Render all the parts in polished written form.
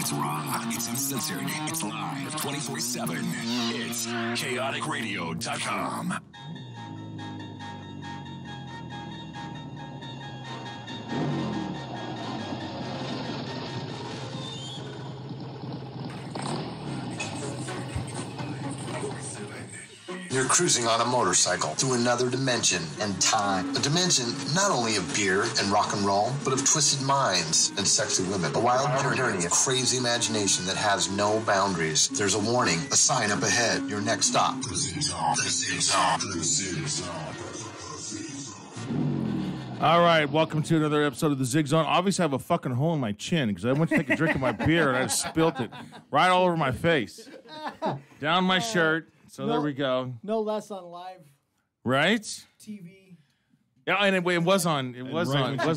It's raw. It's uncensored. It's live 24/7. It's chaoticradio.com. You're cruising on a motorcycle through another dimension and time. A dimension not only of beer and rock and roll, but of twisted minds and sexy women. A wild journey, a crazy imagination that has no boundaries. There's a warning, a sign up ahead. Your next stop. The Zig Zone. The Zig Zone. The Zig Zone. All right, welcome to another episode of the Zig Zone. Obviously, I have a fucking hole in my chin because I went to take a drink of my beer and I just spilt it right all over my face, down my shirt. So there we go. No less on live Right? TV. Yeah, and it was on. It was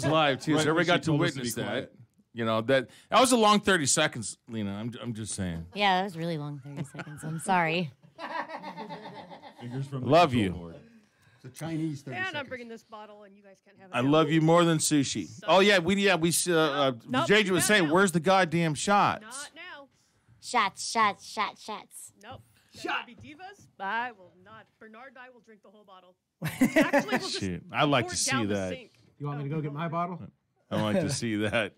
live too. So everybody got to witness that. You know that was a long 30 seconds, Lena. I'm just saying. Yeah, that was really long 30 seconds. I'm sorry. Love you. It's a Chinese 30 And I'm seconds. bringing this bottle, and you guys can't have it. I now. love you more than sushi. Oh yeah, we Nope, JJ was saying, not now. "Where's the goddamn shots?" Not now. Shots. Nope. Shot. Be divas. I will not. Bernard and I will drink the whole bottle. Actually, we'll just Shit, I'd like pour to it see down the that. sink. You want me to go get my bottle? I like to see that.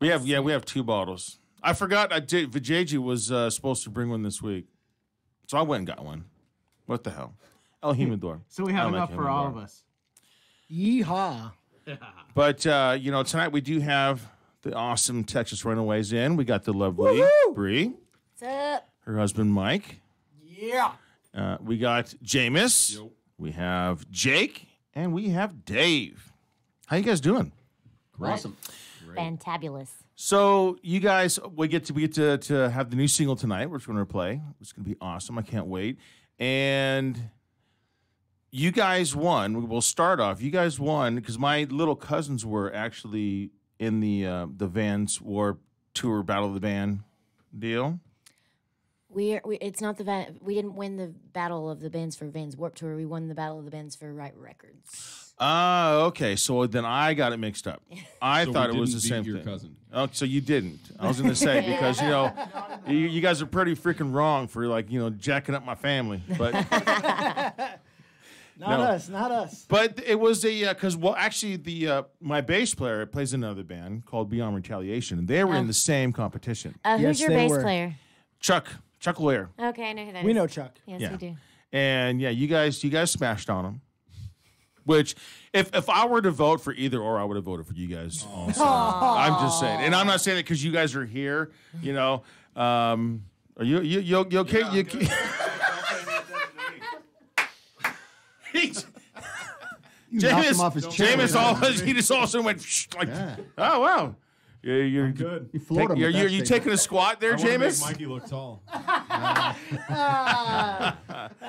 We have two bottles. I forgot. Vijayji was supposed to bring one this week, so I went and got one. What the hell? El Jimador. So we have enough for all of us. Yeehaw. But tonight we do have the awesome Texas Runaways in. We got the lovely Bree, What's up? her husband Mike. Yeah. We got Jameis. We have Jake, and we have Dave. How you guys doing? Awesome. Fantabulous. So you guys, we get to have the new single tonight, which we're going to play. It's going to be awesome. I can't wait. And you guys won. We'll start off. You guys won because my little cousins were actually in the Vans War Tour Battle of the Band deal. It's not the van. We didn't win the Battle of the Bands for Vans Warped Tour. We won the Battle of the Bands for Right Records. Okay. So then I got it mixed up. I thought it was the same thing. Cousin. Oh, so you didn't. I was going to say because you guys are pretty freaking wrong for jacking up my family, but. Not us. But it was because actually my bass player plays in another band called Beyond Retaliation, and they were in the same competition. Who's Yes, your they bass were. player? Chuck Lawyer, Okay, I know who that is. We know Chuck. Yes, Yeah. we do. and you guys smashed on him. Which, if I were to vote for either or, I would have voted for you guys. Also, I'm just saying, and I'm not saying it because you guys are here. Are you okay? You knocked him off his chair. He just also went like, oh wow, you're Good. You floored him. You're with that you statement. taking a squat there, I want to make Jameis? Mikey look tall.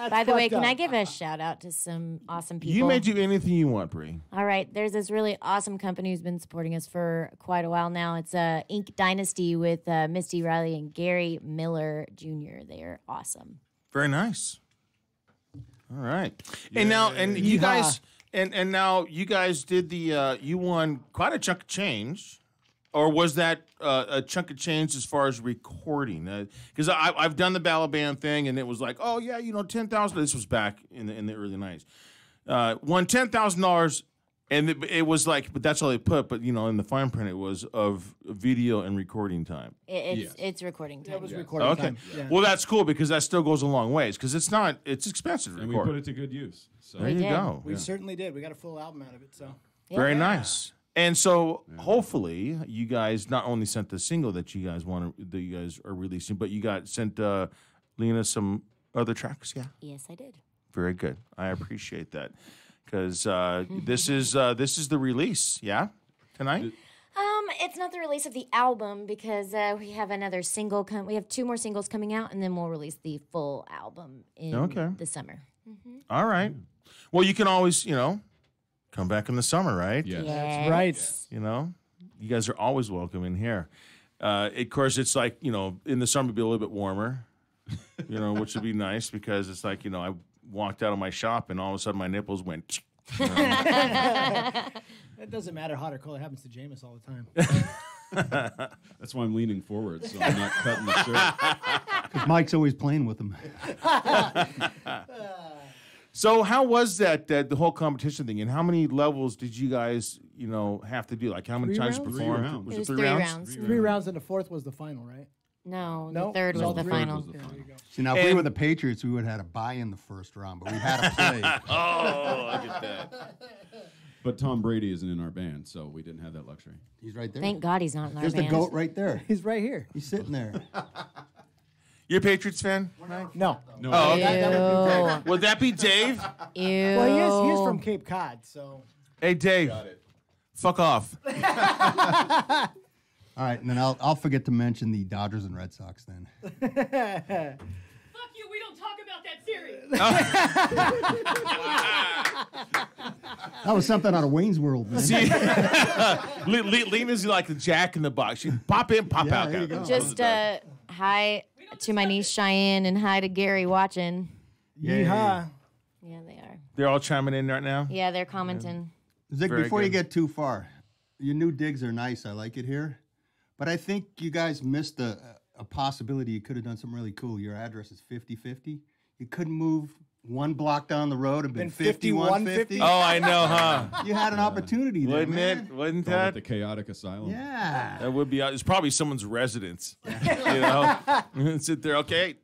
By the way, fucked can I up. give a shout out to some awesome people? You may do anything you want, Bree. All right, there's this really awesome company who's been supporting us for quite a while now. It's Ink Dynasty with Misty Riley and Gary Miller Jr. They're awesome. Very nice. All right, and now you Yeehaw. guys and now you guys did the you won quite a chunk of change. Or was that a chunk of change as far as recording? Because I've done the ballad band thing, and it was like, oh yeah, $10,000. This was back in the early '90s. Won $10,000, and it was like, but that's all they put. But in the fine print, it was of video and recording time. It's recording time. That was recording Okay, time. Yeah. well that's cool because that still goes a long ways because it's expensive to And we record. put it to good use. So there you did. go. We certainly did. We got a full album out of it. So Very nice. And so, hopefully, you guys not only sent the single that you guys are releasing, but you sent Lena some other tracks. Yeah, Yes, I did. very good. I appreciate that because this is the release. Yeah, tonight. It's not the release of the album because we have another single. We have two more singles coming out, and then we'll release the full album in the summer. All right. Well, you can always come back in the summer, right? yeah. that's right. You guys are always welcome in here. Of course, it's like in the summer it'd be a little bit warmer, which would be nice because it's like I walked out of my shop and all of a sudden my nipples went It doesn't matter hot or cold. It happens to Jameis all the time. That's why I'm leaning forward, so I'm not cutting the shirt. Because Mike's always playing with him. So how was that the whole competition thing, and how many levels did you guys have to do? Like how many 3 times you rounds? performed? 3 rounds. Was It was it 3 rounds. 3 rounds and the 4th was the final, right? No, No? the third No, was the the final. third was the Yeah, there you go. See, now if we And- were the Patriots, we would have had a bye in the first round, but we had to play. Oh, look at that. But Tom Brady isn't in our band, so we didn't have that luxury. He's right there. Thank God he's not in our There's band. the goat right there. He's right here. He's sitting there. You're a Patriots fan? No. No, Oh, okay. That would be Would that be Dave? Ew. Well, he is from Cape Cod, so. Hey, Dave. Fuck off. All right, and then I'll forget to mention the Dodgers and Red Sox then. Fuck you, we don't talk about that series. That was something out of Wayne's World, man. See, Lena's like the Jack in the Box. She pop in, pop Yeah, out. there you go. Just hi to my niece Cheyenne and hi to Gary watching. Yeehaw. Yeah, they are. They're all chiming in right now. Yeah, they're commenting. Zick, Very before you good. get too far, your new digs are nice. I like it here. But I think you guys missed a possibility. You could have done something really cool. Your address is 5050. You couldn't move one block down the road and been Been 5150. Oh, I know, huh? You had an opportunity there, Wouldn't man. it? Wouldn't Call it that? the Chaotic Asylum. Yeah. That would be. It's probably someone's residence. You know, sit there. Okay.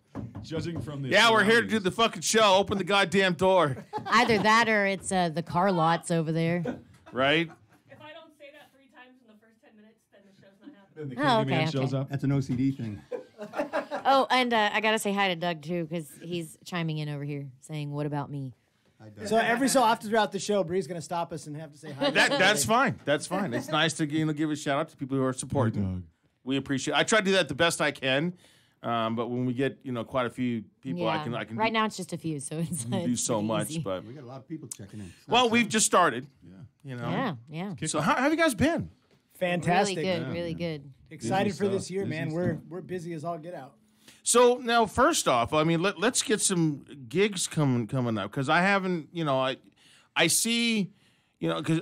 Judging from the Yeah, we're here to do surroundings. the fucking show. Open the goddamn door. Either that or it's the car lots over there. Right? If I don't say that 3 times in the first 10 minutes, then the show's not happening. Then the Oh, Candyman okay, shows okay. up. That's an OCD thing. Oh, and I gotta say hi to Doug too because he's chiming in over here saying, "What about me?" So every so often throughout the show, Bree's going to stop us and have to say hi. That's fine. That's fine. It's nice to give a shout out to people who are supporting. We appreciate. I try to do that the best I can, but when we get quite a few people, I can Right now it's just a few, so it's do it's so pretty much. easy. But We got a lot of people checking in. It's not well, fair. we've just started. You know. Yeah, yeah. So how have you guys been? Fantastic. Really good, really good. Excited Busy for this stuff, year, busy man. stuff. We're busy as all get out. So now, first off, I mean, let's get some gigs coming up because I haven't, I see, because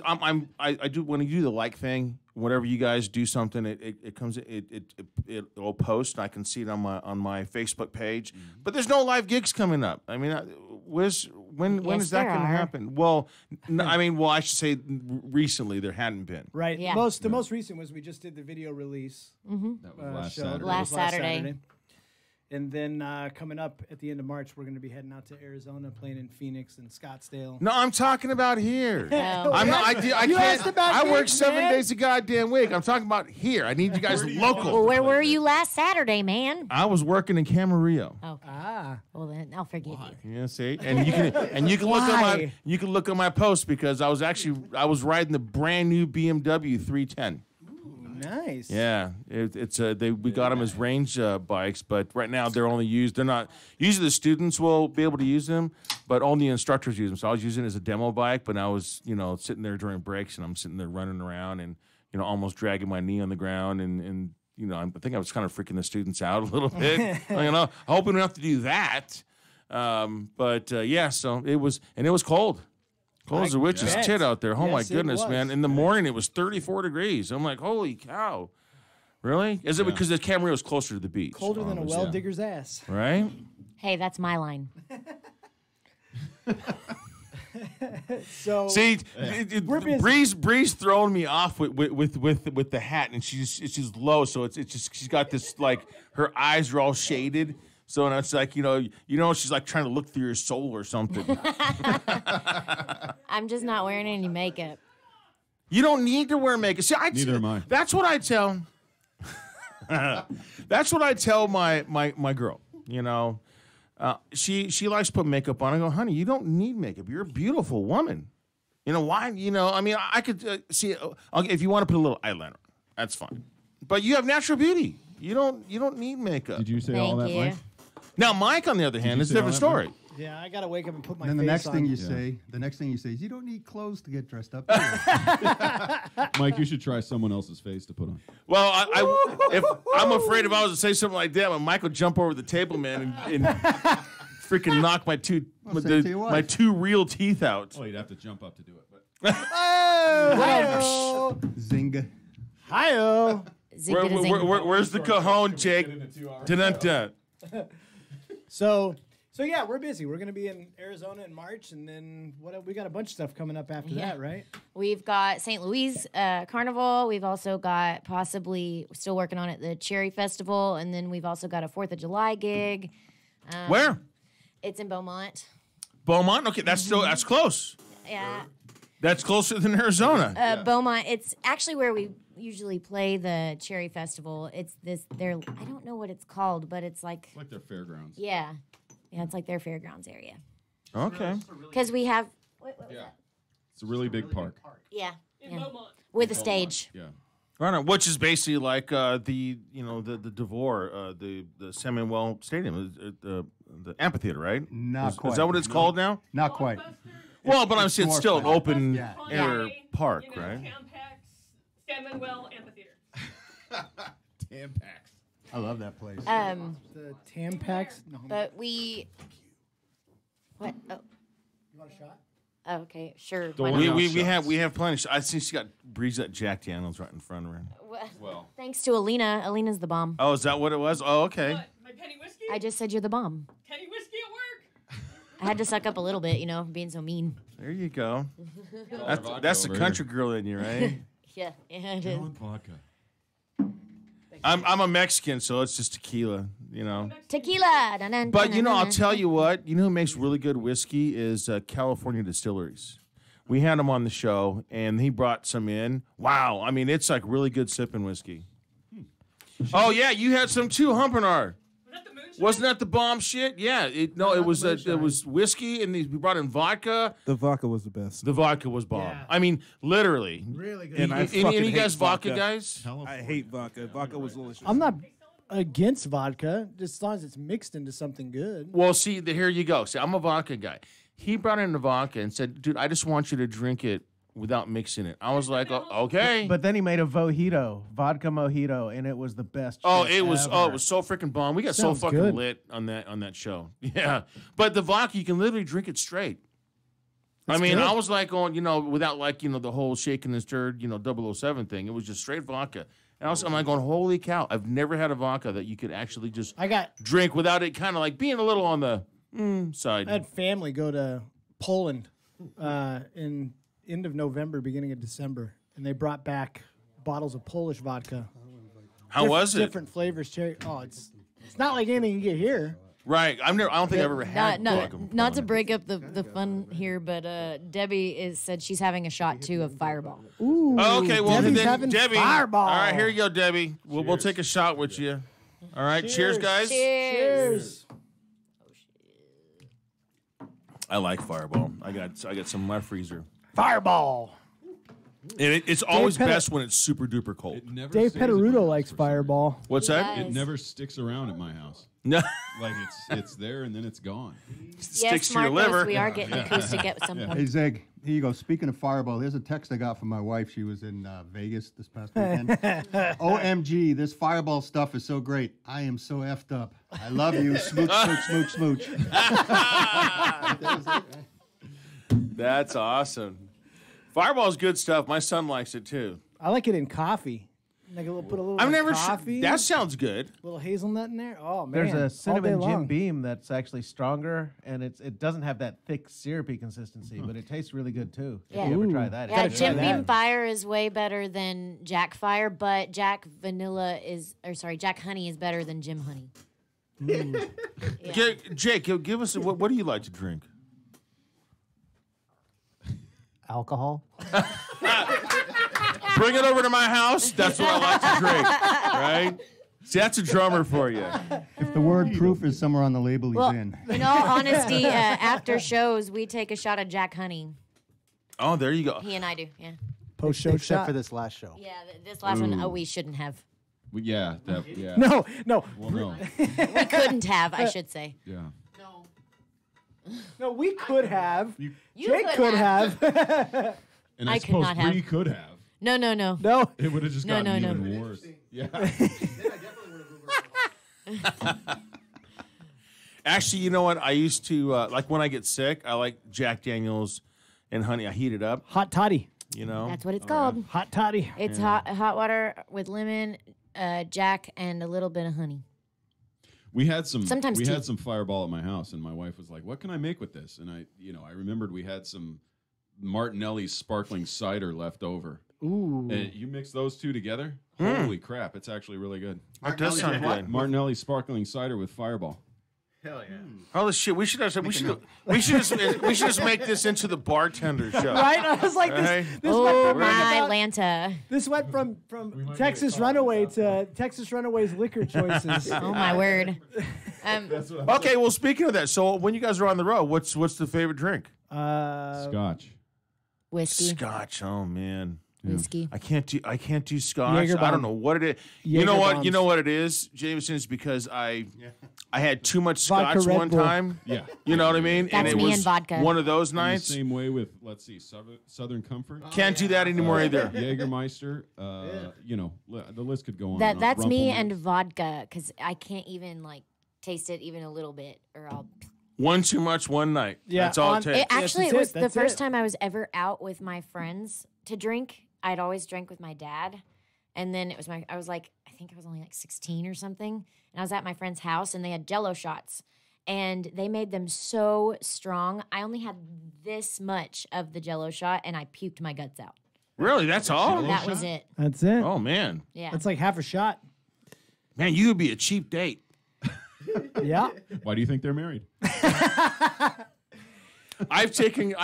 I do when you do the like thing. Whenever you guys do something, it comes it'll post. And I can see it on my Facebook page, but there's no live gigs coming up. I mean, when Yes, is that there going to are. happen? Well, I should say recently there hadn't been. Right. Yeah. The most recent was we just did the video release. That was last show. Saturday. That Last was Saturday. And then coming up at the end of March, we're going to be heading out to Arizona, playing in Phoenix and Scottsdale. No, I'm talking about here. Oh. I'm not. I You asked can't. about I work gigs, 7 man. days a goddamn week. I'm talking about here. I need you guys local. Well, where were you last Saturday, man? I was working in Camarillo. Oh, Ah. well then I'll forgive you. Yeah, see, and you can look at my post because I was riding the brand new BMW 310. Nice. Yeah, we got them as range bikes, but right now they're only used. They're not usually the students will be able to use them, but only instructors use them. So I was using it as a demo bike, but I was sitting there during breaks and I'm sitting there running around and almost dragging my knee on the ground and I think I was kind of freaking the students out a little bit. I hope we don't have to do that. So it was cold. Cold as a witch's bet. tit out there. Oh my Yes, it goodness, was. man! In the morning it was 34 degrees. I'm like, holy cow! Really? Is it because the Camarillo is closer to the beach? Colder than a well digger's ass. Right? Hey, that's my line. So See, We're busy. Bree's throwing me off with the hat, and she's low, so it's just she's got this like her eyes are all shaded. So and it's like she's like trying to look through your soul or something. I'm just not wearing any makeup. You don't need to wear makeup. See, Neither am I. That's what I tell. That's what I tell my girl. She likes to put makeup on. I go, honey, you don't need makeup. You're a beautiful woman. You know why? I mean, I could see if you want to put a little eyeliner, that's fine. But you have natural beauty. You don't need makeup. Did you say all Thank that, you. Mike? Now, Mike, on the other hand, you is a say all different that, story. Mike? yeah, I gotta wake up and put my And then face the next on. thing you say is you don't need clothes to get dressed up. Mike, you should try someone else's face to put on. Well, I'm afraid if I was to say something like that, Mike would jump over the table, man, and freaking knock my two Well, say it to your my wife. two real teeth out. Oh, you'd have to jump up to do it. But Hi-oh. Zinga. Hi-oh. Where's the cajon, Jake? Dun-dun-dun. So yeah, we're busy. We're gonna be in Arizona in March, and then we got a bunch of stuff coming up after Yeah. that, right? We've got St. Louis Carnival. We've also got possibly still working on it the Cherry Festival, and then we've also got a 4th of July gig. Where? It's in Beaumont. Beaumont? Okay, that's close. Yeah, That's closer than Arizona. Beaumont. It's actually where we usually play the Cherry Festival. It's this. I don't know what it's called, but it's like it's like their fairgrounds. yeah, it's like their fairgrounds area. Okay. Because we have what was Yeah. that? It's a really big park. Yeah, In yeah. Beaumont. With a stage. Yeah. Right on, which is basically like the Devore, the Samuel Stadium, the amphitheater, right? Not Is quite. that what it's called now? Not quite. Well, but I'm saying it's more still an flat. open Yeah. air Conway, park, you know, right? Tampax, San Manuel Amphitheater. Tampax. I love that place. The Tampax. No, But we. What? Oh. you want a shot? Oh, okay, sure. Don't why worry. not? We have plenty. I see she got Breeze at Jack Daniels right in front of her. Well, Thanks to Alina. Alina's the bomb. Oh, is that what it was? Oh, okay. What? My penny whiskey? I just said you're the bomb. Penny whiskey at work? I had to suck up a little bit, being so mean. There you go. vodka That's the over country girl in you, right? Yeah, it is. vodka. I'm a Mexican, so it's just tequila, Tequila. Dun, dun, But dun, dun, I'll dun. tell you what. You know who makes really good whiskey is California Distilleries. We had him on the show, and he brought some in. Wow, I mean it's like really good sipping whiskey. Oh yeah, you had some too, Humpernar. Was that the moonshine? Wasn't that the bomb shit? Yeah, it was whiskey, and we brought in vodka. The vodka was the best. The vodka was bomb. Yeah. I mean, literally. Really good. And I Any fucking you guys hate vodka guys? I hate vodka. Vodka was delicious. I'm not against vodka, just as long as it's mixed into something good. Well, see, here you go. See, I'm a vodka guy. He brought in the vodka and said, "Dude, I just want you to drink it without mixing it." I was like, "Okay." But then he made a vodka mojito, and it was the best. Oh, shit it was ever. so freaking bomb. We got so Sounds fucking good. lit on that show. Yeah, but the vodka you can literally drink it straight. I mean, good. I was like going, without like the whole shaking and stirred 007 thing. It was just straight vodka. And I'm like going, holy cow! I've never had a vodka that you could actually just I drink without it kind of like being a little on the side. had family go to Poland in end of November, beginning of December, and they brought back bottles of Polish vodka. How was it? Different flavors, cherry. Oh, it's not like anything you get here. Right. I don't think I've ever had vodka from Not to Poland. break up the fun here, but Debbie said she's having a shot too of Fireball. Ooh, Oh, okay, well Debbie's then, having Debbie. Fireball. All right, here you go, Debbie. We'll take a shot with you. All right, cheers, guys. Cheers. I like Fireball. I got some in my freezer, Fireball. and it's always Petta- best when it's super duper cold. It never Dave stays at my Petarudo house likes for some Fireball. What's that? Yeah. reason. It never sticks around at my house. No, Like it's there and then it's gone. sticks Yes, to your Marcos, liver. we are getting acoustic at some Hey, point. Zeg, here you go. Speaking of Fireball, here's a text I got from my wife. She was in Vegas this past weekend. OMG, this Fireball stuff is so great. I am so effed up. I love you. Smooch, smooch, smooch, smooch. That's awesome. Fireball's good stuff. My son likes it too. I like it in coffee. Like put a little I've never. coffee. That sounds good. little hazelnut in there. Oh man, There's a all day cinnamon Jim long. Beam that's actually stronger, and it doesn't have that thick syrupy consistency, but it tastes really good too. Yeah. If you ever Ooh. try that, Yeah, it's Jim really Beam good. Fire is way better than Jack Fire, but Jack Jack Honey is better than Jim Honey. Jake, give us what do you like to drink? Alcohol. Bring it over to my house. That's what I like to drink. Right? See, that's a drummer for you. If the word proof is somewhere on the label, he's Well, in. in all honesty, after shows, we take a shot of Jack Honey. Oh, there you go. He and I do, yeah. Post show Except shot. for this last show. Yeah, this last one, we shouldn't have. Well, yeah. No. Well, no. We couldn't have, I should say. Yeah. No, we could have. You Jake could have. And I I could suppose not have. Bree could have. No. No. It would have just No, gotten no, even worse. Yeah. Actually, you know what? I used to like when I get sick. I like Jack Daniels and honey. I heat it up. Hot toddy. You know, That's what it's called. Hot toddy. It's hot water with lemon, Jack, and a little bit of honey. We had some Sometimes we tea. had some Fireball at my house, and my wife was like, "What can I make with this?" And I remembered we had some Martinelli's sparkling cider left over. Ooh. And you mix those two together, holy crap! It's actually really good. that does sound good. Martinelli's sparkling cider with Fireball. Hell yeah. Holy shit! We should just make this into the bartender show. Right? I was like, Right? this Oh, went from my about- Atlanta. This went from Texas Runaway to Texas Runaway's liquor choices. Oh, my word. Okay, well, speaking of that, so when you guys are on the road, what's the favorite drink? Scotch. Whiskey. Scotch. Oh man, Whiskey. I can't do Scotch. Jaeger I don't bomb. know what it is. Jaeger You know what? bombs. You know what it is, Jameson. Is because I had too much Vodka Scotch Red one Bull. time. Yeah. You know what I mean? That's it me was and vodka. one of those I'm the nights. same way with Southern Comfort. Can't do that anymore either. Jägermeister. The list could go on. That's me Rumpelmans. and vodka because I can't even like taste it even a little bit or I'll. One too much, one night. Yeah, That's all on- it takes. Actually, that's it was it, the that's first it. time I was ever out with my friends to drink. I'd always drank with my dad. And then I was like, I think I was only like 16 or something. And I was at my friend's house and they had Jell-O shots. And they made them so strong. I only had this much of the Jell-O shot and I puked my guts out. Really? That's all? That was it. That's it. Oh man, Yeah. That's like half a shot. man, you would be a cheap date. Yeah. Why do you think they're married? I've taken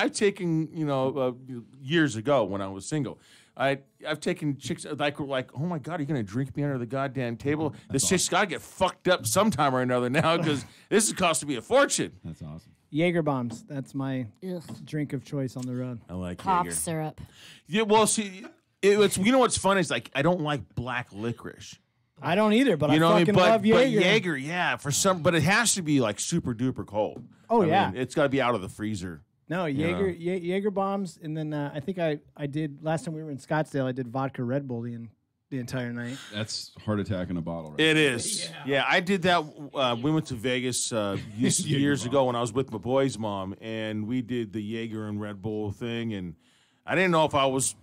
years ago when I was single. I've taken chicks like oh my god, are you gonna drink me under the goddamn table? This chick's gotta get fucked up sometime or another now because this is costing me a fortune. That's awesome. Jaeger bombs. That's my Ugh. drink of choice on the road. I like Cough Jaeger. syrup. Yeah, well, see, it's you know what's funny is like I don't like black licorice. I don't either, but You know I what I fucking mean? love But Jaeger. Jaeger, yeah, but it has to be like super duper cold. Oh, I yeah. mean, it's got to be out of the freezer. No, Jaeger bombs, and then I think I did last time we were in Scottsdale. I did vodka Red Bull the entire night. That's heart attack in a bottle, right? It is. Yeah, I did that. We went to Vegas years ago when I was with my boy's mom, and we did the Jaeger and Red Bull thing. And I didn't know if I was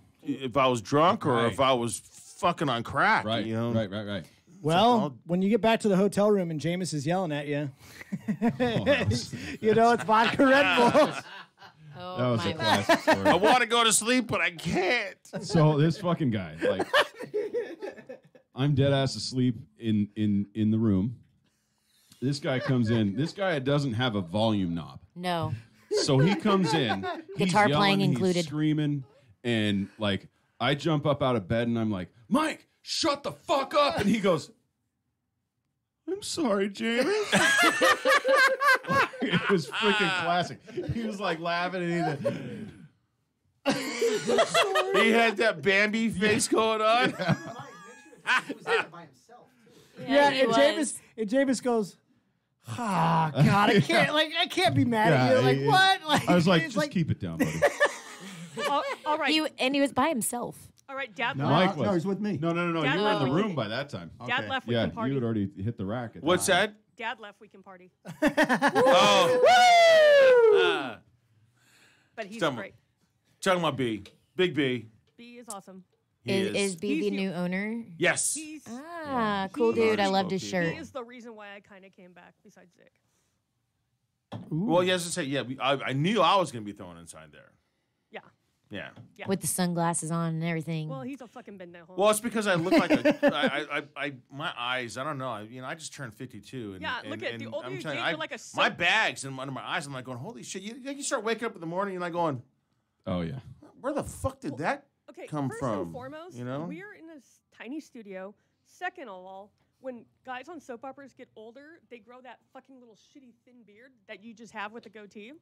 drunk or if I was fucking on crack. Right, You know? right. Well, when you get back to the hotel room and Jameis is yelling at you, you know it's vodka Red Bull. Oh, That was my a word. classic story. I want to go to sleep, but I can't. So this fucking guy, like, I'm dead ass asleep in the room. This guy comes in. This guy doesn't have a volume knob, No. so he comes in. He's Guitar playing yelling, included. He's screaming, and like I jump up out of bed and I'm like, Mike, shut the fuck up! And he goes, I'm sorry, Jamie. It was freaking classic. He was like laughing and He had that Bambi face going on. Yeah, he and was. Jameis goes, "Ah, God, I can't be mad at Yeah, you." Like he- what? Like I was like, it's just keep it down, buddy. All right. He was by himself. All right. Dad No, left. Mike no, was. he's with me. No. Dad You were in the left. room by that time. Dad Okay. left. We Yeah, can party. you had already hit the rack. At What's that? that? Dad left. We can party. Oh. But he's Dumb. great. Talking about B. Big B. B is awesome. He Is B He's the the- new owner? Yes. He's Ah, cool He- dude. I loved his He shirt. he is the reason why I kind of came back. Besides Zick. Well, yes, to say, yeah. I knew I was going to be thrown inside there. Yeah. Yeah. Yeah. With the sunglasses on and everything. Well, he's a fucking been at home. Well, it's because I look like my eyes. I don't know. I just turned 52. And, Yeah, look at the older I'm you telling get, you, you're like a my soap- bags and under my eyes. I'm like going, holy shit! You start waking up in the morning, and you're like going, Oh yeah. where the fuck did that okay, come first from? and foremost, you know? we're in this tiny studio. Second of all, when guys on soap operas get older, they grow that fucking little shitty thin beard that you just have with a goatee.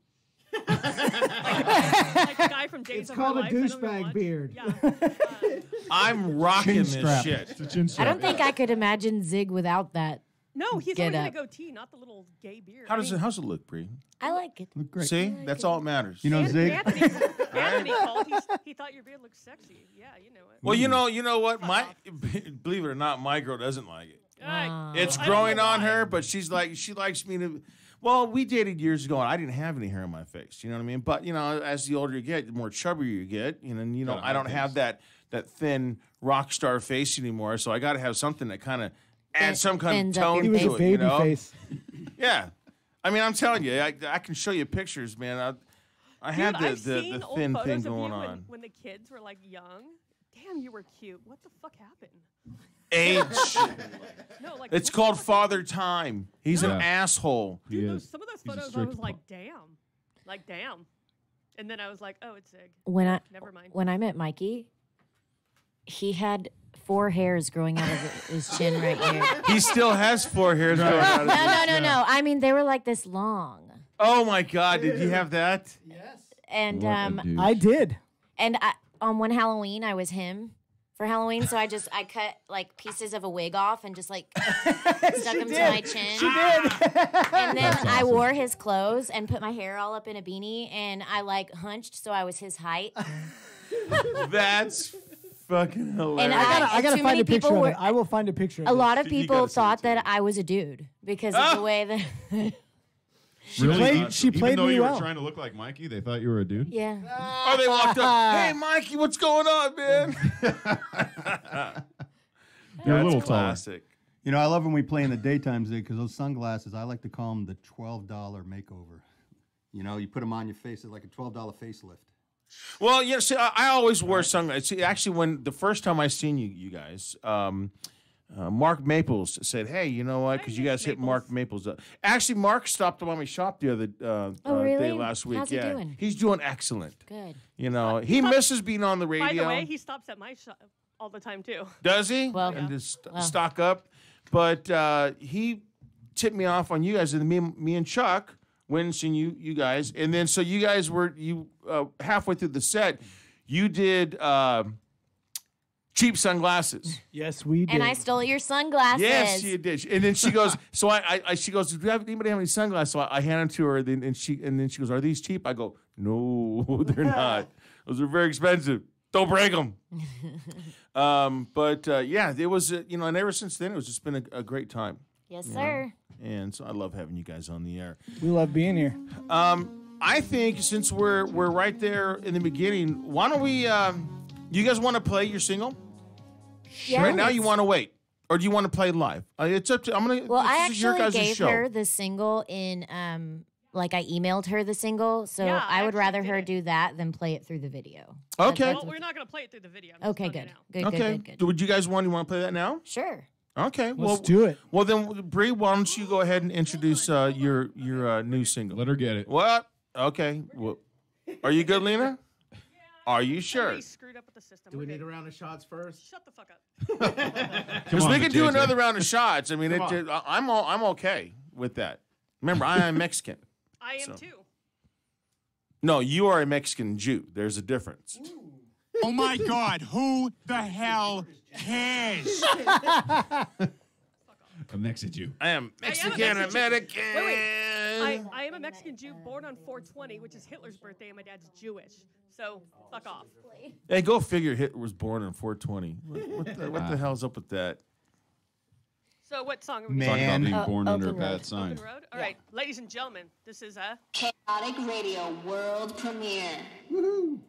like the guy from Days It's of called Our a Lives. I don't know douchebag what. beard. Yeah. I'm rocking Chin this strap. shit. It's a chin I strap. don't think I could imagine Zig without that. No, he's Get always in a up. goatee, not the little gay beard. How's it look, Bree? I like it. Look great. See, that's all that matters. You know, Zig. Anthony called. He thought your beard looked sexy. Yeah, you know it. Well, you know what? My believe it or not, my girl doesn't like it. All right. It's I don't know growing on why. her, but she likes me to. Well, we dated years ago, and I didn't have any hair on my face. You know what I mean? But as the older you get, the more chubbier you get. And I don't have that thin rock star face anymore. So I got to have something that kind of adds some kind of tone He was to a it. baby face. Yeah, I mean, I'm telling you, I can show you pictures, man. I had Dude, I've the seen old thin photos thing of going you on. when the kids were like young. Damn, you were cute. What the fuck happened? Age. No, like It's what the called fuck- Father Time. He's an Yeah. asshole. He Dude, is. some of those He's a photos, I strict was like, pa- damn. And then I was like, oh, it's Zig. Never mind. When I met Mikey, he had 4 hairs growing out of his chin right here. He still has 4 hairs growing out of his No. I mean, they were like this long. Oh my God! Did you have that? And What a douche. I did. and on one Halloween, I was him for Halloween. So I cut like pieces of a wig off and just like stuck them to my chin. She did. And then That's I awesome. wore his clothes and put my hair all up in a beanie, and I like hunched so I was his height. That's fucking hilarious. And I gotta too find many a picture people of were- it. I will find a picture of A it. lot of You people gotta send it thought to me. that I was a dude because of the way that. Really? she Even played though me you well. were trying to look like Mikey, they thought you were a dude. Yeah. Oh, they walked up. Hey, Mikey, what's going on, man? You're a That's little taller. classic. I love when we play in the daytime, Zig, because those sunglasses, I like to call them the $12 makeover. You put them on your face, it's like a $12 facelift. Well, see, I always wear sunglasses. See, actually, when the first time I seen you guys, Mark Maples said, "Hey, you know what? Because you guys hit Mark Maples up." Actually, Mark stopped by my shop the other really? day last week. How's he doing? He's doing excellent. Good. He misses being on the radio. By the way, he stops at my shop all the time, too. Does he? Well- and just stock up. But he tipped me off on you guys, and me and Chuck went and seen you guys, and then so you guys were halfway through the set, you did cheap sunglasses. Yes, we did. And I stole your sunglasses. Yes, you did. And then she goes, so she goes, do anybody have any sunglasses? So I hand them to her, and she goes, are these cheap? I go, no, they're not. Those are very expensive. Don't break them. Yeah, it was, and ever since then, it's just been a great time. Yes, sir. And so I love having you guys on the air. We love being here. I think since we're right there in the beginning, why don't we, you guys want to play your single? Yeah. Right now you want to wait? Or do you want to play live? It's up to, Well, I this is your actually guys' gave show. her the single in, I emailed her the single, so Yeah, I would actually rather did her it. do that than play it through the video. Okay. Well, we're not going to play it through the video. I'm just Okay, telling you good. now. Good, good. Would you guys want to play that now? Sure. Okay. Let's do it. Well, then, Bree, why don't you go ahead and introduce your new single? Let her get it. What? Okay. Well, are you good, Lena? Are you sure? Somebody screwed up with the system. Do we We're need a good. round of shots first? Shut the fuck up. Because we can do JJ. another round of shots. I mean, Come I'm okay with that. Remember, I am Mexican. I am So. too. No, you are a Mexican Jew. There's a difference. Oh my God, who the hell cares? A Mexican Jew. I am Mexican Mexican Jew. American. Wait. I am a Mexican Jew born on 420, which is Hitler's birthday, and my dad's Jewish. So, fuck off. Hey, go figure Hitler was born on 420. What the hell's up with that? So, what song are we Man. Talk about being Uh, born under a Open bad Road. sign. Open Road? All right, ladies and gentlemen, this is Chaotic Radio World Premiere. You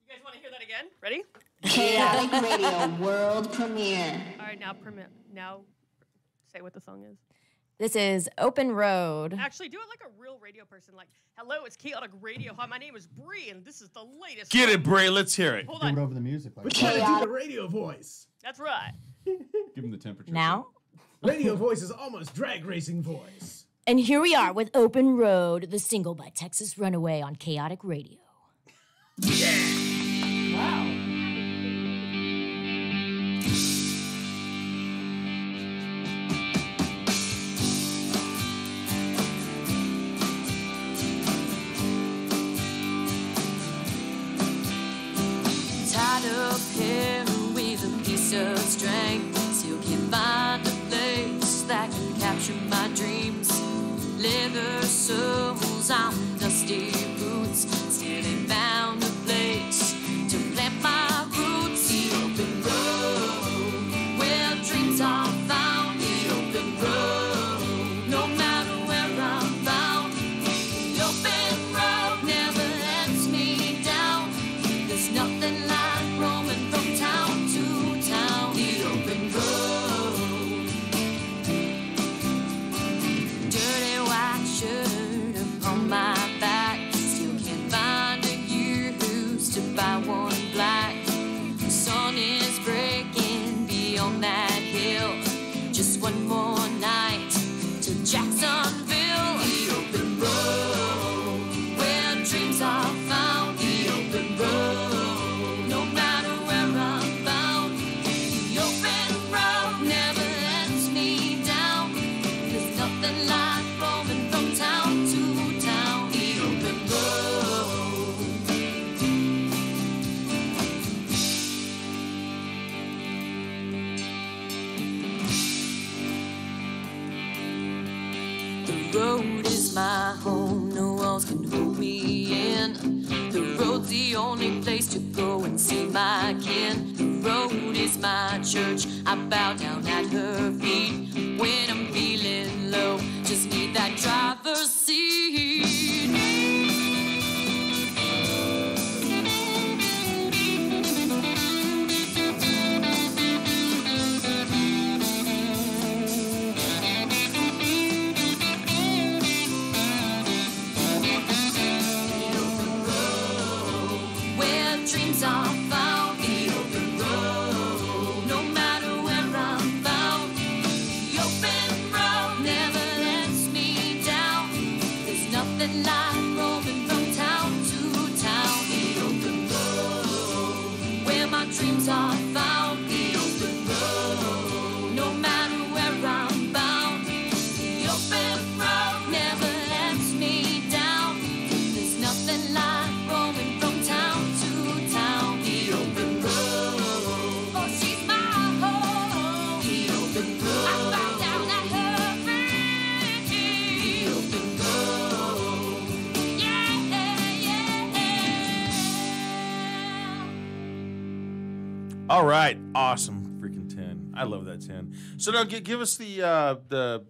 guys want to hear that again? Ready? Chaotic Radio World Premiere. All right, now say what the song is. This is Open Road. Actually, do it like a real radio person. Like, hello, it's Chaotic Radio. Hi, my name is Bree, and this is the latest. Get song." it, Bray. Let's hear it. Hold Do it on. over the music. Like Try to do the radio voice. That's right. Give him the temperature. Now. Radio voice is almost drag racing voice. And here we are with Open Road, the single by Texas Runaway on Chaotic Radio. Tied up here with a piece of string, still can't find a place that can capture my dreams. Leather soles on dusty boots, still ain't found a place to plant my roots. The open road, where dreams are found. The open road, no matter where road is my home, no walls can hold me in. The road's the only place to go and see my kin. The road is my church, I bow down at her feet. When I'm feeling low, just need that driver's seat. Dreams are found, the open road. No matter where I'm found, the open road never lets me down. There's nothing like roaming from town to town. The open road, where my dreams are found. The open road, no matter where I'm bound. The open road never lets me down. There's nothing like roaming from town to town. The open road, oh, she's my home. The open road, I bow down at her feet. The open road, yeah. All right, awesome, freaking 10. I love that 10. So now give us the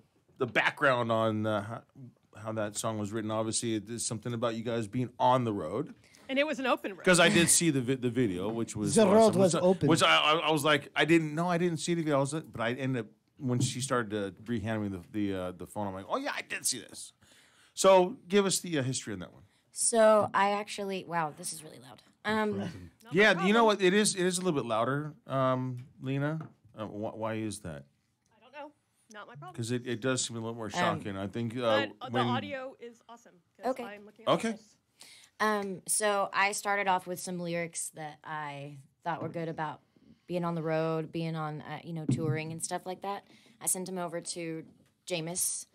background on how that song was written. Obviously, it is something about you guys being on the road. And it was an open road. Because I did see the video, which was The road awesome. was open. Which I was like, I didn't see the video. But I ended up when she started to hand me the phone. I'm like, oh yeah, I did see this. So give us the history on that one. So I actually, wow, this is really loud. Yeah, you know what? It is a little bit louder, Lena. Why is that? I don't know. Not my problem. Because it does seem a little more shocking. I think But the audio is awesome. Okay. I'm looking at this. So I started off with some lyrics that I thought were good about being on the road, being on, touring and stuff like that. I sent them over to Jameis,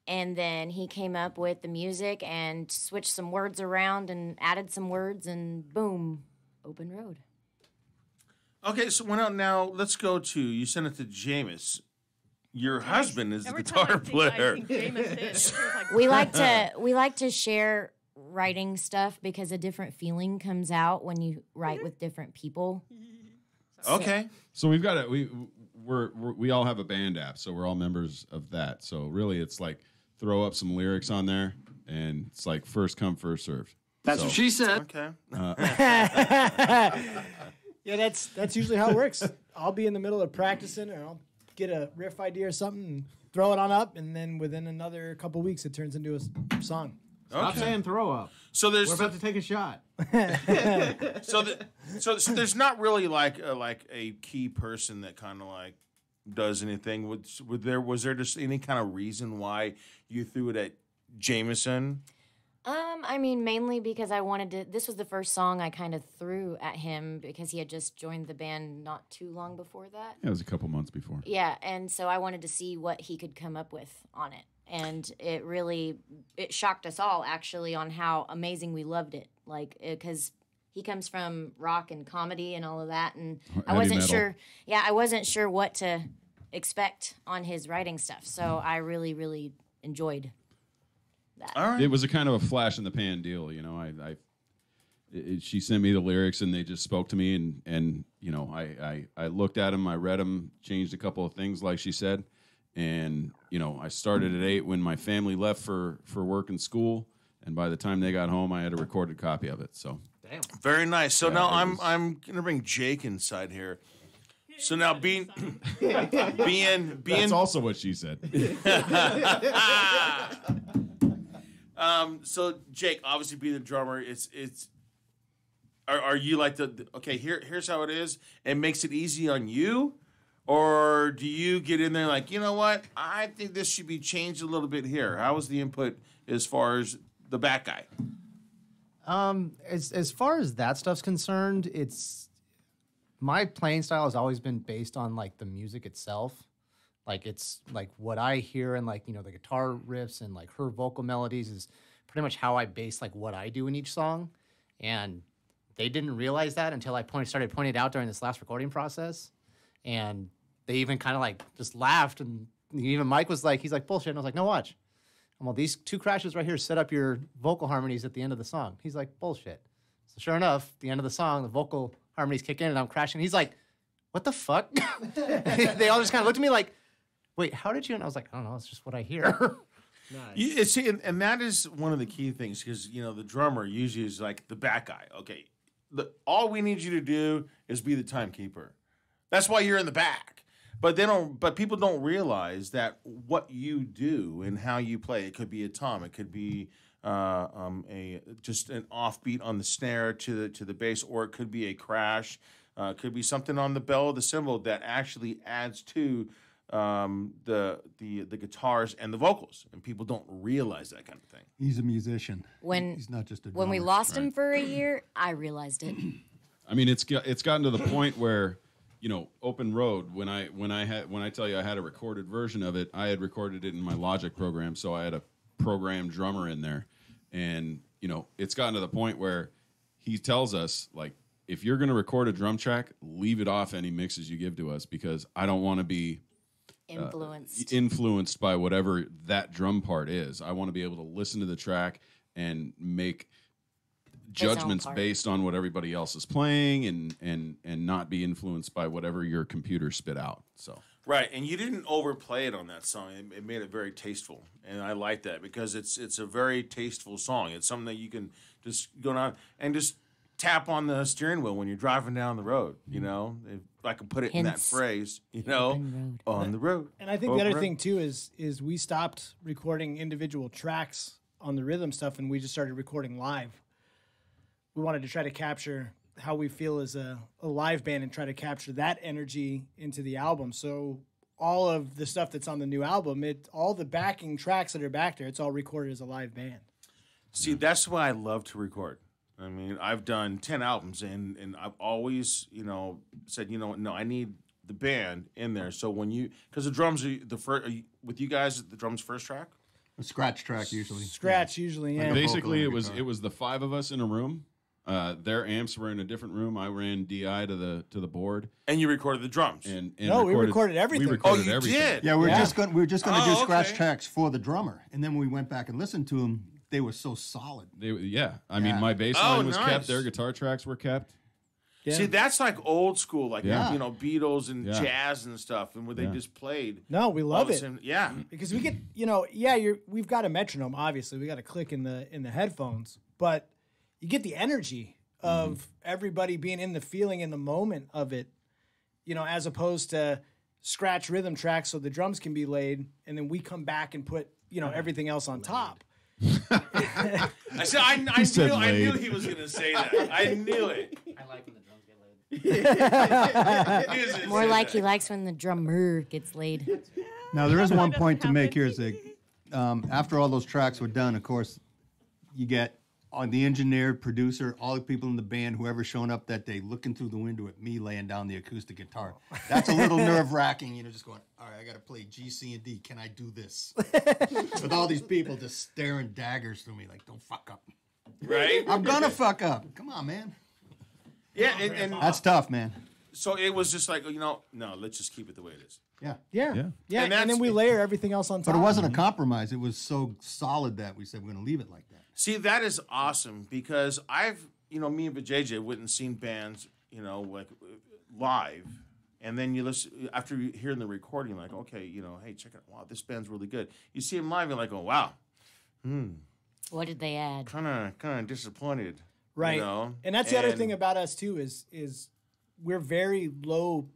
and then he came up with the music and switched some words around and added some words, and boom, open road. Okay, so now let's go to, you sent it to Jameis. Your husband is the Every time guitar player. I think Jameis is. We like to share writing stuff because a different feeling comes out when you write with different people. Okay. So we've got it. We all have a band app, so we're all members of that. So really, it's like throw up some lyrics on there, and it's like first come, first served. That's what she said. Okay. Yeah, that's usually how it works. I'll be in the middle of practicing, and I'll get a riff idea or something, and throw it on up, and then within another couple weeks, it turns into a song. Stop saying throw up. So we're about to take a shot. So there's not really like a key person that kind of like does anything. Was there just any kind of reason why you threw it at Jameson? I mean, mainly because I wanted to. This was the first song I kind of threw at him because he had just joined the band not too long before that. Yeah, it was a couple months before. Yeah, and so I wanted to see what he could come up with on it. And it shocked us all, actually, on how amazing we loved it. Like, because he comes from rock and comedy and all of that, and I wasn't sure. Yeah, I wasn't sure what to expect on his writing stuff. So I really, really enjoyed that. All right. It was a kind of a flash in the pan deal, you know. She sent me the lyrics, and they just spoke to me, and you know, I looked at them, I read them, changed a couple of things, like she said. And, you know, I started at 8 when my family left for work and school. And by the time they got home, I had a recorded copy of it. So, damn. Very nice. So now I'm going to bring Jake inside here. So now being That's also what she said. So Jake, obviously being the drummer, are you like here's how it is. It makes it easy on you. Or do you get in there like, you know what? I think this should be changed a little bit here. How was the input as far as the back guy? As far as that stuff's concerned, it's my playing style has always been based on like the music itself. Like it's like what I hear and like, you know, the guitar riffs and like her vocal melodies is pretty much how I base like what I do in each song. And they didn't realize that until I started pointing it out during this last recording process. And they even kind of like just laughed, and even Mike was like, he's like, bullshit. And I was like, no, watch. Well, these 2 crashes right here set up your vocal harmonies at the end of the song. He's like, bullshit. So sure enough, the end of the song, the vocal harmonies kick in and I'm crashing. He's like, what the fuck? They all just kind of looked at me like, wait, how did you? And I was like, I don't know. It's just what I hear. Nice. And that is one of the key things because, the drummer usually is like the back guy. Okay, all we need you to do is be the timekeeper. That's why you're in the back. But people don't realize that what you do and how you play. It could be a tom. It could be just an offbeat on the snare to the bass, or it could be a crash. It could be something on the bell or the cymbal that actually adds to the guitars and the vocals, and people don't realize that kind of thing. He's a musician. He's not just a drummer. When we lost him for a year, I realized it. I mean, it's gotten to the point where, Open Road. When I tell you I had a recorded version of it, I had recorded it in my Logic program, so I had a programmed drummer in there, and it's gotten to the point where he tells us like, if you're going to record a drum track, leave it off any mixes you give to us because I don't want to be influenced by whatever that drum part is. I want to be able to listen to the track and make judgments based on what everybody else is playing and not be influenced by whatever your computer spit out. So right, and you didn't overplay it on that song. It made it very tasteful, and I like that because it's a very tasteful song. It's something that you can just go on and just tap on the steering wheel when you're driving down the road. If I can put it in that phrase, on the road. And I think the other thing too is we stopped recording individual tracks on the rhythm stuff, and we just started recording live. We wanted to try to capture how we feel as a live band and try to capture that energy into the album. So all of the stuff that's on the new album, all the backing tracks that are back there, it's all recorded as a live band. See, that's why I love to record. I mean, I've done 10 albums, and I've always, said, no, I need the band in there. So because the drums are with you guys, the drums first track? A scratch track usually. Usually, yeah. Basically, it was the 5 of us in a room. Their amps were in a different room. I ran DI to the board, and you recorded the drums. We recorded everything. We recorded you everything. did? Yeah, we were just going to do scratch tracks for the drummer, and then when we went back and listened to them, they were so solid. I mean, my bass line was kept. Their guitar tracks were kept. Yeah. See, that's like old school, like Beatles and jazz and stuff, and where they just played. No, we love it. Yeah, because we get, we've got a metronome. Obviously, we got a click in the headphones, but you get the energy of everybody being in the feeling in the moment of it, as opposed to scratch rhythm tracks so the drums can be laid, and then we come back and put everything else on top. I knew he was going to say that. I knew it. I like when the drums get laid. More like he likes when the drummer gets laid. Now, there is one point to make here is that after all those tracks were done, of course, you get on the engineer, producer, all the people in the band, whoever's showing up that day, looking through the window at me laying down the acoustic guitar. That's a little nerve-wracking, just going, all right, I got to play G, C, and D. Can I do this? With all these people just staring daggers through me like, don't fuck up. Right? I'm going to fuck up. Come on, man. Yeah, and that's tough, man. So it was just like, no, let's just keep it the way it is. Yeah. And then we layer everything else on top. But it wasn't a compromise. It was so solid that we said we're going to leave it like that. See, that is awesome because me and JJ went and seen bands, like live, and then you listen after hearing the recording, like, okay, hey, check it out. Wow, this band's really good. You see them live, you're like, oh, wow. What did they add? Kind of disappointed. Right. And that's the other thing about us too is we're very low.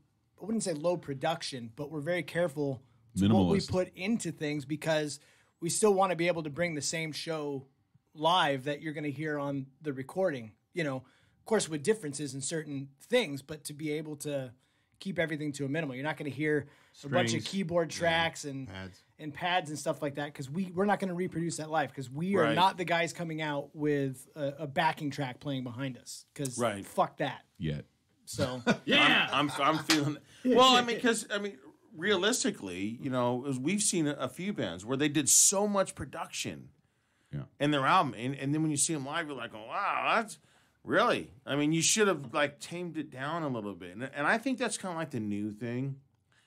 I wouldn't say low production, but we're very careful to what we put into things because we still want to be able to bring the same show live that you're going to hear on the recording, of course with differences in certain things, but to be able to keep everything to a minimum. You're not going to hear a bunch of keyboard tracks and pads and stuff like that because we're not going to reproduce that live because we are not the guys coming out with a backing track playing behind us because fuck that. Yet. So I'm feeling well. Because realistically, we've seen a few bands where they did so much production. In their album, and then when you see them live, you're like, oh, wow, that's really. You should have tamed it down a little bit, and I think that's kind of like the new thing.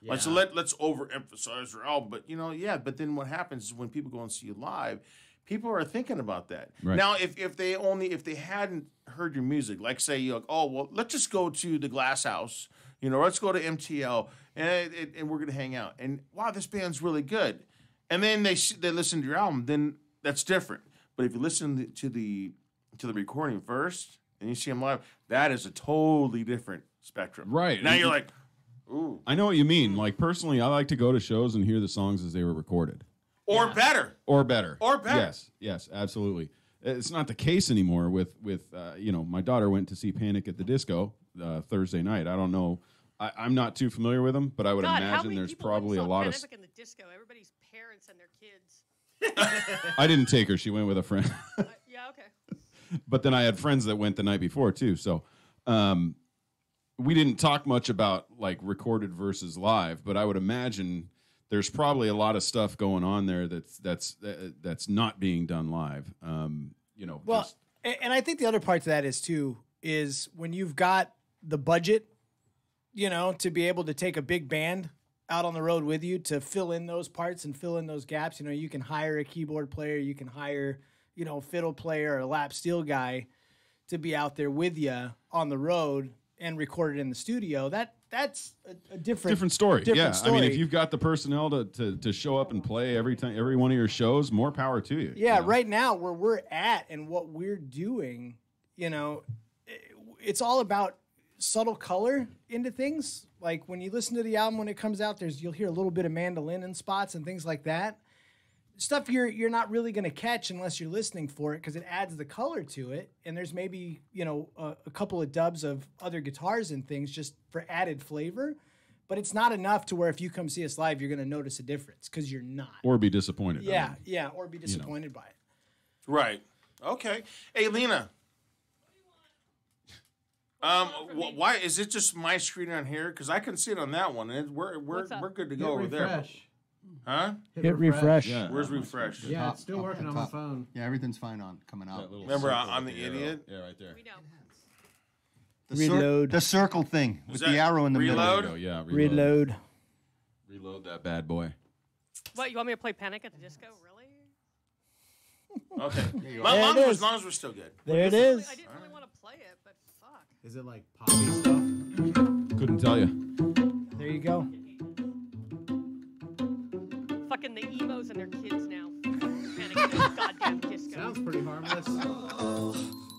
Like, so let's overemphasize her album. But but then what happens is when people go and see you live, people are thinking about that. Right. Now, if they hadn't heard your music, like say you're like, oh well, let's just go to the Glass House, let's go to MTL, and we're gonna hang out. And wow, this band's really good. And then they listen to your album, then that's different. But if you listen to the recording first and you see them live, that is a totally different spectrum. Right. Now you're like, ooh. I know what you mean. Like, personally, I like to go to shows and hear the songs as they were recorded. Or better. Or better. Or better. Yes, absolutely. It's not the case anymore with my daughter went to see Panic at the Disco Thursday night. I don't know. I'm not too familiar with them, but I would imagine there's probably a lot of... Panic in the Disco? Everybody's parents and their kids. I didn't take her. She went with a friend. Yeah, okay. But then I had friends that went the night before, too. So we didn't talk much about, like, recorded versus live, but I would imagine... there's probably a lot of stuff going on there that's not being done live. Well, and I think the other part to that is when you've got the budget, to be able to take a big band out on the road with you to fill in those parts and fill in those gaps. You can hire a keyboard player, you can hire, fiddle player or a lap steel guy to be out there with you on the road and record it in the studio. That's a different story. Story. I mean, if you've got the personnel to show up and play every one of your shows, more power to you. Yeah, right now where we're at and what we're doing, it's all about subtle color into things. Like when you listen to the album when it comes out, you'll hear a little bit of mandolin in spots and things like that. Stuff you're not really going to catch unless you're listening for it because it adds the color to it. And there's maybe, a couple of dubs of other guitars and things just for added flavor. But it's not enough to where if you come see us live, you're going to notice a difference because you're not. Or be disappointed. Yeah, or be disappointed by it. Right. Okay. Hey, Lena. Why is it just my screen on here? Because I can see it on that one. And we're good to go over there. Huh? Hit refresh. Yeah. Where's refresh? Yeah, it's still working on my phone. Yeah, everything's fine coming out. Remember, I'm the idiot? Yeah, right there. We know. Reload. The circle thing with the arrow in the reload? middle. Yeah, Reload. Reload that bad boy. What, you want me to play Panic at the Disco? Really? Okay. As long as we're still good. There it is. I didn't really want to play it, but fuck. Is it like poppy stuff? Couldn't tell you. There you go. Fucking the emos and their kids now. Panic at the goddamn Disco. Sounds pretty harmless.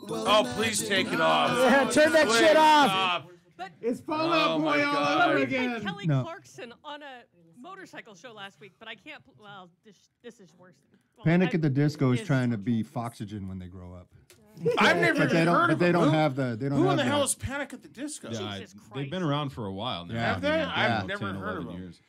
Oh, please take it off. Yeah, turn that shit off. But it's Fall Out Boy all God. over we again. had Kelly Clarkson on a motorcycle show last week, but I can't. Well, this is worse. Well, Panic at the Disco is trying to be Foxygen when they grow up. I've never But they heard don't. of But they them. don't have the. They don't Who have in the the- hell is Panic at the Disco? Yeah, Jesus Christ. they've been around for a while now. Yeah. Have they? Yeah. I've never 10, heard of 11 them. years.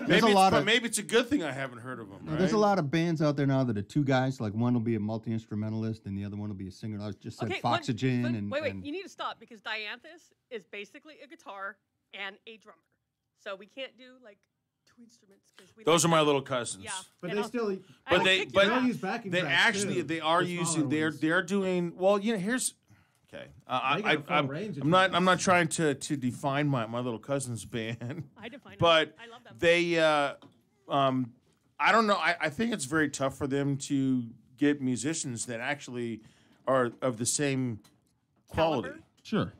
Maybe it's a good thing I haven't heard of them. Right? There's a lot of bands out there now that are two guys. Like one will be a multi-instrumentalist and the other one will be a singer. I just said Foxygen and. Wait, and you need to stop because Dianthus is basically a guitar and a drummer, so we can't do like two instruments because we. Those are my little cousins. Yeah, But and they I'll- still. I will they- kick but you They'll out. use backing They tracks, actually too. they are The using smaller ones. they're doing well. Here's okay. They got a full range of I'm not trying to define my little cousin's band, I define it. but I love them. they I don't know. I think it's very tough for them to get musicians that actually are of the same quality. Caliber? Sure.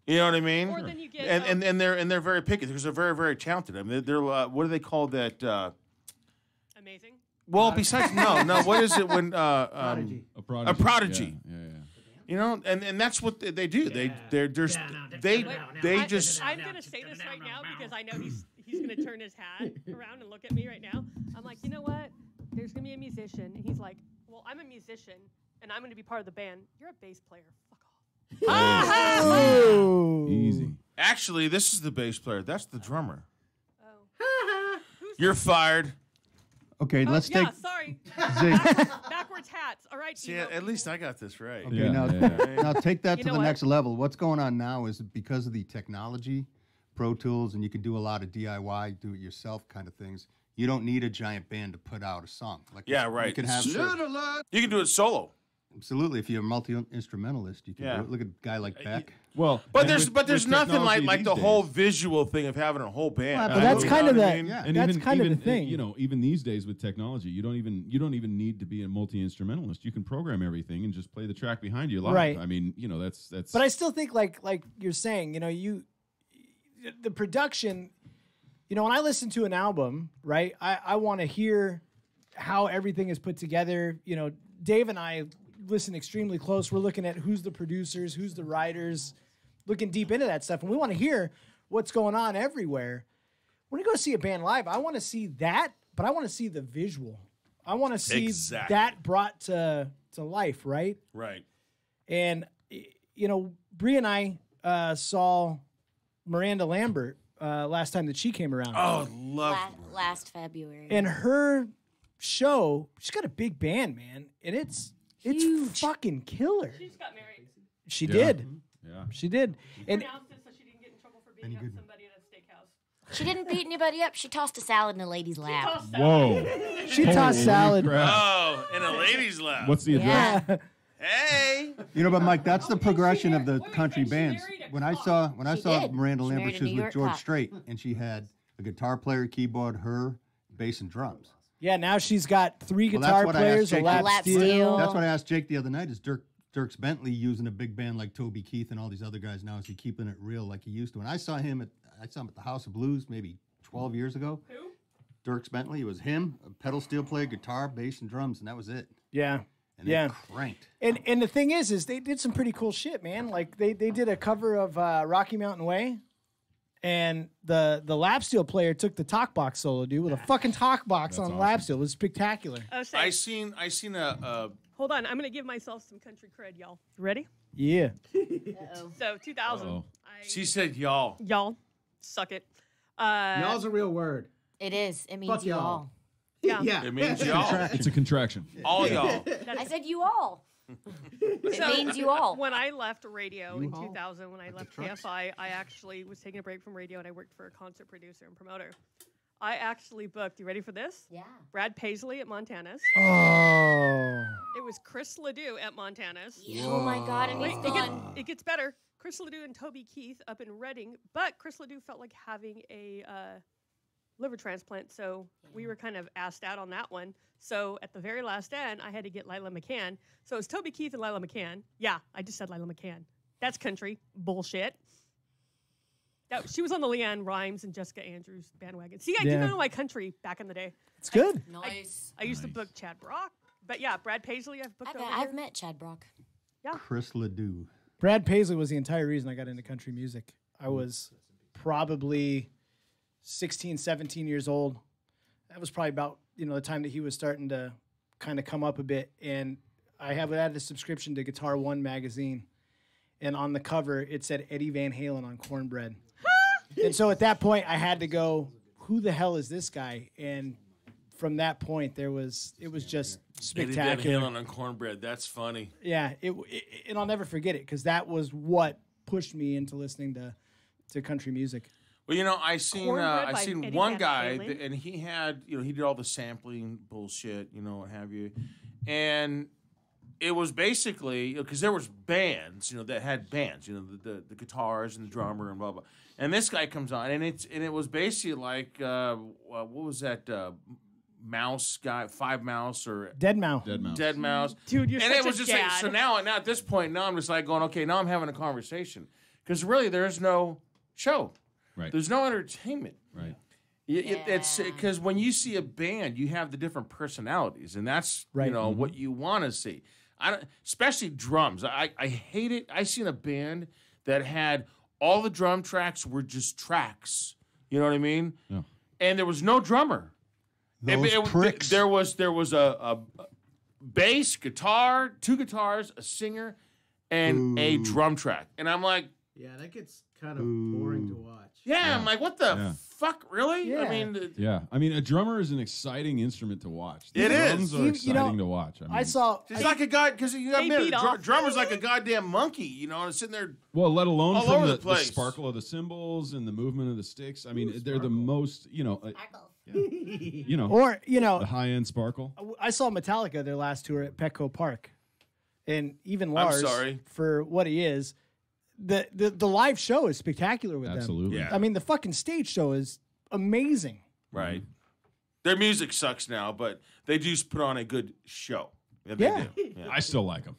You know what I mean? Or then you get, and they're very picky because they're very very talented. I mean they're what do they call that? Amazing. Well, besides no, what is it when Prodigy. A prodigy. A prodigy. Yeah. You know, and that's what they do. They're just they just I'm gonna say this right now because I know he's gonna turn his hat around and look at me right now. I'm like, you know what? There's gonna be a musician, and he's like, well, I'm a musician, and I'm gonna be part of the band. You're a bass player. Fuck off. Easy. actually this is the bass player. That's the drummer. Oh. You're fired. Okay, let's yeah, take. sorry. Zig. Backwards hats. All right. See, emo. at least I got this right. Okay, Yeah, now, yeah. now take that You to know the what? next level. What's going on now is because of the technology, Pro Tools, and you can do a lot of DIY, do-it-yourself kind of things. You don't need a giant band to put out a song. Like Yeah, right. You can have. You can do it solo. Absolutely. If you're a multi-instrumentalist, you can do it. Look at a guy like Beck. Well, but there's nothing technology like the these whole days. visual thing of having a whole band. But that's kind of the And that's even, kind of even, the thing. You know, even these days with technology, you don't even need to be a multi-instrumentalist. You can program everything and just play the track behind you live. Right. I mean, you know, that's. But I still think like you're saying, you know, the production, you know, when I listen to an album, right, I want to hear how everything is put together. You know, Dave and I listen extremely close. We're looking at who's the producers, who's the writers, looking deep into that stuff. And we want to hear what's going on everywhere. When you go see a band live, I want to see that, but I want to see the visual. I want to see that brought to life, right? Right. And, you know, Bree and I saw Miranda Lambert last time that she came around. Oh, love last February. And her show, she's got a big band, man, and it's fucking killer. She just got married. She did. Yeah. She did. And Pronounced it so she didn't get in trouble for beating up somebody at a steakhouse. She didn't beat anybody up. She tossed a salad in a lady's lap. Whoa. she tossed salad. Oh, in a lady's lap. What's the address? Yeah. Hey. You know, but Mike, that's the progression of the country bands. When I saw did. Miranda She Lambert, married she a was New with York George cop. Strait, and she had a guitar player, keyboard, her, bass, and drums. Yeah, now she's got 3 Well, guitar that's what I asked players, a Jake. lap, Lap steel. steel. That's what I asked Jake the other night. Is Dirks Bentley using a big band like Toby Keith and all these other guys now? Is he keeping it real like he used to? And I saw him at the House of Blues maybe 12 years ago. Who? Dirks Bentley. It was him, a pedal steel player, guitar, bass, and drums, and that was it. Yeah. And Yeah. they cranked. And the thing is they did some pretty cool shit, man. Like they did a cover of Rocky Mountain Way, and the lap steel player took the talk box solo, dude, with a fucking talk box on lap steel. It was spectacular. Oh, say, I seen a hold on, I'm gonna give myself some country cred, y'all. You ready? Yeah. So 2000. Uh-oh. she said y'all. Y'all, suck it. Y'all's a real word. It is. It means Fuck you y'all. all. Yeah. It means y'all. It's a contraction. All y'all. I said you all. It means you all. When I left radio in 2000, when I left KFI, I actually was taking a break from radio and I worked for a concert producer and promoter. I actually booked, you ready for this? Yeah. Brad Paisley at Montana's. Oh. It was Chris Ledoux at Montana's. Oh my God, and he's gone. It gets better. Chris Ledoux and Toby Keith up in Reading, but Chris Ledoux felt like having a liver transplant, so we were kind of asked out on that one. So at the very last end, I had to get Lila McCann. So it was Toby Keith and Lila McCann. Yeah, I just said Lila McCann. That's country bullshit. She was on the Leanne Rimes and Jessica Andrews bandwagon. See, I do know my country back in the day. It's good. Nice. I used to book Chad Brock, but yeah, Brad Paisley I've booked over I've here. met Chad Brock. Chris Ledoux. Brad Paisley was the entire reason I got into country music. I was probably 16, 17 years old. That was probably about, the time that he was starting to kind of come up a bit. And I had a subscription to Guitar One magazine. And on the cover, it said Eddie Van Halen on cornbread. And so at that point, I had to go, who the hell is this guy? And from that point, it was just spectacular. Eddie Van Halen on cornbread. That's funny. Yeah, and I'll never forget it because that was what pushed me into listening to country music. Well, I seen Eddie one Van guy, Halen. and he had, he did all the sampling bullshit, what have you, and it was basically because there was bands, that had bands, the guitars and the drummer and blah blah, and this guy comes on, and it was basically like what was that mouse guy, 5 Mouse or Dead Mouse. Dead Mouse, Dude, you're and such it was a just dad. like so now at this point now I'm just like going, okay, now I'm having a conversation because really there's no show. Right. There's no entertainment. Right. It's because when you see a band, you have the different personalities, and that's what you want to see. Especially drums. I hate it. I seen a band that had all the drum tracks were just tracks. You know what I mean? Yeah. And there was no drummer. Pricks. There was a bass, guitar, 2 guitars, a singer, and a drum track. And I'm like, Yeah, that gets kind of boring to watch. I'm like, what the fuck, really? Yeah. I mean, a drummer is an exciting instrument to watch. It is. Drums are exciting to watch. I saw. it's like a guy because you got They beat off. drummer's like a goddamn monkey, and sitting there. Well, let alone all from over the the place. sparkle of the cymbals and the movement of the sticks. I mean, they're the most, the Or high end sparkle. I saw Metallica their last tour at Petco Park, and even Lars sorry. for what he is. The live show is spectacular with Absolutely. them. Yeah. I mean, the fucking stage show is amazing. Right. Their music sucks now, but they do put on a good show. Yeah. Yeah. They do. Yeah. I still like them.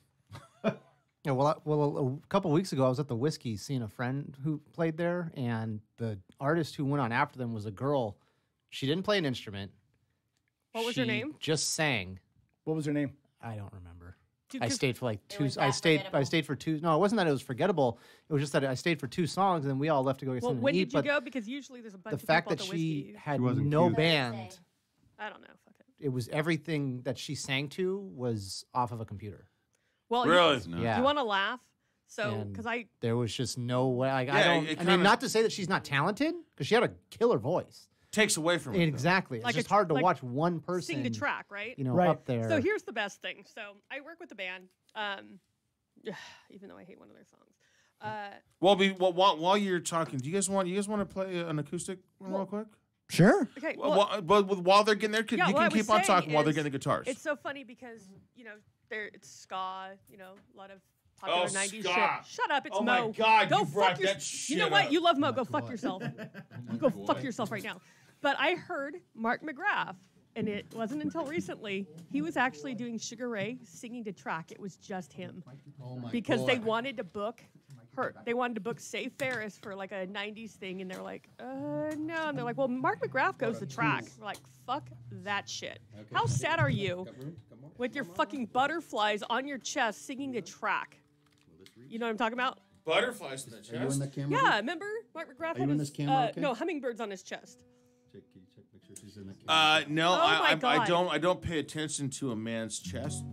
Yeah, well, a couple weeks ago, I was at the Whiskey seeing a friend who played there, and the artist who went on after them was a girl. She didn't play an instrument. What was her She name? Just sang. What was her name? I don't remember. Dude, I 'cause- stayed for like two. was I that stayed. I forgettable. stayed for two. No, it wasn't that it was forgettable. It was just that I stayed for 2 songs, and then we all left to go get Well, something when to eat. did you But go? Because usually there's a bunch the of fact people that at the she Whiskey. had wasn't no cute. band, I don't know. Fuck it. it was everything that she sang to was off of a computer. Well, Really? You, Yeah. you want to laugh? So, And because I there was just no way. Like, I Yeah, don't. it I mean, kinda- not to say that she's not talented, because she had a killer voice. Takes away from it. though. Exactly. It's Like just a- hard to like watch one person sing the track, right? You know, Right. up there. So here's the best thing. So I work with a band, even though I hate one of their songs. While you're talking, do you guys want to play an acoustic one real quick? Sure. Okay. But while they're getting there, Yeah, you what I can was keep on saying talking while they're is getting the guitars. It's so funny because it's ska. A lot of popular '90s ska. shit. Shut up, it's Oh Mo. my God, go you fuck brought your- that You know shit what? up. You love Mo. Go fuck yourself. You go fuck yourself right now. But I heard Mark McGrath, and it wasn't until recently he was actually doing Sugar Ray singing to track. It was just him because they wanted to book her. They wanted to book Save Ferris for like a '90s thing, and they're like, no. And they're like, well, Mark McGrath goes to track. We're like, fuck that shit. How sad are you with your fucking butterflies on your chest singing to track? You know what I'm talking about? Butterflies in the Are you in chest. the camera? Yeah, remember Mark McGrath Are you had in his, this camera okay? no, hummingbirds on his chest. Can you check, make sure she's in the camera? No, Oh my I God. don't pay attention to a man's chest.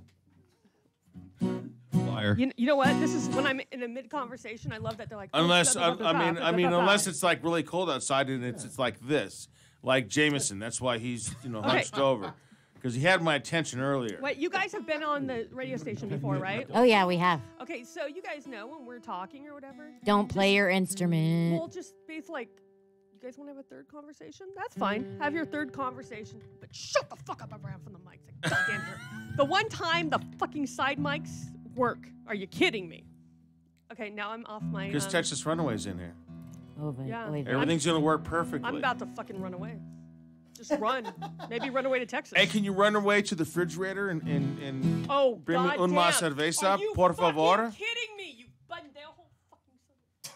Liar. You know what? This is when I'm in a mid conversation. I love that they're like, Unless unless it's like really cold outside and it's like this, like Jameson. That's why he's hunched over, because he had my attention earlier. Wait, you guys have been on the radio station before, right? Oh yeah, we have. Okay, so you guys know when we're talking or whatever. Don't play your instrument. We'll just be like, you guys want to have a third conversation? That's fine. Have your third conversation, but shut the fuck up around from the mics. Like, goddamn here. The one time the fucking side mics work. Are you kidding me? Okay, now I'm off my. Because Texas Runaway's in here. Yeah. Everything's gonna work perfectly. I'm about to fucking run away. Just run. Maybe run away to Texas. Hey, can you run away to the refrigerator and bring me God un más damn. cerveza, Are you por fucking favor? kidding me? You pendejo fucking son.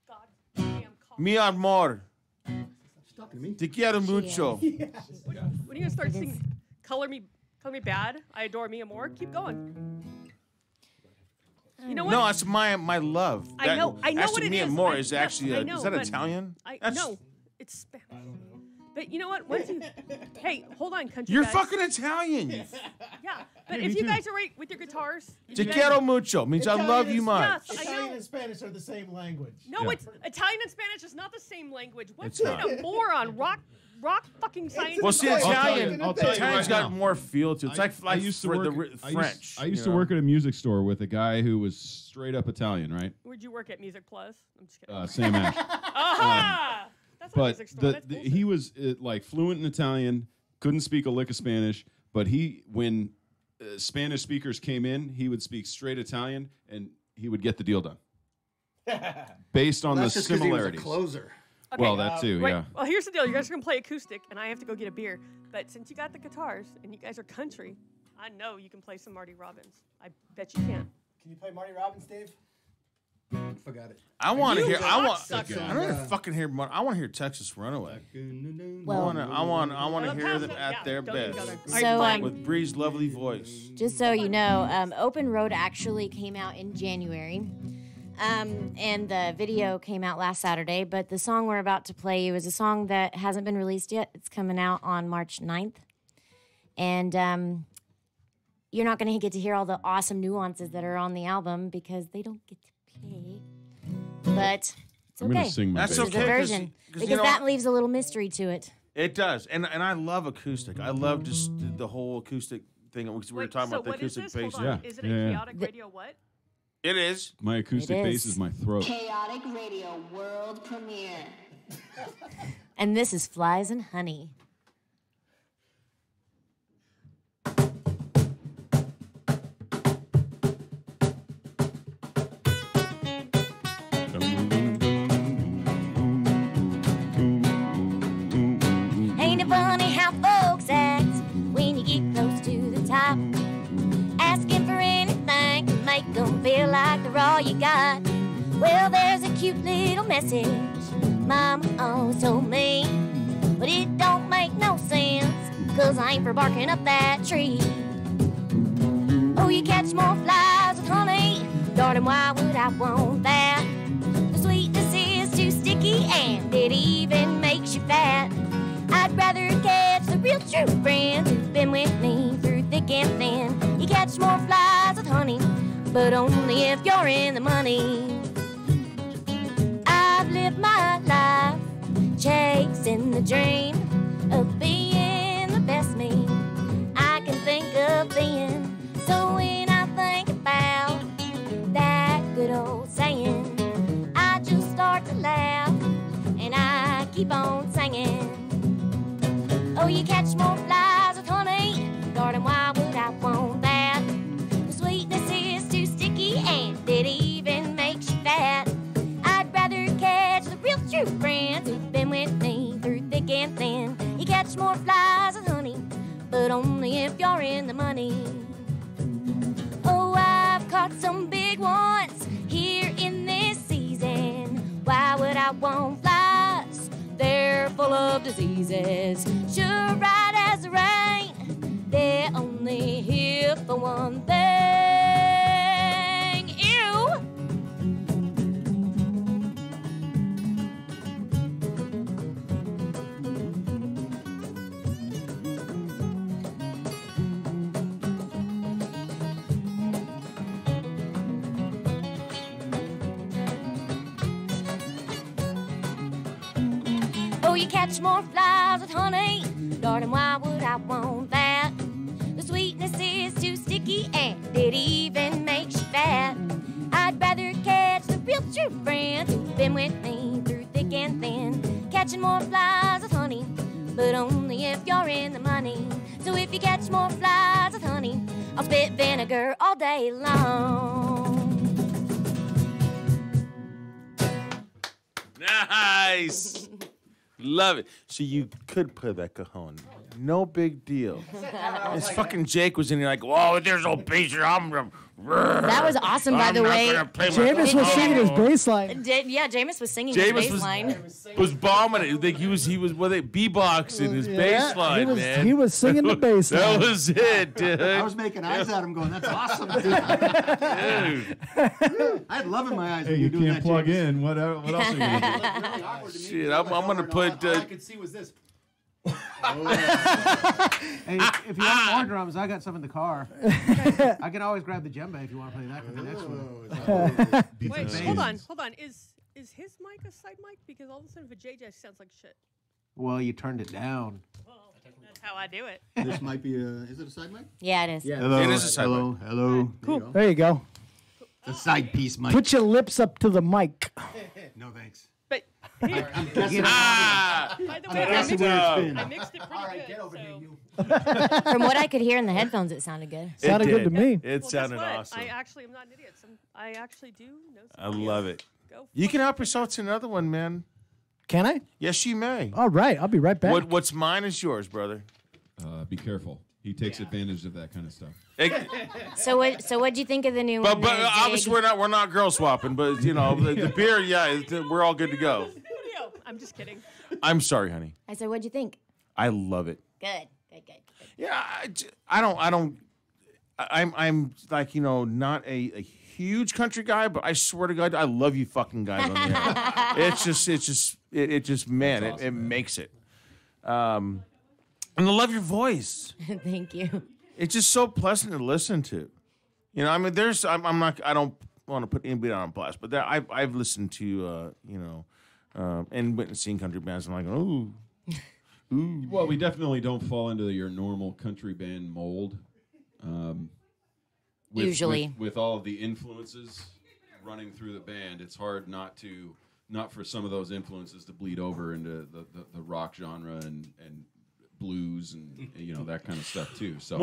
God damn. Mi amor, She's talking to me. te quiero mucho. When are you gonna start singing? Color me bad. I adore me more. Keep going. You know what? No, it's my love. I know Actually, what it mi is. amor I- is no, actually I know, is that but Italian? No, it's Spanish. But you know what? Once you, hey, hold on, country You're guys. fucking Italian. Yeah, but Yeah, if me you too. guys are right with your guitars, Te quiero mucho means I love you much. Yes, I Italian know. and Spanish are the same language. No, Yeah. it's Italian and Spanish is not the same language. What's It's kind not. of moron? Rock fucking science. Well, see, I'll tell you- Italian, I'll tell you Italian's right got now. more feel to it. It's like I used to for work. the French. I used to work at a music store with a guy who was straight up Italian, right? Where'd you work at Music Plus? I'm just kidding. Sam Ash. Aha! That's not a But music store. That's bullshit. he was like fluent in Italian, couldn't speak a lick of Spanish. But when Spanish speakers came in, he would speak straight Italian, and he would get the deal done based on That's the just 'cause he was a similarities. closer. Okay, Well, that too, right. yeah. Well, here's the deal. You guys are gonna play acoustic, and I have to go get a beer. But since you got the guitars and you guys are country, I know you can play some Marty Robbins. I bet you can. Can you play Marty Robbins, Dave? Forgot it. I want to hear. I want. cocksucker. I don't want to fucking hear. I want to hear Texas Runaway. Well- I want to hear them Yeah, at their don't even best go there. So, All right, fine. with Bree's lovely voice. Just so you know, Open Road actually came out in January. And the video came out last Saturday, but the song we're about to play was a song that hasn't been released yet. It's coming out on March 9th. And you're not going to get to hear all the awesome nuances that are on the album because they don't get to play. But it's I'm gonna okay. sing my That's bass. There's okay, a 'cause- version 'cause, because you know, that leaves a little mystery to it. It does, and I love acoustic. I love just the whole acoustic thing. We were Wait, talking so about the what is acoustic this? Hold bass. on. Yeah. Is it a Yeah, yeah. chaotic radio? What? It is. My acoustic It bass is. is my throat. Chaotic Radio World Premiere. And this is Flies and Honey. funny how folks act when you get close to the top. Asking for anything to make them feel like they're all you got. Well, there's a cute little message Mama always told me, but it don't make no sense, 'cause I ain't for barking up that tree. Oh, you catch more flies with honey, darling, why would I want that? The sweetness is too sticky and it even makes you fat. I'd rather catch the real true friends who've been with me through thick and thin. You catch more flies with honey, but only if you're in the money. I've lived my life chasing the dream of being the best me I can think of being. So when I think about that good old saying, I just start to laugh and I keep on singing. Oh, you catch more flies with honey, darling, why would I want that? The sweetness is too sticky and it even makes you fat. I'd rather catch the real true friends who've been with me through thick and thin. You catch more flies with honey, but only if you're in the money. Oh, I've caught some big ones here in this season. Why would I want flies? They're full of diseases. Sure, right as the rain, they're only here for one thing. Ew! Oh, you catch more flies with honey, darling, why would I want that? The sweetness is too sticky and it even makes you fat. I'd rather catch the real true friends who've been with me through thick and thin. Catching more flies with honey, but only if you're in the money. So if you catch more flies with honey, I'll spit vinegar all day long. Nice. Love it. So you could play that cajon. No big deal. This fucking Jake was in here like, whoa, there's no bass here. That was awesome, by the way. Jameis was singing his bass line. Yeah, Jameis was singing his bass line. Was bombing it. Like he was beatboxing his bass line, man. He was singing the bass line. That was it, dude. I was making eyes at him going, that's awesome, dude. I had love in my eyes Hey, when you you doing can't that, plug James. in. What else are you going to do? Shit, I'm going to put... All I could see was this. Hey, if you want more drums, I got some in the car. I can always grab the djembe if you want to play that for the next one. Wait, hold on. Is his mic a side mic? Because all of a sudden, for JJ sounds like shit. Well, you turned it down. Well, that's how I do it. This might be is it a side mic? Yeah, it is. Yeah. It is a side mic. Hello. Cool. There you go. The side piece mic. Put your lips up to the mic. No thanks. But I'm guessing. by the way, I'm guessing where it's been. I mixed it pretty good. Get over here, so. you. From what I could hear in the headphones, it sounded good. Sounded good to me. It Well, sounded guess what? awesome. I actually am not an idiot. I actually do know I some love it. Go You can help yourself to another one, man. Can I? Yes, you may. All right, I'll be right back. What's mine is yours, brother. Be careful. He takes advantage of that kind of stuff. So what'd you think of the new But one? there, obviously Jig? we're not girl swapping. But you know the beer, yeah, we're all good to go. Studio. I'm just kidding. I'm sorry, honey. I said, what'd you think? I love it. Good. Yeah, I'm like not a huge country guy, but I swear to God, I love you fucking guys on the air. It just man, awesome, it makes it. And I love your voice. Thank you. It's just so pleasant to listen to. You know, I mean, I don't want to put anybody on blast, but I've listened to, and went and seen country bands. And I'm like, ooh. Well, we definitely don't fall into your normal country band mold. Usually. With all of the influences running through the band, it's hard not for some of those influences to bleed over into the rock genre and blues and that kind of stuff too. So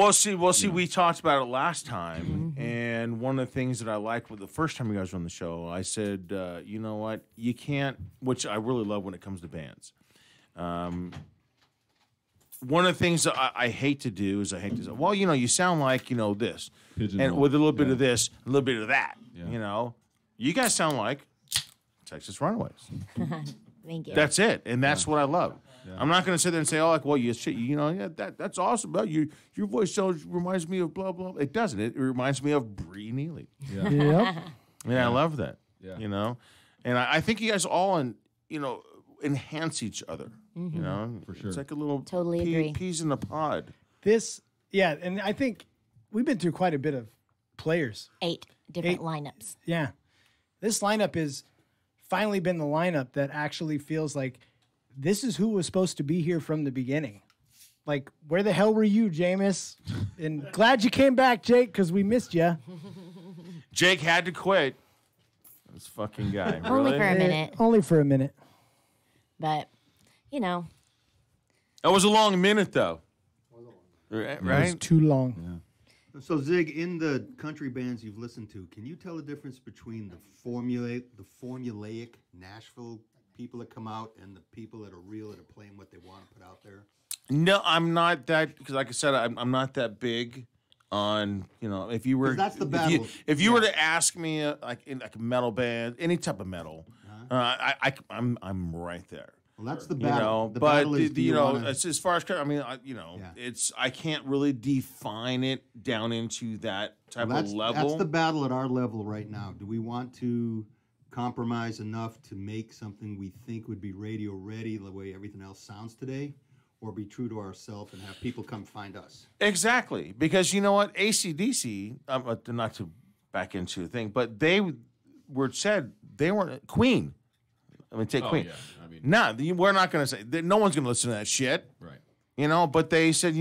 we talked about it last time, and one of the things that I liked with the first time you guys were on the show, I said, you know what, you can't, which I really love when it comes to bands. one of the things that I hate to do is I hate to say, well, you sound like, this. Pigeonhole. And with a little bit of this, a little bit of that, Yeah. You guys sound like Texas Runaways. Thank you. That's it. And that's what I love. Yeah. I'm not going to sit there and say, oh, like, well, that's awesome. But your voice reminds me of blah, blah. It doesn't. It reminds me of Bree Neely. Yeah. Yep. And I love that. Yeah. And I think you guys all, enhance each other. For sure. It's like a little Totally agree. peas in a pod. And I think we've been through quite a bit of players. 8 different lineups. Yeah. This lineup has finally been the lineup that actually feels like this is who was supposed to be here from the beginning. Like, where the hell were you, Jameis? And glad you came back, Jake, because we missed you. Jake had to quit. This fucking guy. Only really? for a minute. Only for a minute. But, That was a long minute, though. Right? It was too long. Yeah. So, Zig, in the country bands you've listened to, can you tell the difference between the formulaic Nashville people that come out and the people that are real, that are playing what they want to put out there? No, I'm not that, because like I said, I'm not that big on, if you were, that's the battle. If you were to ask me, like in like a metal band, any type of metal, I'm right there. Well, that's the battle. The but battle is, as far as it's I can't really define it down into that type of level. That's the battle at our level right now. Do we want to compromise enough to make something we think would be radio ready, the way everything else sounds today, or be true to ourselves and have people come find us? Exactly, because you know what, AC/DC, not to back into the thing, but they said they weren't Queen. I mean, take Queen. Yeah. We're not going to say no one's going to listen to that shit. Right. But they said,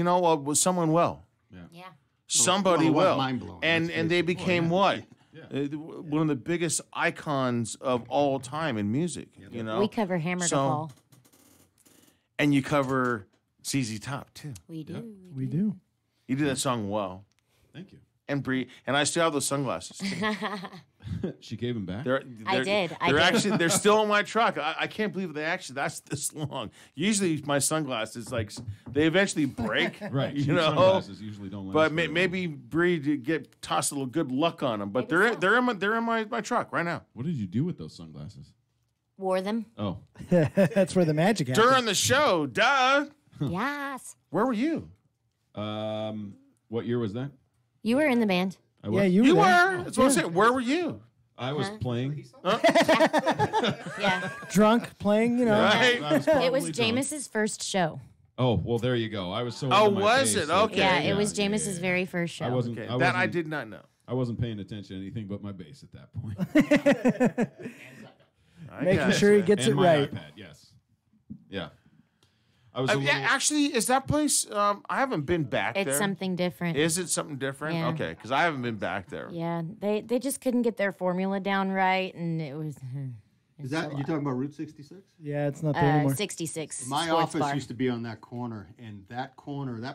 someone will. Yeah. Somebody will. Mind-blowing. And they became what? Yeah. One of the biggest icons of all time in music. We cover Hammer to Fall. And you cover ZZ Top too. We do. Yeah. We do. You did that song well. Thank you. And Bree, and I still have those sunglasses too. She gave them back. I did. They're still in my truck. I can't believe that's this long. Usually my sunglasses they eventually break. Right. Sunglasses usually don't last. But maybe Bree get toss a little good luck on them. But they're in my truck right now. What did you do with those sunglasses? Wore them. Oh. That's where the magic happens. During the show, duh. Yes. Where were you? What year was that? You were in the band. Yeah, you were. That's what I said. Where were you? I was playing. Yeah. Drunk, playing, Right. It was Jameis's first show. Oh, well, there you go. I was so. Oh, into my was bass it? that- Okay. Yeah, it was Jameis's very first show. I wasn't. Okay. I That I wasn't- did not know. I wasn't paying attention to anything but my bass at that point. Making sure he gets and it my right. iPad, yes. Yeah. I was a little, Actually, is that place? I haven't been back there. It's something different. Is it something different? Yeah. Okay, because I haven't been back there. Yeah, they just couldn't get their formula down right, and it was. Is that you talking about Route 66? Yeah, it's not there anymore. 66. My sports office bar. used to be on that corner, and that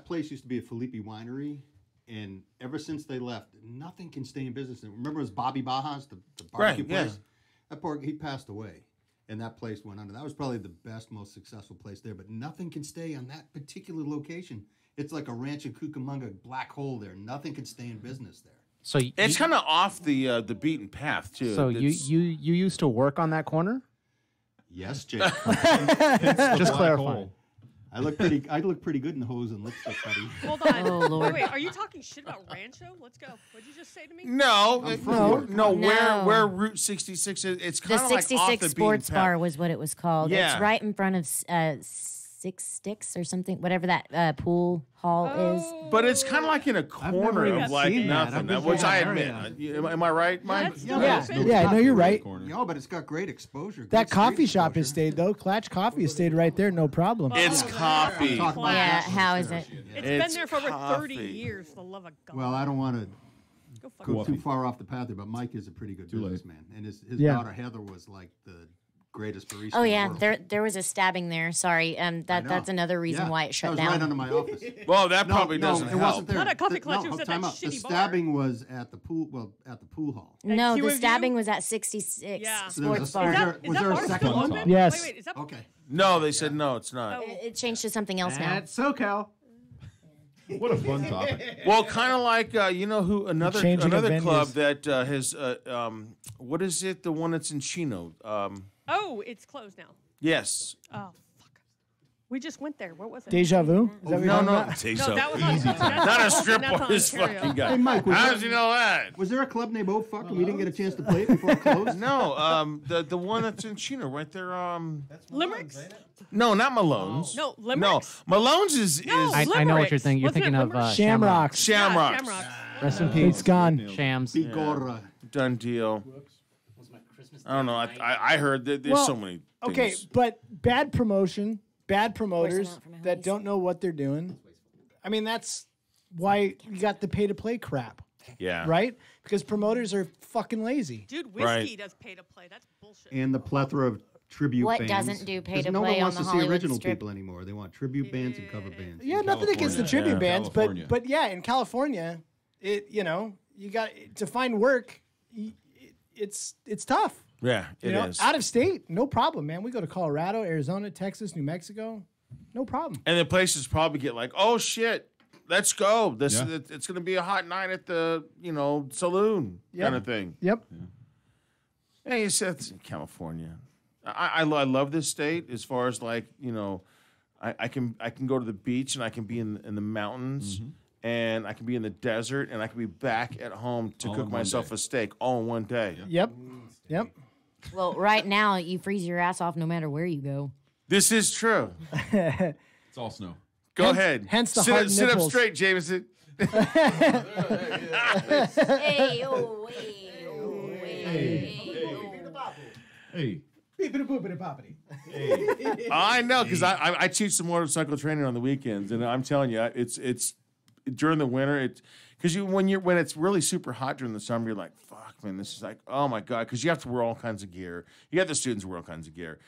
place used to be a Felipe winery. And ever since they left, nothing can stay in business. And remember, it was Bobby Baja's, the barbecue place. That he passed away, and that place went under. That was probably the best, most successful place there. But nothing can stay on that particular location. It's like a Rancho Cucamonga black hole there. Nothing can stay in business there. So It's kind of off the beaten path too. So you used to work on that corner? Yes, Jake. Just clarifying. I look pretty good in hose and lipstick, buddy. Hold on. Oh, Lord. Wait, are you talking shit about Rancho? Let's go. What'd you just say to me? No. No. Where Route 66 is, it's The kind of like off 66 the Sports beaten Bar path. was what it was called. Yeah. It's right in front of Six Sticks or something, whatever that pool hall is. But it's kind of like in a corner even of like seen that. nothing, I've been which to I that admit. area. Am I right, Mike? That's Yeah, no, you're right. No, but it's got great exposure. That Great coffee street shop has exposure. stayed, though. Clatch Coffee has stayed right there, no problem. It's coffee. Talk about Yeah, that. how is it? It's been It's there for over 30 coffee. years, for the love of God. Well, I don't want to Go fuck go yourself. too far off the path here, but Mike is a pretty good Too late. businessman, and his Yeah. daughter Heather was like the greatest barista. Oh in the yeah, world. there was a stabbing there. Sorry, I know. that's another reason Yeah, why it shut that was down. right under my office. Well, that probably doesn't it help. wasn't there. Not at Coffee The- Clutch, it was at time that out. The shitty bar. stabbing was at the pool. Well, at the pool hall. No, Q the Review? stabbing was at 66 Yeah. So there was Sports a- Bar. was there- Is was that there a bar second still one? open? Yes. Wait, is that Okay. No, they said no, it's not. It changed to something else now. That's SoCal. What a fun topic. Well, kind of like you know who another Changing of club venues. that has what is it? The one that's in Chino. Oh, it's closed now. Yes. Oh, fuck. We just went there. What was it? Deja vu? Is that what you're No, talking no. about? Deja. that was on, Not a strip that's on bar. This Ontario. fucking guy. Hey, Mike, How does he know that? Was there a club named Oh Fuck and we didn't get a chance to play it before it closed? No, the one that's in Chino, right there. Limericks? No, not Malone's. No, No, Limericks? Malone's is No, I know what you're Limericks. thinking. You're Wasn't it thinking of Limericks? Shamrocks. Shamrocks. Shamrocks. Rest in peace. It's gone. Shams. Bigorra. Done deal. I don't know. I heard that there's Well, so many. Okay, things. but bad promotion, bad promoters out for my that homies. don't know what they're doing. I mean, that's why you got the pay to play crap, Yeah. right? Because promoters are fucking lazy. Dude, whiskey Right. does pay to play. That's bullshit. And the plethora of tribute What bands. doesn't do pay 'Cause to no play one on wants the to see Hollywood original Strip? people anymore. They want tribute bands and cover bands. Yeah, nothing against the California. tribute Yeah, bands, California. but yeah, in California, you got to find work. It's tough. Yeah, it You is. know, out of state, no problem, man. We go to Colorado, Arizona, Texas, New Mexico, no problem. And the places probably get like, oh shit, let's go. Yeah. It's going to be a hot night at the saloon Yep. kind of thing. Yep. Hey, you said it's in California. I love this state as far as like I can go to the beach and I can be in the mountains and I can be in the desert and I can be back at home to All cook in one myself day. a steak all in one day. Yep. Yep. Well, right now you freeze your ass off no matter where you go. This is true. It's all snow. Go ahead. hence the sit, hard sit up nipples. straight, Jameson. Hey, oh, hey, oh, Hey. Beepity boopity poppity. I know because I teach some motorcycle training on the weekends, and I'm telling you, it's during the winter. It's because when it's really super hot during the summer, you're like, fuck, man, this is like, oh my god, because you have to wear all kinds of gear. You have the students wear all kinds of gear,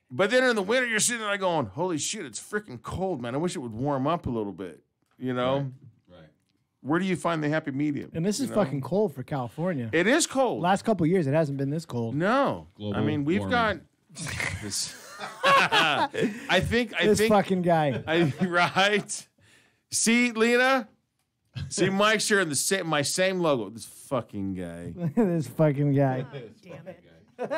but then in the winter, you're sitting there going, holy shit, it's freaking cold, man. I wish it would warm up a little bit. You know, Right. where do you find the happy medium? And this is fucking cold for California. It is cold. Last couple of years, it hasn't been this cold. No, Global I mean we've warming. got this. I think This fucking guy. right. See, Lena. See, Mike's sharing my same logo. This fucking guy. This fucking guy. Oh, damn it.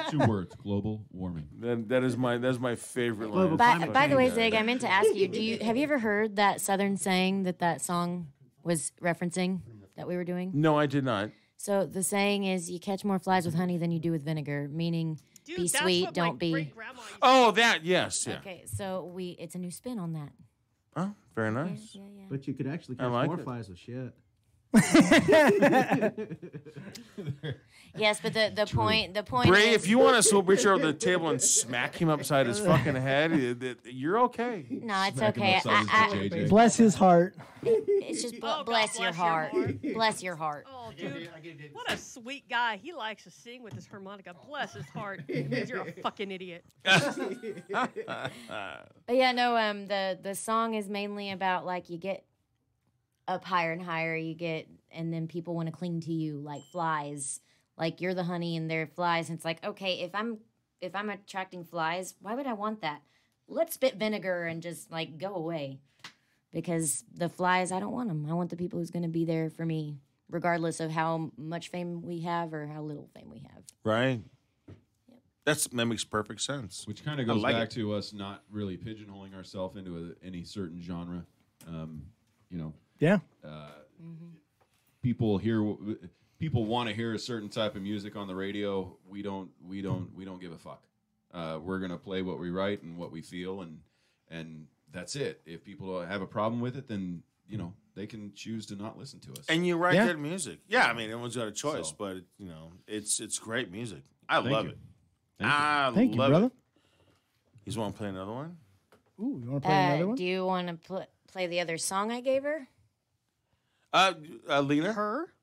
2 words: global warming. That's my favorite line. By the way, Zig, I meant to ask you: have you ever heard that Southern saying that song was referencing that we were doing? No, I did not. So the saying is, you catch more flies with honey than you do with vinegar, meaning Dude, be that's sweet, what don't my be. great-grandma used to Oh, that yes, yeah. Okay, so it's a new spin on that. Oh, very nice. Yeah, yeah. But you could actually I catch like more it. flies with shit. Yes, but the point Bray, is, if you want to reach over the table and smack him upside his fucking head, you're okay. no, it's Smack him okay. upside his JJ. Bless his heart. It's just Oh, God, bless your heart. heart. Bless your heart. Oh, dude, what a sweet guy. He likes to sing with his harmonica. Bless his heart. It means you're a fucking idiot. But yeah, no. The song is mainly about like you get up higher and higher, and then people want to cling to you like flies. Like you're the honey and they're flies. And it's like, okay, if I'm attracting flies, why would I want that? Let's spit vinegar and just like go away. Because the flies, I don't want them. I want the people who's going to be there for me, regardless of how much fame we have or how little fame we have. Right. That makes perfect sense. Which kind of I goes like back it. to us not really pigeonholing ourselves into any certain genre. Yeah. People want to hear a certain type of music on the radio. We don't give a fuck. We're gonna play what we write and what we feel, and that's it. If people have a problem with it, then they can choose to not listen to us. And you write Yeah. good music. Yeah, I mean, everyone's got a choice, So. but it's great music. I Thank love you. it. Thank you. I Thank you, love brother. it. You want to play another one? Ooh, you want to play another one? Do you want to play the other song I gave her? Lena? Her?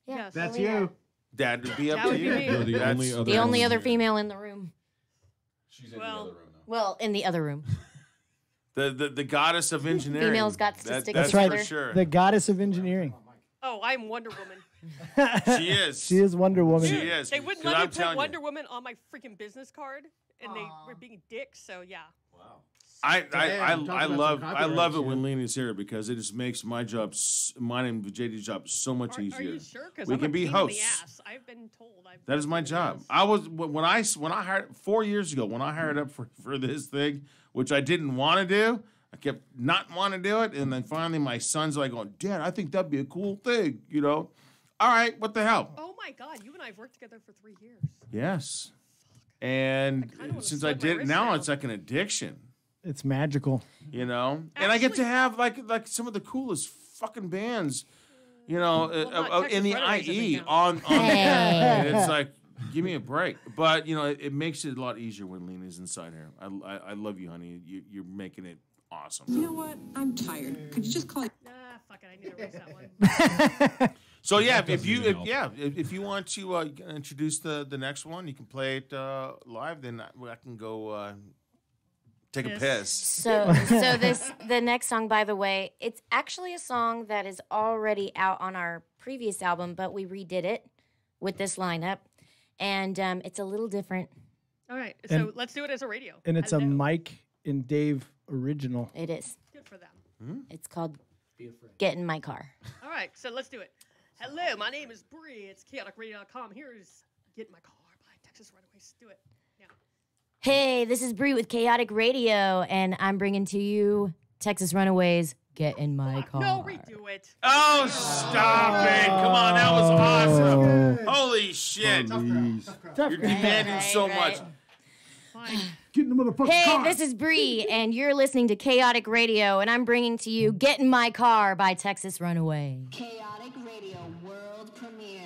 Yeah, Yes. That's Alina. you. That would be up That to would be you. me. You're the That's- only other The only one other here. female in the room. She's in Well- the other room now. Well, in the other room. The goddess of engineering. Females got to stick that's together. for sure. The goddess of engineering. Oh, I'm Wonder Woman. She is. She is Wonder Woman. She is. They wouldn't 'Cause let me I'm put telling Wonder you. Woman on my freaking business card and they were being dicks. So yeah. Wow. I love it when Lena's here because it just makes my job, mine and JD's job, so much easier. Are you sure? Because we can be hosts. I've been told. That is my job. I was when I hired 4 years ago when I hired up for this thing, which I didn't want to do. I kept not wanting to do it, and then finally my son's like, "going, Dad, I think that'd be a cool thing," you know. All right, what the hell? Oh my God, you and I have worked together for 3 years. Yes, and since I did it now, it's like an addiction. It's magical, you know. And I get to have like some of the coolest fucking bands, you know, in the IE on the air. And it's like, give me a break. But you know, it makes it a lot easier when Lena's inside here. I love you, honey. You're making it awesome. You know what? I'm tired. Could you just call it? Fuck it. I need to erase that one. So yeah, if you want to introduce the next one, you can play it live. Then I can go. Take a piss. So the next song, by the way, it's actually a song that is already out on our previous album, but we redid it with this lineup, and it's a little different. All right, so let's do it as a radio. And it's a Mike and Dave original. It is. Good for them. It's called "Get in My Car." All right, so let's do it. Hello, my name is Bree. It's chaoticradio.com. Here's "Get in My Car" by Texas Runaways. Do it. Hey, this is Bree with Chaotic Radio, and I'm bringing to you Texas Runaways, Get in My Car. No, redo it. Oh, stop it. Come on, that was awesome. Holy shit. You're demanding so much. Get in the motherfucking Hey, car. this is Bree, and you're listening to Chaotic Radio, and I'm bringing to you Get in My Car by Texas Runaway. Chaotic Radio World Premiere.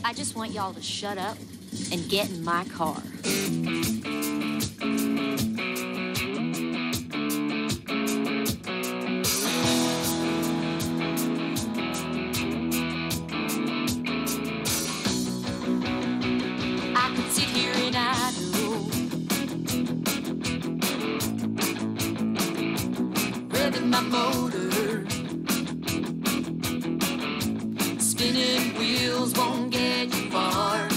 I just want y'all to shut up and get in my car. I could sit here and idle, revving my motor. Spinning wheels won't get you far.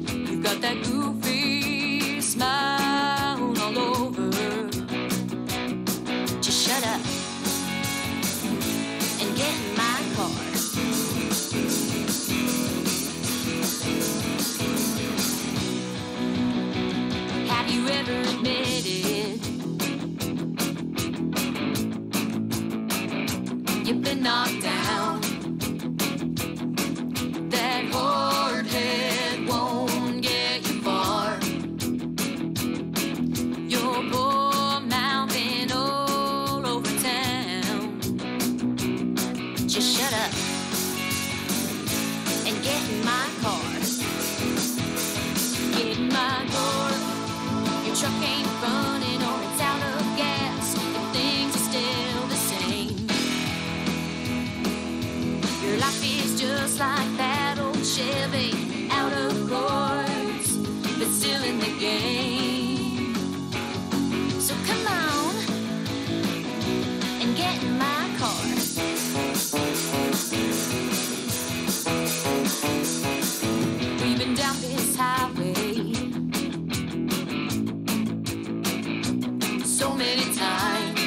You've got that goofy smile all over. Just shut up and get in my car. Have you ever admitted you've been knocked down? That hard head won't get you far. Your poor mouth been all over town. Just shut up and get in my car. Get in my car. Your truck ain't running or it's out of gas. If things are still the same. Your life is just like that old Chevy, out of course, but still in the game. So come on and get in my car. We've been down this highway so many times.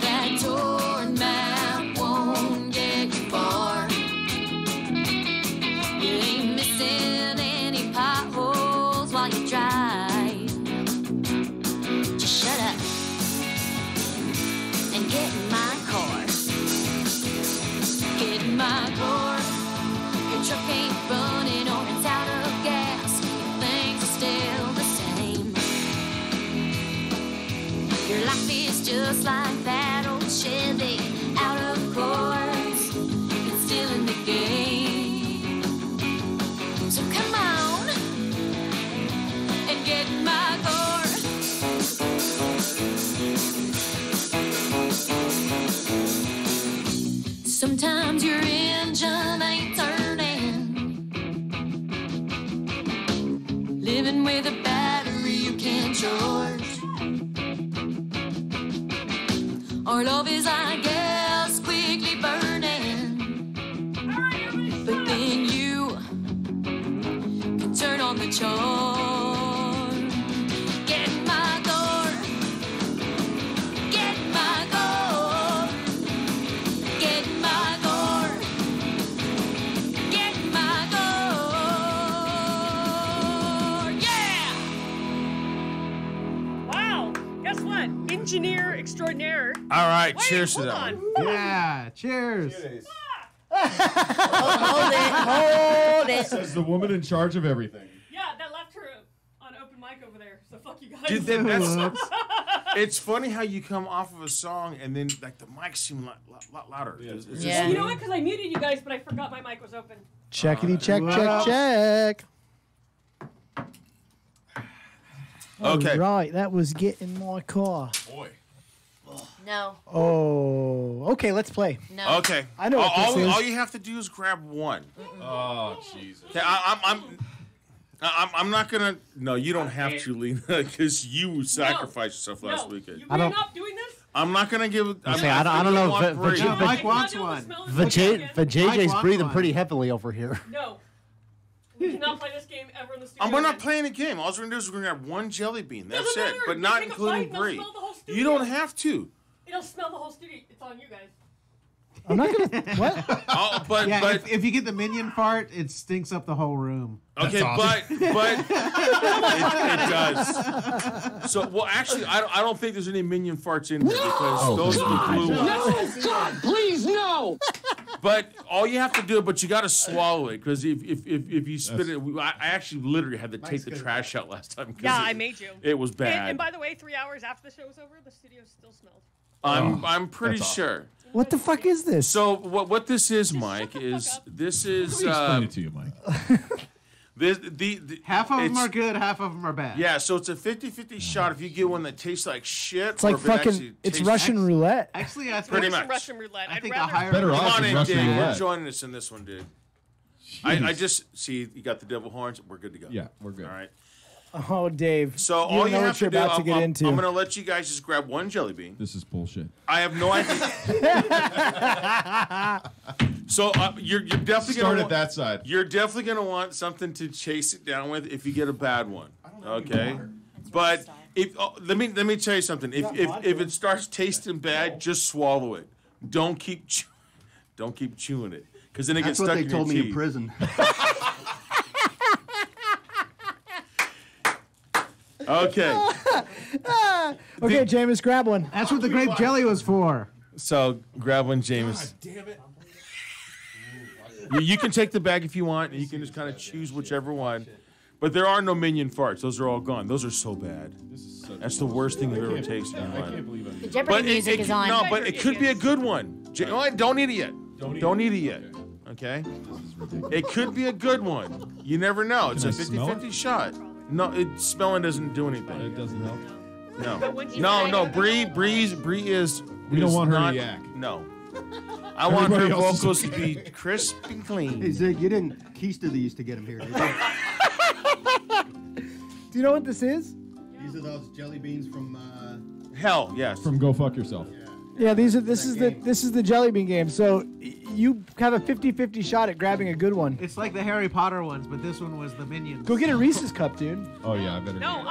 That torn map won't get you far. You ain't missing any potholes while you drive. Just shut up and get in my car. Get in my car. Your truck ain't running or it's out of gas. Things are still the same. Your life is just like that old Chevy, out of course, it's still in the game. So come on and get in my car. Sometimes your engine ain't turning, living with a battery you can't charge. Our love is, I guess, quickly burning. But then you can turn on the charm. Get in my door. Get in my door. Get in my door. Get in my door. Yeah! Wow. Guess what? Engineer extraordinaire. All right, Wait, cheers to hold that on. one. Yeah, cheers. Hold it. Says the woman in charge of everything. Yeah, that left her on open mic over there. So fuck you guys. Dude, it's funny how you come off of a song and then like the mics seem a lot louder. It's just Yeah. You know what? Because I muted you guys, but I forgot my mic was open. Checkity check, Wow. check. Okay. Right, that was Get in My Car. Boy. No. Oh, okay, let's play. No. Okay. I know what this is. All you have to do is grab one. Oh, Jesus. Okay, I'm not gonna. No, you don't have to, Lena, because you sacrificed yourself last weekend. You I don't- not doing this? I'm not gonna give. Okay, I don't know. Mike wants one. JJ's breathing pretty heavily over here. No. We cannot play this game ever in the studio. We're not again. playing a game. All we're gonna do is we're gonna have one jelly bean. That's Doesn't it. matter. But You not take a including bite, they'll Brie. smell the whole You studio. don't have to. It'll smell the whole studio. It's on you guys. I'm not gonna. What? Oh, but Yeah, but if you get the minion fart, it stinks up the whole room. okay, but it does. So well, actually, I don't think there's any minion farts in here because those are the blue ones. No, God, please, no. But all you have to do, but you got to swallow it because if you spit it, I actually literally had to take the trash out last time. 'cause Yeah, it- I made you. It was bad. And by the way, 3 hours after the show was over, the studio still smelled. I'm pretty sure. What the fuck is this? So what this is, Mike, is this is Explain it to you, Mike. this Half of them it's- are good, half of them are bad. Yeah, so it's a 50-50 shot if you get one that tastes like shit. It's like or if it actually fucking. It's tastes- Russian roulette. Actually, I think Pretty Some much. Russian roulette. I I'd think a rather higher Better Come odds on than in, Russian Dave. You're roulette. joining us in this one, dude. I just see you got the devil horns. We're good to go. Yeah, we're good. All right. Oh, Dave. So you all don't you know have what you're to do, about to get into. I'm going to let you guys just grab one jelly bean. This is bullshit. I have no idea. So you're definitely Start going at that side. You're definitely going to want something to chase it down with if you get a bad one. Okay. But if let me tell you something. If it starts tasting bad, just swallow it. Don't keep chewing it because then it That's gets what stuck they in told your me teeth. in prison. Okay. Okay, Jameis, grab one. That's what the grape jelly was for. So grab one, Jameis. Damn it. You can take the bag if you want, and you can just kind of choose whichever one. But there are no minion farts. Those are all gone. Those are so bad. That's the worst thing you've ever tasted in your life. The Jeopardy music is on. No, but it could be a good one. Don't eat it yet. Don't eat it yet. Okay? It could be a good one. You never know. It's Can a I smell 50-50 shot. No, smelling doesn't do anything. It doesn't help. No. Bree is. We don't want her not, to yak. No. I want her Everybody else is vocals to be crisp and clean. Hey, Zig, you didn't keister these to get him here, did you? Do you know what this is? These are those jelly beans from... Hell, yes. From Go Fuck Yourself. Yeah, this is the jelly bean game. So you have a 50-50 shot at grabbing a good one. It's like the Harry Potter ones, but this one was the minions. Go get a Reese's cup, dude. Oh, yeah, I better No,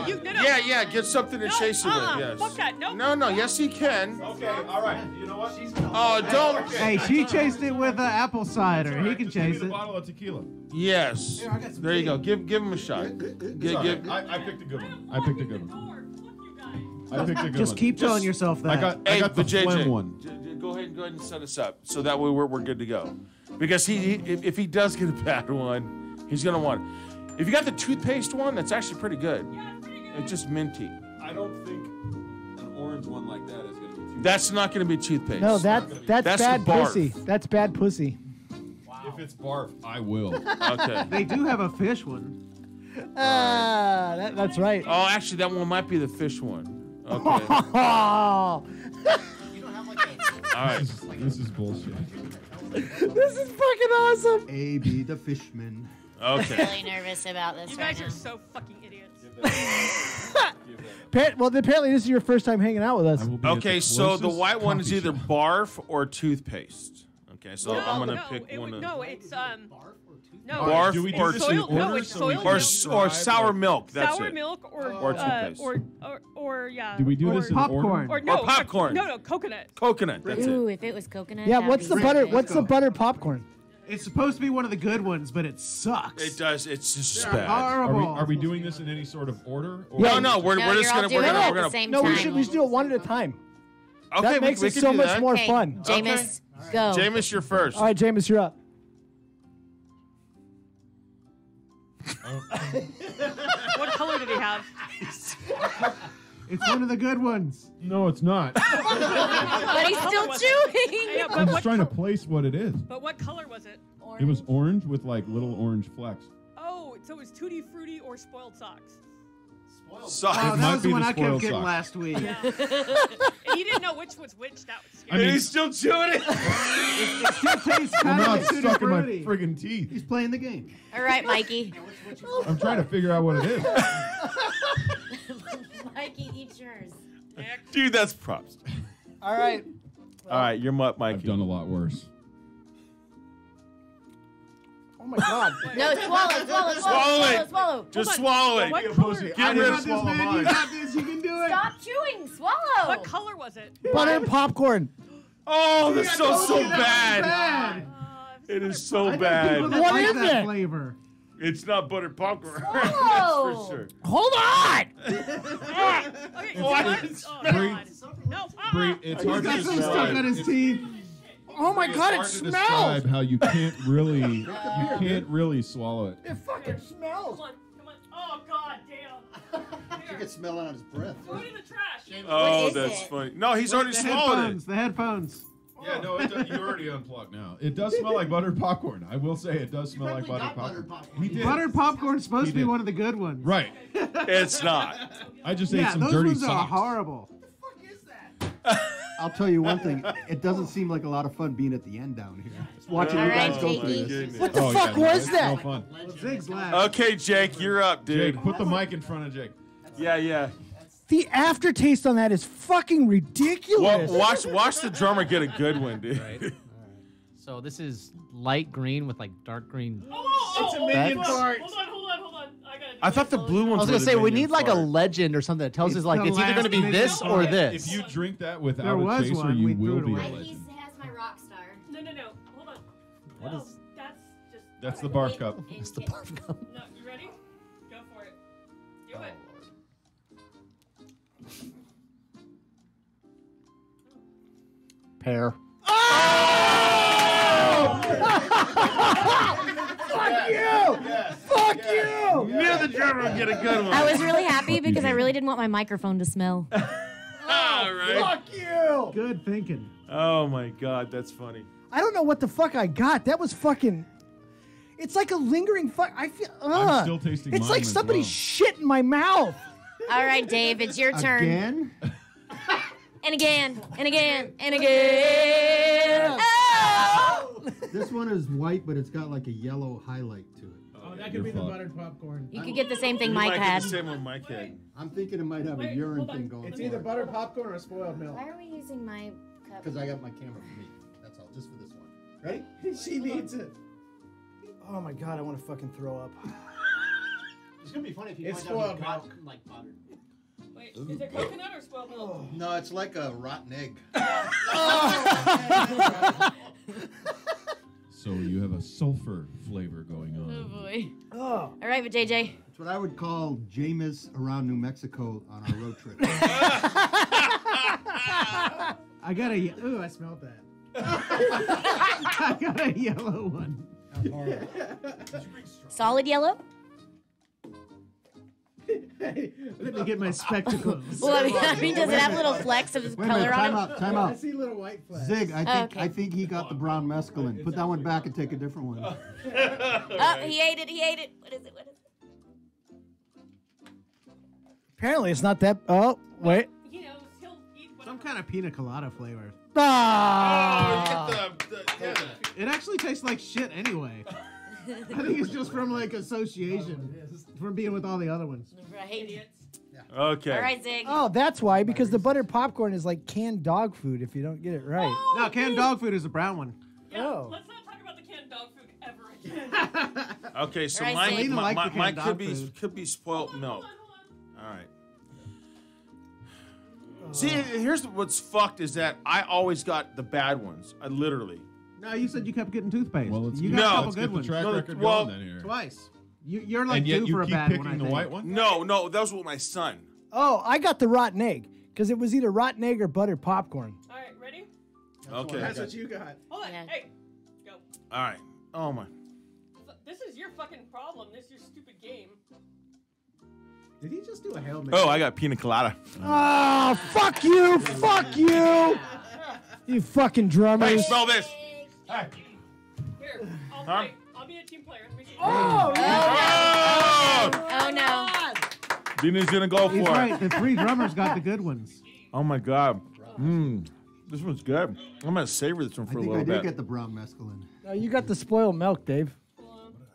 do that. no. Yeah, get something to chase it with. Yes. Fuck that. No. No, yes, he can. Okay, all right. You know what? Oh, don't. Hey, she chased it with apple cider. He can chase Give me it. the bottle of tequila. Yes. There you go. Give him a shot. I picked a good one. I picked a good one. I picked a good Just one. keep telling yourself that. I got the phlegm one. Go ahead and set us up so that way we're good to go. Because if he does get a bad one, he's gonna want it. If you got the toothpaste one, that's actually pretty good. It's just minty. I don't think an orange one like that is gonna be too. That's not gonna be toothpaste. No, that's bad barf. pussy. That's bad pussy. If it's barf, I will. Okay. They do have a fish one. That's right. Oh, actually, that one might be the fish one. Okay. You All don't have like a. right. This is bullshit. This is fucking awesome. A.B. the Fishman. Okay. Really nervous about this You right guys now. are so fucking idiots. Well, apparently this is your first time hanging out with us. Okay, so the white one is either barf or toothpaste. Okay, so I'm gonna pick one. It's no. Barf Do we do or this in order it's so we soil can or, milk. or sour milk. That's Sour it. milk Or toothpaste. Or yeah. Do we do this in popcorn. order? Or popcorn. No, coconut. Coconut. That's Ooh, it. if it was coconut. Yeah, that'd what's be the so butter? good. What's the butter popcorn? It's supposed to be one of the good ones, but it sucks. It does. It's just They're bad. horrible. Are we doing this in any sort of order? Or No, we're No, just you're all gonna doing it at the same No, we time. should just do it one at a time. Okay, That makes we it can so do much that. more Okay, fun. Jameis, go. Jameis, you're first. All right, Jameis, you're up. What color did he have? It's one of the good ones. No, it's not. But he's still chewing. Yeah, I'm but just trying to place what it is. But what color was it? It was orange with like little orange flecks. Oh, so it was Tutti Frutti or spoiled socks. So, Oh, It that might was the be one the I kept spoiled getting sock. last week. Yeah. And you didn't know which was which. That was scary. I mean, he's still chewing it. It still tastes well, kind now of it's like stuck in my Tutti friggin' teeth. He's playing the game. All right, Mikey. I'm trying to figure out what it is. Mikey, eat yours. Dude, that's props. All right. All right, you're Mikey. I've done a lot worse. Oh my God. No, swallow it. Swallow. Just swallow it. What color? Get rid of this, man. You got this. You can do it. Stop chewing. Swallow. What color was it? Butter and popcorn. Oh, that's so Bad. bad. It is so People bad. that What like is that it? flavor. It's not buttered popcorn. Swallow. That's for sure. Hold on. Okay, Why what? did it Oh, Bree- God. No. Bree, it's hard to He's got something stuck describe. on his teeth. Oh my God, it It's hard to smells. describe how you can't really swallow it. It fucking smells. Come on. Oh, God damn. You can smell it on his breath. Throw it in the trash. Oh, is that's it? funny. No, he's already The swallowed headphones. The headphones. Yeah, no, you already unplugged now. It does smell like buttered popcorn. I will say it does smell like buttered popcorn. He did. Buttered popcorn's supposed He to be did. one of the good ones. Right. it. It's not. I just ate Yeah, some those dirty ones are socks. horrible. I'll tell you one thing. It doesn't seem like a lot of fun being at the end down here. Just watching All you right, guys go through Jakey. this. What the Oh, fuck yeah, was it's that? No fun. Zig's last. Okay, Jake, you're up, dude. Jake, put the mic in front of Jake. Yeah. The aftertaste on that is fucking ridiculous. Watch the drummer get a good one, dude. So this is light green with like dark green. It's a minion That's- part. Hold on. I gotta do I thought the blue ones. I was were gonna the say we minion need like a part. legend or something that tells us It's like the it's either gonna be last this minion or part. this. If you drink that without There a was chaser, one. you We will threw be it a away. legend. has my rock star. No. Hold on. What No, is- that's just. That's the barf cup. It's the barf cup. No, you ready? Go for it. Do it. Pear. Fuck you! Fuck you! Knew the drummer would get a good one. I was really happy because I really didn't want my microphone to smell. All right. Fuck you! Good thinking. Oh my God, that's funny. I don't know what the fuck I got. That was fucking. It's like a lingering fuck. I feel. I'm still tasting It's mine like as somebody well. shit in my mouth. All right, Dave, it's your turn. Again? And again, and again, and again. Oh! This one is white, but it's got like a yellow highlight to it. Oh, that could be the buttered popcorn. You could get the same thing You Mike might get had. the same one Mike had. I'm thinking it might have a urine thing going It's on. either buttered popcorn or spoiled milk. Why are we using my cup? Because I got my camera for me. That's all. Just for this one. Ready? She needs it. Oh my God, I want to fucking throw up. It's gonna be funny if you It's find out spoiled you got milk. like butter. Wait, is it coconut or spoiled milk? No, it's like a rotten egg. So you have a sulfur flavor going Oh on. boy. Oh. All right, but JJ. It's what I would call Jameis around New Mexico on our road trip. I got a. Ooh, I smelled that. I got a yellow one. Solid yellow? Hey, let me get my spectacles. Well, I mean, does it have little flecks of Wait a color minute, on time it? out, time I out. see little white flags. Zig, I think Oh, okay. I think he got the brown mescaline. Put that one back and take a different one. Oh, he ate it. He ate it. What is it? What is it? Apparently, it's not that. Oh, wait. You know, he'll eat whatever. Some kind of pina colada flavor. Ah! Oh, you get the It actually tastes like shit anyway. I think it's just from like association, from being with all the other ones. Right. Okay. All right, Zig. Oh, that's why, because the buttered popcorn is like canned dog food if you don't get it right. No, canned dog food is a brown one. Oh. Let's not talk about the canned dog food ever again. Okay, so All right, Zig. mine could be spoiled milk. All right. See, here's what's fucked is that I always got the bad ones. I literally. No, you said you kept getting toothpaste. Well, let's you get, got a No. couple let's good get the ones. track No, record well, going then here. Twice. You're like And yet due you for a keep bad picking one, I the think. white one? No, that was with my son. Oh, I got the rotten egg because it was either rotten egg or buttered popcorn. All right, ready? Okay. That's what you got. Hold on. Yeah. Hey, go. All right. Oh my. This is your fucking problem. This is your stupid game. Did he just do a Hail Mary? Oh, I got pina colada. Oh, fuck you! Fuck you! You fucking drummers. Hey, smell this. Here, I'll play. I'll be a team player. Oh, Oh no. Dina's gonna go He's for right. it. The three drummers got the good ones. Oh my god. This one's good. I'm gonna savor this one for a I think little I did bit. get the brown mescaline. No, you got the spoiled milk, Dave.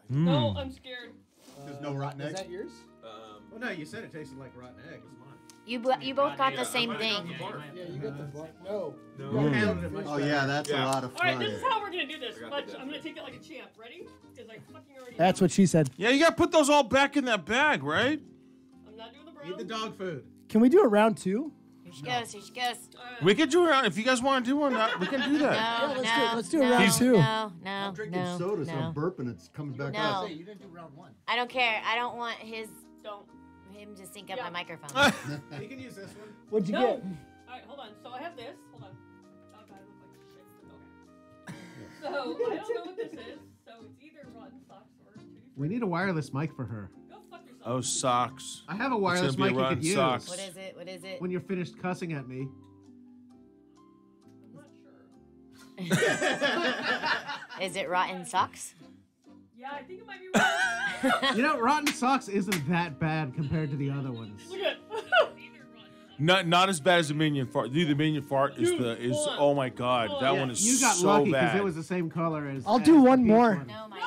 No, I'm scared. There's no rotten egg. Is that yours? Well, no, you said it tasted like rotten egg. It's mine. You both got the same thing. Yeah, you got the no. Oh yeah, that's a lot of All right, fun. this is how we're gonna do this. But I'm gonna take it like a champ. Ready? Because I fucking already. That's what she said. Yeah, you gotta put those all back in that bag, right? I'm not doing the brown. Eat the dog food. Can we do a round two? Here she goes. Here she goes. We could do it around if you guys want to do one. We can do that. No, let's do it no, round two. No, no, I'm drinking no, soda, so no. I'm burping. It's coming back No. up. You didn't do round one. I don't care. I don't want him to sync up my microphone. You can use this one. What'd you No. get? All right, hold on. So I have this. Hold on. Oh god, I look like shit. Okay. So I don't know what this is. So it's either rotten socks or tutti frutti. We need a wireless mic for her. Go fuck yourself. Oh, socks. I have a It's wireless gonna mic be you rotten could use. socks. What is it? What is it? When you're finished cussing at me. I'm not sure. Is it rotten socks? Yeah, I think it might be rotten. You know, rotten socks isn't that bad compared to the other ones. Look at Not as bad as the minion fart. Dude, the minion fart is hold on. oh my god, that Yeah, one is you got so lucky bad. it was the same color as. I'll as do the one peach more. one. No, Mikey.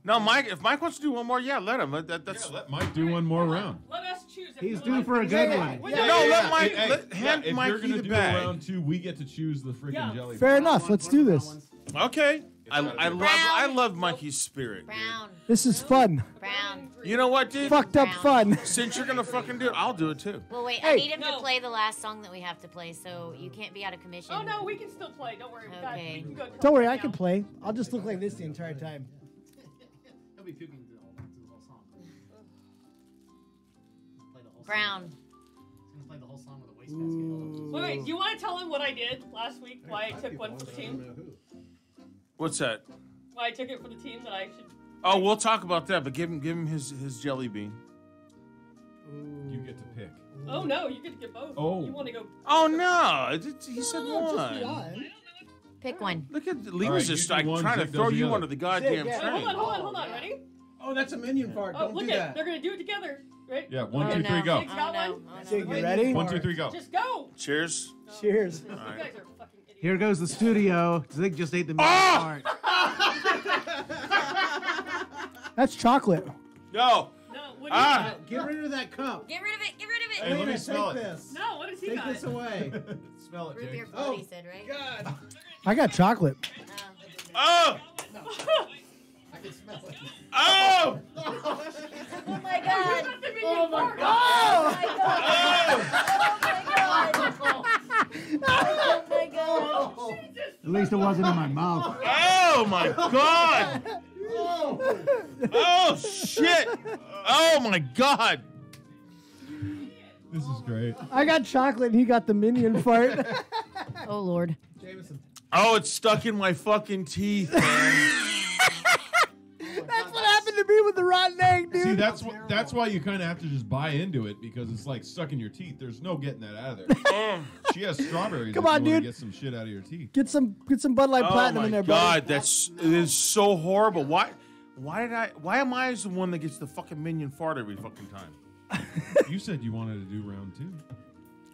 No, Mike. If Mike wants to do one more, yeah, let him. That's Let Mike do one more round. Let us choose. If He's we due like for a this. good one. no. Let Mike hand if Mikey you're gonna the do bag. round two, we get to choose the freaking jelly. Fair enough. Let's do this. Okay. I Brown. love Mikey's spirit. Brown. This is fun. Brown. You know what, dude? Fucked up fun. Since you're gonna fucking do it, I'll do it too. Well, wait. Hey. I need him to No. play the last song that we have to play, so you can't be out of commission. Oh no, we can still play. Don't worry. God, Okay. we can go Don't worry, right I can now. play. I'll just look like this the entire time. He'll be puking to the whole song. Play the whole Brown. Song. He's gonna play the whole song with a wastebasket. Wait, do you want to tell him what I did last week? Why I took one for the team? What's that? Why I took it for the team that I should. Oh, we'll talk about that, but give him his jelly bean. You get to pick. Oh no, you get to get both. Oh. You want to go? Oh no, he said one. Pick one. Look at All Lena's right, just you do like one, trying to Zig throw does the you other. under the goddamn yeah. Wait, train. hold on. Ready? Oh, that's a minion fart. Oh, Don't look do at that. they're gonna do it together, right? Yeah, one, Oh, two, no. three, go. Zig's got Oh, no. one. Oh, no. Zig, you ready? 1, 2, 3, go. Just go. Cheers. Cheers. You guys are fucking idiots. Here goes the studio. Zig just ate the minion Ah! fart. That's chocolate. No. No, what do you Ah. got? Get rid of that cup. Get rid of it. Get rid of it. Hey, let me Lena, smell take it. this. No, what does he Take got? this away. Smell it, Root beer Jake. float, he said, right? God. I got chocolate. Oh. I can smell it. Oh. Oh my god. Oh my god. Oh my god. Oh my god. At least it wasn't in my mouth. Oh my god. Oh shit. Oh my god. This is great. I got chocolate and he got the minion fart. Oh lord. Jameson. Oh, it's stuck in my fucking teeth, man. That's what happened to me with the rotten egg, dude. See, that's why you kind of have to just buy into it because it's like stuck in your teeth. There's no getting that out of there. She has strawberries. Come if on, you wanna dude. Get some shit out of your teeth. Get some Bud Light Oh Platinum my in there, god, buddy. it is so horrible. Why am I the one that gets the fucking minion fart every fucking time? You said you wanted to do round two.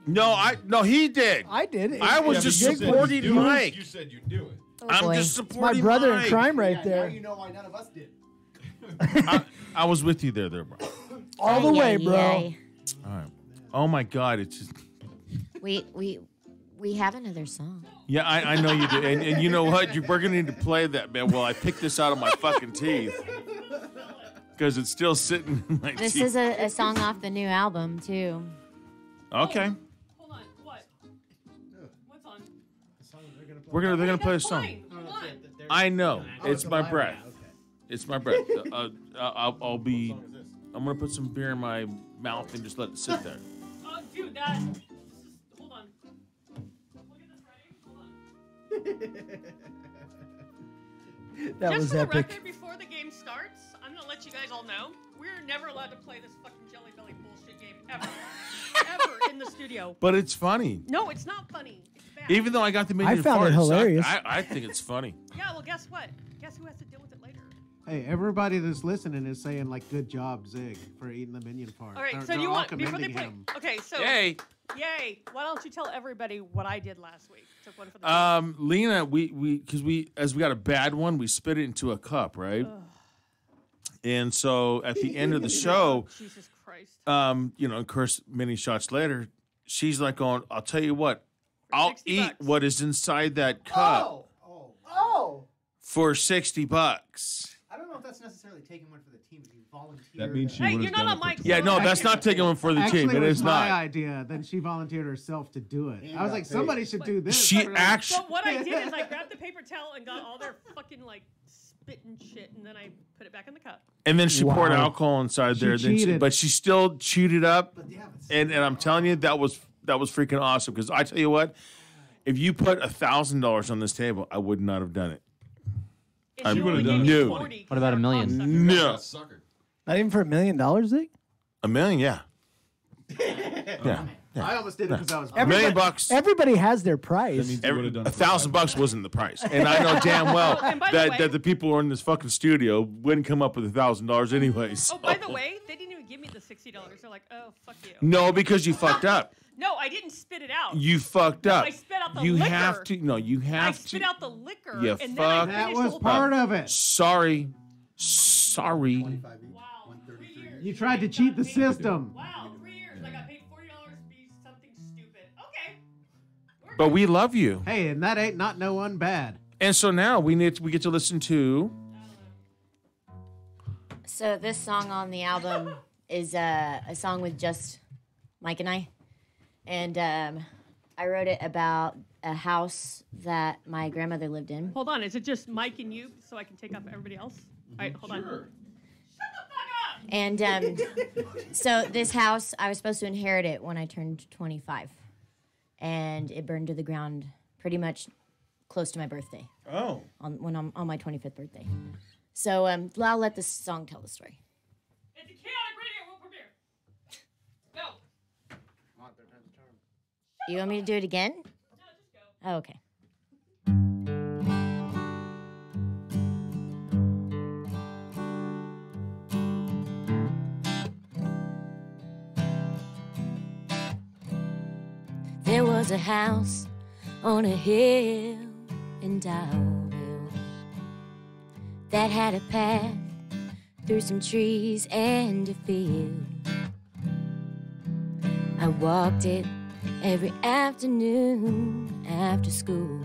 No, he did. I did. I was Yeah, just but you said supporting you'd do it. Mike. You said you'd do it. I'm boy. just It's my supporting brother in Mike. crime right Now there. you know why none of us did. I was with you there, bro. All the way, bro. All right. Oh my God, it's just. We have another song. Yeah, I know you do, and you know what? We're gonna need to play that, man. Well, I picked this out of my fucking teeth because it's still sitting in my This teeth. is a song off the new album too. Okay. Hold on. What? What's on? They're gonna play a song. Hold on. I know. Oh, It's it's a my live breath. one, okay. It's my breath. I'll be. I'm gonna put some beer in my mouth and just let it sit there. Oh, dude, that. Hold on. We'll get this ready. Hold on. That Just was for the epic. record, before the game starts, I'm gonna let you guys all know we're never allowed to play this fucking Jelly Belly bullshit game ever, ever in the studio. But it's funny. No, it's not funny. It's bad. Even though I got the minion I found it farts, hilarious. I think it's funny. Yeah, well, guess what? Guess who has to deal with it later? Hey, everybody that's listening is saying like, "Good job, Zig, for eating the minion fart." All right, They're- so they're you all want before they commending play? him. Okay, so Yay. yay! Why don't you tell everybody what I did last week? Took one for the Lena, because as we got a bad one, we spit it into a cup, right? And so at the end of the show, Jesus Christ. of course, many shots later, she's like going, I'll tell you what, I'll 60 eat bucks. what is inside that cup Oh. for $60. I don't know if that's necessarily taking one for the team. If you volunteer. That means she Hey, would you're have not done on it mic. for Yeah, no, that's not taking one for the Actually, team. It it was is my not. idea. Then she volunteered herself to do it. And I was got like, paid. somebody should do this. She Like, actually, So what I did is I grabbed the paper towel and got all their fucking like spit and shit, and then I put it back in the cup. and then she poured Wow. alcohol inside She there. cheated. But she still chewed it up. And I'm telling you, that was freaking awesome. Because I tell you what, if you put $1,000 on this table, I would not have done it. And I she only would've gave done me it. 40 What about because $1 I'm million? cocksucker. No, Sucker. Not even for $1 million, Zig? $1 million, yeah. Yeah. I almost did it because I was. $1 million bucks. Everybody has their price. means you would've done it for $1,000 wasn't the price, and I know damn well And by the way- that the people who are in this fucking studio wouldn't come up with $1,000 anyways. Oh, by the way, they didn't even give me the $60. They're like, oh, fuck you. No, because you fucked up. No, I didn't spit it out. You fucked up. I spit out the you liquor. have to. No, you have I to. spit out the liquor, You and then fuck- I That finished the was whole part thing. of it. Sorry. Wow, 3 years. You tried to cheat the system. Wow, 3 years. I got paid $40 to be something stupid. Okay. But we love you. Hey, and that ain't not no one bad. And so now we get to listen to. So this song on the album is a song with just Mike and I, and I wrote it about a house that my grandmother lived in. Hold on, is it just Mike and you so I can take up everybody else? All right, hold on. Shut the fuck up! And so this house, I was supposed to inherit it when I turned 25, and it burned to the ground pretty much close to my birthday. Oh. On my 25th birthday. So I'll let this song tell the story. It's a chaotic radio world premiere. Go. You want me to do it again? No, just go. Oh, okay. There was a house on a hill in Dowville that had a path through some trees and a field. I walked it every afternoon after school.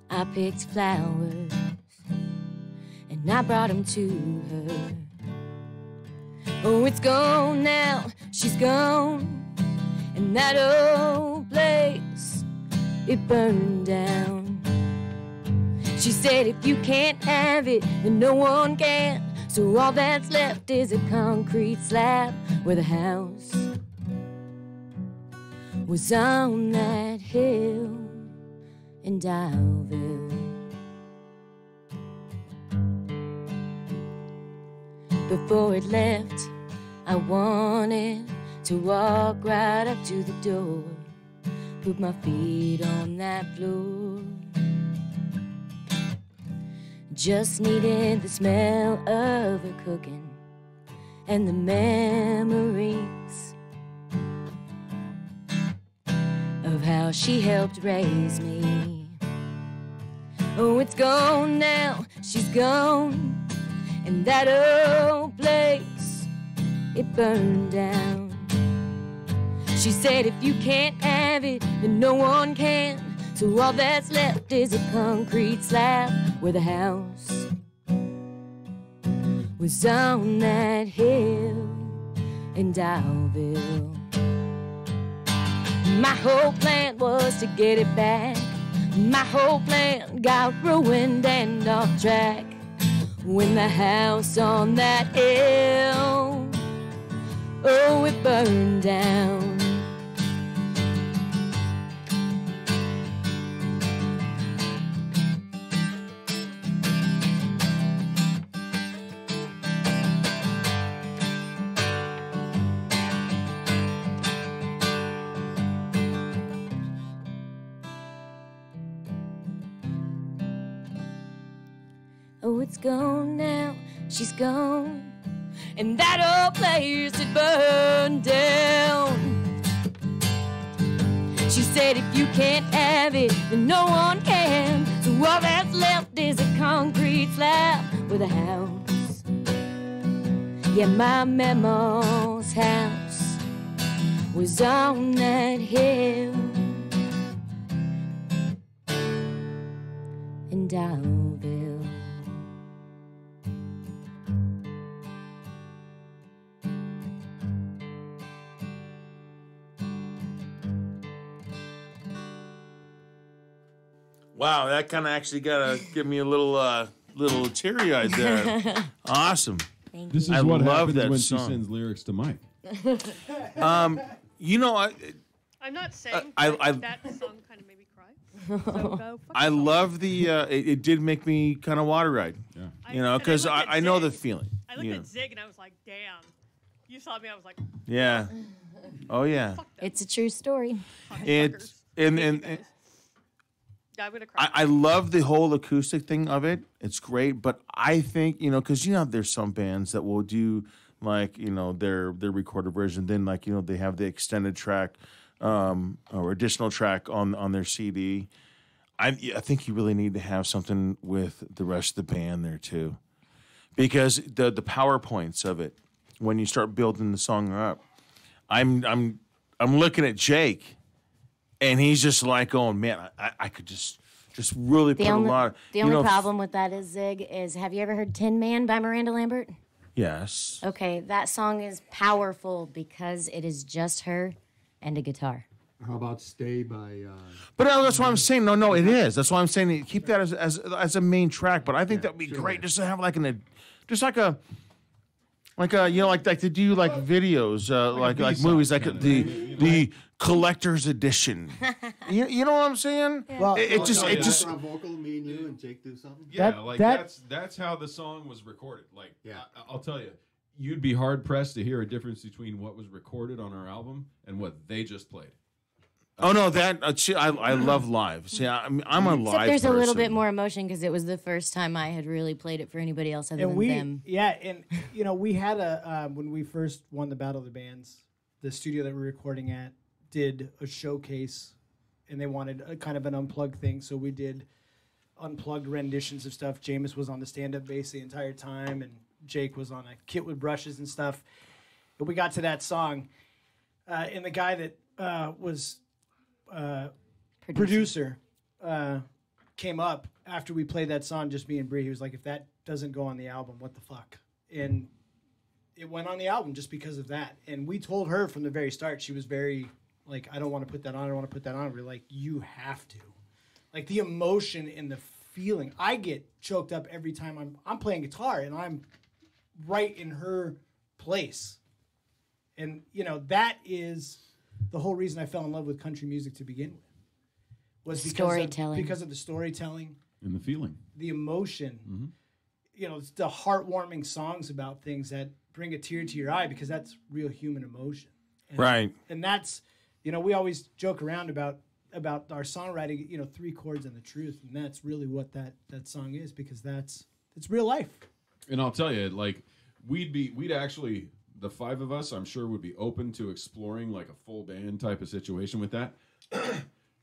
I picked flowers and I brought them to her. Oh, it's gone now, she's gone. And that old place, it burned down. She said if you can't have it, then no one can. So all that's left is a concrete slab where the house was on that hill in Dowville. Before it left, I wanted to walk right up to the door, put my feet on that floor. Just needed the smell of her cooking and the memories of how she helped raise me. Oh, it's gone now, she's gone. And that old place, it burned down. She said if you can't have it, then no one can. So all that's left is a concrete slab where the house was on that hill in Dialville. My whole plan was to get it back. My whole plan got ruined and off track when the house on that hill, oh, it burned down. Oh, it's gone now, she's gone. And that old place, it burned down. She said if you can't have it, then no one can. So all that's left is a concrete slab with a house. Yeah, my mama's house was on that hill in Dialville. Wow, that kind of actually got to give me a little teary-eyed there. Awesome. Thank This is I what love happens that when song. she sends lyrics to Mike. You know, I'm not saying I that song kind of made me cry. So go fuck I yourself. love the. It did make me kind of water-eyed. Yeah. You know, because looked at I know the Zig. feeling. I looked you at know. Zig and I was like, damn. You saw me, I was like, Yeah. Oh yeah. It's a true story. It's and yeah, I'm gonna cry. I love the whole acoustic thing of it. It's great, but I think because there's some bands that will do like their recorded version, then like they have the extended track or additional track on their CD. I think you really need to have something with the rest of the band there too, because the PowerPoints of it when you start building the song up, I'm looking at Jake. And he's just like going, man, I could just really put a lot. The only problem with that is, Zig, is have you ever heard Tin Man by Miranda Lambert? Yes. Okay, that song is powerful because it is just her and a guitar. How about Stay by... But that's what I'm saying. No, it is. That's why I'm saying keep that as a main track. But I think that would be great just to have like like to do like videos, like movies, like the collector's edition. you know what I'm saying? Well, it just on vocal, me and you and Jake do something. Yeah, that's how the song was recorded. Like, I'll tell you, you'd be hard pressed to hear a difference between what was recorded on our album and what they just played. Oh no, that I love live. See, I'm a live. Except there's person. a little bit more emotion because it was the first time I had really played it for anybody else other than them. Yeah, and we had when we first won the Battle of the Bands, the studio that we're recording at did a showcase, and they wanted a kind of an unplugged thing, so we did unplugged renditions of stuff. Jameis was on the stand-up bass the entire time, and Jake was on a kit with brushes and stuff. But we got to that song, and the guy that was producer came up after we played that song, just me and Bree. He was like, if that doesn't go on the album, what the fuck? And it went on the album just because of that. And we told her from the very start, she was very like, I don't want to put that on. I don't want to put that on. We're like, you have to. Like the emotion and the feeling. I get choked up every time I'm playing guitar and I'm right in her place. And, that is the whole reason I fell in love with country music to begin with. Was because of the storytelling. And the feeling. The emotion. Mm-hmm. It's the heartwarming songs about things that bring a tear to your eye because that's real human emotion. Right. And that's, we always joke around about our songwriting, 3 chords and the truth. And that's really what that song is because it's real life. And I'll tell you, like, we'd actually, the 5 of us, I'm sure would be open to exploring like a full band type of situation with that.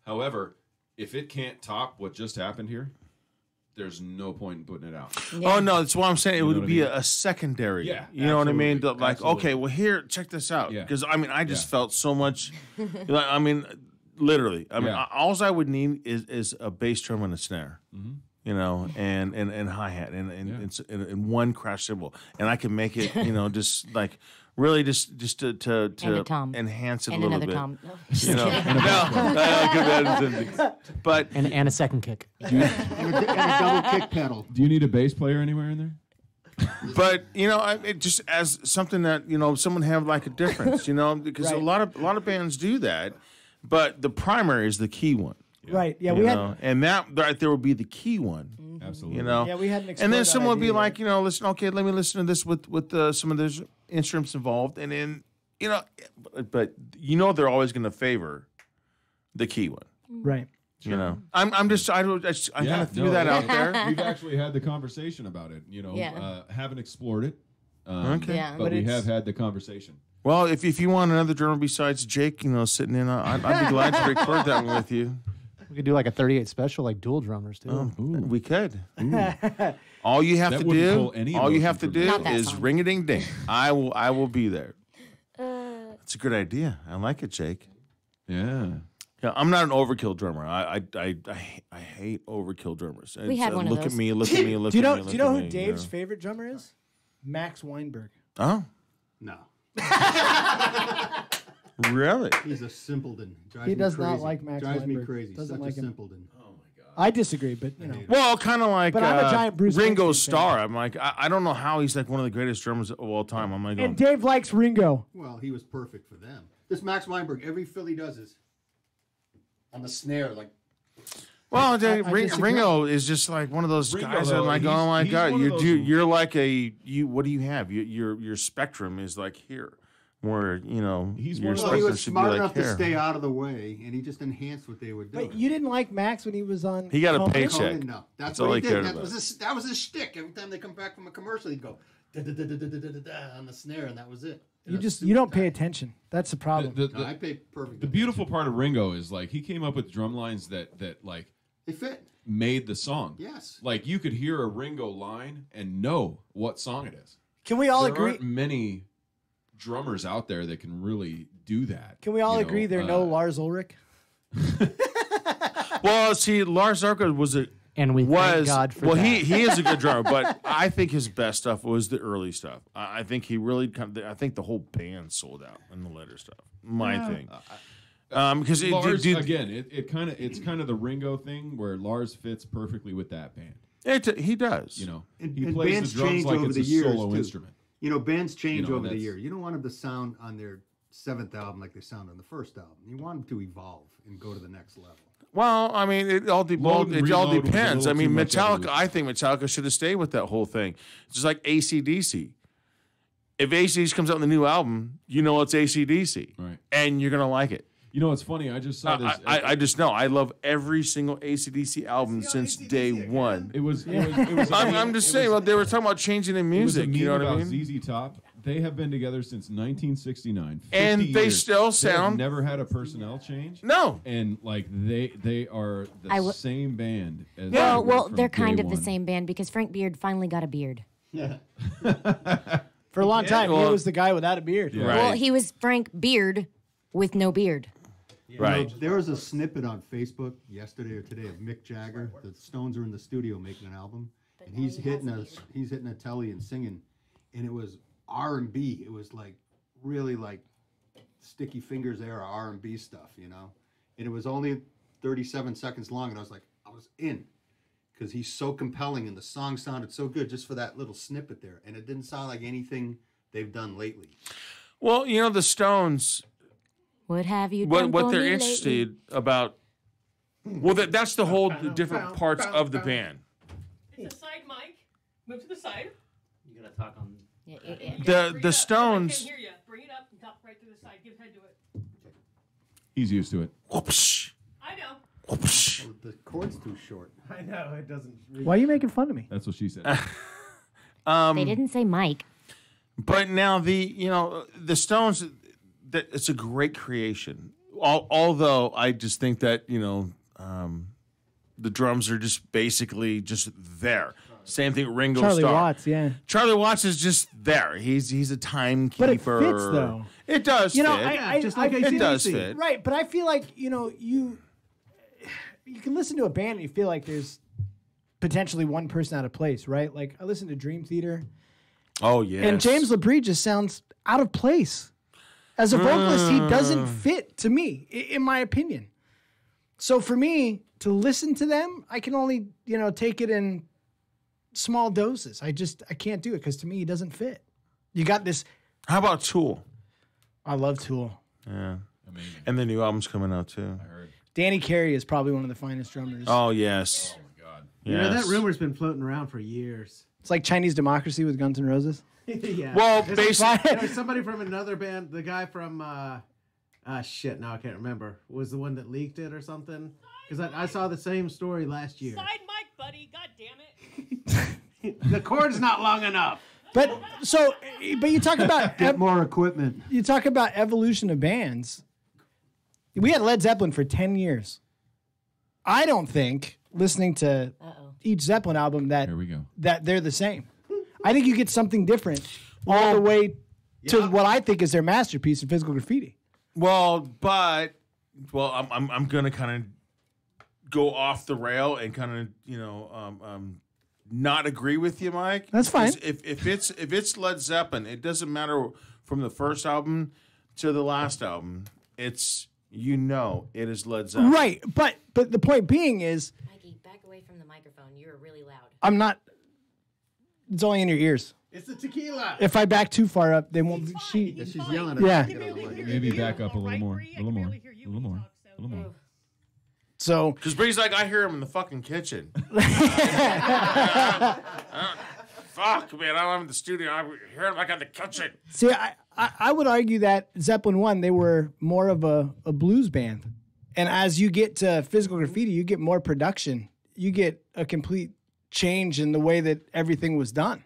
However, if it can't top what just happened here, there's no point in putting it out. Oh no, that's what I'm saying. It You know would what I be mean? a secondary. Yeah, you know what I mean. absolutely, Like, absolutely. okay, well here, check this out. Yeah. Because I mean, I just Yeah. felt so much. I mean, literally. I mean, Yeah. all I would need is a bass drum and a snare. Mhm. You know, and hi hat and one crash cymbal, and I can make it. You know, just like really just to And a tom. enhance it And a little another bit. tom. No, just You know, kidding. but and a second kick. And a double kick pedal. Do you need a bass player anywhere in there? But you know, it just as something that someone have like a difference, because a lot of bands do that, but the primary is the key one. Right. Yeah, you we know, had. and that right there would be the key one. Absolutely. You know, Yeah, we hadn't and explored then that someone would be idea like, listen, okay, let me listen to this with some of the instruments involved, and then but they're always going to favor the key one. Right. You know, I kind of threw that out there. We've actually had the conversation about it. Yeah. Haven't explored it. Okay. Yeah. But But we it's- have had the conversation. Well, if you want another drummer besides Jake, sitting in, I'd be glad to record that one with you. We could do like a 38 special, like dual drummers too. We could. All you have That to wouldn't do, pull any all you emotion have to from me. do Not that is song. ring a ding ding. I will be there. That's a good idea. I like it, Jake. Yeah. Yeah, I'm not an overkill drummer. I hate overkill drummers. We had one of look those. at me, look at me, look Do you at know? me. Do look you know at who me, Dave's favorite drummer is? Max Weinberg. Oh, No. really? He's a simpleton. Drives He me does not crazy. like Max Drives me Weinberg. crazy. Doesn't Such like a him. simpleton. I disagree, but you know. Well, kind of like But I'm a giant Bruce Ringo Springsteen Starr. fan. I'm like, I don't know how he's like one of the greatest drummers of all time. I'm like, And Dave likes Ringo. Well, he was perfect for them. This Max Weinberg, every fill he does is on the snare, like. well, Dave, I disagree. Ringo is just like one of those Ringo, guys that I'm though, like, he's- oh my he's god, one of those- you're like what do you have? Your spectrum is like here, where He's your one of Well, he spectrum was should be smart like enough here. to stay out of the way, and he just enhanced what they were doing. But you didn't like Max when he was on. He got a Conan? paycheck. Conan, no. That's all what he he did. cared That about. was his shtick. Every time they come back from a commercial, he'd go da-da-da-da-da-da-da on the snare, and that was it. You don't pay attention. That's the problem. No, I pay perfect. The beautiful part of Ringo is like he came up with drum lines that like They fit. made the song. Yes. Like you could hear a Ringo line and know what song it is. Can we all There agree? aren't many drummers out there that can really do that. Can we all you know? agree there are no Lars Ulrich? Well, see, Lars Ulrich was And we thank God for that. he is a good drummer, but I think his best stuff was the early stuff. I think he really I think the whole band sold out in the later stuff. My thing. Because Lars, again, it's kind of the Ringo thing where Lars fits perfectly with that band. he does. You know, And, he and plays bands the drums change like over it's the a years solo too. instrument. You know, bands change know, over the that's- year. You don't want them to sound on their 7th album like they sound on the first album. You want them to evolve and go to the next level. Well, I mean, it all Load and reload was a depends. I little mean, too much Metallica. evolution. I think Metallica should have stayed with that whole thing. It's just like AC/DC. If AC/DC comes out in the new album, you know it's AC/DC, Right. and you're gonna like it. You know, it's funny. I just saw this. I just know I love every single AC/DC album since day one. It was. I'm just saying. Well, they were talking about changing the It was a music. You know meme what I about mean? ZZ Top. They have been together since 1969, 50 And they years. still They have sound- never had a personnel change. No. And like they are the same band. As they Well, were from they're kind day of the one. same band because Frank Beard finally got a beard. Yeah. For a long time, well- he was the guy without a beard. Yeah. Well, Right. he was Frank Beard with no beard. Right. You know, there was a snippet on Facebook yesterday or today of Mick Jagger. The Stones are in the studio making an album, and he's hitting a telly and singing, and it was R&B. It was like really like Sticky Fingers era R&B stuff, you know. And it was only 37 seconds long, and I was in, because he's so compelling, and the song sounded so good just for that little snippet there, and it didn't sound like anything they've done lately. Well, you know the Stones. What have you done What for they're me interested about. Well, that's the whole different parts of the band. It's a side mic. Move to the side. You gotta talk on. The I Stones. can't hear you. Bring it up and talk right to the side. Give head to it. He's used to it. Whoops. I know. Whoops. Oh, the chord's too short. I know it doesn't. Why are you making fun of me? That's what she said. They didn't say Mike. But now the Stones, it's a great creation. Although I just think that the drums are just basically just there. Same thing with Ringo Charlie Starr. Watts, yeah. Charlie Watts is just there. He's a timekeeper. But it fits, though. It does You know, fit. just like it does AC/DC. fit. Right, but I feel like, you can listen to a band and you feel like there's potentially one person out of place, right? Like, I listen to Dream Theater. Oh, yeah. And James LaBrie just sounds out of place. As a vocalist, he doesn't fit to me, in my opinion. So for me, to listen to them, I can only, take it in small doses. I can't do it because to me, he doesn't fit. You got this. How about Tool? I love Tool. Yeah. Amazing. And the new album's coming out, too. I heard. Danny Carey is probably one of the finest drummers. Oh, yes. Oh, my God. You know, that rumor's been floating around for years. It's like Chinese Democracy with Guns N' Roses. Yeah. Well, There's somebody from another band, the guy from, now I can't remember, was the one that leaked it or something? Because I saw the same story last year. Side mic, buddy. God damn it. The cord's not long enough. But you talk about Get more equipment. You talk about evolution of bands. We had Led Zeppelin for 10 years. I don't think listening to each Zeppelin album that they're the same. I think you get something different all the way to what I think is their masterpiece in Physical Graffiti. I'm gonna kind of go off the rail and kind of not agree with you, Mike. That's fine. If it's Led Zeppelin, it doesn't matter from the first album to the last album. It's it is Led Zeppelin. Right, but the point being is, Mikey, back away from the microphone. You're really loud. I'm not. It's only in your ears. It's the tequila. If I back too far up, they won't. She's yelling at Yeah. Maybe back up a little more. A little more. A little more. A little more. So, because Bree's like, I hear him in the fucking kitchen. Fuck, man, I'm in the studio. I hear him like in the kitchen. See, I would argue that Zeppelin 1, they were more of a blues band. And as you get to Physical Graffiti, you get more production. You get a complete change in the way that everything was done.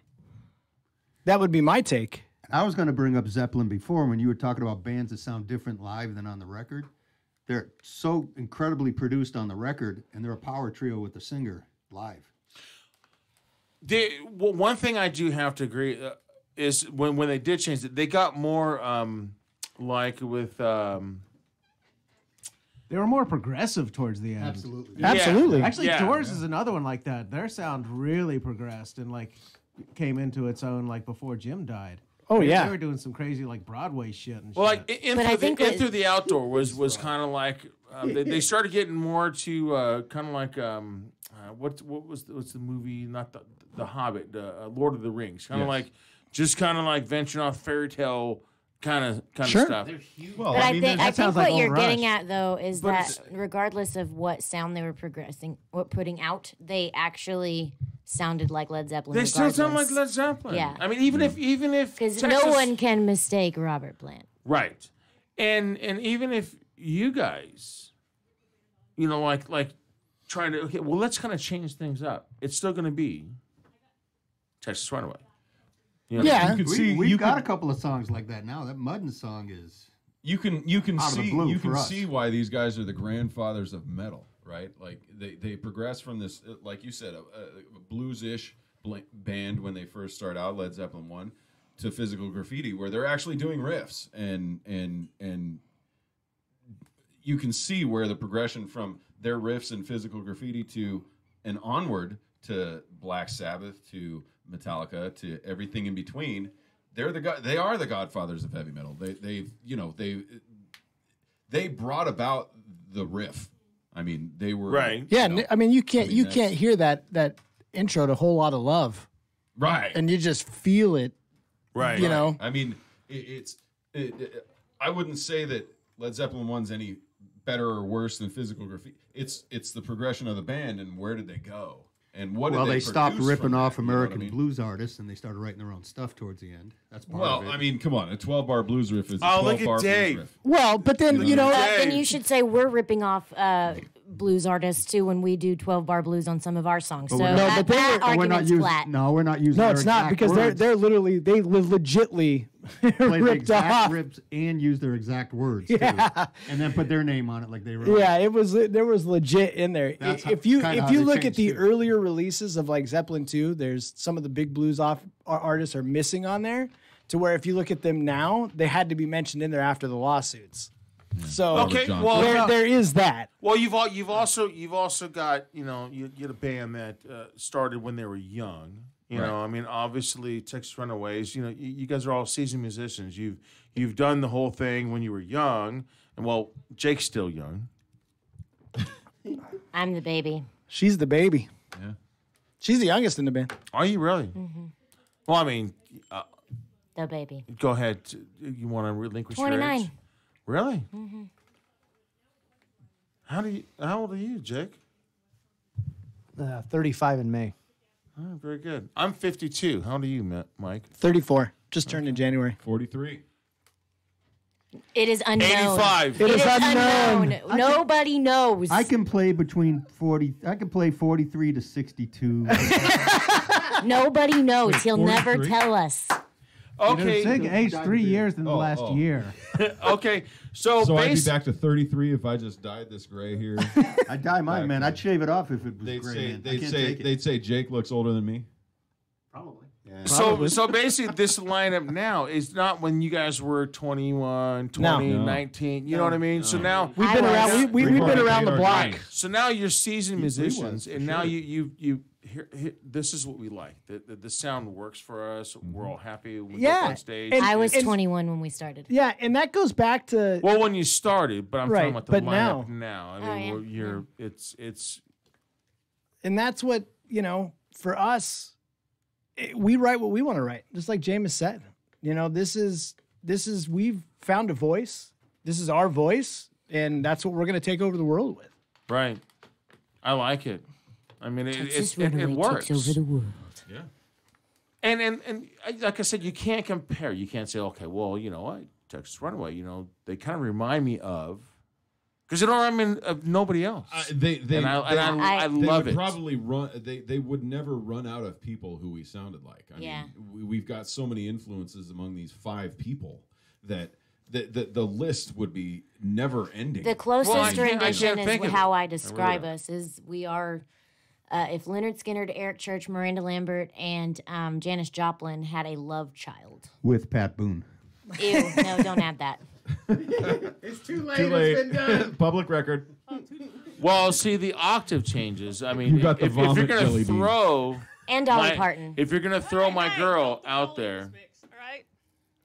That would be my take. I was going to bring up Zeppelin before when you were talking about bands that sound different live than on the record. They're so incredibly produced on the record, and they're a power trio with the singer live. One thing I do have to agree is when they did change it, they got more like with. They were more progressive towards the end. Absolutely. Absolutely. Actually, Doors is another one like that. Their sound really progressed and came into its own before Jim died. Oh, yeah. They were doing some crazy Broadway shit and Well, shit. Through the Outdoor was kind of like they started getting more to kind of like what's the movie? Not the Hobbit, Lord of the Rings. Kind of like venturing off fairy tale kind of stuff. Well, I think what you're getting at though is that regardless of what sound they were putting out, they actually sounded like Led Zeppelin. They still sound like Led Zeppelin. Yeah, I mean, even if because no one can mistake Robert Plant. Right, and even if you guys, like trying to let's kind of change things up. It's still going to be Texas Runaway. Yeah, you can see we've got a couple of songs like that now. That Muddin song is you can see why these guys are the grandfathers of metal, right? Like they progress from this, like you said, a blues-ish band when they first start out, Led Zeppelin 1, to Physical Graffiti, where they're actually doing riffs and you can see where the progression from their riffs and Physical Graffiti to and onward to Black Sabbath to Metallica to everything in between. They are the godfathers of heavy metal. They brought about the riff. I mean, they were right. Yeah, I mean you can't hear that intro to Whole Lot of Love, right? And you just feel it, right? You know, I mean, I wouldn't say that Led Zeppelin 1's any better or worse than Physical Graffiti. It's the progression of the band and where did they go. And what did they stopped ripping off American you know blues artists and they started writing their own stuff towards the end. That's part of it. I mean, come on, a 12-bar blues riff is a 12-bar blues riff. Well, but then then you should say we're ripping off blues artists too when we do 12-bar blues on some of our songs. So But we're not- that argument's flat. No, we're not using. No, their it's not exact because words. they're literally they legitly Play the ripped exact off. rips and use their exact words Yeah. too, and then put their name on it like they wrote. Yeah, there was legit in there. That's If you kinda how they look at changed the too. earlier releases of like Zeppelin 2, there's some of the big blues artists are missing on there. To where if you look at them now, they had to be mentioned in there after the lawsuits. So Okay, well, there is that. Well, you've also got you get a band that started when they were young. You know, I mean, obviously Texas Runaways. You guys are all seasoned musicians. You've done the whole thing when you were young, and well, Jake's still young. I'm the baby. She's the baby. Yeah, she's the youngest in the band. Are you really? Mm-hmm. Well, I mean, The baby. go ahead. You want to relinquish your 29. age? Really? Mm-hmm. How old are you, Jake? 35 in May. Oh, very good. I'm 52. How old are you, Mike? 34. Just turned in January. 43. It is unknown. 85. It is unknown. Nobody knows. I can play between 40. I can play 43 to 62. Nobody knows. Wait, He'll never 43? tell us. Okay. Sig aged 3 years in the last year. Okay. So I'd be back to 33 if I just dyed this gray here. I'd dye mine, man. I'd shave it off if it was They'd gray. say man. I can't take it. they'd say Jake looks older than me. Probably. So basically, this lineup now is not when you guys were 21, 20, No. 19. You know what I mean? So now We've been around. We've been around the block. So now you're seasoned musicians, for and now sure. you here, this is what we like. The sound works for us. We're all happy when we Yeah. go on stage. And- I was 21 when we started. Yeah, and that goes back to well, when you started, but I'm Right, talking about the but lineup now. now. I Oh, mean, yeah. you're it's and that's what for us. We write what we want to write, just like Jameis said. This is we've found a voice. This is our voice, and that's what we're going to take over the world with. right. I like it. I mean, Texas it Runaway works. takes over the world. Yeah. And like I said, you can't compare. You can't say, okay, well, you know what, Texas Runaway, they kind of remind me of, because you don't remind me of nobody else. They I love would it. probably run. They would never run out of people who we sounded like. I mean, we've got so many influences among these 5 people that the list would be never ending. The closest Well, I can't rendition think is of how it. I describe us is we are, if Leonard Skinner, Eric Church, Miranda Lambert, and Janis Joplin had a love child. With Pat Boone. Ew, no, don't add that. It's too late. Too late. It's been done. Public record. Well, see, the octave changes. I mean, You got the if you're vomit going jelly to bean. throw And Dolly Parton. if you're going to throw my girl out there, All right.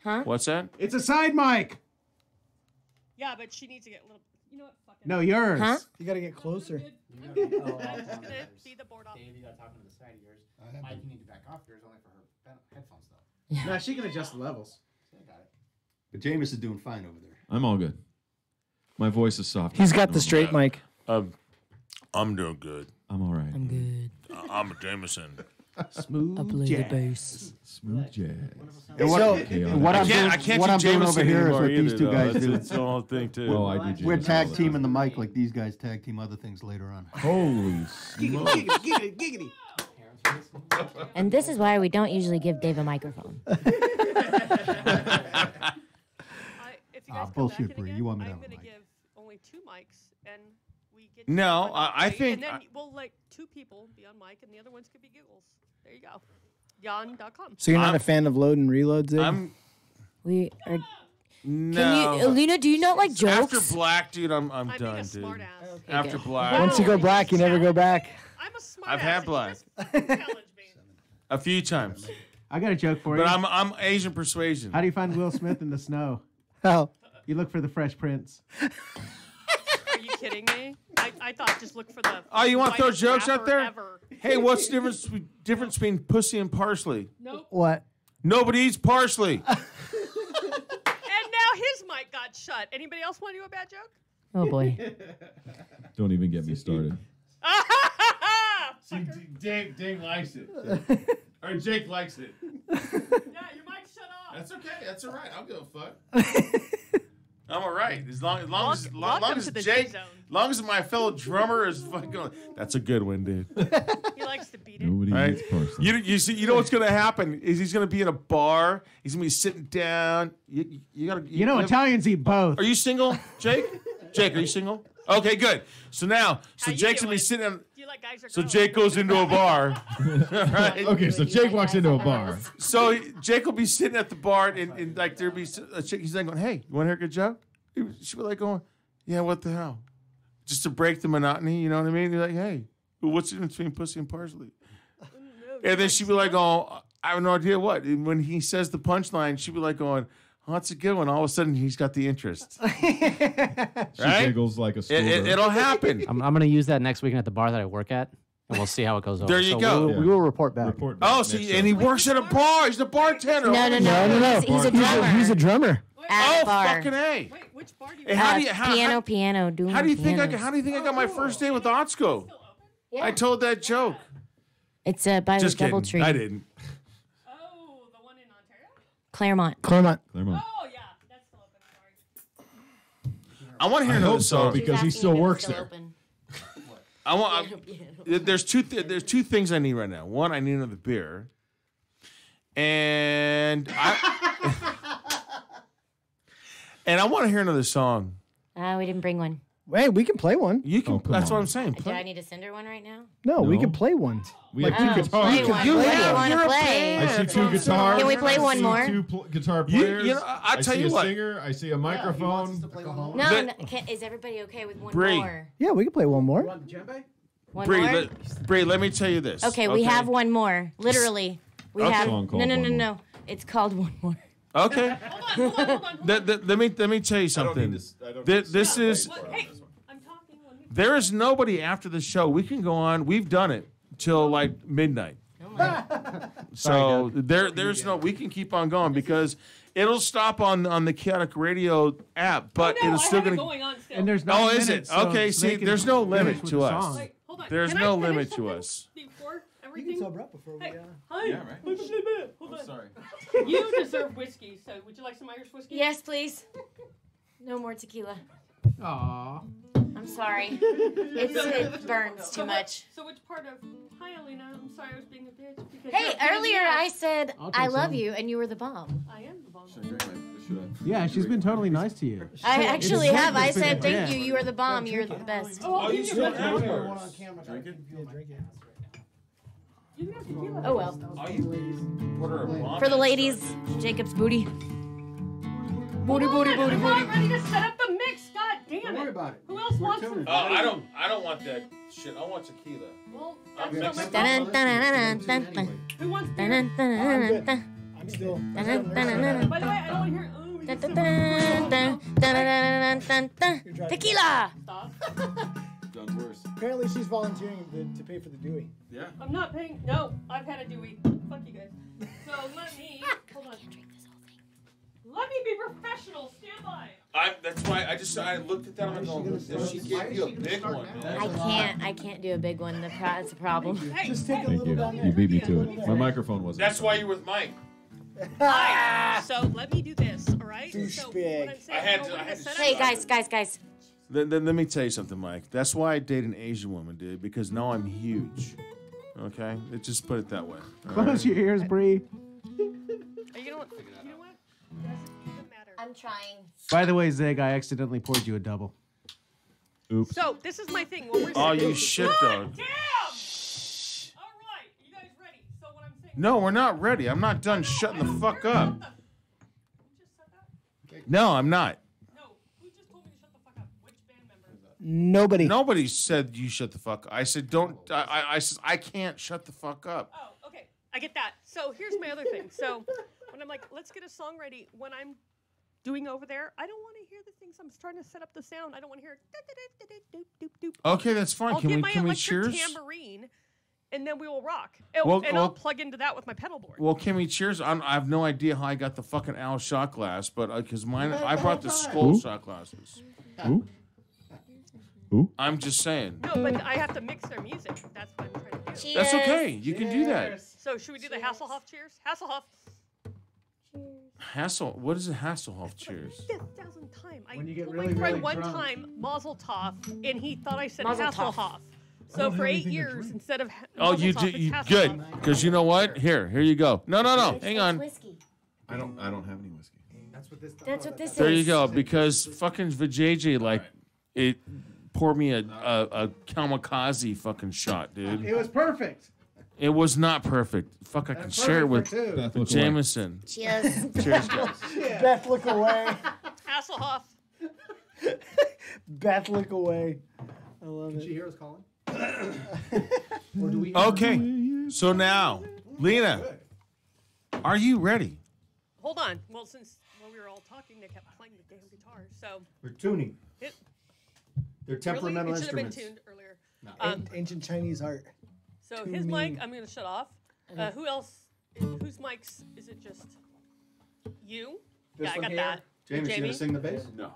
Huh? what's that? It's a side mic. Yeah, but she needs to get a little. You know what? Fuck it. No, yours. Huh? You got to get closer. I'm just gonna be the board op. Davey got talking to the side of yours. Mike, you need to back off yours only for her headphones, though. No, she can adjust the levels. But Jameis is doing fine over there. I'm all good. My voice is soft. He's got the straight mic. I'm doing good. I'm all right. I'm good. I'm a Jameson. Smooth I play the bass. Smooth jazz. And what, So- and what I I'm can't doing, what I'm do doing Jameson over here is anymore what these either, two though. guys That's do. the whole thing too. Well, I do. We're jazz tag all the teaming the time. mic like these guys tag team other things later on. Holy smokes. Giggity, giggity. And this is why we don't usually give Dave a microphone. If you guys come bullshit, back in Bree. again, You want me to I'm have a gonna mic. give only 2 mics, and we get. No, one I mic, think- And then we'll let 2 people be on mic, and the other ones could be giggles. There you go. Yon.com. So you're not a fan of load and reload, Zig? We are. No. Can you, Alina? Do you not like jokes? After black, dude, I'm I'm being done, a dude. smart ass. After good. black, Once you go black, you never go back. I'm a smart I've ass. had and you black just challenge me. a few times, I got a joke for you. but I'm Asian persuasion. How do you find Will Smith in the snow? Oh, You look for the Fresh Prince. Are you kidding me? I thought just look for the. Oh, you want to throw whitest jokes out rapper there? Ever. Hey, what's the difference between pussy and parsley? Nope. what? Nobody eats parsley. And now his mic got shut. Anybody else want to do a bad joke? Oh boy. Don't even get me started. Dave likes it, or Jake likes it. Yeah, your mic shut off. That's okay. That's all right. I'll give a fuck. I'm all right. As long Welcome as to the Jake, J-Zone. long as my fellow drummer is fucking going, that's a good one, dude. He likes to beat it. Nobody Right? needs person. You see, you know what's gonna happen is he's gonna be in a bar. He's gonna be sitting down. You gotta. You know, Italians eat both. Are you single, Jake? Jake, are you single? Okay, good. So now, How you Jake's gonna be doing? sitting. Do you like guys or So girls? Jake goes into a bar. Right? Okay, so Jake walks into a bar. So Jake will be sitting at the bar, and like there'll be a chick. He's like going, "Hey, you want to hear a good joke?" She'll be like going, "Yeah, what the hell?" Just to break the monotony, you know what I mean? You're like, "Hey, what's the difference between pussy and parsley?" And then she'd be like, "Oh, I have no idea what." And when he says the punchline, she'd be like going, "Oh, that's a good one." All of a sudden, he's got the interest. She Right? giggles like a school. It'll happen. I'm going to use that next weekend at the bar that I work at, and we'll see how it goes over. There you go. We will report back. Oh, see, and he works at a bar. He's a bartender. No. He's a drummer. He's a drummer. At a bar. Fucking A. Wait, which bar do you Hey, how do you, how, Piano. Doing how do you think pianos. how do you think I got my first date with Otsko? Yeah. I told that joke. It's by Just the kidding. DoubleTree. I didn't. Oh, the one in Ontario? Claremont. Claremont. Claremont. Oh, yeah. That's still open. Sorry. I want to hear I another hope so song because he still works there. I want. There's two things I need right now. One, I need another beer, and I want to hear another song. We didn't bring one. Hey, we can play one. You can. come That's on. what I'm saying. Do I need to send her one right now? No, we No. can play one. We have Oh, two guitars. play one. do What do that. you want You're to a play? band. I see two guitars. Can we play one I see more? two guitar You- players. you know, I'll tell I see you a what. singer. I see a microphone. No, is everybody okay with one Bree. more? Yeah, we can play one more. Want the djembe? One Bree, more? Bree, let me tell you this. Okay, we have one more. Literally. We Okay. have Song called One More. no. It's called One More. Okay. Let me tell you something. This is. Hey, I'm talking. Let me There is nobody after the show. We can go on. We've done it till like midnight. So there's no. We can keep on going because it'll stop on the Kaotic Radio app, but no, it's I still have it gonna. going on still. And there's Oh, 9 is it? minutes, so Okay, they see, can there's no finish limit with to the us. song. Wait, hold on. There's Can no I finish limit to something us. Before You everything? can sober up before we. Hey, hi. Yeah, right. Hold on. Sorry. You deserve whiskey, so would you like some Irish whiskey? Yes, please. No more tequila. Aw. I'm sorry. It burns too much. So which part of... Hi, Alina. I'm sorry I was being a bitch. Because Hey, you're a pain in the earlier ass. I said I'll I take love some. you and you were the bomb. I am the bomb. Yeah, she's been totally nice to you. I actually It's have. I been said a thank dick. you. You are the bomb. You're the best. Oh, you still can have have yours. Drink it. You can have tequila. Oh well. For the ladies, Jacob's booty. Booty. I'm not ready to set up the mix. God damn Don't it. worry about it. Who else wants some? I don't want that shit. I want tequila. Well, I'm that's mixing. not my Dun, dun, dun, dun, dun, dun. Who wants beer? Dun, dun, dun, dun, I'm still. dun, dun, dun, dun, By the way, I don't want to hear. Oh, dun, dun, dun, dun, dun, dun, dun, dun. Tequila. Stop. Done worse. Apparently, she's volunteering to pay for the Dewey. Yeah. I'm not paying. No, I've had a Dewey. Fuck you guys. So let me. Hold on. Let me be professional. Stand by. That's why I looked at that. I'm going. She gave you a big one. I can't do a big one. That's a problem. Hey, Just take a Thank little you. down there. You beat me to it. My microphone wasn't. That's why you're with Mike. hi. So let me do this. All right. So Douchebag. what I'm saying, I had we're to- gonna I had to- set up- Hey guys. Then let me tell you something, Mike. That's why I date an Asian woman, dude. Because now I'm huge. Okay, just put it that way. all right? Close your ears, Bree. You know what? Doesn't even matter. I'm trying. By the way, Zig, I accidentally poured you a double. Oops. So this is my thing. When we're Oh, sitting- you shit God dog. damn! All right, you guys ready? So what I'm saying. No, we're not ready. I'm not done shutting the fuck up. You just said that? No, I'm not. No. Who just told me to shut the fuck up? Which band member? Nobody. Nobody said you shut the fuck up. I said don't. I said I can't shut the fuck up. Oh, okay. I get that. So here's my other thing. So when I'm like, let's get a song ready, when I'm doing over there, I don't want to hear the things. I'm trying to set up the sound. I don't want to hear. Okay, that's fine. I'll Can get we my can we electric cheers? tambourine, and then we will rock. Well, and well- I'll plug into that with my pedal board. Well, can we cheers? I have no idea how I got the fucking owl shot glass, but because mine, I brought the skull shot glasses. Who? Who? I'm just saying. No, but I have to mix their music. That's what I'm trying to do. That's okay. You can do that. So should we do the Hasselhoff cheers? Hasselhoff. What is a Hasselhoff cheers? 5,000th time. When you get told really, my friend really one drunk. time Mazel Tov, and he thought I said Mazel tov. Hasselhoff. So for 8 years, instead of Oh, Mazel you tov, do. it's You Hasselhoff. good? Because you know what? Here you go. No. Hang on. Whiskey. I don't have any whiskey. That's what this is. There you go. Because fucking Vijay like it poured me a kamikaze fucking shot, dude. It was perfect. It was not perfect. Fuck, I can share it with Perfect for two. Jameson. Cheers. Cheers, guys. Beth, look away. Hasselhoff. Beth, look away. I love Did it. you hear us calling? Or do we? Okay, so now, Lena, are you ready? Hold on. Well, since when we were all talking, they kept playing the damn guitar. So We're tuning. it They're temperamental really, it should have been instruments. tuned earlier. Ancient Chinese art. So Too his mic, mean. I'm going to shut off. Who else? Whose mics is it? Just you? This Yeah, I one got here? that. James, you Jamie? gonna sing the bass? No.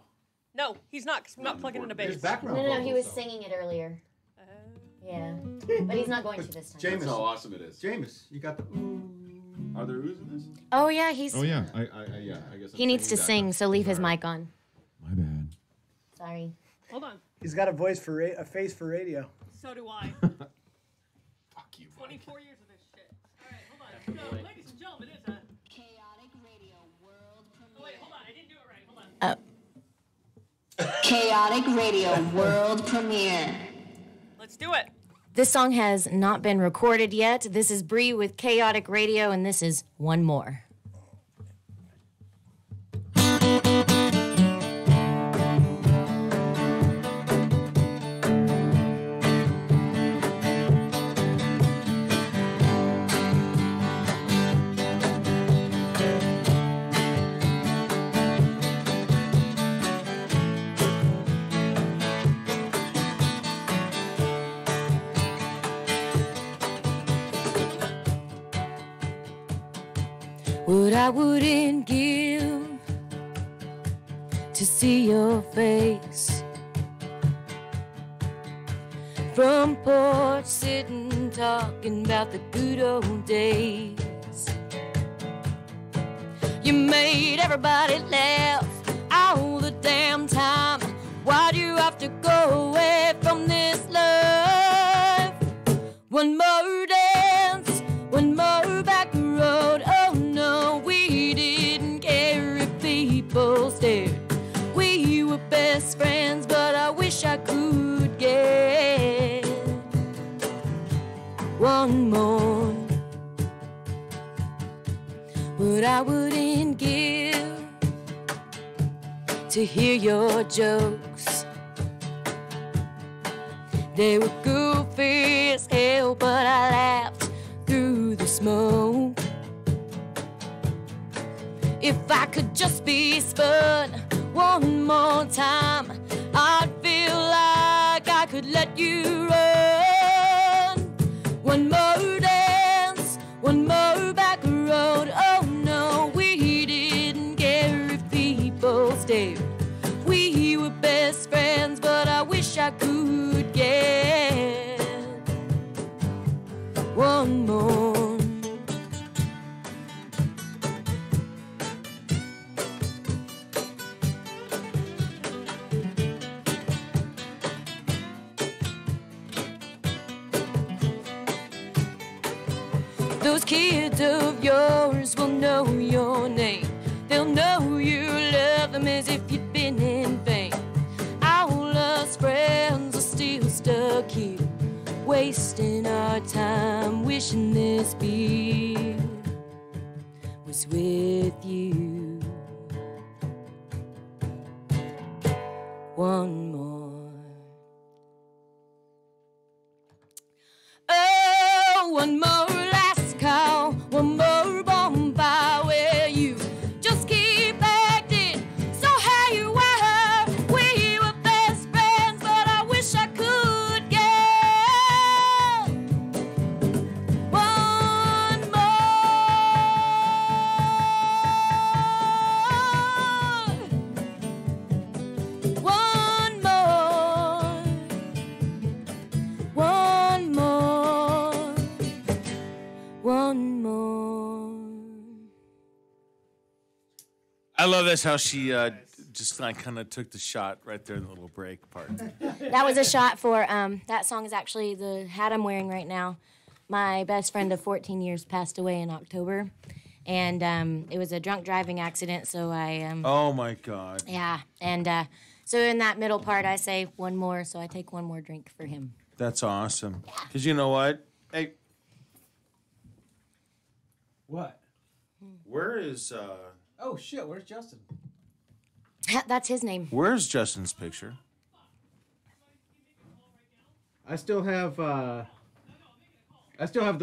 No, he's not. 'Cause I'm not plugging in a bass. There's background No, he vocals, was though. singing it earlier. Yeah, but he's not going to this time. James, That's how awesome it is. James, you got the. Are there oohs in this? Oh yeah, he's. Oh yeah. I guess. He needs to sing, so leave his mic on. My bad. Sorry. Hold on. He's got a voice for a face for radio. So do I. Fuck you. 24 years of this shit. All right, hold on. So, ladies and gentlemen, it's a Chaotic Radio World Oh, wait, hold on. I didn't do it right. Hold on. Chaotic Radio World Premiere. Let's do it. This song has not been recorded yet. This is Bree with Chaotic Radio, and this is One More. What I wouldn't give to see your face. Front porch sitting talking about the good old days. You made everybody laugh all the damn time. Why'd you have to go away from this life? One more dance, one more back road. Oh no, we didn't care if people stared. We were best friends, but I wish I could get one more. What I wouldn't give to hear your jokes. They were goofy as hell, but I laughed through the smoke. If I could just be spun one more time, I'd feel like I could let you run. One more dance, one more back road. Oh no, we didn't care if people stared. We were best friends, but I wish I could get one more. Those kids of yours will know your name. They'll know you love them as if you'd been in vain. All us friends are still stuck here, wasting our time, wishing this beer was with you. One more. Oh, one more last call, one more bonfire where you just keep acting so how you were. We were best friends, but I wish I could get one more. One more. One more. I love this how she just like kind of took the shot right there in the little break part. That was a shot for that song is actually the hat I'm wearing right now. My best friend of 14 years passed away in October, and it was a drunk driving accident. So I Oh my God. yeah, and so in that middle part I say one more, so I take one more drink for him. That's awesome. Because you know what? Hey, What? where is Oh shit! Where's Justin? That's his name. where's Justin's picture? I still have the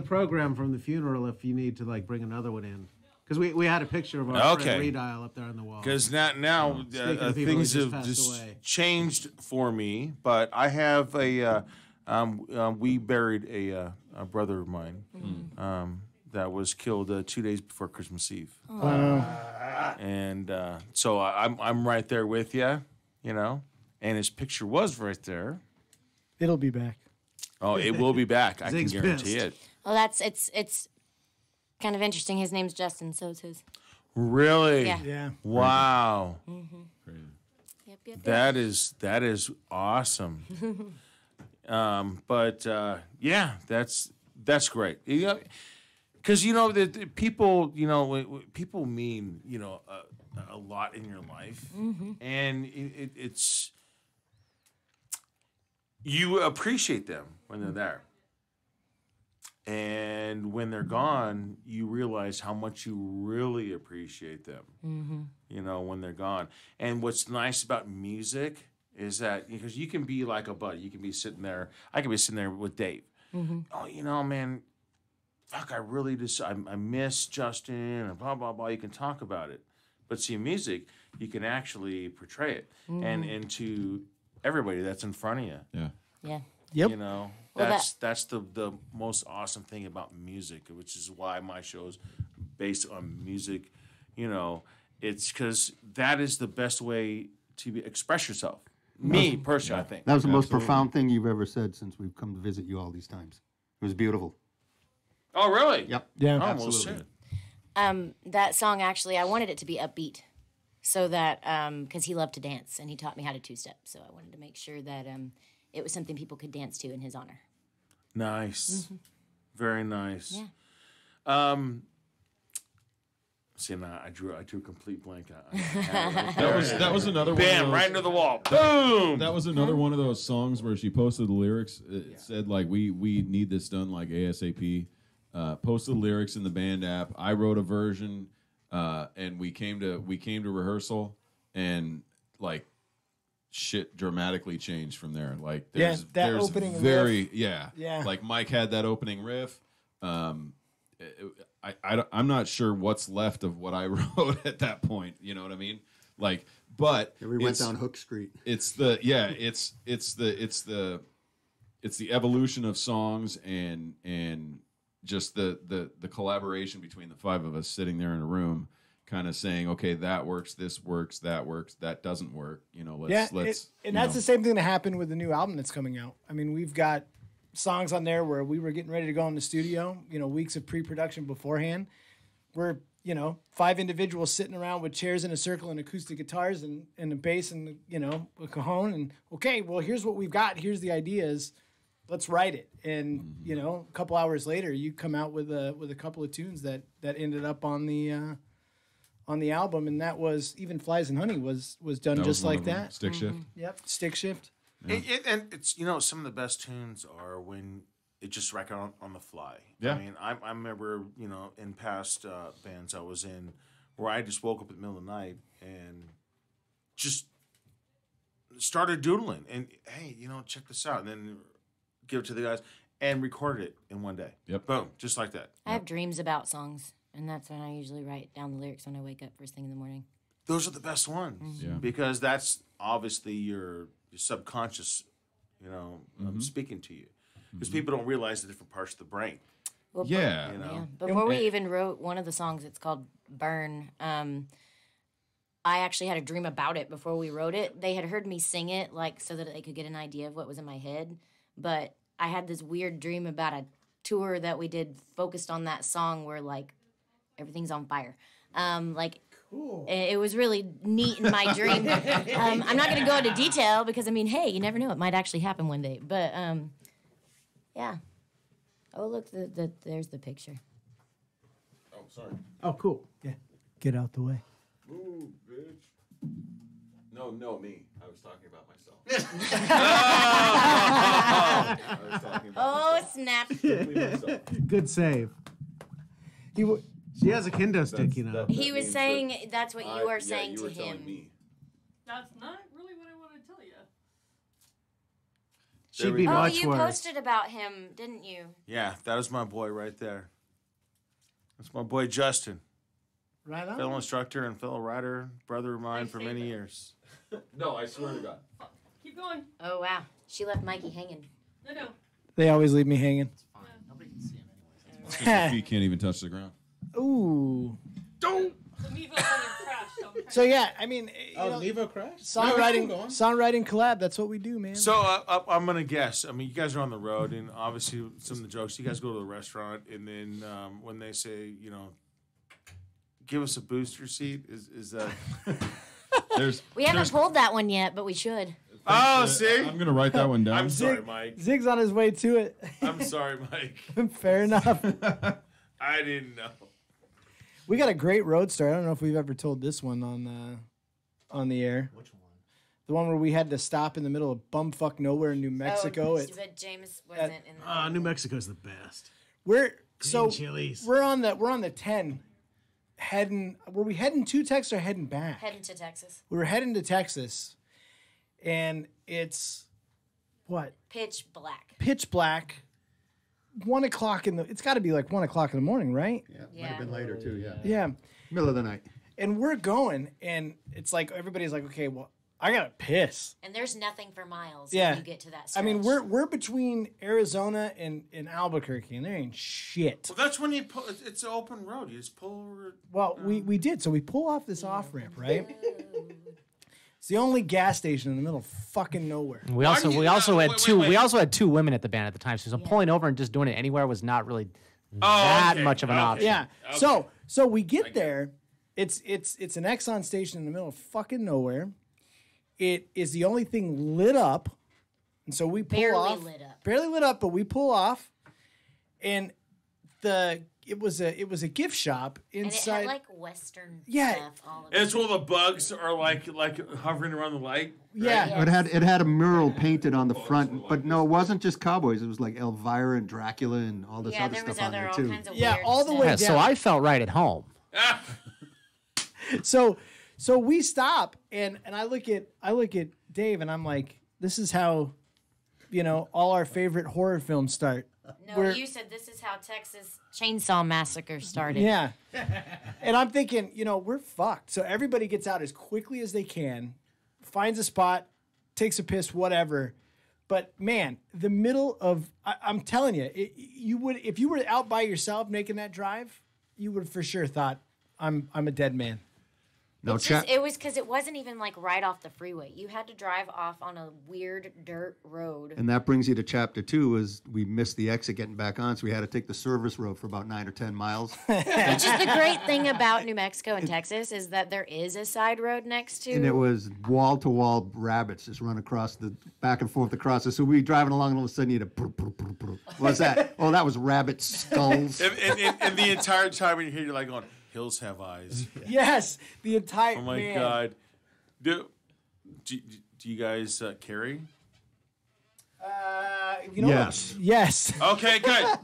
program from the funeral. If you need to like bring another one in, because we had a picture of our friend Redial up there on the wall. Because now Speaking of people who things just have passed just away. changed for me. But I have we buried a brother of mine that was killed 2 days before Christmas Eve. And so I'm right there with you, you know. And his picture was right there. It'll be back. Oh, it will be back. I can Zig's guarantee pissed. it. Well, it's kind of interesting. His name's Justin, so it's his. Really? Yeah. Yeah. Wow. Yep, yep. That is awesome. But yeah, that's great. Because you know the people, people mean a lot in your life, and it's you appreciate them when they're there, and when they're gone, you realize how much you really appreciate them. When they're gone, and what's nice about music is that because you can be like a buddy, you can be sitting there. I can be sitting there with Dave. Oh, man. Fuck, I really I miss Justin and blah, blah, blah. You can talk about it. But see, music, you can actually portray it and to everybody that's in front of you. Yeah. Yeah. Yep. That's the most awesome thing about music, which is why my show's based on music. It's because that is the best way to express yourself. Me, personally, I think. That was the most profound thing you've ever said since we've come to visit you all these times. It was beautiful. Oh, really? Yep. Yeah. Oh, Absolutely. well, shit. That song actually, I wanted it to be upbeat, so that because he loved to dance and he taught me how to two-step, so I wanted to make sure that it was something people could dance to in his honor. Nice. Very nice. Yeah. See, now I drew a complete blank. That was another one. Bam! Right into the wall. Boom. That was another one of those songs where she posted the lyrics. It said like we need this done like ASAP. Posted the lyrics in the band app. I wrote a version, and we came to rehearsal, and like shit dramatically changed from there. Like there's opening very riff. yeah. Like Mike had that opening riff. I'm not sure what's left of what I wrote at that point. You know what I mean? Like, but Yeah, we went down Hook Street. It's the evolution of songs and just the collaboration between the five of us sitting there in a room, kind of saying, okay, that works, this works, that doesn't work. Let's that's the same thing that happened with the new album that's coming out. I mean, we've got songs on there where we were getting ready to go in the studio, weeks of pre-production beforehand. We're, 5 individuals sitting around with chairs in a circle and acoustic guitars and a bass and, a cajon. And, okay, well, here's what we've got. Here's the ideas. Let's write it. And, a couple hours later, you come out with a couple of tunes that ended up on the album. And that was, even Flies and Honey was done That just was one like of them. that. Stick Shift. Yep, Stick Shift. And it's some of the best tunes are when it just record on the fly. Yeah. I mean, I remember in past bands I was in where I just woke up in the middle of the night and just started doodling and hey, check this out, and then give it to the guys and recorded it in one day. Yep. Boom, just like that. I have dreams about songs, and that's when I usually write down the lyrics when I wake up first thing in the morning. Those are the best ones. Yeah. Because that's obviously your subconscious, speaking to you. Because people don't realize the different parts of the brain. Well, Yeah. Before we even wrote one of the songs, it's called Burn. I actually had a dream about it before we wrote it. They had heard me sing it, like, so that they could get an idea of what was in my head. But I had this weird dream about a tour that we did focused on that song where, like, everything's on fire. It was really neat in my dream. I'm not going to go into detail because, I mean, hey, you never know. It might actually happen one day. But, yeah. Oh, look, there's the picture. Oh, sorry. Oh, cool. Yeah. Get out the way. Move, bitch. No, me. I was talking about myself. Snap. Good save. She has a kendo stick, you know. He was saying that's what you are saying you to were telling him. me. That's not really what I want to tell you. She'd be Oh, much you worse. posted about him, didn't you? Yeah, that is my boy right there. That's my boy Justin. Right on. Fellow instructor and fellow rider, brother of mine for many years. No, I swear to God. Keep going. Oh, wow. She left Mikey hanging. No. They always leave me hanging. Nobody can see him anyways. Because your feet can't even touch the ground. Ooh. Don't. The Mevo crashed. So yeah, I mean, Nevo crashed? songwriting collab. That's what we do, man. So I'm gonna guess. I mean, you guys are on the road, and obviously some of the jokes. You guys go to the restaurant, and then when they say, give us a booster seat, is that? We haven't pulled that one yet, but we should. Oh, see, I'm gonna write that one down. I'm sorry, Mike. Zig's on his way to it. I'm sorry, Mike. Fair enough. I didn't know. We got a great roadster. I don't know if we've ever told this one on the air. Which one? The one where we had to stop in the middle of bumfuck nowhere in New Mexico. But James wasn't in the New Mexico's the best. We're chilies. we're on the 10 heading. Were we heading to Texas or heading back? Heading to Texas. We were heading to Texas, and it's what? Pitch black. Pitch black. 1 o'clock it's got to be like 1 o'clock in the morning, right? Yeah, might have been later too. Yeah. Yeah. Middle of the night. And we're going, and it's like everybody's like, okay, well, I gotta piss. And there's nothing for miles Yeah. when you get to that stretch. I mean, we're between Arizona and Albuquerque, and there ain't shit. Well, that's when you pull. It's an open road. You just pull over. Well, we did. So we pull off this off ramp, right? It's the only gas station in the middle of fucking nowhere. We also had two women at the band at the time, so pulling over and just doing it anywhere was not really that much of an option. Yeah. Okay. So we get there. It's an Exxon station in the middle of fucking nowhere. It is the only thing lit up, and so we pull off. Barely lit up, but we pull off, and it was a gift shop inside. And it had like Western Yeah. stuff. All of It's where the bugs are like hovering around the light. Right? Yeah. It had a mural painted on the front, but no, it wasn't just cowboys. It was like Elvira and Dracula and all this other stuff on there all too. kinds of Yeah, weird all the stuff. way Yeah, so I felt right at home. So we stop, and I look at Dave, and I'm like, this is how, all our favorite horror films start. No, you said this is how Texas Chainsaw Massacre started. Yeah. And I'm thinking, we're fucked. So everybody gets out as quickly as they can, finds a spot, takes a piss, whatever. But man, the middle of, I'm telling you, you would, if you were out by yourself making that drive, you would for sure thought, I'm a dead man. No, It was because it wasn't even like right off the freeway. You had to drive off on a weird dirt road. And that brings you to chapter 2 is we missed the exit getting back on, so we had to take the service road for about 9 or 10 miles. Which is the great thing about New Mexico and Texas is that there is a side road next to. And it was wall-to-wall rabbits just run across the back and forth across it. So we were driving along, and all of a sudden you had a what's that? Oh, that was rabbit skulls. And the entire time when you hear, you're like going, hills have eyes. Yes, the entire. Oh my God. Do you guys carry? Yes. Yes. Okay, good.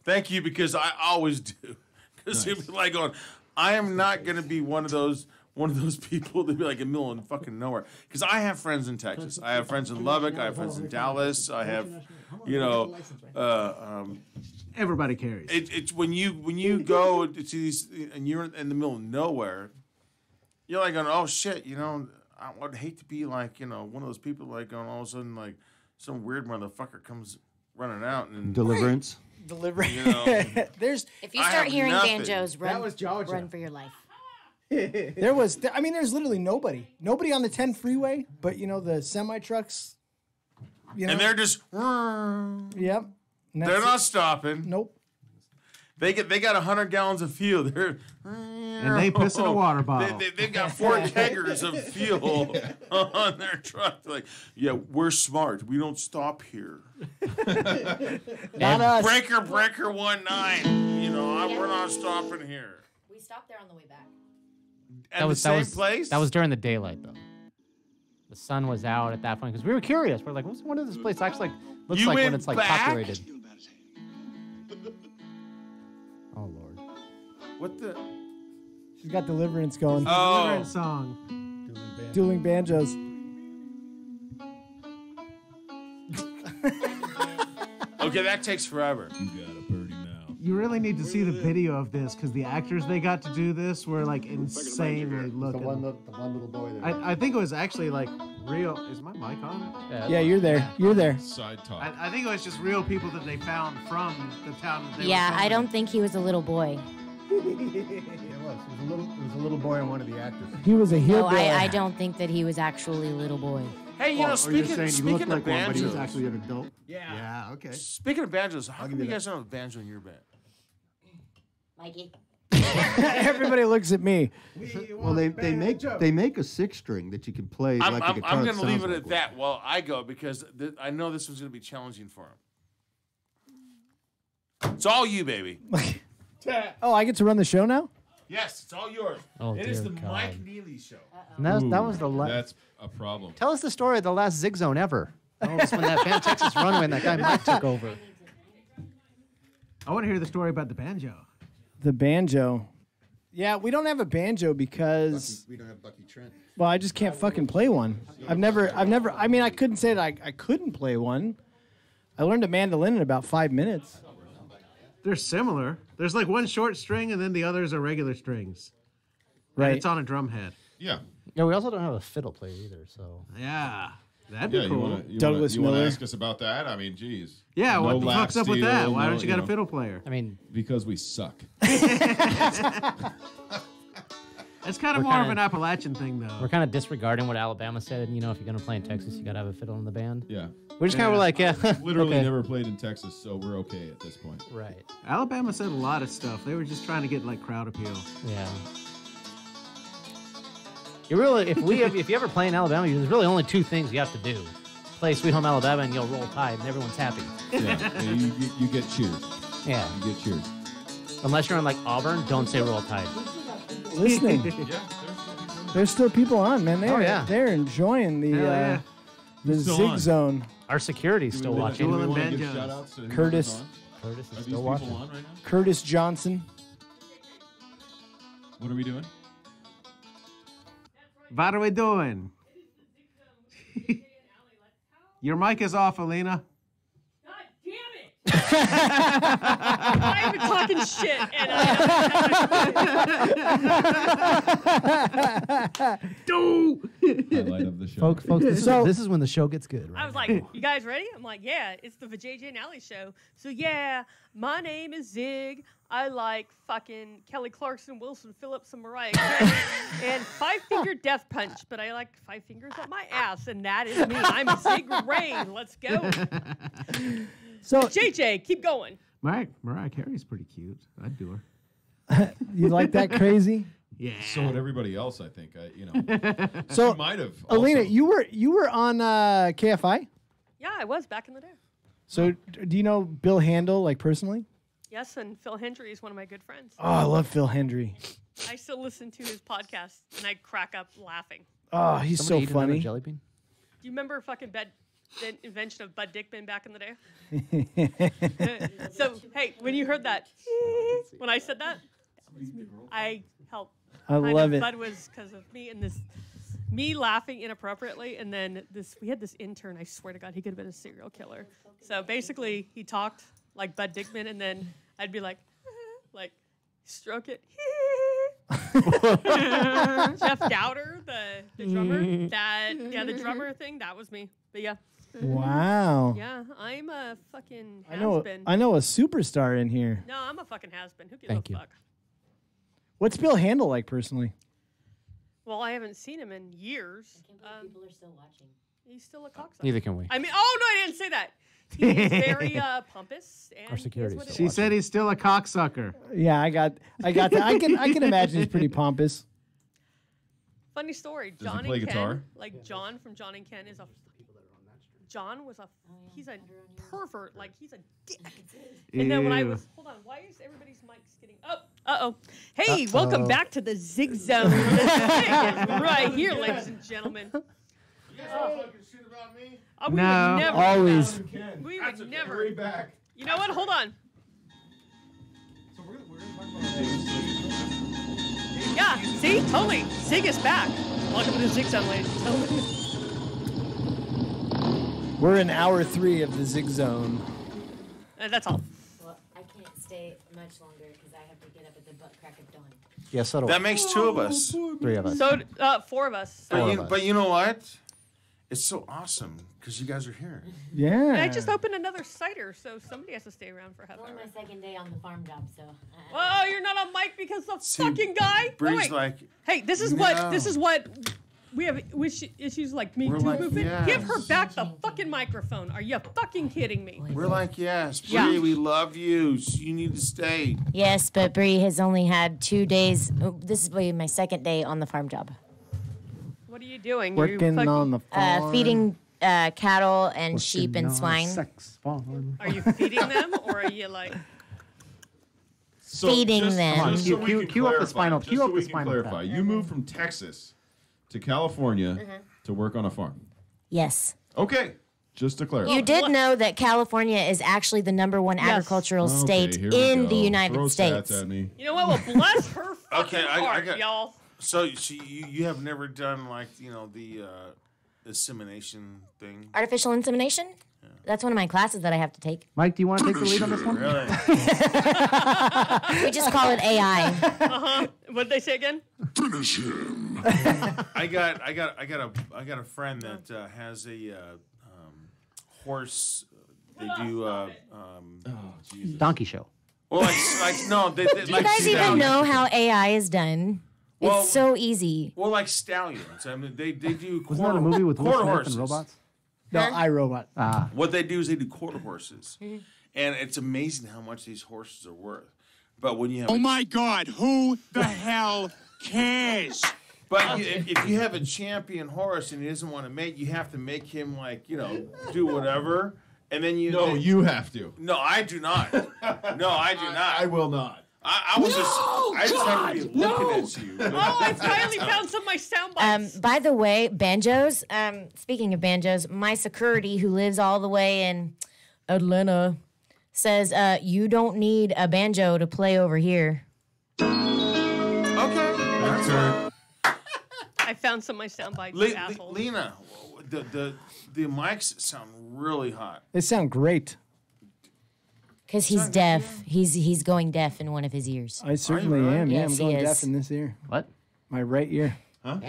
Thank you, because I always do. Because you'd be like going, I am not going to be one of those people that be like in the middle of fucking nowhere. Because I have friends in Texas. I have friends in Lubbock. I have friends in Dallas. I have, Everybody carries. It's when you go to these and you're in the middle of nowhere, you're like going, oh shit, I would hate to be like, one of those people like going all of a sudden like some weird motherfucker comes running out and Deliverance. There's if you start hearing nothing. banjos, run, That was Georgia. run for your life. there's literally nobody on the 10 freeway, but the semi trucks, and they're just yep. And they're that's not it. stopping. Nope. They got 100 gallons of fuel. And they piss in a water bottle. They've got 4 keggers of fuel on their truck. They're like, yeah, we're smart. We don't stop here. Not us. Breaker 19. You know, we're not stopping here. We stopped there on the way back. At the same place? That was during the daylight, though. The sun was out at that point because we were curious. We're like, what does this place actually looks like when it's like populated? Oh Lord! What the? She's got Deliverance going. Oh. Deliverance song. Dueling banjos. Okay, that takes forever. You got a birdie mouth. You really need to see the video of this because the actors they got to do this were like insanely looking. The one little boy there. I think it was actually like real. Is my mic on? Yeah, you're there. You're there. Side talk. I think it was just real people that they found from the town that they were Yeah, filming. I don't think he was a little boy. It was a little boy and one of the actors. He was a No, hillbilly. I don't think that he was actually a little boy. Hey, you know, speaking of he looked like one, but he banjos, was actually an adult? Yeah. Yeah, okay. speaking of banjos, how come give you you guys don't have a banjo in your band? Mikey. Everybody looks at me. Well, they make a 6-string that you can play like a guitar. I'm that going to leave sounds it like at one. that while I go because I know this one's going to be challenging for him. It's all you, baby. Oh, I get to run the show now? Yes, it's all yours. Oh, it is dear the God. Mike Neely show. And that was the last. That's a problem. Tell us the story of the last Zig Zone ever. That was when that Van Texas runway and that guy Mike took over. I want to hear the story about the banjo. The banjo. Yeah, we don't have a banjo because We don't have Bucky Trent. well, I just can't fucking play one. I've never I mean, I couldn't say that I couldn't play one. I learned a mandolin in about 5 minutes. They're similar. There's like one short string and then the others are regular strings. Right. And it's on a drum head. Yeah. Yeah, we also don't have a fiddle player either, so. Yeah. That'd be Yeah, cool. Douglas you want to Miller. ask us about that? I mean, geez. Yeah, No what the lap fuck's up with that? steel, Why no, don't you got a know, fiddle player? I mean, Because we suck. It's kind of We're more of kinda- an Appalachian thing, though. we're kind of disregarding what Alabama said. You know, if you're going to play in Texas, you got to have a fiddle in the band. Yeah. We're just kind of like, yeah. Literally okay. never played in Texas, so we're okay at this point. Right. Alabama said a lot of stuff. They were just trying to get like crowd appeal. Yeah. You really, if you ever play in Alabama, there's really only 2 things you have to do: play Sweet Home Alabama, and you'll roll Tide, and everyone's happy. Yeah. You get cheers. Yeah. You get cheers. Unless you're on like Auburn, don't say roll Tide. Listening. Yeah. There's still people on, man. They're, Oh, yeah. they're enjoying the Hell yeah. the Still Zig on. Zone. Our security's still Do we watching. Dueling wanna give banjos. shout-outs to whoever's Curtis. on? Curtis is Are these still people watching. on right now? Curtis Johnson. What are we doing? What are we doing? Your mic is off, Alina. God damn it! I've been talking shit, and Highlight of the show. Folks, this is when the show gets good, right? I was like, "You guys ready?" I'm like, "Yeah, it's the JJ and Allie show." So yeah, my name is Zig. I like fucking Kelly Clarkson, Wilson Phillips, and Mariah Carey, and 5 Finger Death Punch. But I like 5 fingers up my ass, and that is me. I'm Zig Rain. Let's go. So JJ, keep going. Mariah Carey's pretty cute. I'd do her. you like that crazy? Yeah. So would everybody else, I think. So She might have. Alina, also. you were on KFI. Yeah, I was back in the day. So do you know Bill Handel like personally? Yes, and Phil Hendry is one of my good friends. Oh, I love Phil Hendry. I still listen to his podcast, and I crack up laughing. Oh, he's Somebody so eat another funny. jelly bean? Do you remember fucking the invention of Bud Dickman back in the day? So, hey, when you heard that, when I said that was me. I helped. I love it. Bud was because of me and me laughing inappropriately, and then we had this intern. I swear to God, he could have been a serial killer. So basically, he talked like Bud Dickman, and then I'd be like stroke it. Jeff Dowder, the drummer, the drummer thing, that was me. But yeah. Wow. Yeah, I'm a fucking I know has-been. a superstar in here. No, I'm a fucking has-been. Who gives Thank a you. fuck? What's Bill Handel like personally? Well, I haven't seen him in years. People are still watching. He's still a cocksucker. Neither can we. I mean, oh no, I didn't say that. He's very pompous. And Our security. he is what She it is. said he's still a cocksucker. Yeah, I got that. I can imagine he's pretty pompous. Funny story. he John play and guitar? Ken, like John from John and Ken, is a. John was a. He's a pervert. Like he's a dick. And then when I was, hold on, why is everybody's mics getting up? Hey, welcome back to the Zig Zone. Right here, ladies and gentlemen. You guys don't fucking shit about me. We No, would never. always. We That's would okay. never. Hurry back. You know what? Hold on. Yeah, see? Totally. Zig is back. Welcome to the Zig Zone, ladies and gentlemen. We're in hour 3 of the Zig Zone. That's all. Well, I can't stay much longer because I have to get up at the butt crack of dawn. Yeah, so do That I. makes 2 of us. 3 of us. So, 4 of us. But you know what? It's so awesome because you guys are here. Yeah. I just opened another cider, so somebody has to stay around for a half It's only hour. my second day on the farm job, so. Oh, you're not on mic because the fucking guy. Bree's wait. like, Hey, this is no. what we have issues like Me We're Too like, movement. yes. Give her back the fucking microphone. Are you fucking kidding me? we're like, yes, Bree, Yeah. we love you. So you need to stay. Yes, but Bree has only had 2 days. This is my second day on the farm job. What are you doing? Working on the farm. Feeding cattle and sheep and swine. Sex farm. Are you feeding them or are you like? Feeding them. Come on, Just so we cue- can cue up the clarify, spinal- just cue so up we the can spinal clarify. tap. You moved from Texas to California to work on a farm. Yes. Okay, just to clarify. You did know that California is actually the #1 agricultural state here we in go. the United Throw States. stats at me. You know what? Well, bless her fucking Okay, I heart, got- y'all. So you have never done like the insemination thing? Artificial insemination? That's one of my classes that I have to take. Mike, do you want to take the lead on this one? Really? We just call it AI. What'd they say again? Finish him. I got a friend that has a horse. They do Donkey show. well, like no, they Do you guys even know how AI is done? Well- It's so easy. Well, like stallions. I mean, they do Wasn't that a movie with Will quarter Smith horses. and robots? No, iRobot. What they do is they do quarter horses, and it's amazing how much these horses are worth. But when you have my God, who the hell cares? But if you have a champion horse and he doesn't want to mate, you have to make him do whatever, and then you. No, you have to. No, I do not. No, I do not. I will not. I was I just have to be looking at you. Oh, I finally found some of my sound bites. By the way, banjos. Speaking of banjos, my security, who lives all the way in Atlanta, says you don't need a banjo to play over here. Okay, that's right. I found some of my sound bites, you asshole. Lena, the mics sound really hot. They sound great. Because he's deaf. He's going deaf in one of his ears. I certainly really? am. Yeah, Yes, I'm he going is. deaf in this ear. What? My right ear. Hold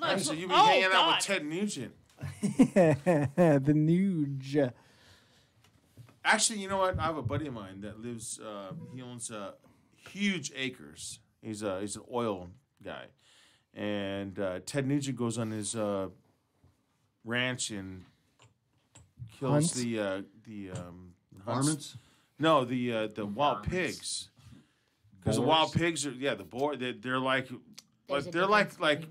on. So you've been Oh, hanging out God. with Ted Nugent. The Nuge. Actually, you know what? I have a buddy of mine that lives. He owns huge acres. He's an oil guy, and Ted Nugent goes on his ranch and kills Hunts? the Varmints? No, the wild pigs. Because the wild pigs are the boar. They're like There's a they're like difference.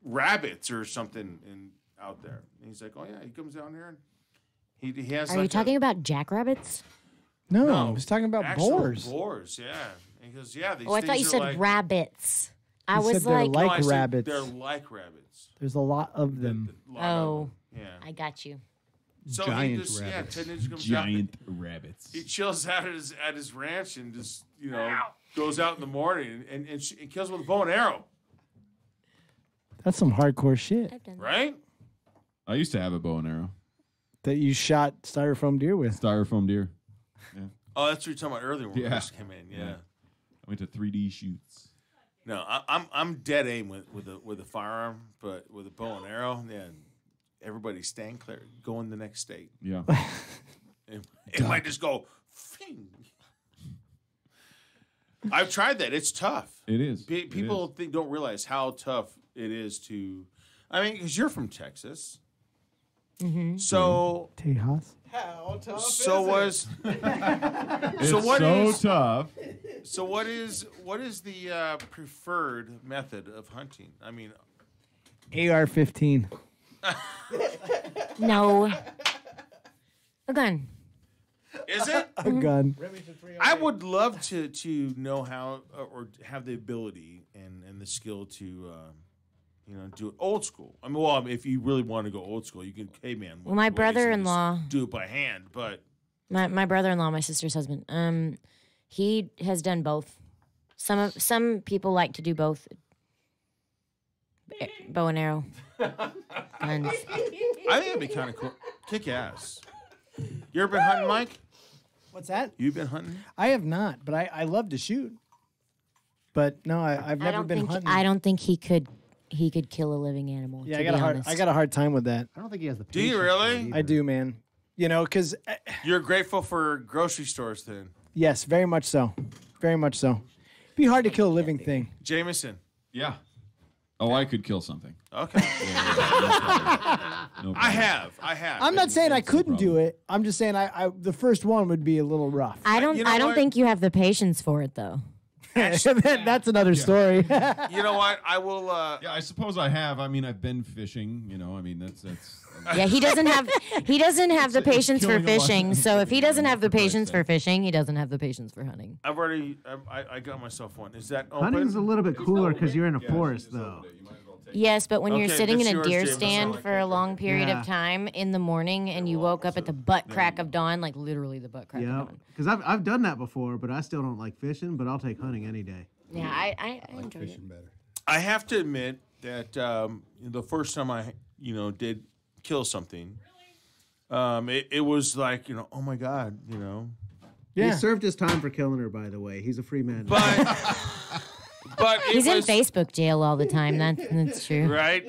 rabbits or something out there. And he's like, oh yeah, he comes down here and he has. Are like you talking about jackrabbits? No, I was talking about actual boars. Boars, yeah. And he goes, yeah. These Oh, I thought you things said are like, rabbits. I You was said they're like, like No, I said rabbits. They're like rabbits. There's a lot of them. A lot of oh, them, yeah. I got you. So Giant he just, rabbits. Ted Nugent comes Giant down. rabbits. He chills out at his ranch and just goes out in the morning and kills with a bow and arrow, That's some hardcore shit I've done that. right? I used to have a bow and arrow. that you shot styrofoam deer with. Styrofoam deer. Oh, that's what you were talking about earlier when we Yeah. first came in. Yeah. I went to 3D shoots. No, I'm dead aim with a firearm, but with a bow and arrow, yeah. Everybody stand clear. Go in the next state. Yeah. It might just go. Fing. I've tried that. It's tough. It is. People don't realize how tough it is to. I mean, because you're from Texas. So Tejas. How tough so was It's so what so is tough. so what is the preferred method of hunting? I mean, AR-15. No. A gun. is it? A gun. I would love to know how or have the ability and the skill to do it old school. I mean, well, if you really want to go old school, you can. Hey, man. Well, my brother-in-law do it by hand, but my brother-in-law, my sister's husband, he has done both. Some people like to do both. Bow and arrow. Guns. I think it'd be kind of cool. Kick ass. You ever been hunting, Mike? What's that? You've been hunting? I have not, but I love to shoot. But no, I've never been hunting. I don't think he could kill a living animal. Yeah, to I got a hard time with that. I don't think he has the. Do you really? I do, man. Because You're grateful for grocery stores, then. yes, very much so, very much so. Be hard to kill a living thing. Jameson. Yeah. Oh, I could kill something. Okay. No I have. I'm not saying I couldn't do it. I'm just saying I the first one would be a little rough. I don't. You know I don't what? think you have the patience for it, though. That's another story. You know what? I will. Yeah, I suppose I have. I mean, I've been fishing. I mean, that's. Yeah, he doesn't have the patience for killing a lot. fishing. So if he doesn't have the patience for fishing, he doesn't have the patience for hunting. I've already. I got myself one. Is that open? Hunting's a little bit cooler because you're in a forest, though. Yes, but when you're Okay, sitting in that's a yours, deer James. stand for a long period Yeah. of time in the morning and you woke up at the butt crack of dawn, like literally the butt crack of Yeah, dawn. because I've done that before, but I still don't like fishing. But I'll take hunting any day. Yeah, I enjoy it. better. I have to admit that the first time I did kill something, it was like oh my god, He served his time for killing her. By the way, he's a free man. But He's in Facebook jail all the time. That's true. Right?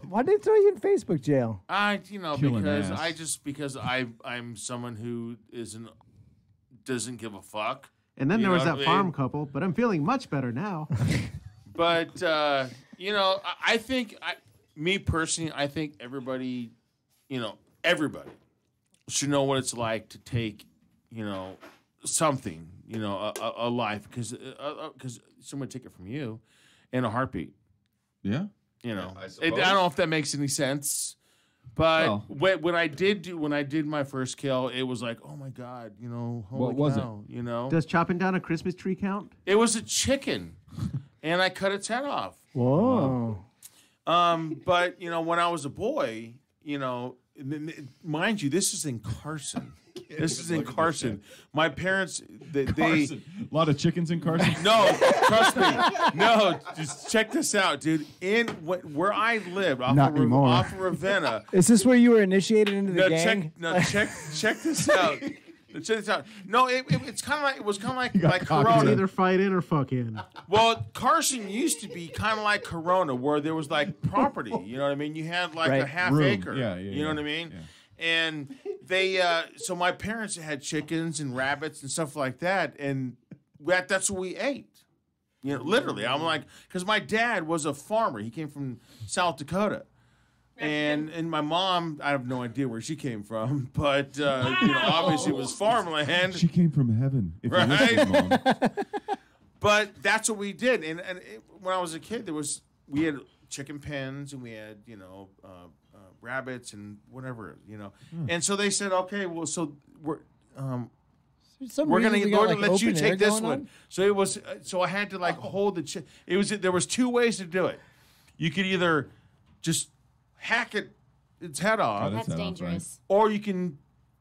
Why did they throw you in Facebook jail? Killing because I'm someone who doesn't give a fuck. And then You there was know that what I mean? farm couple, but I'm feeling much better now. But I think me personally, I think everybody should know what it's like to take something, a life, because someone take it from you in a heartbeat. Yeah. I suppose. don't know if that makes any sense, but Well. when I did my first kill, it was like, oh my god, holy What was it? cow, Does chopping down a Christmas tree count? It was a chicken, and I cut its head off. Whoa. But when I was a boy, mind you, this is in Carson. This is in Carson. My parents, they Carson. A lot of chickens in Carson. no, trust me, no. Just check this out, dude. In where I lived, Not anymore. off of Ravenna. Is this where you were initiated into the gang? Check this out. Check this out. No, it's kind of like like cocked Corona. Either fight in or fuck in. Well, Carson used to be kind of like Corona, where there was like property. You know what I mean? You had like Right. a half Room. acre. Yeah, you know what I mean? yeah. And they, so my parents had chickens and rabbits and stuff like that, and that's what we ate. Literally, I'm like, because my dad was a farmer. He came from South Dakota. And my mom, I have no idea where she came from, but obviously it was farmland. She came from heaven. If you're Right? listening, Mom. But that's what we did. And when I was a kid, we had chicken pens and we had rabbits and whatever. And so they said, okay, well, so we're We're gonna let you take this one. So it was. So I had to hold the chicken. There was two ways to do it. You could either just hack its head off, That's dangerous. or you can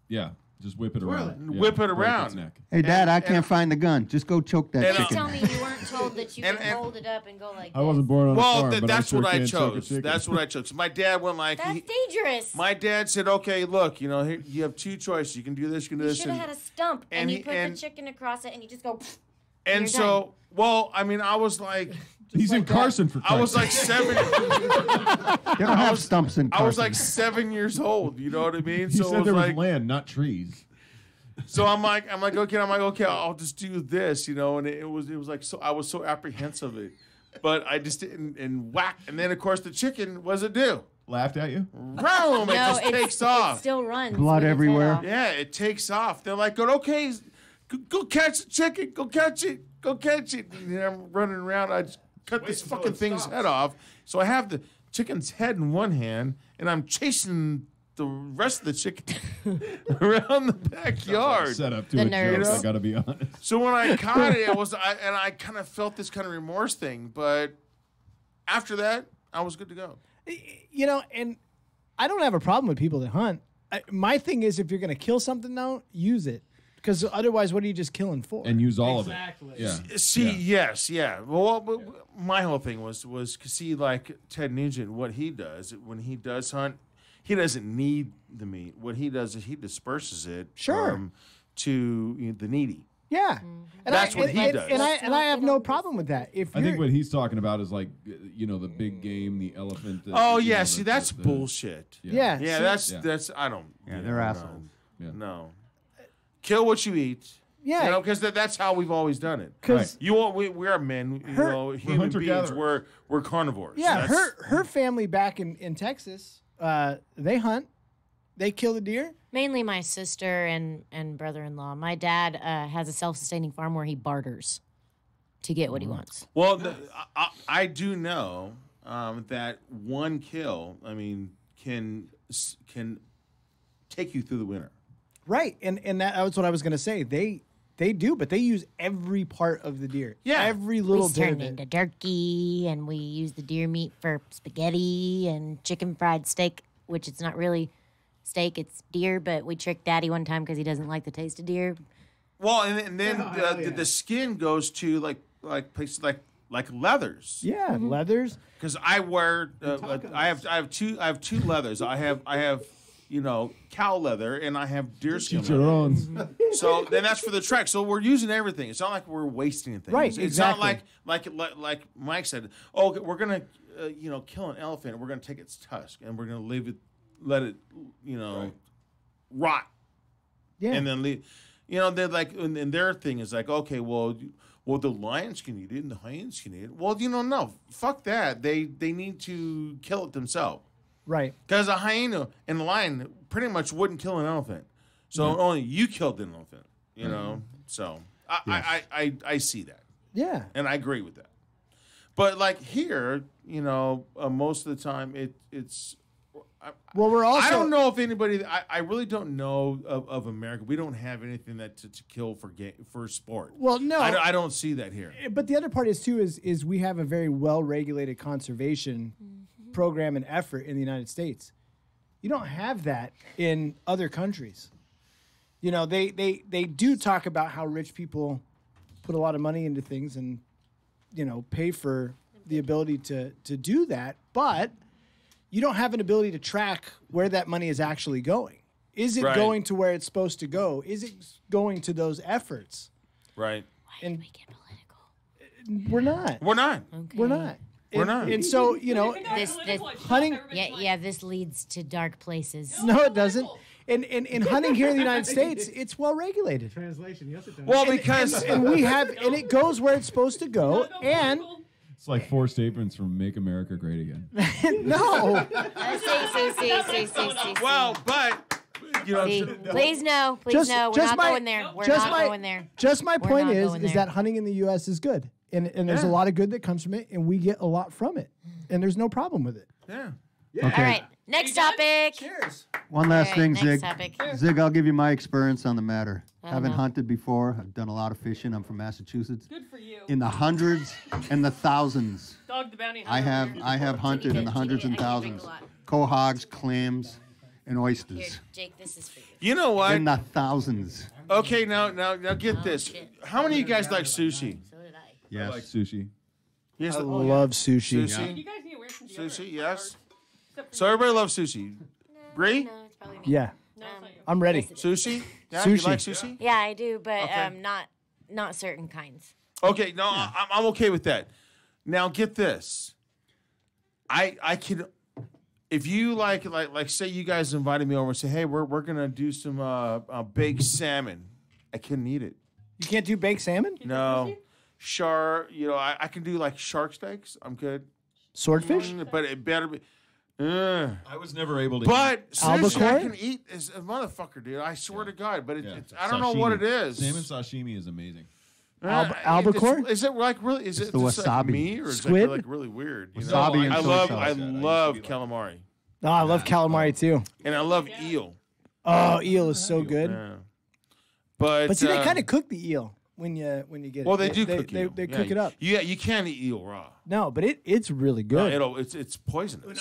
Yeah. Just whip it around. Yeah, whip it break around. its neck. Hey, Dad, I can't find the gun. Just go choke that And, You chicken. tell me you weren't told that you And- could hold it up and go like I this. wasn't born on a Well, farm, but that's sure what I can choke a chose. chicken. That's what I chose. So my dad went like, That's dangerous. my dad said, okay, look, here, you have two choices. You can do this, you can do You this. should have had a stump and, and you he- put and- the chicken across it and you just go. And you're so, well, I mean, I was like, He's in Carson for I was Christ's like 7. They don't have stumps in I was Carson. like 7 years old. You know what I mean? He So it said was there was like, land, not trees. so I'm like, okay, I'll just do this, and it was like, so I was so apprehensive of it, but I just didn't, and whack, and then of course the chicken wasn't due. laughed at you? Vroom, it just takes off. It still runs. Blood with its head everywhere. off. Yeah, it takes off. They're like, okay, go catch the chicken. Go catch it. Go catch it. And I'm running around. I just cut this fucking thing's head off. So I have the chicken's head in one hand, and I'm chasing the rest of the chicken around the backyard. Set up to a joke, I gotta be honest. So when I caught it, I kind of felt this kind of remorse thing, but after that, I was good to go. You know, and I don't have a problem with people that hunt. My thing is, if you're going to kill something, though, use it. Because otherwise, what are you just killing for? And use all of it. Yeah. See, yes, yeah. Well, my whole thing was see, like Ted Nugent, what he does when he does hunt, he doesn't need the meat. What he does is he disperses it to the needy. Yeah, and that's what he does. And I have no problem with that. I think what he's talking about is like, the big game, the elephant. See, that's bullshit. Yeah, that's I don't. Yeah, they're assholes. Yeah. No, kill what you eat. Yeah, because that's how we've always done it. Because we're men. Human beings. We're carnivores. Yeah, her family back in Texas, they hunt, they kill the deer. Mainly my sister and brother-in-law. My dad has a self-sustaining farm where he barters to get what he wants. Well, I do know that one kill, can take you through the winter. Right, and that was what I was going to say. They do, but they use every part of the deer. Yeah, every little we bit turn of it. into turkey, and we use the deer meat for spaghetti and chicken fried steak, which it's not really steak, it's deer, but we tricked Daddy one time because he doesn't like the taste of deer. Well, and then the skin goes to like places like leathers. Yeah, leathers. Because I wear I have two leathers. I have cow leather and I have deer skin. leather. So then that's for the trek. So we're using everything. It's not like we're wasting things. Right, It's exactly. not like Mike said. Oh, we're gonna kill an elephant. We're gonna take its tusk and we're gonna let it rot. Yeah, and then leave. They're like, and their thing is like, okay, well, the lions can eat it and the hyenas can eat it. Well, no, fuck that. They need to kill it themselves. Right. Because a hyena and a lion pretty much wouldn't kill an elephant. So only you killed an elephant, So I see that. Yeah. And I agree with that. But like here, most of the time it's. Well, we're also. I don't know if anybody. I really don't know of America. We don't have anything that to kill for sport. Well, no, I don't see that here. But the other part is too is we have a very well regulated conservation program and effort in the United States. You don't have that in other countries. They do talk about how rich people put a lot of money into things and pay for the ability to do that, but you don't have an ability to track where that money is actually going. Is it going to where it's supposed to go? Is it going to those efforts? Right. Why did we get political? We're not. We're not. Okay. We're not. We're not. And so, this hunting. Yeah, this leads to dark places. No, it doesn't. And hunting here in the United States, it's well regulated. Translation, yes, it does. Well, because and we have, and it goes where it's supposed to go, and it's like 4 statements from "Make America Great Again." No. Well, but please no, please no. We're not going there. We're not going there. Just my We're point not is going is there. that hunting in the U.S. is good, and there's a lot of good that comes from it, and we get a lot from it, and there's no problem with it. Yeah. All right, next topic. Cheers. One last All right, thing, next Zig. topic. Zig, I'll give you my experience on the matter. I don't Haven't know. hunted before. I've done a lot of fishing. I'm from Massachusetts. Good for you. In the hundreds and the thousands. Dog the bounty I hunter. have hunted in the hundreds and thousands. Quahogs, clams, and oysters. Here, Jake, this is for you. You know what? In the thousands. Okay, now get this. How many of you guys like sushi? So did I. Yes. I like sushi. Yes. I love sushi. Sushi. You guys need to wear some deodorant. Sushi. Yes. Except for So everybody loves sushi. Bree? No, it's probably me. Yeah, No, it's not you. I'm ready. Sushi? Yeah, you Sushi. like sushi? Yeah, I do, but Okay. not certain kinds. Okay, no, I'm okay with that. Now get this. I can, if you like say you guys invited me over and say, hey, we're gonna do some baked salmon. I couldn't eat it. You can't do baked salmon? No, shark. I can do like shark steaks. I'm good. Swordfish? But it better be. I was never able to. But eat. sushi I can eat is a motherfucker, dude. I swear to God. But it's I don't know what it is. Salmon sashimi is amazing. Albacore? Is it like really? Is it the just like wasabi. me or is Squid? it like really weird? You know? Wasabi and I soy love sauce. I love calamari No, I love calamari too. and I love eel. Oh, eel is so good. Yeah. But see, they kind of cook the eel when you get it. well, they do cook eel. They cook it up. Yeah, you can't eat eel raw. No, but it's really good. No, it's poisonous.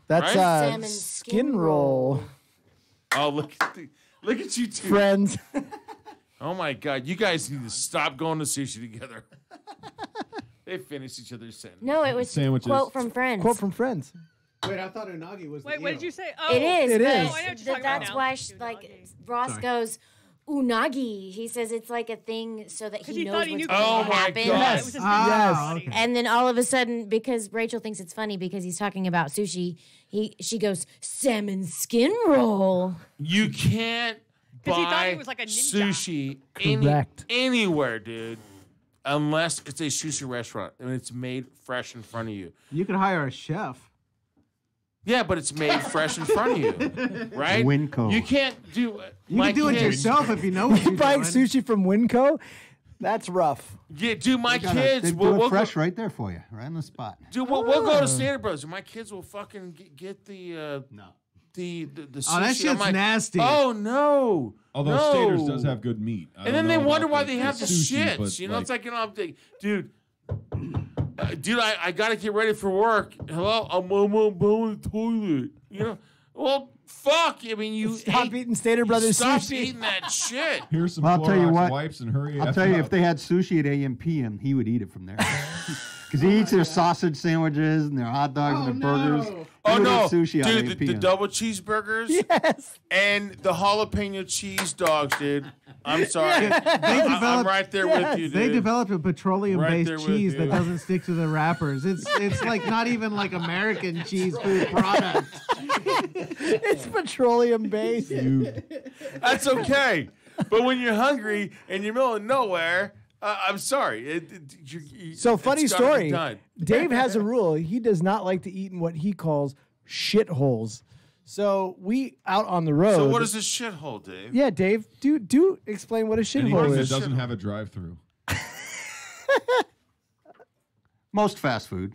That's Right? Salmon skin roll. Oh, look at you two. Friends. Oh my God, you guys need to stop going to sushi together. They finish each other's sentence. No, it was Sandwiches. quote from Friends. Quote from Friends. Wait, I thought unagi was. Wait, the what eel. did you say? Oh, It is. It but is. Oh, I know what you're talking about that's now. why, like, Ross goes, unagi. He says it's like a thing so that 'Cause he he knows thought he what's knew going Oh to my happen. God. It was his Yes. body. And then all of a sudden, because Rachel thinks it's funny because he's talking about sushi, she goes, salmon skin roll. You can't 'Cause he thought buy he was like a ninja. sushi Correct. anywhere, dude, unless it's a sushi restaurant and it's made fresh in front of you. You could hire a chef. Yeah, but it's made fresh in front of you, right? Winco. You can't do. You can do it yourself if you know what you're Buying doing. sushi from Winco, that's rough. Yeah, dude, my They kids. do We'll it fresh go, right there for you, right on the spot. dude, we'll go to Standard Brothers. And my kids will fucking get the No. the sushi. Oh, that I'm shit's like, nasty. Oh no. Although no. Staters does have good meat. I And don't then they know wonder about why they have the sushi, shits. but, You know, like, it's like, you know, I'm thinking, dude, I got to get ready for work. Hello? I'm on the toilet. You know? Well, fuck. I mean, you Stop eating Stater Brothers stop sushi. eating that shit. Here's some Well, I'll tell you Clorox what. wipes and hurry I'll up. tell you, if they had sushi at AM PM, he would eat it from there. Because he eats their sausage sandwiches and their hot dogs and their burgers. He Oh, would no. eat sushi at AM Dude, the PM. double cheeseburgers Yes. and the jalapeno cheese dogs, dude. I'm sorry. They I'm developed- right there with you, dude. They developed a Right petroleum-based there with cheese that you. doesn't stick to the wrappers. It's like not even like American cheese food product. It's petroleum based. That's okay. But when you're hungry and you're middle of nowhere, I'm sorry. So funny it's gotta be story. done. Dave has a rule. He does not like to eat in what he calls shitholes. So we out on the road. So what is this shithole, Dave? Yeah, Dave, do explain what a Anything shithole that is. doesn't have a drive-through. Most fast food.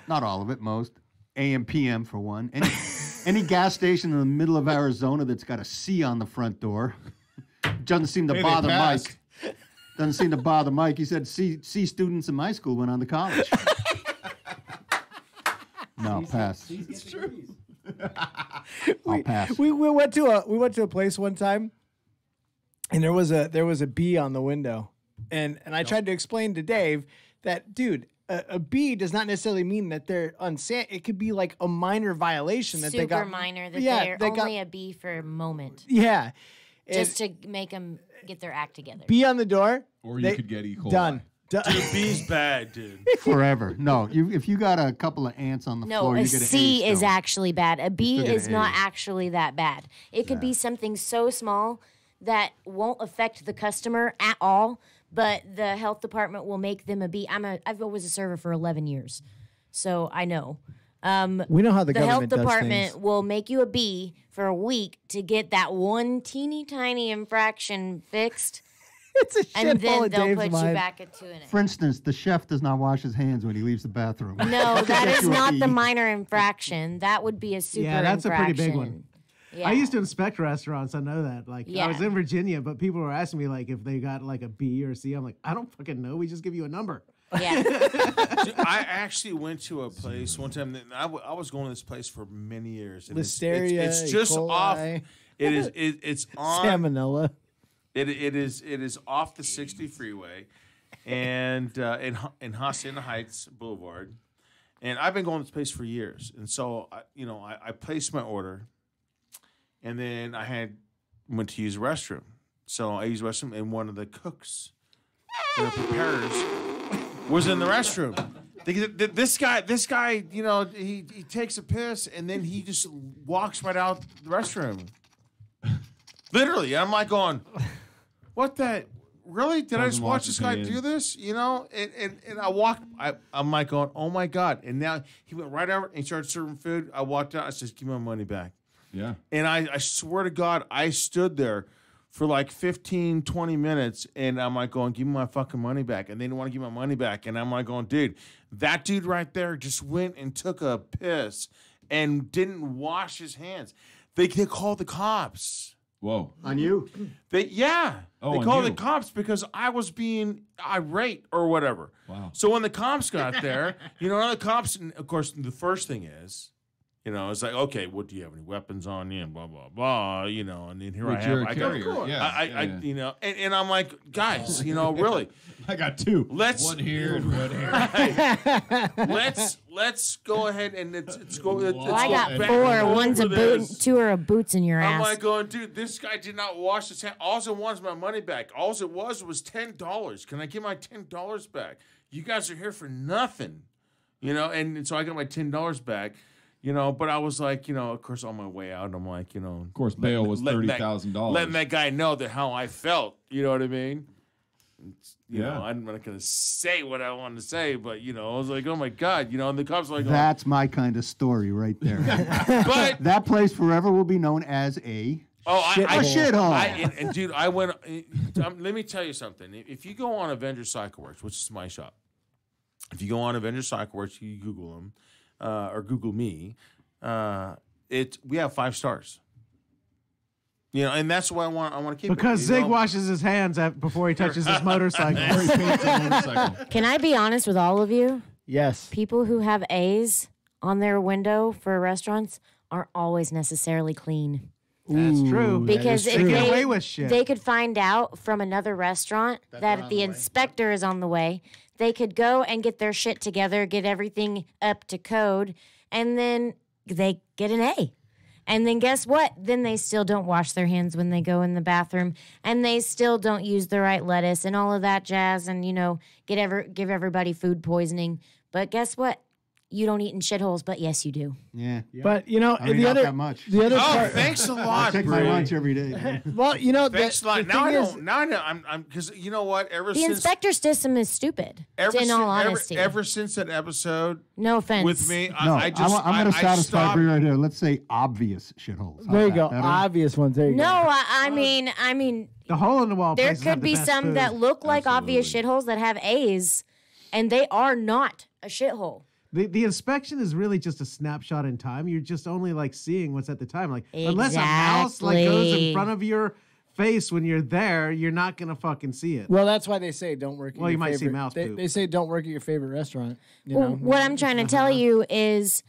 Not all of it, most. AM PM for one. Any gas station in the middle of Arizona that's got a C on the front door. Doesn't seem to Hey, they bother passed. Mike. Doesn't seem to bother Mike. He said C students in my school went on to college. No, pass. I'll pass. We went to a place one time, and there was a bee on the window, and I tried to explain to Dave that, dude, a bee does not necessarily mean that they're unsan. It could be like a minor violation that Super they got. minor that Yeah, they're they got- only a bee for a moment. Yeah, Just to make them get their act together. bee on the door. Or you could get E. coli. Done. Dude, bee's bad, dude. Forever. No, if you got a couple of ants on the No, floor, a you get an C A is stone. actually bad. A B still get is an not A. actually that bad. It could be something so small that won't affect the customer at all, but the health department will make them a B. I've always a server for 11 years, so I know. We know how the health government does department things. will make you a B for a week to get that one teeny tiny infraction fixed, It's a and shithole then in they'll Dave's put mind. you back at 2 and For instance, the chef does not wash his hands when he leaves the bathroom. No, that Get is you a not the B. minor infraction. That would be a super Yeah, that's a infraction. pretty big one. Yeah. I used to inspect restaurants. I know that. Like, Yeah. I was in Virginia, but people were asking me like if they got like a B or C. I'm like, I don't fucking know. We just give you a number. Yeah. Dude, I actually went to a place one time. That I was going to this place for many years. and Listeria, It's just E. coli. off. It's on. Salmonella. It is off the 60 freeway, and in Hacienda Heights Boulevard, and I've been going to this place for years. And so I placed my order, and then I went to use the restroom. So I used the restroom, and one of the cooks, the preparers, was in the restroom. This guy, he takes a piss, and then he just walks right out the restroom. Literally, I'm like going, what the really? Did I just Doesn't watch wash this his guy hands. do this? You know, and I walked. I'm like going, oh my god! And now he went right over and he started serving food. I walked out. I said, give me my money back. Yeah. And I swear to God, I stood there for like 15, 20 minutes, and I'm like going, give me my fucking money back. And they didn't want to give my money back. And I'm like going, dude, that dude right there just went and took a piss and didn't wash his hands. They called the cops. Whoa. On you? Oh, Oh, they on called you. the cops because I was being irate or whatever. Wow. So when the cops got there, you know, the cops, and of course, the first thing is, you know, it's like, okay, what do you have any weapons on you and blah blah blah, you know, and then here Which I you're have, a I got, carrier, yeah, yeah. you know, and I'm like, guys, you know, really, I got two. Let's one here and one here. let's go ahead and it's go. Well, I got four. One's a boot, two are a boots in your I'm ass. like going, dude, this guy did not wash his hands. All it wants my money back. All it was $10. Can I get my $10 back? You guys are here for nothing, you know. And so I got my $10 back, you know. But I was like, you know, of course, on my way out, I'm like, you know, Of course, bail was $30,000. letting that guy know that how I felt. You know what I mean? You Yeah. know, I'm not gonna say what I wanted to say, but you know, I was like, oh my god, you know, and the cops were like, That's my kind of story right there. but that place forever will be known as a shithole. And dude, I went. Let me tell you something. If you go on Avengers Cycle Works, which is my shop, if you go on Avengers Cycle Works, you Google them or Google me. We have 5 stars. You know, and that's why I want to keep because it. Zig washes his hands before he touches his motorcycle. Can I be honest with all of you? Yes. People who have A's on their window for restaurants aren't always necessarily clean. That's true. Because they if get away with shit. they could find out from another restaurant that the inspector is on the way, they could go and get their shit together, get everything up to code, and then they get an A. And then guess what? Then they still don't wash their hands when they go in the bathroom, and they still don't use the right lettuce and all of that jazz, and you know, give everybody food poisoning. But guess what? You don't eat in shitholes, but yes, you do. Yeah. But you know, I mean, the not other that much. the other Oh, part. thanks a lot. I take my Bree. lunch every day. Well, you know, Thanks a lot. the Now I thing is- don't. Now I know. I'm because you know what? The inspector system is stupid. Ever in all honesty, ever since that episode no offense. with me, No, I just I'm going to satisfy stopped. Bree right here. Let's say obvious shitholes. How's There you that go. better? Obvious ones. There you No, go. I mean, The hole in the wall. there places have could the be best some food. that look like obvious shitholes that have A's, and they are not a shithole. The inspection is really just a snapshot in time. You're just only like seeing what's at the time. Like unless a mouse like goes in front of your face when you're there, you're not gonna fucking see it. Well, that's why they say don't work. At Well, your you might see favorite- mouse they, poop. they say don't work at your favorite restaurant. You Well, know? what I'm trying to tell you is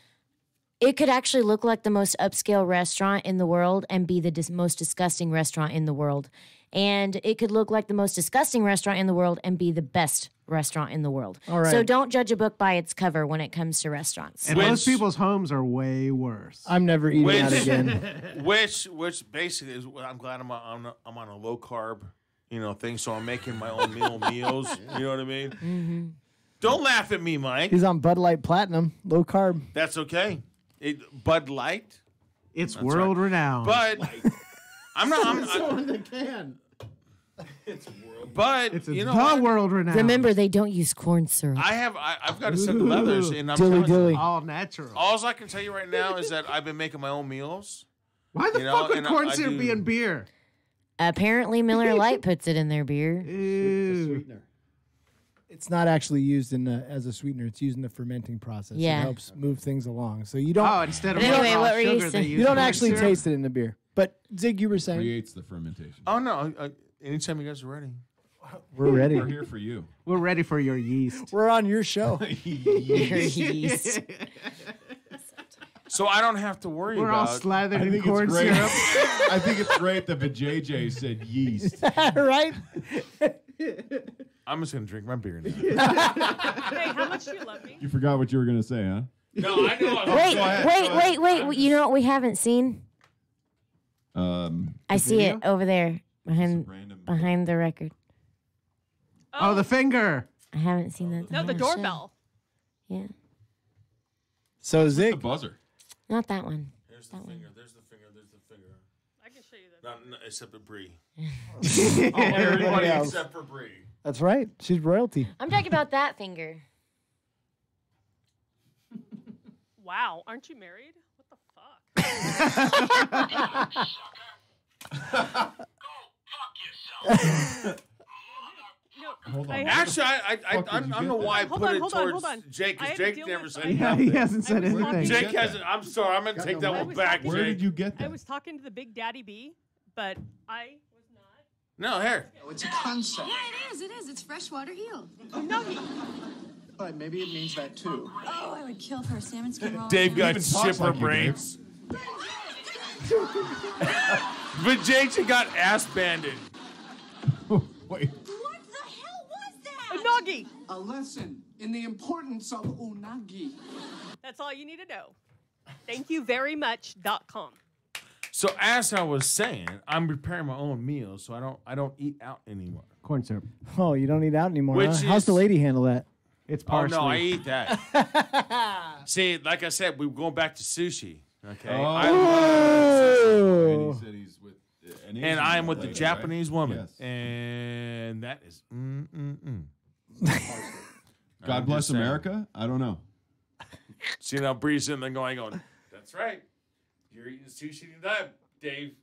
it could actually look like the most upscale restaurant in the world and be the most disgusting restaurant in the world. And it could look like the most disgusting restaurant in the world and be the best restaurant in the world. All right. So don't judge a book by its cover when it comes to restaurants. And most people's homes are way worse. I'm never eating out again. which basically is. I'm glad I'm on a low carb, you know, thing. So I'm making my own meals. You know what I mean? Mm-hmm. Don't laugh at me, Mike. He's on Bud Light Platinum, low carb. That's okay. Bud Light. It's That's world right. renowned. But I'm not. so in the can. But It's you know the what? world renowned. Remember, they don't use corn syrup. I've got a set of leathers, and I'm Dilly telling you, dilly. all natural. all I can tell you right now is that I've been making my own meals. Why the you know, fuck would and corn I syrup do- be in beer? Apparently, Miller Lite puts it in their beer. Ew. It's not actually used as a sweetener. It's used in the fermenting process. Yeah. It helps move things along. So you don't. Oh, instead of But anyway, raw what were you sugar, they saying? use you don't corn actually syrup. taste it in the beer. But Zig, you were saying Creates the fermentation. Oh no! Anytime you guys are ready. we're ready. We're here for you. We're ready for your yeast. We're on your show. Yeast. So I don't have to worry We're all about. slathered I in think corn it's great. syrup. I think it's great that JJ said yeast. Right? I'm just gonna drink my beer now. Hey, how much do you love me? You forgot what you were gonna say, huh? No, I know. Wait. You know what we haven't seen? I see video? it over there Random. behind the record. Oh, the finger. I haven't seen that. No, the behind show. doorbell. Yeah, So The Zig, buzzer. not that one. There's the finger. There's the finger. There's the finger. I can show you this. No, except for Bree. Everybody else. Except for Bree. That's right. She's royalty. I'm talking about that finger. Wow, aren't you married? What the fuck? Hold on. Actually, I don't know why I put it towards Jake, because Jake never said anything. He hasn't said anything. Jake hasn't. I'm sorry. I'm going to take that one back, Where Jake. did you get I that? was talking to the Big Daddy Bee, but I was not. No, here. Oh, it's a concept. Yeah, it is. It is. It's freshwater eel. Oh, no. But maybe it means that too. Oh, I would kill for a salmon skin roll. Dave got even talks shipper like you, brains. But Jake got ass banded. Wait. What the hell was that? Unagi. A lesson in the importance of unagi. That's all you need to know. Thank you very much.com. So as I was saying, I'm preparing my own meals, so I don't eat out anymore. Corn syrup. Oh, you don't eat out anymore. Which Huh? How's the is- lady handle that? It's Oh parsley. no, I eat that. See, like I said, we were going back to sushi. Okay, Oh. I love And he said he's with an Asian and I am with the lady, Japanese right? woman, Yes. and that is God I'm bless just saying. America? I don't know. See now, Bree's in there going, that's right. You're eating sushi tonight, Dave.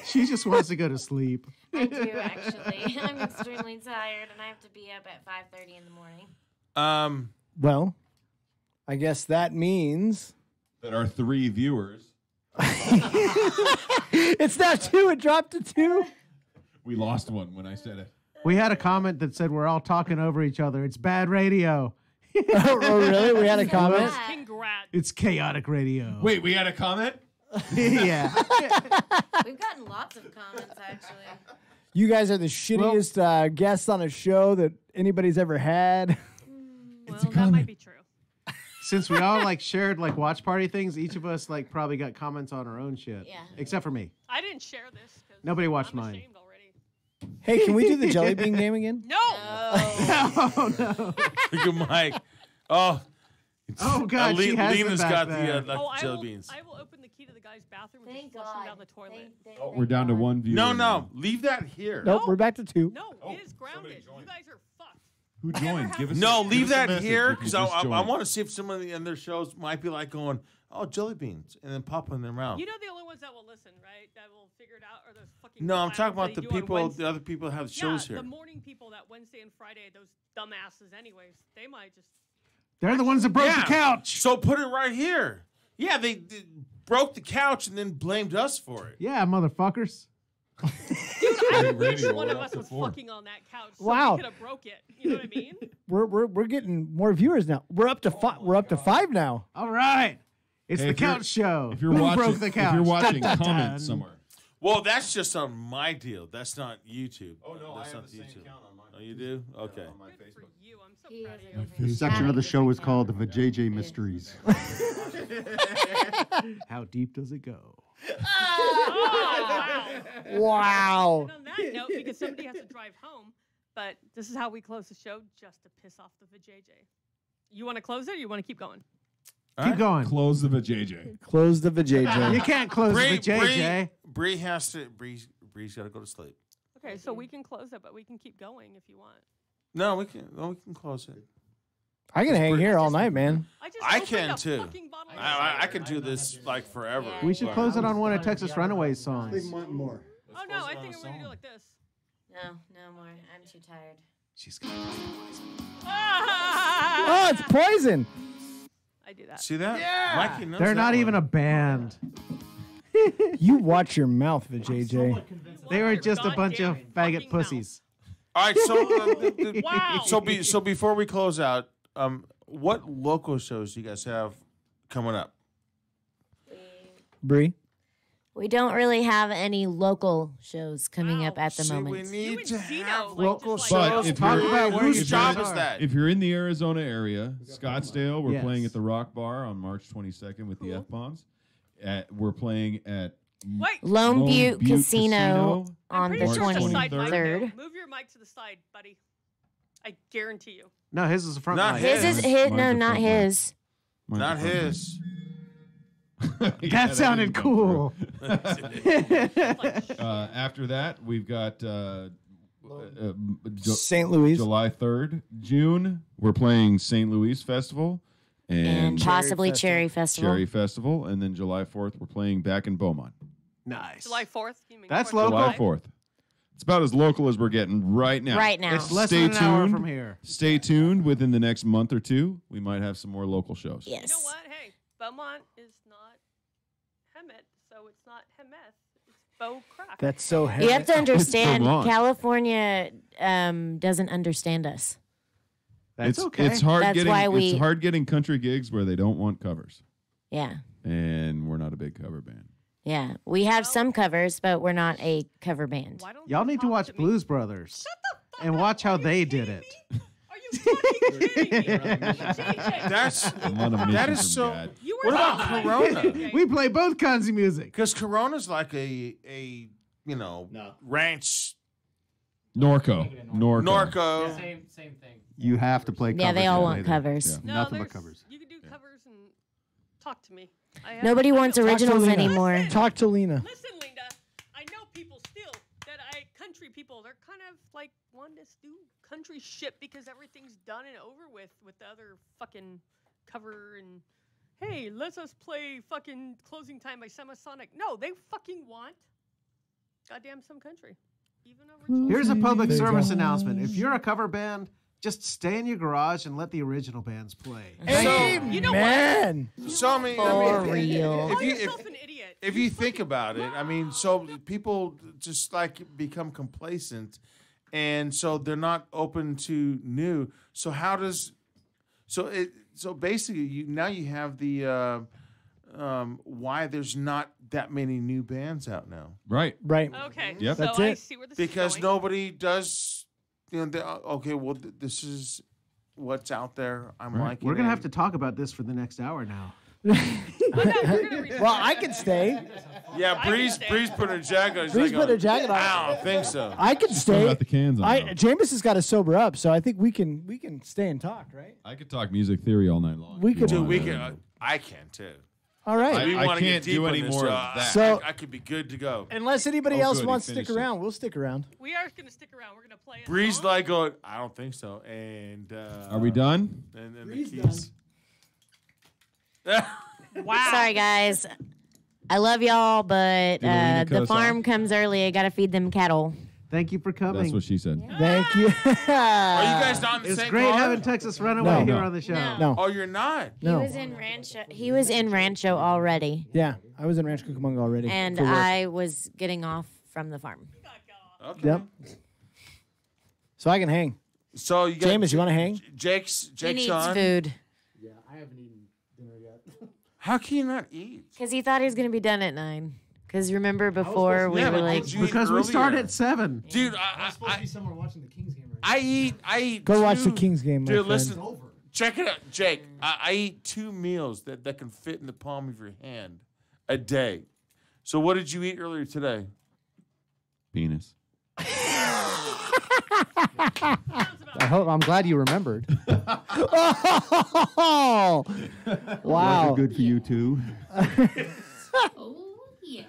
She just wants to go to sleep. I do actually. I'm extremely tired, and I have to be up at 5:30 in the morning. Well, I guess that means That our 3 viewers, it's now 2. It dropped to 2. we lost one when I said it. We had a comment that said we're all talking over each other. It's bad radio. Oh, really? We had a comment? Congrats. It's chaotic radio. Wait, we had a comment? Yeah. We've gotten lots of comments actually. You guys are the shittiest guests on a show that anybody's ever had. Well, that might be true. Since we all like shared like watch party things, each of us like probably got comments on our own shit. Yeah. Except for me. I didn't share this. Nobody watched I'm mine. ashamed already. Hey, can we do the jelly bean game again? No. Oh no. Look at Mike. Oh, Oh God, she has them Lena's back got there. the Oh, jelly beans. I will open the key to the guy's bathroom and Thank just flush him God. down the toilet. Oh, we're down to 1 viewer. No, now. leave that here. Nope, we're back to 2. No, it is grounded. You guys are fucked. Who joined? Give us No, give leave us a that message here if you because just I joined. want to see if some of the other shows might be like going, oh, jelly beans, and then pop them in their mouth. You know the only ones that will listen, right? That will figure it out are those fucking No, I'm clowns talking that about the you do on people, Wednesday. the other people that have shows Yeah, here. the morning people that Wednesday and Friday, those dumbasses anyways, they might just... They're the ones that broke the couch. So put it right here. Yeah, they broke the couch and then blamed us for it. Yeah, motherfuckers. Dude, I wish one of us was fucking on that couch so Wow. we could have broke it. You know what I mean? We're getting more viewers now. We're up to 5. We're up to 5 now. All right. It's Hey, the if you're- couch show. If you're Who watching, broke the couch? If you're watching, Dun, dun, comment dun. somewhere. Well, that's just on my deal. That's not YouTube. Oh, no, that's I have not the same YouTube. account on mine. Oh, you do? Okay. On my Facebook. You, I'm so He proud is of you. a The different section of the show is account. called the VJJ Mysteries. How deep does it go? Oh, wow. Wow. And on that note, because somebody has to drive home, but this is how we close the show, just to piss off the VJJ. You want to close it or you want to keep going? Keep going. Close the vajayjay. Close the VJJ. You can't close the JJ. Bree has to. Bree's got to go to sleep. Okay, so we can close it, but we can keep going if you want. No, we can. No, we can close it. I can hang here all night, man. I can too. I could do this like forever. We should close it on one of Texas Runaways songs. More. Oh no, I think I'm going to do it like this. No more. I'm too tired. She's got Oh, it's poison. I do that. See that? Yeah. Mikey knows They're that not one. even a band. You watch your mouth, VJJ. They were just a bunch of faggot pussies. All right, so Wow. so before we close out, what local shows do you guys have coming up? Bree? We don't really have any local shows coming up at the See, moment. we need to have like, local just But shows. if Talk you're- about where Whose your job shows is are. that? If you're in the Arizona area, Scottsdale, we're Yes. playing at the Rock Bar on March 22nd with the F-Bombs. We're playing at Wait. Lone Butte Casino I'm on pretty the sure it's a side mic, 23rd. though. Move your mic to the side, buddy. I guarantee you. No, his is the front Not mic. His is Mine's his. a No, not front mic. his. Mine's Not a front mic. his. That sounded cool. After that, we've got St. Louis. July 3rd. June, we're playing St. Louis Festival. And possibly Cherry Festival. Cherry Festival. And then July 4th, we're playing back in Beaumont. Nice. July 4th? You mean That's 4th? local? July 4th. It's about as local as we're getting right now. Right now. It's less than an hour from here. Stay tuned. Within the next month or two, we might have some more local shows. Yes. You know what? Hey, Beaumont is not Hemet, so it's not Hemeth. It's Beau Crack. That's so heavy. You have to understand, Vermont. California doesn't understand us. That's okay. It's hard That's getting why it's hard getting country gigs where they don't want covers. Yeah. And we're not a big cover band. Yeah. We have some covers, but we're not a cover band. Y'all need to watch Blues Brothers and watch how they did it. That is so. What about Corona? We play both kinds of music. Because Corona's like a ranch. Norco. Norco. Same thing. You have to play covers. Yeah, they all to want play covers. them. No, Nothing but there's- covers. You can do covers and talk to me. I have- Nobody I wants know- originals Lena. anymore. Talk to Lena. Listen, Linda, I know people still country people, they're kind of like wanting to do country shit because everything's done and over with the other fucking cover and hey, let's us play fucking Closing Time by Semisonic. No, they fucking want goddamn some country. Even original. Here's a public service announcement. If you're a cover band, just stay in your garage and let the original bands play. You know what? So I mean, real. if you think about it, I mean, so people just like become complacent, and so they're not open to new. So how does so basically you have the why there's not that many new bands out now. Right. Okay. Yep. So That's I it. see where this Because is going. nobody does. Okay, well, this is what's out there. I'm liking. We're gonna it. have to talk about this for the next hour now. Well, I can stay. Yeah, Breeze put her jacket on. She's Breeze like, put her jacket on. I don't think so. I can stay. got the cans on, though. Jameis has got to sober up, so I think we can stay and talk, right? I could talk music theory all night long. We could. Dude, we can. I can too. All right. We I wanna get can't deep do on any this, more of that. So- I could be good to go. Unless anybody Oh, else good, he wants to stick finished it. around, we'll stick around. We are going to stick around. We're going to play it. Breeze like going. I don't think so. And Are we done? And then Breeze the keys. Wow. Sorry, guys. I love y'all, but Did Alina cut the us farm off? comes early. I got to feed them cattle. Thank you for coming. That's what she said. Thank you. Are you guys not in the It's same great car? having Texas Runaway No. here on the show. No. Oh, you're not. No. He was in Rancho. He was in Rancho already, Yeah, I was in Rancho Cucamonga already. and for work. I was getting off from the farm. Okay. Yep. So I can hang. So you got Jameis, you want to hang? Jake's He needs on. food Yeah, I haven't eaten dinner yet. How can you not eat? because he thought he was going to be done at 9. Because remember before we Yeah, were but like, did you eat Because we earlier? start at 7. Dude, I'm supposed to be somewhere watching the Kings game right I eat. Go watch the two- Kings game, my Dude, friend. listen. now. Over. Check it out, Jake. I eat 2 meals that can fit in the palm of your hand a day. So what did you eat earlier today? Penis. I'm glad you remembered. Oh, wow. Those are good for you too. Oh, yeah.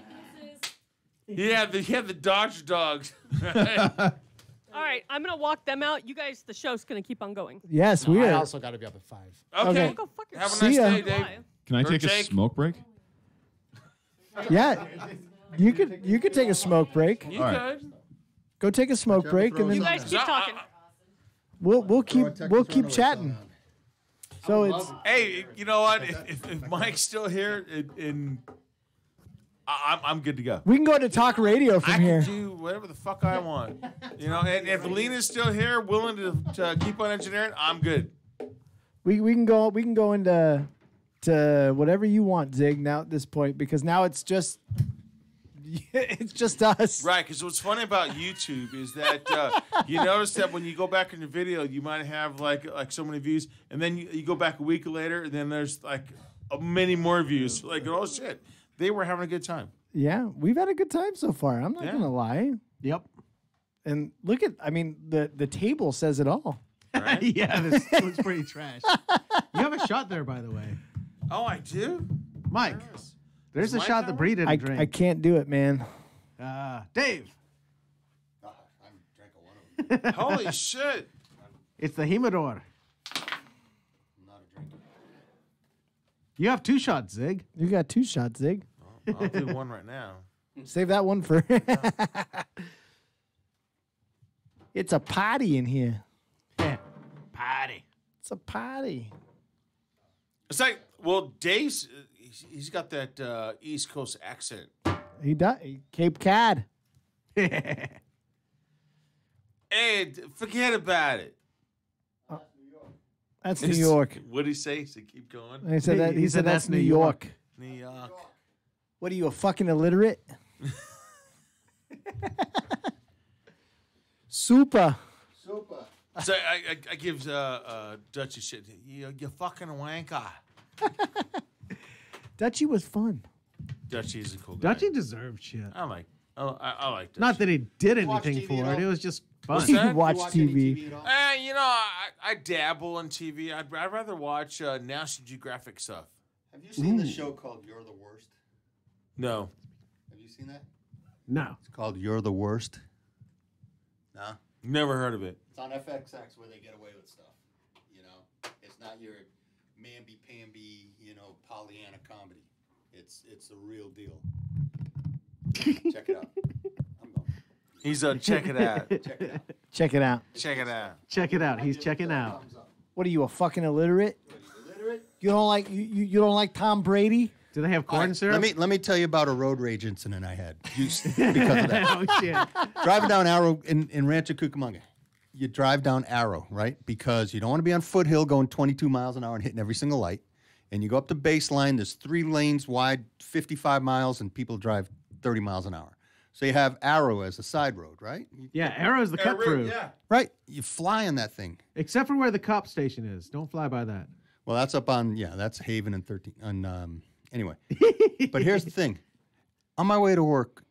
He had the Dodge dogs. All right, I'm going to walk them out. You guys, the show's going to keep on going. Yes, No, we I are. also got to be up at 5. Okay. Well, go fuck Have a yourself. nice See ya. day, Dave. Can I Or take a Jake? smoke break? Yeah, you could take a smoke break. You All right. could. Go take a smoke break, and You then guys keep talking. we'll keep Texas keep Runaway chatting. song on. So it's Hey, you know what? If Mike's still here, I'm good to go. we can go to talk radio I from can here. do whatever the fuck I want. You know, and if Lena's still here, willing to keep on engineering, I'm good. We can go into whatever you want, Zig. Now at this point, because now it's just us. Right, because what's funny about YouTube is that you notice that when you go back in the video, you might have like so many views, and then you go back a week later, and then there's like many more views. Like, oh shit, they were having a good time. Yeah, we've had a good time so far. I'm not Yeah. gonna lie. Yep. And look at, I mean, the table says it all. Right? Yeah, this was pretty trash. You have a shot there, by the way. Oh, I do, Mike, There's a shot that Bree didn't drink. I can't do it, man. Dave. Holy shit. It's the Humidor. You have 2 shots, Zig. You got 2 shots, Zig. I'll do one right now. Save that one for. It's a party in here. Party. It's a party. It's like, well, Dave's, he's got that East Coast accent. He does. Cape Cod. Hey, forget about it. That's New York. What did he say? He said, keep going. He said that. He said that's New York. New York. What are you, a fucking illiterate? Super. So I give Dutchy shit. You fucking wanker. Dutchy was fun. Dutchy's a cool guy. Dutchy deserved shit. I like Dutchy. Not that he did anything for it. It was just fun. You watch TV. You know, I dabble in TV. I'd rather watch National Geographic stuff. Have you seen the show called You're the Worst? No. Have you seen that? No. It's called You're the Worst. No? Never heard of it. It's on FXX where they get away with stuff. You know, it's not your mamby-pamby, Pollyanna comedy. It's the real deal. Check it out. He's check it out. Check it out. Check it out. Check it out. He's checking out. What are you, a fucking illiterate? You don't like you don't like Tom Brady? Do they have corn syrup? Let me tell you about a road rage incident I had because of that. Oh shit! Driving down Arrow in Rancho Cucamonga. You drive down Arrow, right? Because you don't want to be on Foothill going 22 miles an hour and hitting every single light. And you go up the baseline, there's 3 lanes wide, 55 miles, and people drive 30 miles an hour. So you have Arrow as a side road, right? Yeah, Arrow's the cut through. Yeah. Right. You fly in that thing. Except for where the cop station is. Don't fly by that. Well, that's up on, that's Haven and 13. Anyway. But here's the thing. On my way to work,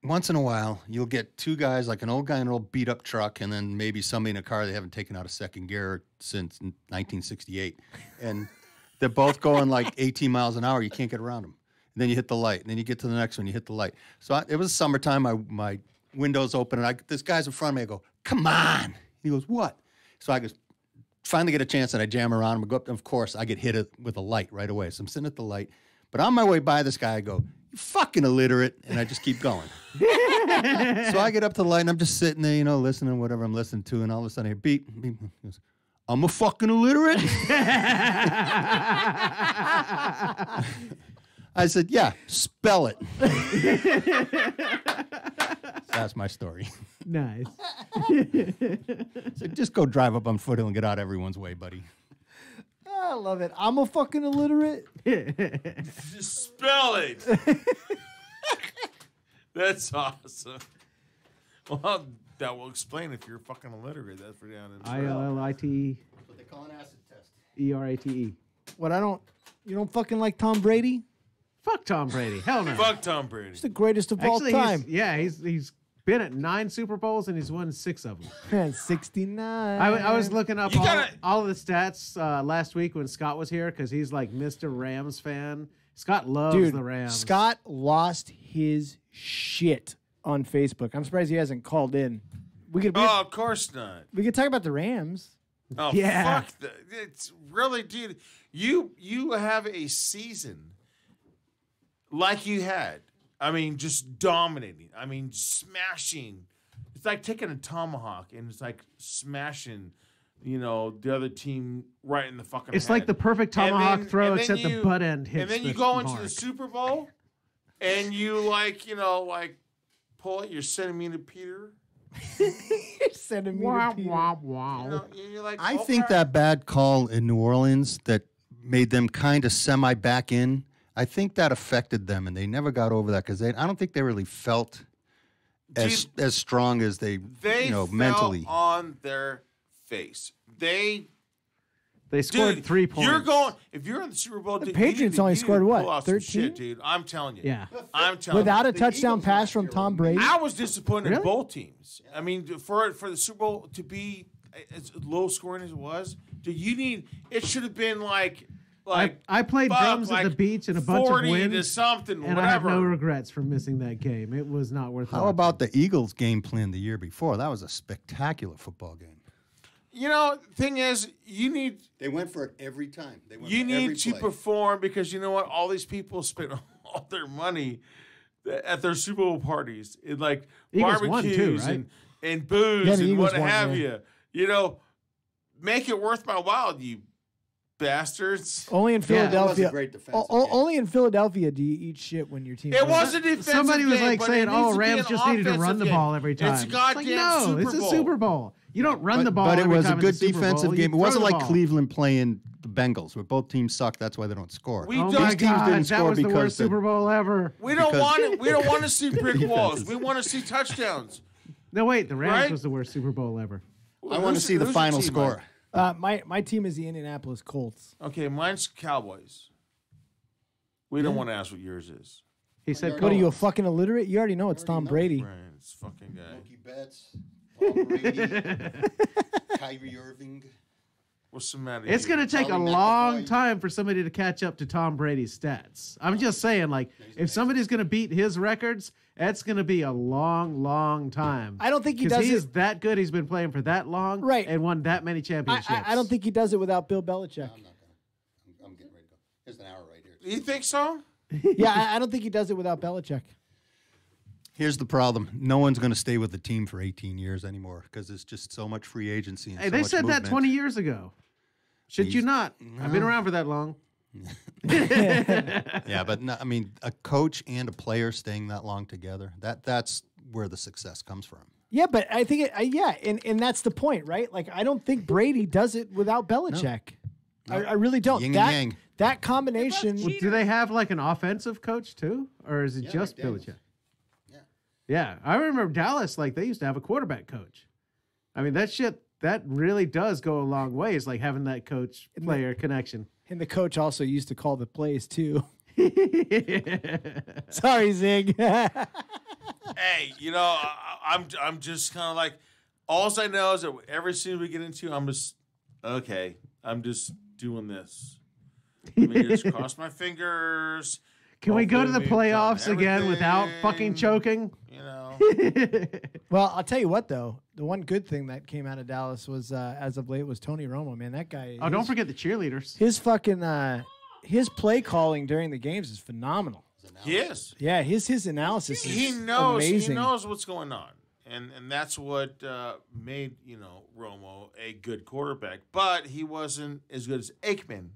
once in a while, you'll get 2 guys, like an old guy in an old beat-up truck, and then maybe somebody in a car they haven't taken out of second gear since 1968. And they're both going like 18 miles an hour. You can't get around them. And then you hit the light. And then you get to the next one, you hit the light. So it was summertime. My window's open, and this guy's in front of me. I go, come on. He goes, what? So I just finally get a chance, and I jam around him. I go up, and of course, I get hit with a light right away. So I'm sitting at the light. But on my way by this guy, I go, you fucking illiterate. And I just keep going. So I get up to the light, and I'm just sitting there, listening to whatever I'm listening to. And all of a sudden, I hear beep. Beep. He goes, I'm a fucking illiterate. I said, yeah, spell it. That's my story. Nice. So just go drive up on Foothill and get out of everyone's way, buddy. I love it. I'm a fucking illiterate. Just spell it. That's awesome. Well, that will explain if you're fucking illiterate. That's for down in ILLIT. What they call an acid test. ERATE. What you don't fucking like Tom Brady? Fuck Tom Brady. Hell no. Fuck Tom Brady. He's the greatest of all time. He's been at 9 Super Bowls and he's won 6 of them. Man, 69. I was looking up all of the stats last week when Scott was here because he's like Mr. Rams fan. Scott loves the Rams. Scott lost his shit on Facebook. I'm surprised he hasn't called in. Of course not. We could talk about the Rams. Oh, yeah. Fuck that. It's really, dude. You have a season like you had. I mean, just dominating. I mean, smashing. It's like taking a tomahawk and it's like smashing, the other team right in the fucking It's head. like the perfect tomahawk throw, except the butt end hits. And then you the go mark. into the Super Bowl and you pull out your centimeter Peter. Wow. You're like, I think that bad call in New Orleans that made them kind of semi back in, I think that affected them, and they never got over that because I don't think they really felt as strong as they fell mentally on their face. They scored 3 points. If you're in the Super Bowl, the Patriots only scored what, 13? Dude, I'm telling you. Yeah. I'm telling you. Without a touchdown pass from Tom Brady. I was disappointed in Really? both teams. I mean, for the Super Bowl to be as low scoring as it was, dude, it should have been like like I played drums at the beach and a bunch of 40 wins, to something, and whatever. I have no regrets for missing that game. It was not worth it. How about the Eagles game plan the year before? That was a spectacular football game. You know, thing is, They went for it every time. They went you for every need to play. perform because you know what? All these people spend all their money at their Super Bowl parties in like Eagles won barbecues too, right? and booze Yeah, the and Eagles what won, have yeah. you. You know, make it worth my while, you bastards. Only in Philadelphia. great defensive Only in Philadelphia do you eat shit when your team. It wins. was a defensive Somebody was game, like but saying, it "Oh, needs to be Rams an just needed to run offensive the game. ball every time." It's a goddamn no, Super it's a Bowl. Super Bowl. You don't run the ball, But it every was a time in the good Super defensive Bowl. game. You It wasn't throw the like ball. Cleveland playing the Bengals, where both teams suck. That's why they don't score. We Oh don't- my These teams God, didn't that score was the because worst Super Bowl ever. We don't Because- want it. We don't want to see brick walls. Defenses. We want to see touchdowns. No, wait, the Rams Right? was the worst Super Bowl ever. I want to see the who's your final team, score. My team is the Indianapolis Colts. Okay, mine's Cowboys. We don't want to ask what yours is. He said, What are you, a fucking illiterate? You already know it's Tom Brady. Right, it's fucking guy. Mookie Betts, Tom Brady, Kyrie Irving. What's the matter? It's here? going to take a Colin long McAvoy. time for somebody to catch up to Tom Brady's stats. I'm just saying, like, if somebody's going to beat his records, that's going to be a long, long time. I don't think he 'Cause does He's it. that good. He's been playing for that long, Right. and won that many championships. I don't think he does it without Bill Belichick. I'm not gonna. I'm getting ready to go. There's an hour right here. You think so? Yeah, I don't think he does it without Belichick. Here's the problem: no one's going to stay with the team for 18 years anymore because there's just so much free agency. And Hey, so they much said that movement. 20 years ago. Should you He's- not? I've been around for that long. Yeah, but no, I mean, a coach and a player staying that long together—that's where the success comes from. Yeah, but I think and that's the point, right? Like I don't think Brady does it without Belichick. I really don't. Yin and yang. That combination. Well, do they have like an offensive coach too, or is it just like Daniels. Belichick? Yeah, I remember Dallas. Like they used to have a quarterback coach. I mean, that really does go a long way. It's like having that coach-player connection. And the coach also used to call the plays too. Sorry, Zig. Hey, you know, I'm just kind of like, all I know is that every scene we get into, I'm just okay. I'm just doing this. Let me just cross my fingers. Can we go to the Hopefully we've done playoffs again without fucking everything, choking? You know, Well, I'll tell you what though. The one good thing that came out of Dallas was, as of late, was Tony Romo. Man, that guy. Oh, don't forget the cheerleaders. His fucking his play calling during the games is phenomenal. yes, Yeah, his analysis is he knows. amazing. He knows what's going on, and that's what made Romo a good quarterback. But he wasn't as good as Aikman.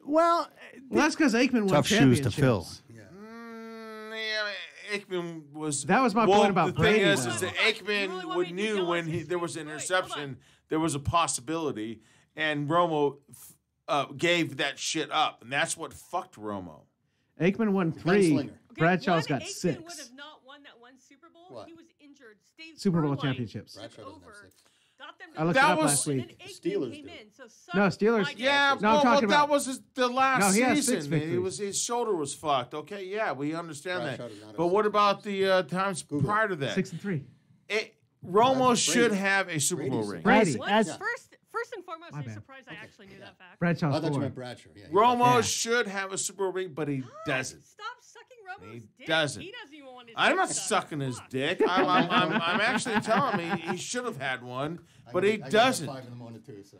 Well, that's because Aikman won Tough shoes to fill. Aikman was. That was my point about the Brady, thing is though. that Aikman knew when there was an interception, there was a possibility, and Romo gave that shit up, and that's what fucked Romo. Aikman won 3. Gunslinger. Bradshaw's got Aikman 6. would have not won that one Super Bowl. What? He was injured. Steve Super Bowl Spurlock championships. took Bradshaw doesn't have over, 6. got them I looked That it up was- last and week. then Aikman Steelers came do. in. So No, Steelers. my Yeah, guess No, I'm well, talking but that about- was the last No, he has 6 season. Man. victories. His shoulder was fucked. Okay, yeah, we understand Bradshaw that. does not have But what 6. about the times Google. prior to that? 6-3. Romo That's should Brady. have a Super Bowl Brady's ring. Brady. What? As- First and foremost, My I'm bad. surprised I actually knew that fact. Bradshaw's I thought you 4. meant Bradshaw. Yeah, Romo Yeah. should have a Super Bowl ring, but he doesn't. Stop sucking Romo's He dick. doesn't. He doesn't even want his I'm dick not sucked. sucking his Fuck. dick. I'm actually telling him he should have had one, but he doesn't. 5 in the morning too. So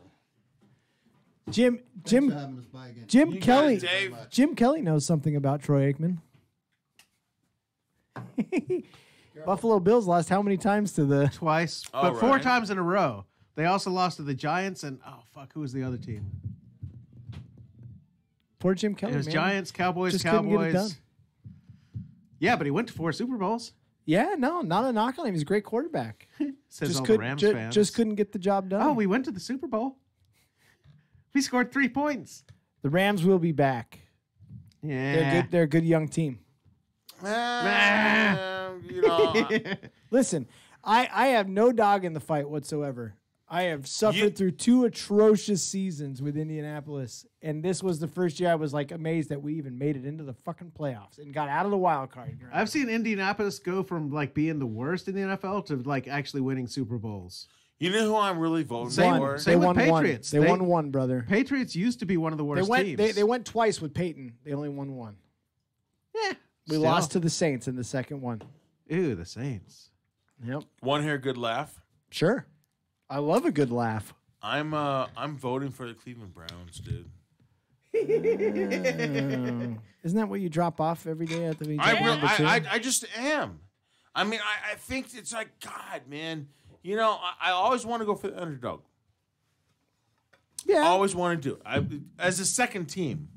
Jim Thanks for having us by again. Jim You got Kelly. it, Dave. Jim Kelly knows something about Troy Aikman. Buffalo Bills lost how many times to the? Twice. Oh, But 4 right. times in a row. They also lost to the Giants and, oh, fuck, who was the other team? Poor Jim Kelly. It was man. Giants, Cowboys, Just couldn't get it done. Cowboys. Yeah, but he went to 4 Super Bowls. Yeah, no, not a knock on him. He's a great quarterback. Says all the couldn't- Rams ju- fans. just couldn't get the job done. Oh, we went to the Super Bowl. We scored 3 points. The Rams will be back. Yeah. They're good. They're a good young team. You know, Listen, I have no dog in the fight whatsoever. I have suffered through 2 atrocious seasons with Indianapolis, and this was the first year I was like amazed that we even made it into the fucking playoffs and got out of the wild card. round. I've seen Indianapolis go from like being the worst in the NFL to like actually winning Super Bowls. You know who I'm really voting for? Same with won Patriots. They won one, brother. Patriots used to be one of the worst teams. They went twice with Peyton. They only won one. Yeah. We lost to the Saints in the second one. Ew, the Saints. Yep. Want to hear a good laugh? Sure. I love a good laugh. I'm voting for the Cleveland Browns, dude. Isn't that what you drop off every day at the beginning? I just am. I mean, I think it's like, God, man. You know, I always want to go for the underdog. Yeah. I always want to do it. As a second team.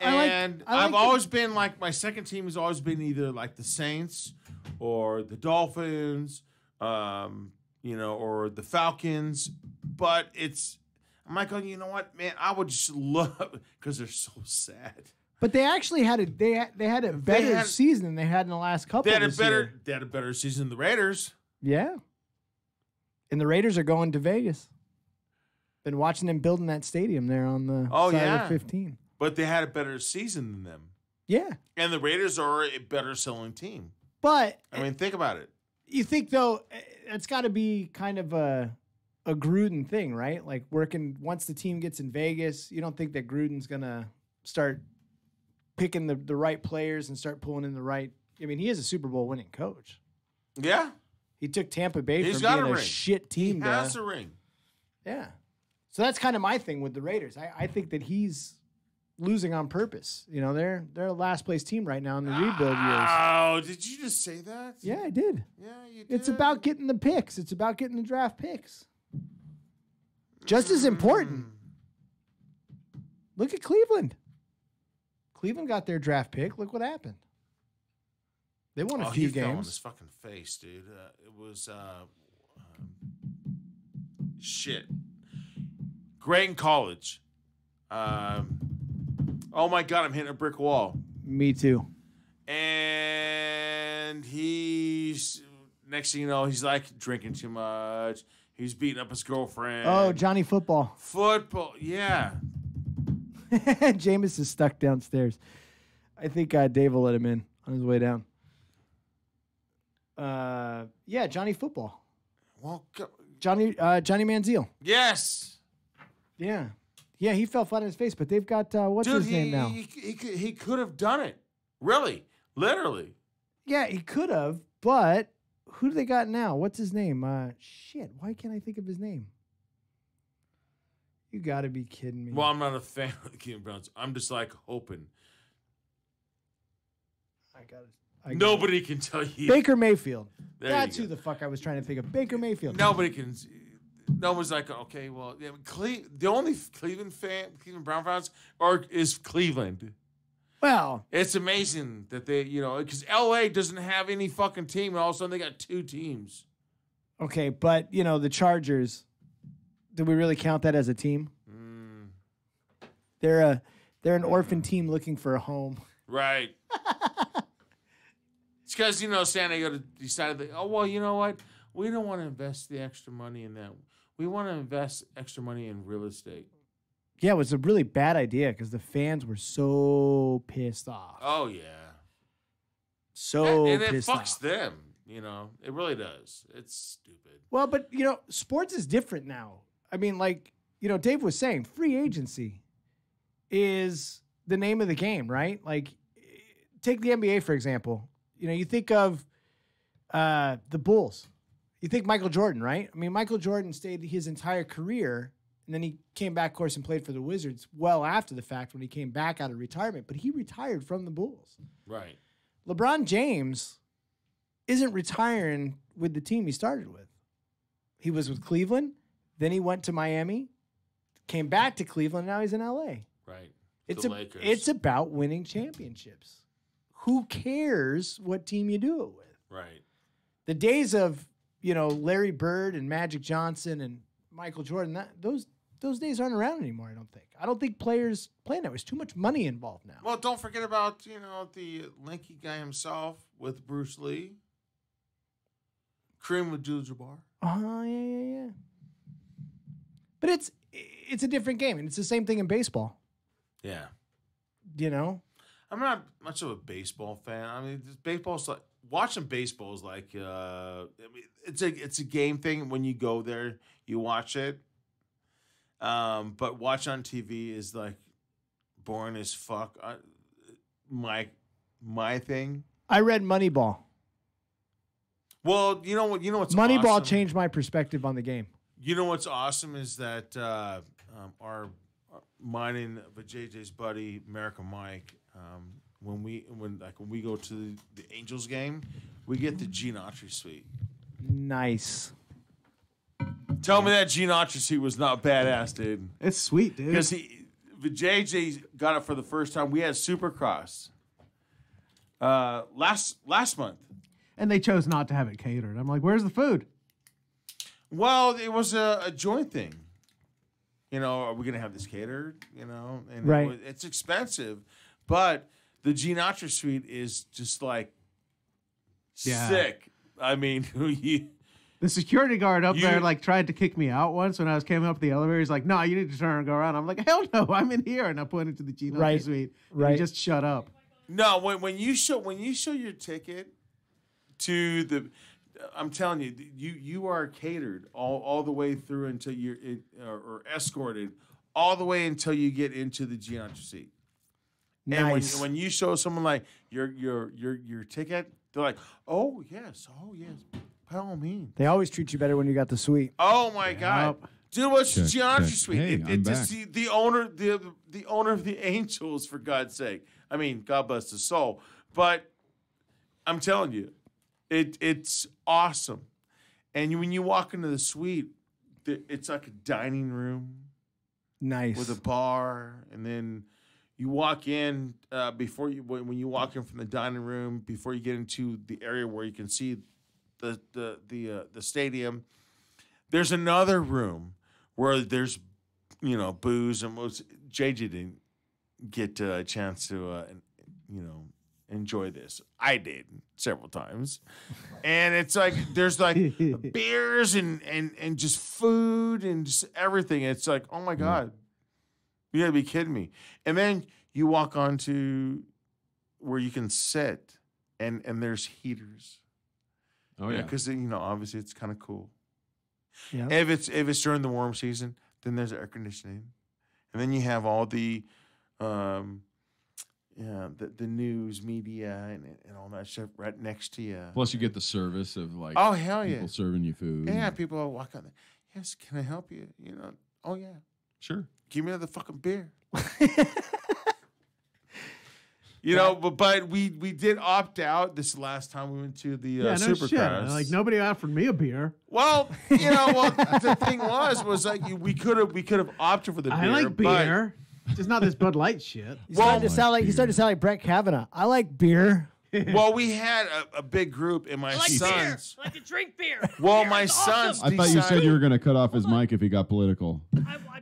And I've always been like, my second team has always been either like the Saints or the Dolphins, you know, or the Falcons. But I'm like, you know what, man? I would just love, because they're so sad. But they actually had a better season than they had in the last couple. They had a better season than the Raiders. Yeah. And the Raiders are going to Vegas. Been watching them building that stadium there on the side of 15. But they had a better season than them. Yeah. And the Raiders are a better selling team. But I mean, think about it. You think though it's got to be kind of a Gruden thing, right? Like working once the team gets in Vegas, you don't think that Gruden's gonna start picking the right players and start pulling in the right. I mean, he is a Super Bowl winning coach. Yeah. He took Tampa Bay He's from being got a a ring. shit team. He has a ring. Yeah. So that's kind of my thing with the Raiders. I think that he's losing on purpose. You know, they're a last place team right now in the rebuild years. Oh, did you just say that? Yeah, I did. Yeah, you did. It's about getting the picks. It's about getting the draft picks. Just as important. Look at Cleveland. Cleveland got their draft pick. Look what happened. They won a few he fell on games. his fucking face, dude. It was shit. Great in college. Oh my God, I'm hitting a brick wall. Me too. And he's next thing you know, he's like drinking too much. He's beating up his girlfriend. Oh, Johnny Football. Football, yeah. Jameis is stuck downstairs. I think Dave will let him in on his way down. Yeah, Johnny Football. Well, Johnny Manziel. Yes. Yeah. Yeah, he fell flat on his face, but they've got what's Dude, his name now? He could have done it. Really. Literally. Yeah, he could have, but who do they got now? What's his name? Shit, why can't I think of his name? You got to be kidding me. Well, I'm not a fan of the Cleveland Browns. I'm just like hoping. I got it. Nobody can tell you. Baker Mayfield. There That's you who the fuck I was trying to think of. Baker Mayfield. Nobody can. No one's like, okay, well, yeah, the only Cleveland Brown fans is Cleveland. Well, it's amazing that they, you know, because LA doesn't have any fucking team, and all of a sudden they got two teams. Okay, but you know the Chargers. Do we really count that as a team? They're an orphan team looking for a home. Right. It's because, you know, San Diego decided that, oh, well, you know what? We don't want to invest the extra money in that. We want to invest extra money in real estate. Yeah, it was a really bad idea because the fans were so pissed off. Oh, yeah. So and it pissed fucks off. them, you know. It really does. It's stupid. Well, but, you know, sports is different now. I mean, like, you know, Dave was saying, free agency is the name of the game, right? Like, take the NBA, for example. You know, you think of the Bulls. You think Michael Jordan, right? I mean, Michael Jordan stayed his entire career, and then he came back, of course, and played for the Wizards well after the fact when he came back out of retirement. But he retired from the Bulls. Right. LeBron James isn't retiring with the team he started with. He was with Cleveland, then he went to Miami, came back to Cleveland, now he's in LA. Right. Lakers. It's about winning championships. Who cares what team you do it with? Right. The days of, you know, Larry Bird and Magic Johnson and Michael Jordan, those days aren't around anymore, I don't think. I don't think players play now. There's too much money involved now. Well, don't forget about, you know, the lanky guy himself with Bruce Lee. Kareem Abdul-Jabbar. Oh, yeah. But it's a different game, and it's the same thing in baseball. Yeah. You know? I'm not much of a baseball fan. I mean, baseball's like, watching baseball is like I mean, it's a game thing. When you go there, you watch it. But watch on TV is like boring as fuck. My thing. I read Moneyball. Well, you know what? You know what's Moneyball awesome? changed my perspective on the game. You know what's awesome is that mine and JJ's buddy American Mike, when we go to the Angels game, we get the Gene Autry suite. Nice. Tell me that Gene Autry suite was not badass, dude. It's sweet, dude. Because JJ got it for the first time. We had Supercross last month. And they chose not to have it catered. I'm like, where's the food? Well, it was a joint thing. You know, are we going to have this catered? You know, and right. It's expensive, but the Gene Autry suite is just like sick. I mean, the security guard up there like tried to kick me out once when I was coming up the elevator. He's like, "No, you need to turn and go around." I'm like, "Hell no, I'm in here." And I pointed to the Gene Autry suite. And he just shut up. No, when you show your ticket to the, I'm telling you, you are catered all the way through until you're or escorted all the way until you get into the Gene Autry seat. Nice. And when you show someone like your ticket, they're like, oh yes, by all means. They always treat you better when you got the suite. Oh my God. Dude, what's the Gene Autry suite? Hey, I'm back. The owner of the Angels, for God's sake. I mean, God bless his soul. But I'm telling you, it's awesome. And when you walk into the suite, it's like a dining room. Nice. With a bar, and then you walk in when you walk in from the dining room, before you get into the area where you can see the stadium. There's another room where there's booze, and JJ didn't get a chance to enjoy this. I did several times, and it's like there's like beers and just food and just everything. It's like, oh my God, you gotta be kidding me. And then you walk onto where you can sit, and there's heaters. Oh yeah, because obviously it's kind of cool. Yeah. If it's during the warm season, then there's air conditioning, and then you have all the news media and all that stuff right next to you. Plus, you get the service of like, oh hell yeah, people serving you food. Yeah, people will walk out there. Yes, can I help you? Oh yeah, sure. Give me another fucking beer. But we did opt out this last time we went to the Supercross. Like nobody offered me a beer. Well, the thing was like we could have opted for the beer. I like beer, just not this Bud Light shit. You started to sound like Brett Kavanaugh. I like beer. Well, we had a big group, and my sons. Beer. I like to drink beer. Well, beer my sons. awesome. I thought you said you were going to cut off his mic if he got political.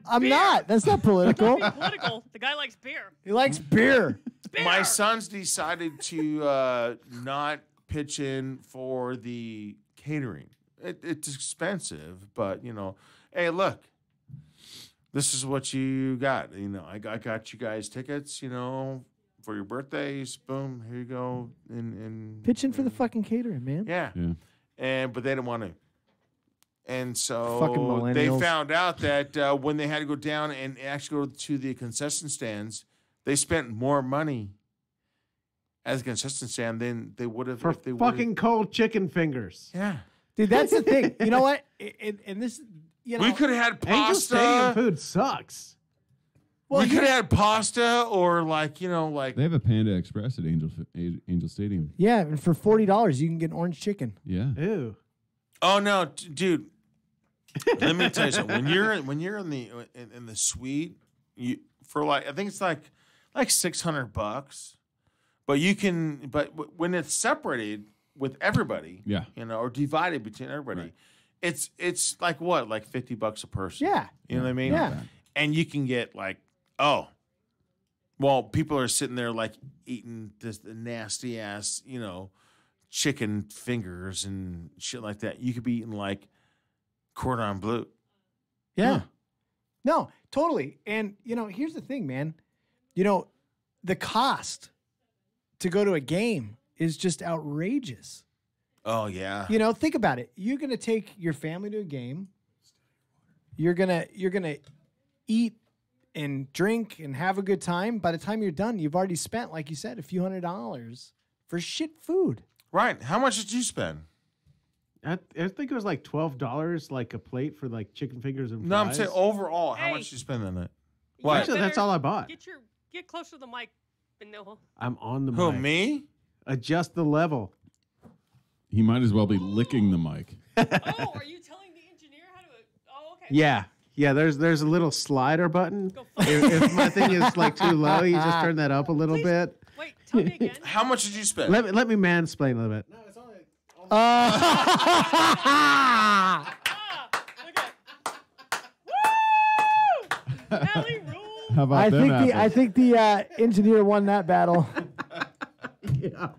I'm not. That's not political. Not political. The guy likes beer. He likes beer. My sons decided to not pitch in for the catering. It's expensive, but hey, look, this is what you got. I got you guys tickets. For your birthdays. Boom, here you go. And pitch in for the fucking catering, man. Yeah. But they didn't want to. And so fucking they millennials. found out that when they had to go down and actually go to the concession stands, they spent more money as a concession stand than they would have for if they fucking cold chicken fingers. Yeah, dude, that's the thing. You know what? And this, we could have had Angel pasta. Stadium food sucks. Well, we could have had pasta or like they have a Panda Express at Angel Stadium. Yeah, and for $40 you can get orange chicken. Yeah. Ew. Oh no, dude. Let me tell you something. When you're in the suite, for like I think it's like $600, but when it's separated with everybody, yeah, or divided between everybody, right. it's like what, like $50 a person. Yeah, you know what I mean. Yeah, and you can get like people are sitting there like eating this nasty ass chicken fingers and shit like that. You could be eating like cordon bleu. Yeah. No, totally. And, here's the thing, man. The cost to go to a game is just outrageous. Oh yeah. You know, think about it. You're gonna take your family to a game. You're gonna eat and drink and have a good time. By the time you're done, you've already spent, like you said, a few $100s for shit food. Right. How much did you spend? I think it was like $12, like a plate for like chicken fingers and fries. No, I'm saying overall, how Hey. much did you spend on that? You What? Actually, that's all I bought. Get closer to the mic, Vanilla. I'm on the Who, mic. me? Adjust the level. He might as well be licking the mic. Oh, are you telling the engineer how to? Oh, okay. Yeah. Yeah, there's a little slider button. If my thing is like too low, you just turn that up a little bit. Wait, tell me again. How much did you spend? Let me mansplain a little bit. How about them apples? I think the engineer won that battle. Yeah.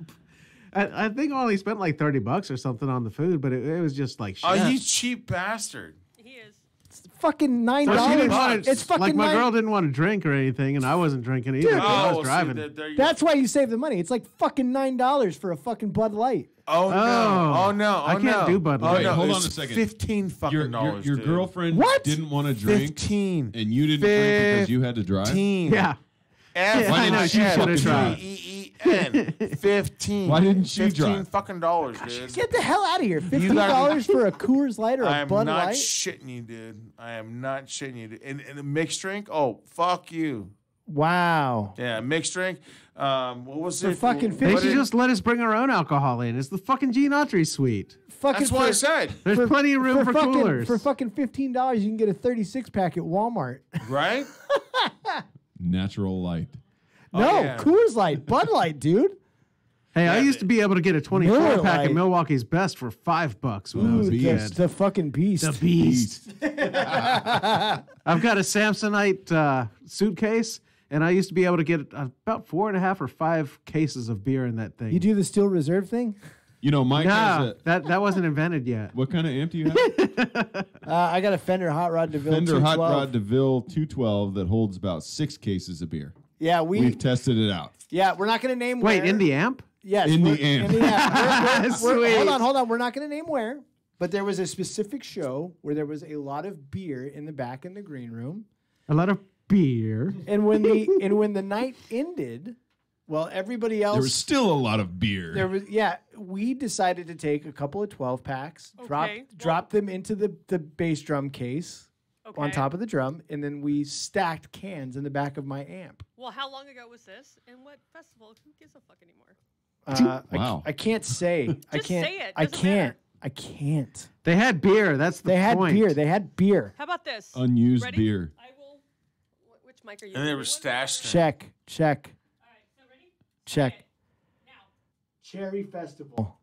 I think I only spent like $30 or something on the food, but it was just like shit. Oh, you cheap bastard. He is. It's fucking $9. $30. It's fucking like my $9. girl didn't want to drink or anything, and I wasn't drinking either. Dude. because I Oh, was see, driving. That's why you save the money. It's like fucking $9 for a fucking Bud Light. Oh no! Oh. Oh no! Oh, I can't no. do Bud Oh, Light. Wait, no. hold on It's a second. 15 fucking dollars. Your dude. girlfriend What? didn't want to drink, 15. and you didn't drink because you had to drive. 15. Yeah. F I know, she should've tried. 15. Why didn't she 15 drive? fucking dollars, dude. Get the hell out of here. gotta $15 for a Coors Light or I a am Bud not Light? shitting you, dude. I am not shitting you, dude. And a mixed drink? Oh, fuck you. Wow. Yeah, mixed drink. What was For it? fucking What They did- should just let us bring our own alcohol in. It's the fucking Gene Autry suite. Fucking That's what I said. There's plenty of room for fucking, coolers. For fucking $15, you can get a 36 pack at Walmart. Right? Natural light. No, yeah. Coors Light, Bud Light, dude. Hey, I used to be able to get a 24 Miller pack Lite. of Milwaukee's Best for $5 when I was a Ooh, kid. the fucking beast. The beast. I've got a Samsonite suitcase, and I used to be able to get about 4.5 or 5 cases of beer in that thing. You do the Steel Reserve thing? You know, Mike has No, a. that wasn't invented yet. What kind of amp do you have? I got a Fender Hot Rod DeVille Fender Hot 212. Rod DeVille 212 that holds about 6 cases of beer. Yeah, We've tested it out. we're not going to name Wait, where. in the amp? Yes, in the we're- amp. in the amp. Sweet. Hold on. We're not going to name where, but there was a specific show where there was a lot of beer in the back in the green room, A lot of beer. and when the night ended, well, everybody else There was still a lot of beer. we decided to take a couple of 12 packs, Okay, drop them into the bass drum case on Okay. top of the drum, and then we stacked cans in the back of my amp. Well, how long ago was this? And what festival? Who gives a fuck anymore? Wow. I can't say. I Just can't. say it. I Doesn't can't. matter. I can't. They had beer. That's the They had point. beer. They had beer. How about this? Unused Ready? beer. I will. Which mic are you? And they using? were stashed. Check. All right, so ready? Check. Okay. Now. Cherry Festival.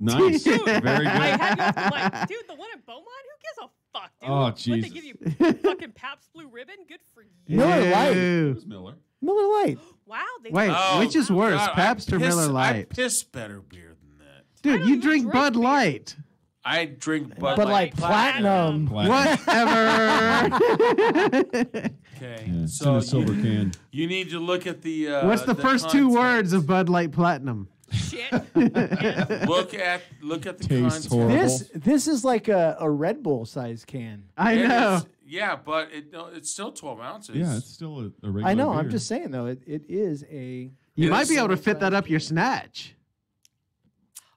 Nice. Very I good. had you off the mic. Dude, the one in Beaumont? Who gives a fuck, dude? Oh, What, they Jesus. give you fucking Pabst Blue Ribbon? Good for you. Miller Lite. Ew. It Miller. Miller Lite. Wow. They Wait, Oh, which is worse, God, Pabst or Miller I Lite? piss better beer than that. Dude, don't you even drink drink Bud beer. Light. I drink Bud Bud Light Light Platinum. Whatever. Okay, Yeah, it's in so a silver can. you need to look at the. What's the first 2 content. words of Bud Light Platinum? Shit. Look at the Tastes content. horrible. This is like a Red Bull size can. I It know. is- yeah, but it's still 12 ounces. Yeah, it's still a regular I know. beer. I'm just saying though, it is a. You It might is be able to fit that up your snatch.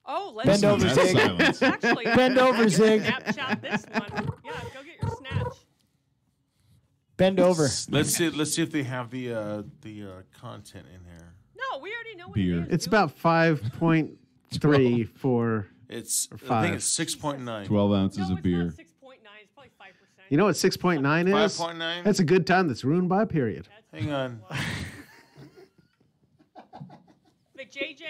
Oh, let's Bend over, That's Zig. silence. Actually, Bend over, Zig. Snapchat this one. Yeah, go get your snatch. Bend over. Let's see if they have the content in here. No, we already know what Beer. it is. It's dude. about 5.3 for. It's Or I think five. it's 6.9. 12 ounces No, of it's beer. not 6.9. It's probably 5%. You know what 6.9 is? 5.9? That's a good time that's ruined by a period. Hang on. But JJ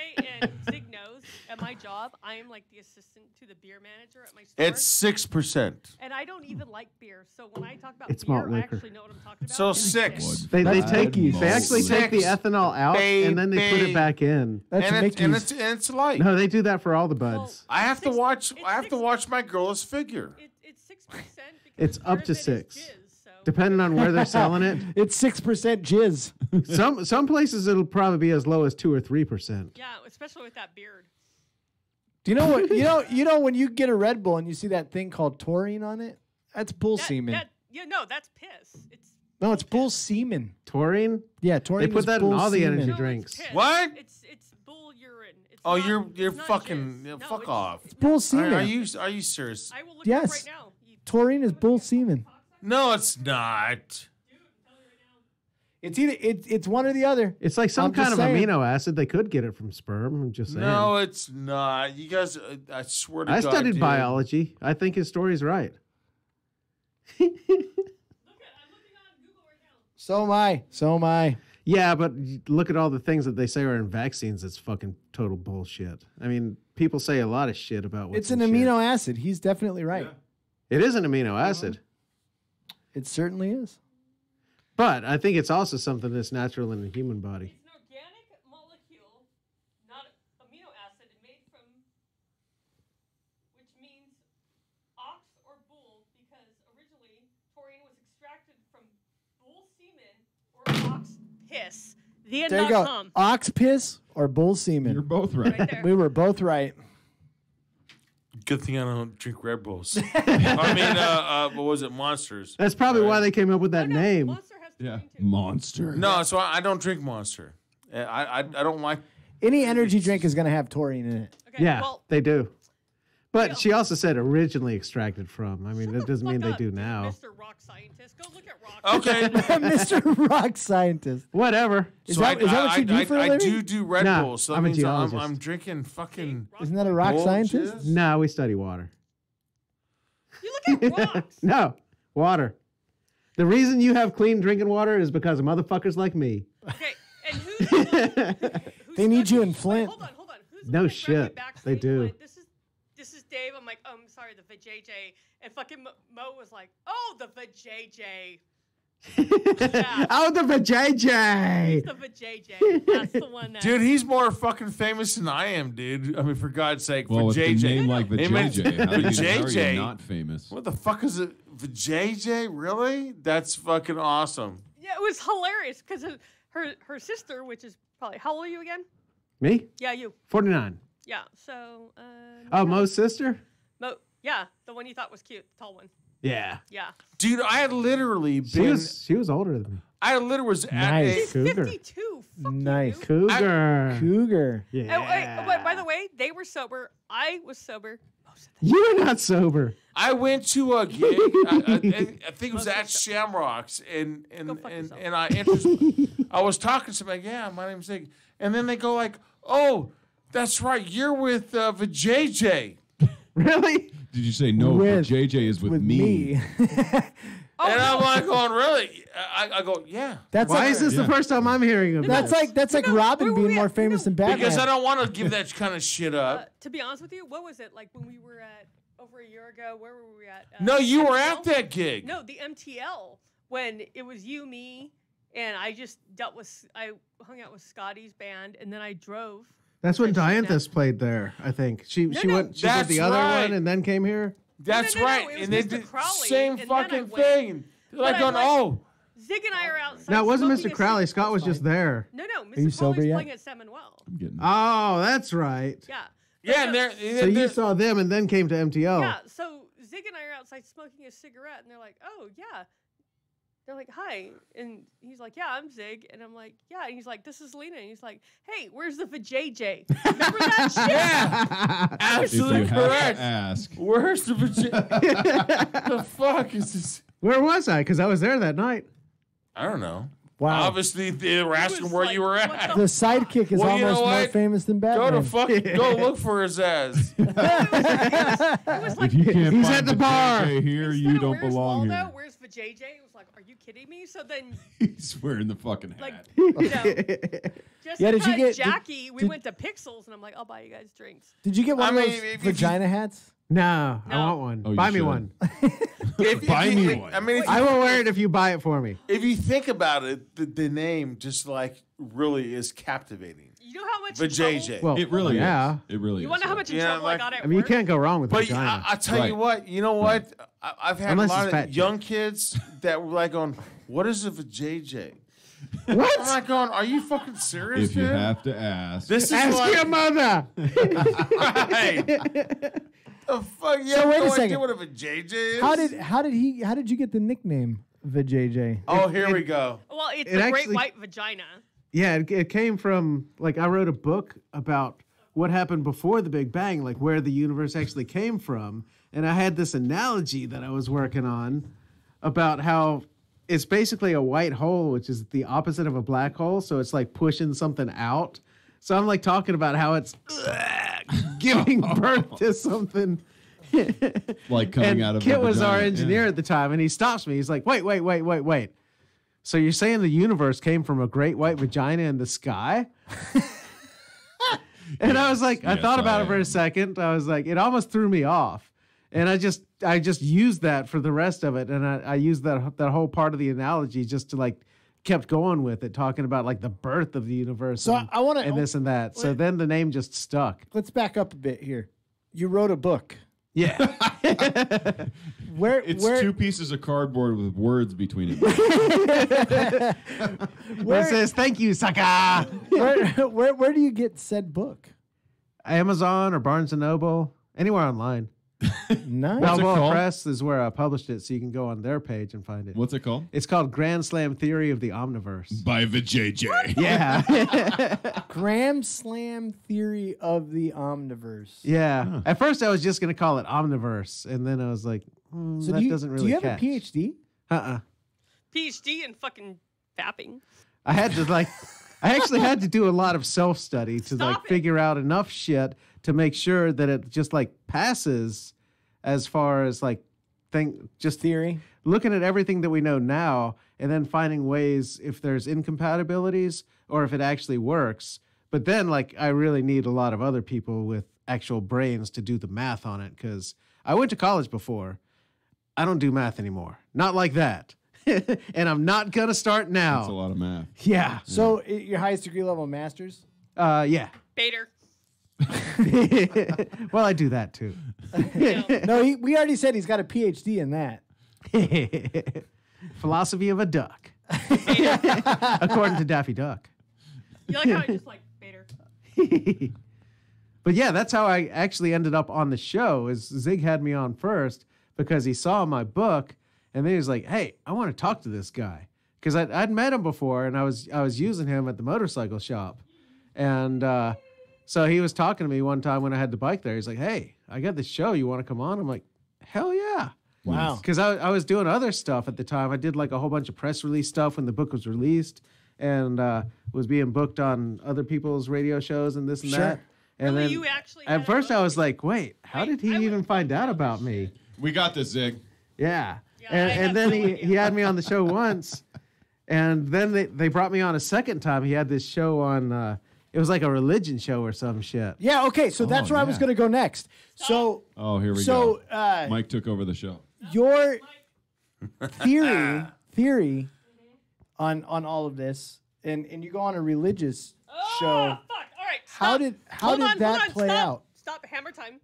and Zig knows at my job, I am like the assistant to the beer manager at my store. It's 6%. And I don't even like beer. So when I talk about It's beer, malt I liquor. actually know what I'm talking about. So And 6. They That's take cookies. they actually take the Six, ethanol out and then they put baby. it back in. That's And Mickey's. it's light. No, they do that for all the buds. I have to watch. it's I have to watch my girl's figure. It's 6% because It's part up of to it is 6. jizz, so. Depending on where they're selling it. It's 6% jizz. Some places it'll probably be as low as 2 or 3%. Yeah, especially with that beard. Do you know what? You know when you get a Red Bull and you see that thing called taurine on it? That's bull semen. No, that's piss. No, it's bull semen. Taurine? Yeah, taurine. They put is that in bull all the semen. energy No, drinks. It's piss. What? It's bull urine. It's Oh, not, you're it's not fucking jizz. No, fuck it's- off. It's bull semen. Are you serious? I will look it up Yes. right now. Taurine is bull semen. No, it's not. It's either it's one or the other. It's like some I'm kind just of saying. amino acid. They could get it from sperm. I'm just saying. No, it's not. You guys, I swear to God. I studied dude. biology. I think his story's right. So am I. So am I. Yeah, but look at all the things that they say are in vaccines. It's fucking total bullshit. I mean, people say a lot of shit about what's It's an in shit. amino acid. He's definitely right. It is an amino acid. It certainly is. But I think it's also something that's natural in the human body. It's an organic molecule, not amino acid, made from, which means ox or bull, because originally taurine was extracted from bull semen or ox piss. The end. There you go. Ox piss or bull semen. You're both right. Right there. We were both right. Good thing I don't drink Red Bulls. I mean, what was it? Monsters. That's probably why they came up with that name. Monster has Yeah, monster. No, so I don't drink Monster. I don't like. Any energy drink is going to have taurine in it. Okay, Yeah, well, they do. But she also said originally extracted from. I mean, that doesn't mean they do now. Mr. Rock Scientist, go look at Rock. Okay. Mr. Rock Scientist. Whatever. Is that what you do for a I living? do Red Nah, Bulls. So that I'm a means geologist. I'm drinking fucking. Isn't that a rock bull scientist? jizz? No, we study water. You look at rocks. No, water. The reason you have clean drinking water is because of motherfuckers like me. Okay, and who's They need you in Flint. Hold on. Who's No the shit, they do. Went, this is Dave. I'm like, I'm sorry, the vajayjay. And fucking Mo was like, oh, the vajayjay. Yeah. Oh, the vajayjay. The vajayjay. That's the one that. Dude, he's more fucking famous than I am, dude. I mean, for God's sake, Well, for with JJ. a name like the Hey, man, JJ, how are JJ. you not famous? What the fuck is it? For JJ? Really? That's fucking awesome. Yeah, it was hilarious because her sister, which is probably, how old are you again? Me? Yeah, you. 49. Yeah, so. Oh, Mo's sister? Mo, yeah, the one you thought was cute, the tall one. Yeah. Yeah. Dude, I had literally She been. was older than me. I literally was at Nice. a. Cougar. 52. Nice. Cougar. Cougar. Yeah. But by the way, they were sober. I was sober. You were not sober. I went to a gig. I think it was at Shamrocks, and I was talking to somebody. Yeah, my name's Zig, and then they go like, "Oh, that's right, you're with JJ." Really? Did you say no? With- JJ is with me. And I'm like, going, really? I go, yeah. That's Why like, is this the first time I'm hearing of That's this? like Robin being more famous than Batman. Because I don't want to give that kind of shit up. To be honest with you, what was it like when we were at over a year ago? Where were we at? No, you were MTL? at that gig. No, the MTL when it was you, me, and I just I hung out with Scotty's band, and then I drove. That's when Dianthus played there, I think. She went she did That's the other right. one and then came here. That's No, right. it was And they Mr. did the Crowley, same and then I fucking went. thing. They're like But going, I'm like, oh. Zig and I are outside. No, it wasn't smoking Mr. a Crowley. cigarette. Scott was just there. No, Are you Mr. sober Crowley's yet? playing at Salmonwell. I'm getting Oh, that's right. Yeah. Yeah, and they're, So you saw them and then came to MTL. Yeah, so Zig and I are outside smoking a cigarette, and they're like, "Oh yeah." They're like, "Hi," and he's like, "Yeah, I'm Zig," and I'm like, "Yeah," and he's like, "This is Lena," and he's like, "Hey, where's the vajayjay?" Remember that shit? Yeah, If absolutely you have correct. to ask. Where's the the fuck is this? Where was I? Because I was there that night. I don't know. Wow. Obviously, they were asking where you were at. The sidekick is Well, you know almost more what? famous than Go Batman. to fucking go look for his ass. If you can't He's find at the bar. JJ here, Instead you of don't where's belong Waldo, here. Where's vajayjay? It was like, "Are you kidding me?" So then, He's wearing the fucking hat. like, you know, just Yeah, to did you try get- Jackie, we did- went to Pixels, and I'm like, "I'll buy you guys drinks." Did you get one I of mean, those if you- vagina hats? No, I No. want one. Oh, you buy me should. one. Buy me one. I mean, I will wear it if you buy it for me. if you think about it, the name just like really is captivating. You know how much Vajayjay. Well, It really yeah. is. It really You is. want to know how much Yeah, trouble like- I got at I mean, you work? can't go wrong with But vagina. I tell you Right. what, you know what? I've had Unless a lot it's fat of chick. young kids that were like, "On what is a vajayjay?" What? I'm not going. Are you fucking serious, If you dude? have to ask. This is Ask like, your mother. right. The fuck? You So have wait a no second. idea what a JJ is? How did you get the nickname Vajayjay? Oh, here we go. Well, it's It the actually- great white vagina. Yeah, it came from, like, I wrote a book about what happened before the Big Bang, like where the universe actually came from. And I had this analogy that I was working on about how it's basically a white hole, which is the opposite of a black hole. So it's like pushing something out. So I'm like talking about how it's giving birth to something. Like coming And out of Kit a was our vagina, engineer yeah. at the time, and he stops me. He's like, wait. So you're saying the universe came from a great white vagina in the sky? And I was like, I Yes, thought about I it for am. a second. I was like, it almost threw me off. And I just used that for the rest of it. And I used that whole part of the analogy just to like kept going with it, talking about like the birth of the universe. So and, I wanna- and this and that. So then the name just stuck. Let's back up a bit here. You wrote a book. Yeah. It's two pieces of cardboard with words between them. Where it says, thank you, sucker. where do you get said book? Amazon or Barnes & Noble, anywhere online. Nice. What's it Balboa called? Press is where I published it, so you can go on their page and find it. What's it called? It's called Grand Slam Theory of the Omniverse. By Vijay. Yeah. Grand Slam Theory of the Omniverse. Yeah. At first, I was just going to call it Omniverse, and then I was like, So that do you, doesn't really do you have catch. a PhD? PhD in fucking fapping. I had to I actually had to do a lot of self-study to figure out enough shit to make sure that it just like passes as far as like theory, looking at everything that we know now and then finding ways if there's incompatibilities or if it actually works. But then like I really need a lot of other people with actual brains to do the math on it, because I went to college before. I don't do math anymore. Not like that. And I'm not going to start now. That's a lot of math. Yeah. So your highest degree level master's? Yeah. Bader. Well, I do that too. No, we already said he's got a PhD in that. Philosophy of a duck. According to Daffy Duck. You like how I just like Bader? But yeah, that's how I actually ended up on the show. Is Zig had me on first because he saw my book, and then he was like, "Hey, I want to talk to this guy," because I'd met him before, and I was using him at the motorcycle shop, and so he was talking to me one time when I had the bike there. He's like, "Hey, I got this show. You want to come on?" I'm like, "Hell yeah!" Wow. Because I was doing other stuff at the time. I did like a whole bunch of press release stuff when the book was released, and was being booked on other people's radio shows and this and Sure. that. And Really, then you actually at first I was like, wait, how did he even find out about me? We got this, Zig. Yeah. I have And then no he had me on the show once, and then they brought me on a second time. He had this show on, it was like a religion show or some shit. Yeah, okay, so that's where I was yeah. going to go next. So Oh, here we So, go. Mike took over the show. your theory on all of this, and you go on a religious show. Fuck. All right. How stop. did Hold on, that hold on, play stop. out? Stop. Hammer time.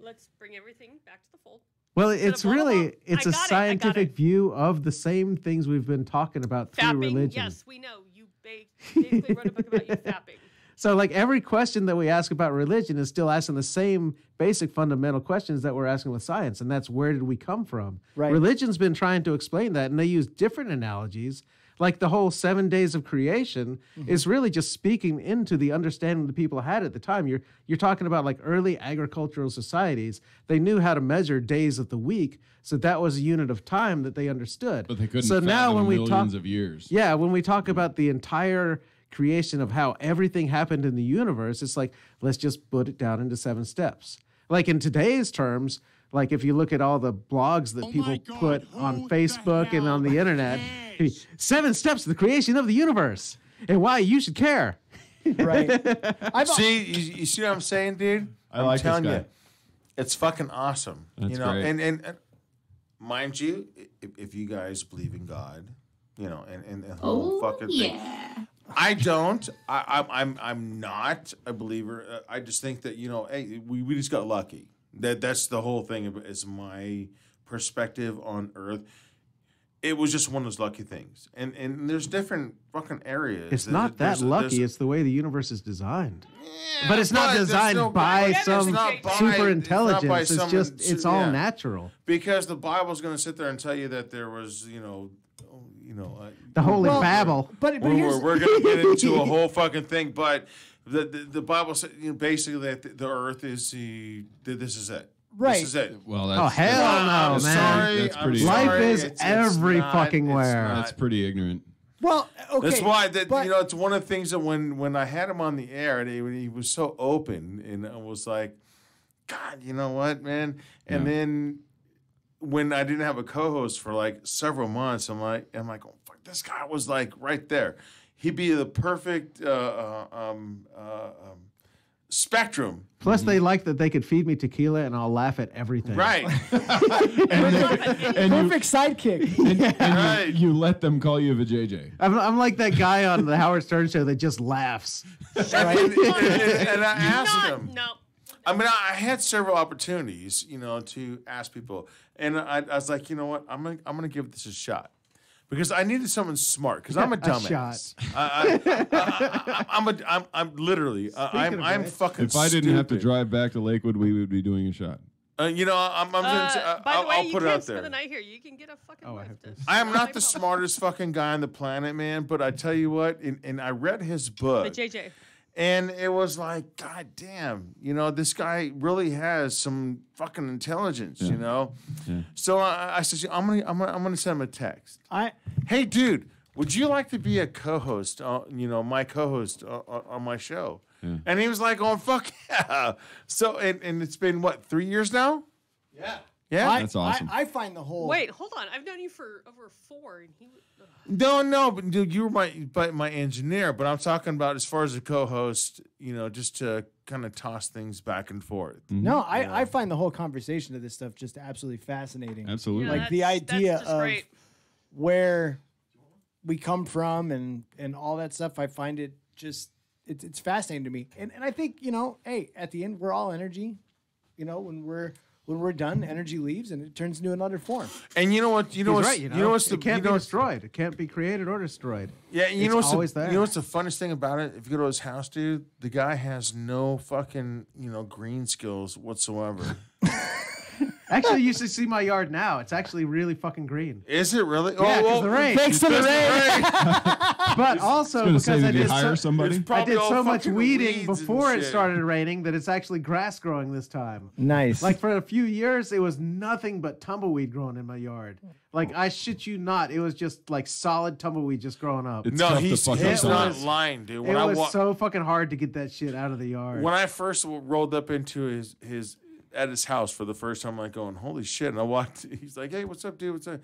Let's bring everything back to the fold. Well, Instead it's of blah, blah, really blah. it's I a got it, I got scientific it. view of the same things we've been talking about through Fapping. religion. Yes, we know. You basically wrote a book about you fapping. So, like, every question that we ask about religion is still asking the same basic fundamental questions that we're asking with science, and that's where did we come from? Right. Religion's been trying to explain that, and they use different analogies. Like the whole 7 days of creation is really just speaking into the understanding the people had at the time. You're talking about like early agricultural societies. They knew how to measure days of the week, so that was a unit of time that they understood. But they couldn't So now fathom when we millions talk, of years. yeah, when we talk about the entire creation of how everything happened in the universe, it's like, let's just put it down into 7 steps. Like in today's terms, like if you look at all the blogs that people put on Facebook and on the internet, 7 steps to the creation of the universe and why you should care. Right. See, you see what I'm saying, dude? I I'm like this telling guy. you, it's fucking awesome. That's you know, great. and mind you, if you guys believe in God, you know, and the whole fucking thing. I don't. I'm not a believer. I just think that, you know, hey, we just got lucky. That's the whole thing. Is my perspective on Earth. it was just one of those lucky things. And there's different fucking areas. It's not that lucky. It's the way the universe is designed. But it's not but there's designed no- by it's some not by- super it's not intelligence. by It's someone- just, it's all yeah. natural. Because the Bible's going to sit there and tell you that there was, The Holy Babel. But we're going to get into a whole fucking thing. But the Bible said basically that the earth is this is it. Right. This is it. Well, Oh, hell no, man. Sorry, That's I'm pretty. sorry. Life is It's every not- fucking it's where. not. That's pretty ignorant. Well, okay. That's why it's one of the things that when I had him on the air and he was so open and I was like, God, you know what, man? And then when I didn't have a co-host for like several months, I'm like, oh fuck, this guy was like right there. He'd be the perfect spectrum. Plus, they like that they could feed me tequila and I'll laugh at everything. Right. Perfect sidekick. And you let them call you a JJ. I'm like that guy on the Howard Stern show that just laughs. And I asked him. No. I mean, I had several opportunities, to ask people, and I was like, you know what, I'm gonna give this a shot because I needed someone smart because I'm a dumbass. I'm literally I'm fucking. If I didn't have to drive back to Lakewood, we would be doing a shot. By the way, I'll you put it can't out spend there. the night here. You can get a fucking lift. I am not the smartest fucking guy on the planet, man. But I tell you what, and I read his book. The JJ. And it was like, God damn, this guy really has some fucking intelligence, Yeah. So I said, I'm gonna send him a text. Hey, dude, would you like to be a co-host? My co-host on my show. Yeah. And he was like, "Oh fuck yeah!" So and it's been what 3 years now? Yeah. Yeah, that's awesome. I find the whole. Wait, hold on. I've known you for over 4, and he. No, but dude, you were my engineer. But I'm talking about as far as a co-host, just to kind of toss things back and forth. No, I find the whole conversation of this stuff just absolutely fascinating. Absolutely. Like the that's idea just of great. where we come from and all that stuff. I find it just it's fascinating to me. And I think, hey, at the end we're all energy. When we're done, energy leaves and it turns into another form. And you know what? He's right. What's it can't be destroyed. It can't be created or destroyed. Yeah, and It's always there. You know what's the funnest thing about it? If you go to his house, dude, the guy has no fucking green skills whatsoever. Actually, you should see my yard now. It's actually really fucking green. Is it really? Yeah, because the rain. Thanks to the rain. But also gonna because say, I did you did hire somebody? I did all so much fucking weeding weeds and before it shit. started raining that it's actually grass growing this time. Nice. Like for a few years, it was nothing but tumbleweed growing in my yard. Like I shit you not, it was just like solid tumbleweed just growing up. It's No, tough to he's fucking not science. lying, dude. It was so fucking hard to get that shit out of the yard. When I first rolled up into his at his house for the first time, I'm like going, holy shit. And I walked, he's like, hey, what's up, dude? What's up?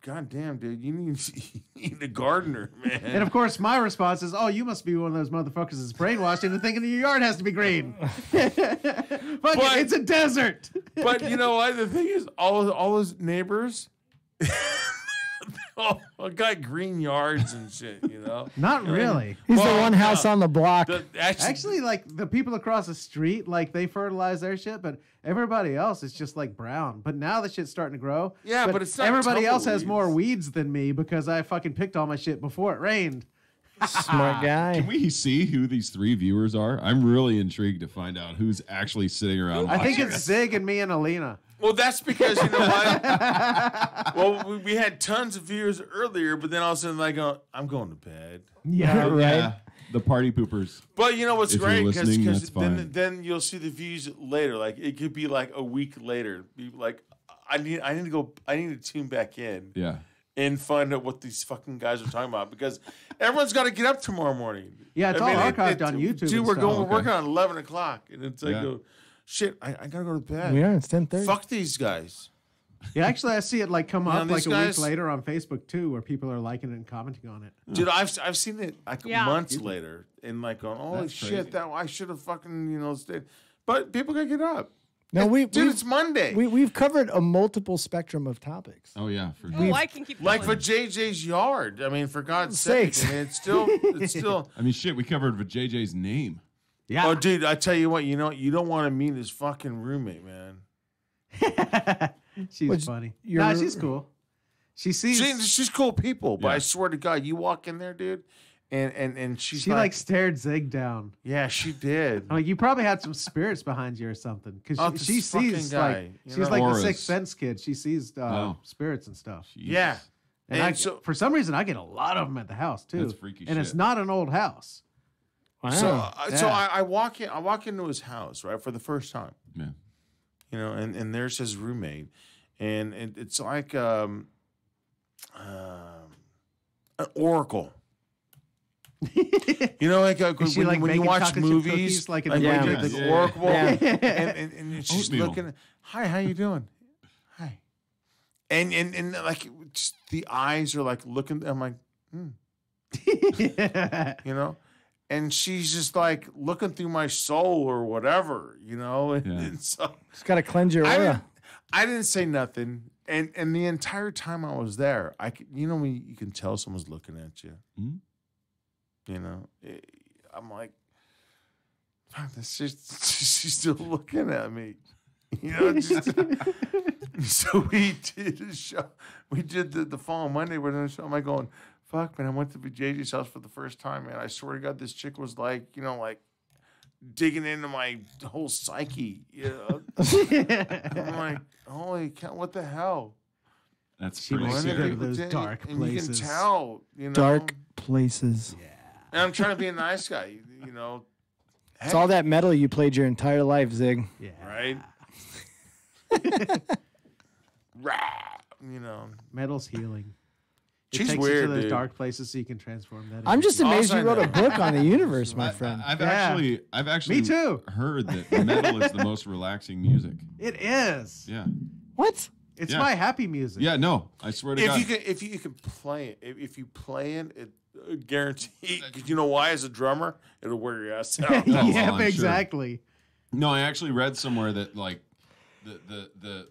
God damn, dude, you need a gardener, man. And of course, my response is, "Oh, you must be one of those motherfuckers that's brainwashed into thinking your yard has to be green." Fuck it, it's a desert. But you know what? The thing is, all his neighbors, all got green yards and shit. Not really. He's the one house on the block. Actually, like the people across the street, like they fertilize their shit, but everybody else is just like brown. But now the shit's starting to grow. Yeah, but it's not everybody else has tumbleweeds. more weeds than me because I fucking picked all my shit before it rained. Smart guy. Can we see who these 3 viewers are? I'm really intrigued to find out who's actually sitting around. I think watching it's us. Zig and me and Alina. Well, that's because you know what? Well, we had tons of viewers earlier, but then all of a sudden, like, I'm going to bed. Yeah, right. Yeah, the party poopers. But you know what's If you're great? listening, that's Because fine. then you'll see the views later. Like it could be like a week later. Be like, I need to tune back in. Yeah. And find out what these fucking guys are talking about because everyone's got to get up tomorrow morning. Yeah, it's all archived on YouTube. Dude, and we're stuff. going. We're working on 11 o'clock, and it's like, Yeah. shit, I gotta go to bed. We are. It's 10:30. Fuck these guys. Yeah, actually, I see it like come Yeah, up these like a guys- week later on Facebook too, where people are liking it and commenting on it. Dude, I've seen it like Yeah. months later, and like going, holy That's shit, crazy. that I should have fucking stayed. But people gotta get up. No, Dude, it's Monday. We've covered a multiple spectrum of topics. Oh yeah, for Oh, I can keep Like going. for JJ's yard. I mean, for God's sake, Sakes. I mean, it's still. I mean, shit, we covered JJ's name. Yeah. Oh, dude, I tell you what, you don't want to meet his fucking roommate, man. She's Which- funny. you're- Nah, she's cool. She sees. She's cool people, but Yeah. I swear to God, you walk in there, dude, and she's She like stared Zig down. yeah, she did. I'm like, you probably had some spirits behind you or something, because Oh, she this fucking sees guy, like you she's know? like Auras. the Sixth Sense kid. She sees spirits and stuff. Yeah, And and so for some reason, I get a lot of them at the house too. That's freaky and it's shit. not an old house. so Yeah. I walk in. I walk into his house right for the first time. Yeah. You know, and there's his roommate, and it's like an oracle. You know, like Is she, when, like, when you making watch chocolate chip movies, cookies, like in like the when Matrix? the Yeah. oracle, Yeah. and she's Oatmeal. looking. Hi, how you doing? Hi, and like just the eyes are like looking. I'm like, you know, and she's just like looking through my soul or whatever, you know, and so Just got to cleanse your aura. I didn't say nothing, and the entire time I was there, you know, when you can tell someone's looking at you, you know, I'm like, fuck, she's still looking at me, you know. Just, so we did a show. We did the following Monday. We're doing a show. I'm like going, fuck, man. I went to JJ's house for the first time, man. I swear to God, this chick was like, you know, like digging into my whole psyche. You know, I'm like, holy cow, what the hell? That's She pretty was scary. in those dark and places. you can tell, you know. Dark places. And I'm trying to be a nice guy, you know. It's all that metal you played your entire life, Zig. Yeah. Right? You know. Metal's healing. It She's takes weird, you to those dude. dark places so you can transform that. I'm into just something. amazed you wrote a know. book on the universe, my friend. I've Yeah. actually Me too. heard that metal is the most relaxing music. It is. Yeah. What? It's Yeah. my happy music. Yeah, no, I swear to God. If you can play it, if you play it, it guarantee. Because you know why? As a drummer, it'll wear your ass out. Oh, well, Yep, I'm sure. exactly. No, I actually read somewhere that like the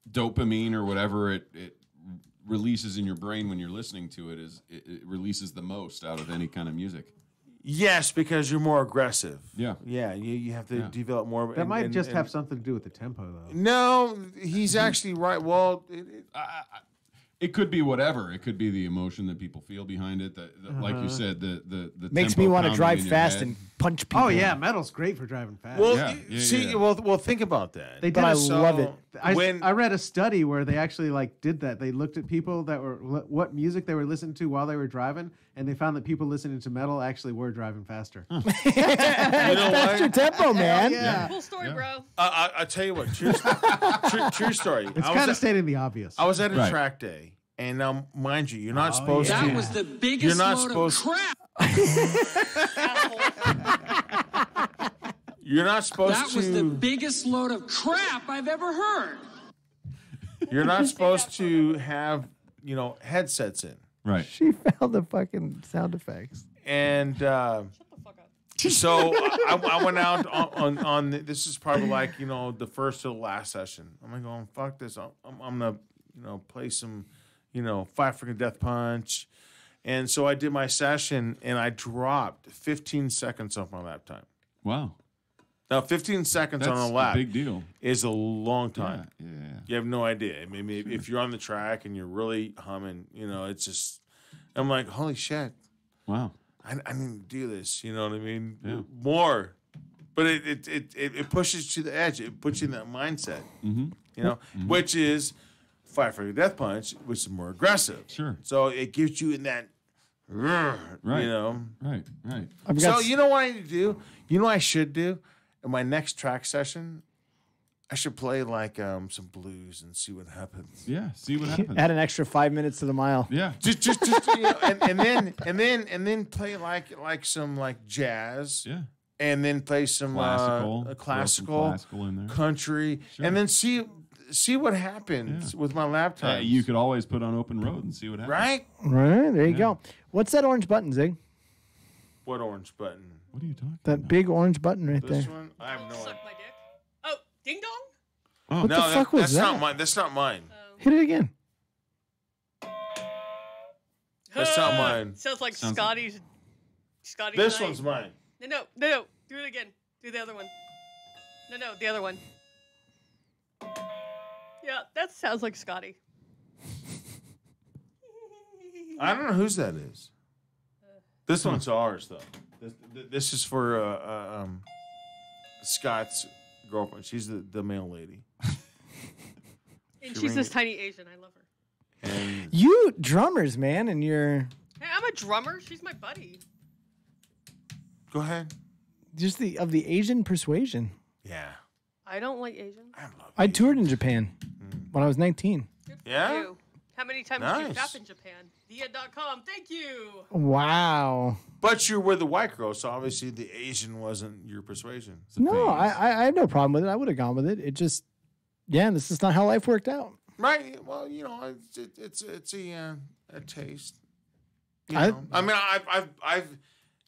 dopamine or whatever it releases in your brain when you're listening to it it releases the most out of any kind of music. Yes, because you're more aggressive. Yeah. Yeah, you have to develop more. That might just have something to do with the tempo, though. No, he's actually right. Well, It could be whatever. It could be the emotion that people feel behind it. Like you said, the Makes tempo me want to pounding drive in your fast head. and punch people. Oh yeah, metal's great for driving fast. well, Yeah, see, yeah. well, think about that. They But did I a- love it. I read a study where they actually like did that. They looked at people that were what music they were listening to while they were driving, and they found that people listening to metal actually were driving faster. You know Faster what? tempo, man. Yeah. Cool story, bro. I tell you what. True story. It's kind of stating the obvious. I was at a Right. track day, and now, mind you, you're not supposed yeah. to. That was the biggest You're not load supposed. of crap. You're not supposed That to. was the biggest load of crap I've ever heard. You're not supposed to have headsets in. Right. She found the fucking sound effects. And so I went out on this is probably like the first to the last session. I'm like going fuck this. I'm gonna play some Five Freaking Death Punch, and so I did my session and I dropped 15 seconds off my lap time. Wow. Now 15 seconds That's on a lap a big deal. is a long time. Yeah. You have no idea. I mean, if you're on the track and you're really humming, it's just. I'm like, holy shit. Wow. I need to do this. You know what I mean? Yeah. More. But it pushes you to the edge. It puts you in that mindset. Mm-hmm. Which is Five Freaking Death Punch, which is more aggressive. Sure. So it gives you in that. Right. Right. Right. So you know what I need to do? You know what I should do? In my next track session, I should play like some blues and see what happens. Yeah. See what happens. Add an extra 5 minutes to the mile. Yeah. Just and then play like some like jazz. Yeah. And then play some Classical. Throw some classical classical in there. country, Sure. and then see what happens with my laptop. You could always put on open road and see what happens. Right? Right, there you go. What's that orange button, Zig? What orange button? What are you talking That about? big orange button right This there. one? I have no Suck idea. my dick. Oh, ding dong. Oh. What No, the fuck was that's that? not mine. That's not mine. Hit it again. That's not mine. Sounds like Sounds Scotty's. This night. one's mine. No. Do it again. Do the other one. No, the other one. Yeah, that sounds like Scotty. I don't know whose that is. This one's ours, though. This is for Scott's girlfriend. She's the male lady. And she's this tiny Asian. I love her. And You drummers, man, and you're Hey, I'm a drummer. She's my buddy. go ahead. just of the Asian persuasion. Yeah. I don't like Asians. I toured in Japan when I was 19. Yeah? You. How many times did you Nice. shop in Japan? Dia.com. Thank you. Wow. But you were the white girl, so obviously the Asian wasn't your persuasion. No, I had no problem with it. I would have gone with it. It just, this is not how life worked out. Right. Well, it's a taste. You I- know? I mean, I've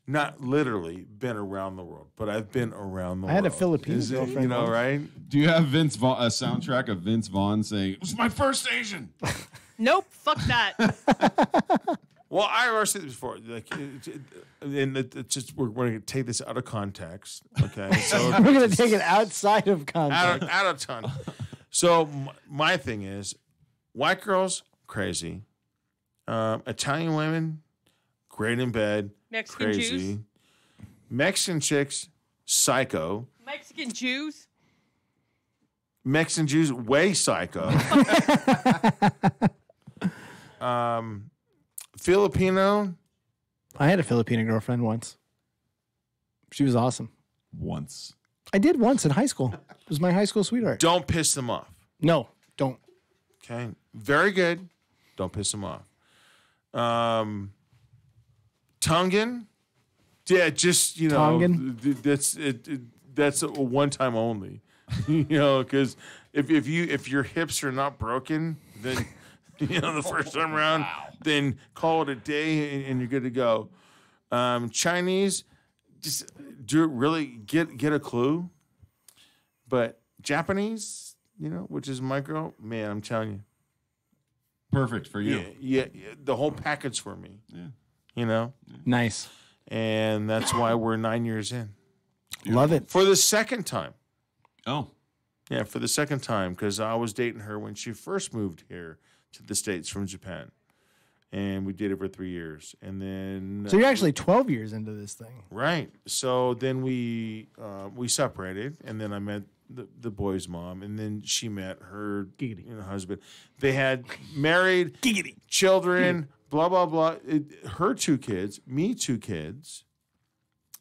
not literally been around the world, but I've been around the world. I had a Filipino Is it, girlfriend you know, once. right? Do you have Vince Vaughn, a soundtrack of Vince Vaughn saying, "It was my first Asian"? Nope. Fuck that. Well, I already said this before. It's just we're going to take this out of context. Okay, so We're going to take it outside of context. out of ton. So my thing is, white girls crazy, Italian women great in bed, Mexican crazy, Jews? Mexican chicks psycho, Mexican Jews. Mexican Jews way psycho, Filipino. I had a Filipino girlfriend once. She was awesome. Once. I did once in high school. It was my high school sweetheart. Don't piss them off. No, don't. Okay, very good. Don't piss them off. Tongan, yeah, just Tongan? that's that's a one time only. Because if your hips are not broken, then the first time around, then call it a day and you're good to go. Chinese, just really get a clue. But Japanese, which is my girl, man, I'm telling you. Perfect for you. Yeah, the whole package for me. Yeah. Nice. And that's why we're 9 years in. Love it. For the second time. Oh. Yeah, for the second time, because I was dating her when she first moved here to the States from Japan. And we dated for 3 years. And then... So you're actually 12 years into this thing. Right. So then we separated, and then I met the boy's mom, and then she met her husband. They had married, children, blah, blah, blah. Her 2 kids, me 2 kids.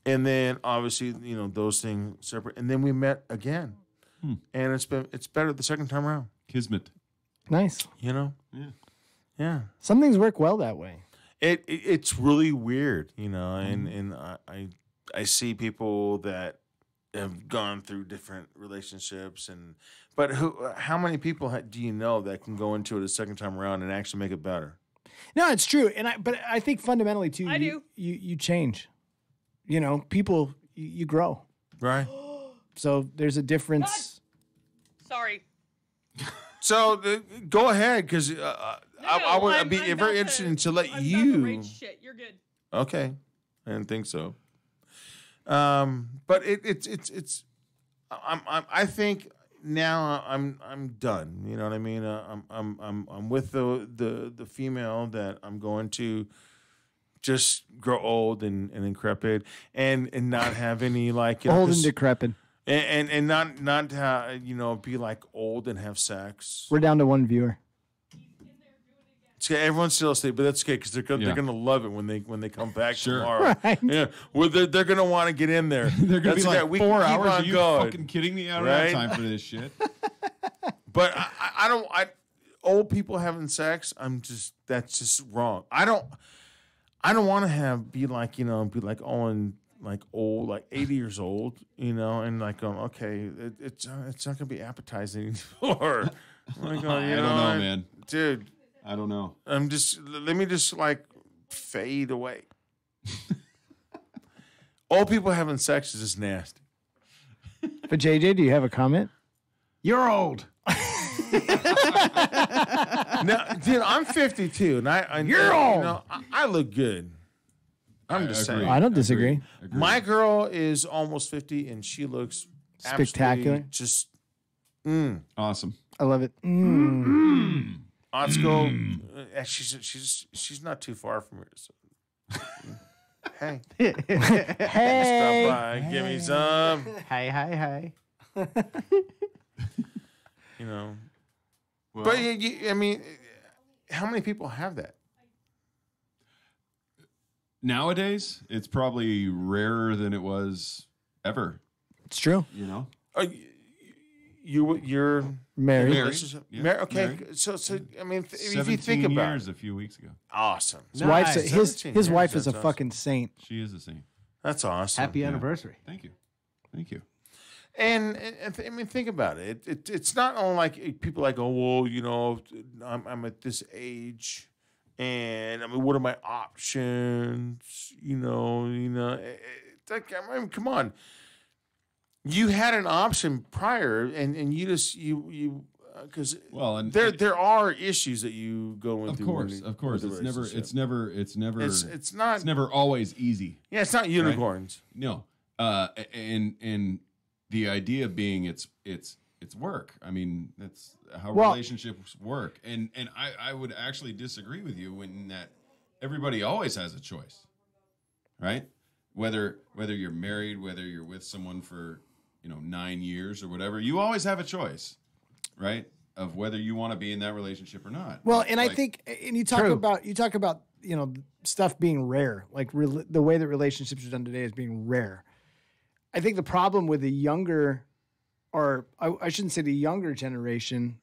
And then obviously, those things separate. And then we met again. And it's better the second time around. Kismet. Nice. Yeah. Yeah. Some things work well that way. It's really weird, and I see people that have gone through different relationships, but how many people do you know that can go into it a second time around and actually make it better? No, it's true, but I think fundamentally too, you change. People you grow, right? So there's a difference. Sorry. So go ahead, because I would be very interested to let you. Shit, you're good. Okay, I didn't think so. But it's. I think now I'm done. You know what I mean? I'm with the female that I'm going to just grow old and decrepit and not have any old and decrepit. And not be like old and have sex. We're down to 1 viewer. It's okay, everyone's still asleep, but that's okay because they're gonna love it when they come back tomorrow. Right. Yeah, well, they're gonna want to get in there. They're going to be like, We 4 can keep hours? on Are you going. fucking kidding me? I don't Right? have time for this shit. But I don't. Old people having sex. That's just wrong. I don't want to be like old, like 80 years old, and like okay, it's not gonna be appetizing anymore. Like, I don't know, man. Dude, I don't know. Let me just like fade away. Old people having sex is just nasty. But JJ, do you have a comment? You're old. No, dude, I'm 52, and You're old. I look good. I'm just saying. I don't disagree. My girl is almost 50, and she looks Spectacular. absolutely just awesome. I love it. Otsko, she's not too far from here. So. Hey. Hey. Stop by, give me some. Hey. You know. Well, But I mean, how many people have that? Nowadays, it's probably rarer than it was ever. It's true. You know? You're married. Yeah, Okay, married. so I mean, if you 17 think about years a few weeks ago. awesome. His wife's Nice. his 17 his years, wife is a that's awesome. fucking saint. She is a saint. That's awesome. Happy anniversary. Thank you. And I mean, think about it. It's not only like people like, oh, well, you know, I'm at this age, and I mean, what are my options? You know, it's like, I mean, come on. You had an option prior, and you just because there are issues that you go into. Of course, it's never always easy. Yeah, it's not unicorns. Right? No, and the idea being it's work. I mean, that's how relationships work. And I would actually disagree with you in that everybody always has a choice, right? Whether you're married, whether you're with someone for 9 years or whatever, you always have a choice, right? Of whether you want to be in that relationship or not. Well, and I think, and you talk about stuff being rare, like the way that relationships are done today is being rare. I think the problem with the younger, or I shouldn't say the younger generation,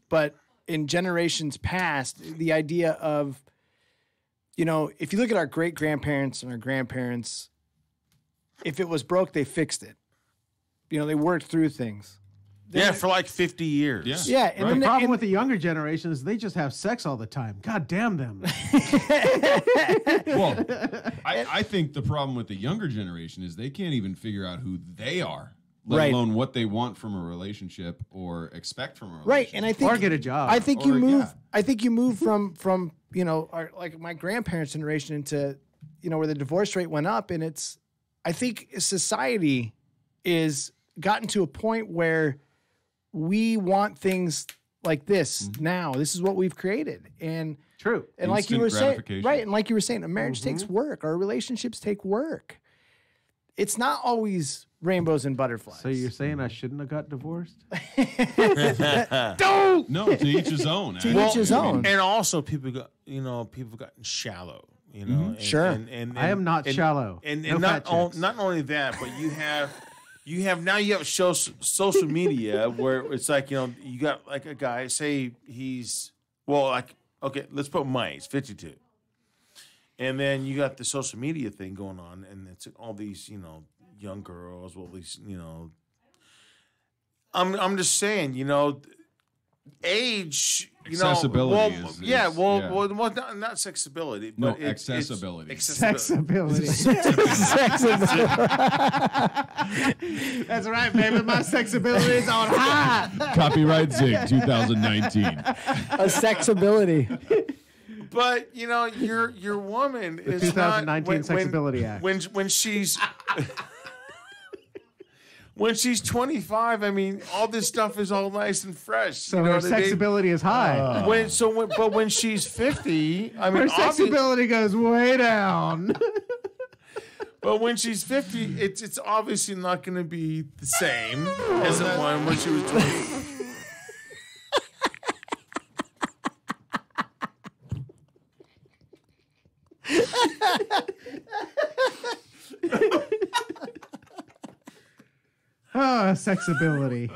but in generations past, the idea of, if you look at our great grandparents and our grandparents, if it was broke, they fixed it. They worked through things. For like 50 years. Yeah. And the problem with the younger generation is they just have sex all the time. God damn them. Well, I think the problem with the younger generation is they can't even figure out who they are, let alone what they want from a relationship or expect from a relationship. Right, and I think or get a job. I think you move. Yeah. I think you move from like my grandparents' generation into where the divorce rate went up, and I think society is gotten to a point where we want things like this now. This is what we've created. And true. And like you were saying, right. And like you were saying, a marriage takes work. Our relationships take work. It's not always rainbows and butterflies. So you're saying I shouldn't have got divorced? Don't. No, to each his own. To each his own. And also people gotten shallow. Sure. And I am not shallow. And no not only that, but you have social media where it's like, you got like a guy, say he's, let's put Mike, he's 52. And then you got the social media thing going on, and it's all these, young girls, I'm just saying, age, accessibility not accessibility, but accessibility. Accessibility. That's right, baby. My sexability is on high. Copyright Zig 2019. A sexability. But your woman the is 2019 not, Sexability Act. When she's when she's 25, I mean, all this stuff is all nice and fresh. So her sexability is high. But when she's 50, I mean, her sexability goes way down. But when she's 50, it's obviously not going to be the same as it was when she was 20. Sexability.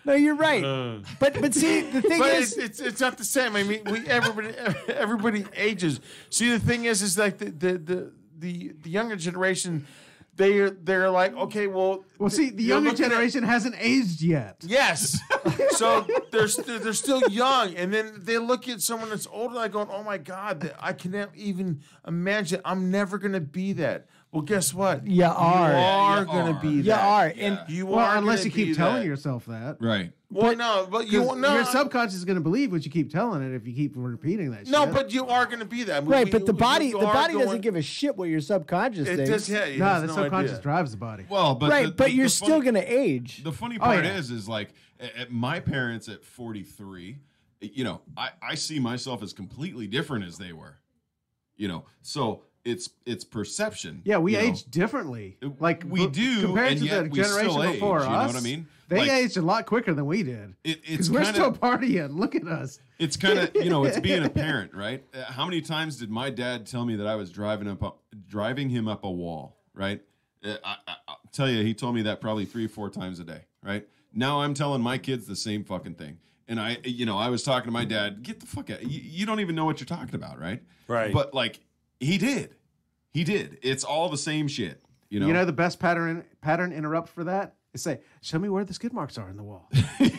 No, you're right. But see, the thing is, it's not the same. I mean, everybody ages. See, the thing is like the younger generation. They're like, okay, well. See, the younger generation hasn't aged yet. Yes, so they're still young, and then they look at someone that's older, like going, oh my God, I cannot even imagine. I'm never gonna be that. Well, guess what? You are. You going to be You that. are. Yeah. And you Well, are unless gonna you keep be telling that. yourself that. Right. Well, no, but you 'Cause no. your subconscious is going to believe what you keep telling it if you keep repeating that shit. No, but you are going to be that. Right, but the body you are doesn't going- give a shit what your subconscious It thinks. does. Yeah, it No, has the no subconscious idea. drives the body. Well, but right, but you're still going to age. The funny Oh, part yeah. is like at my parents at 43, you know, I see myself as completely different as they were. You know, so it's perception. Yeah, we you know. age differently. Like we do, compared and to yet the we still generation age, before you know us. what I mean? They Like, aged a lot quicker than we did. it's Because we're kinda- still partying. Look at us. It's kind of, you know, it's being a parent, right? How many times did my dad tell me that I was driving him up a wall, right? I'll tell you, he told me that probably 3 or 4 times a day, right? Now I'm telling my kids the same fucking thing. And I was talking to my dad, get the fuck out. You don't even know what you're talking about, right? Right. But like, he did. It's all the same shit, you know? You know the best pattern interrupt for that is say, "Show me where the skid marks are in the wall." That's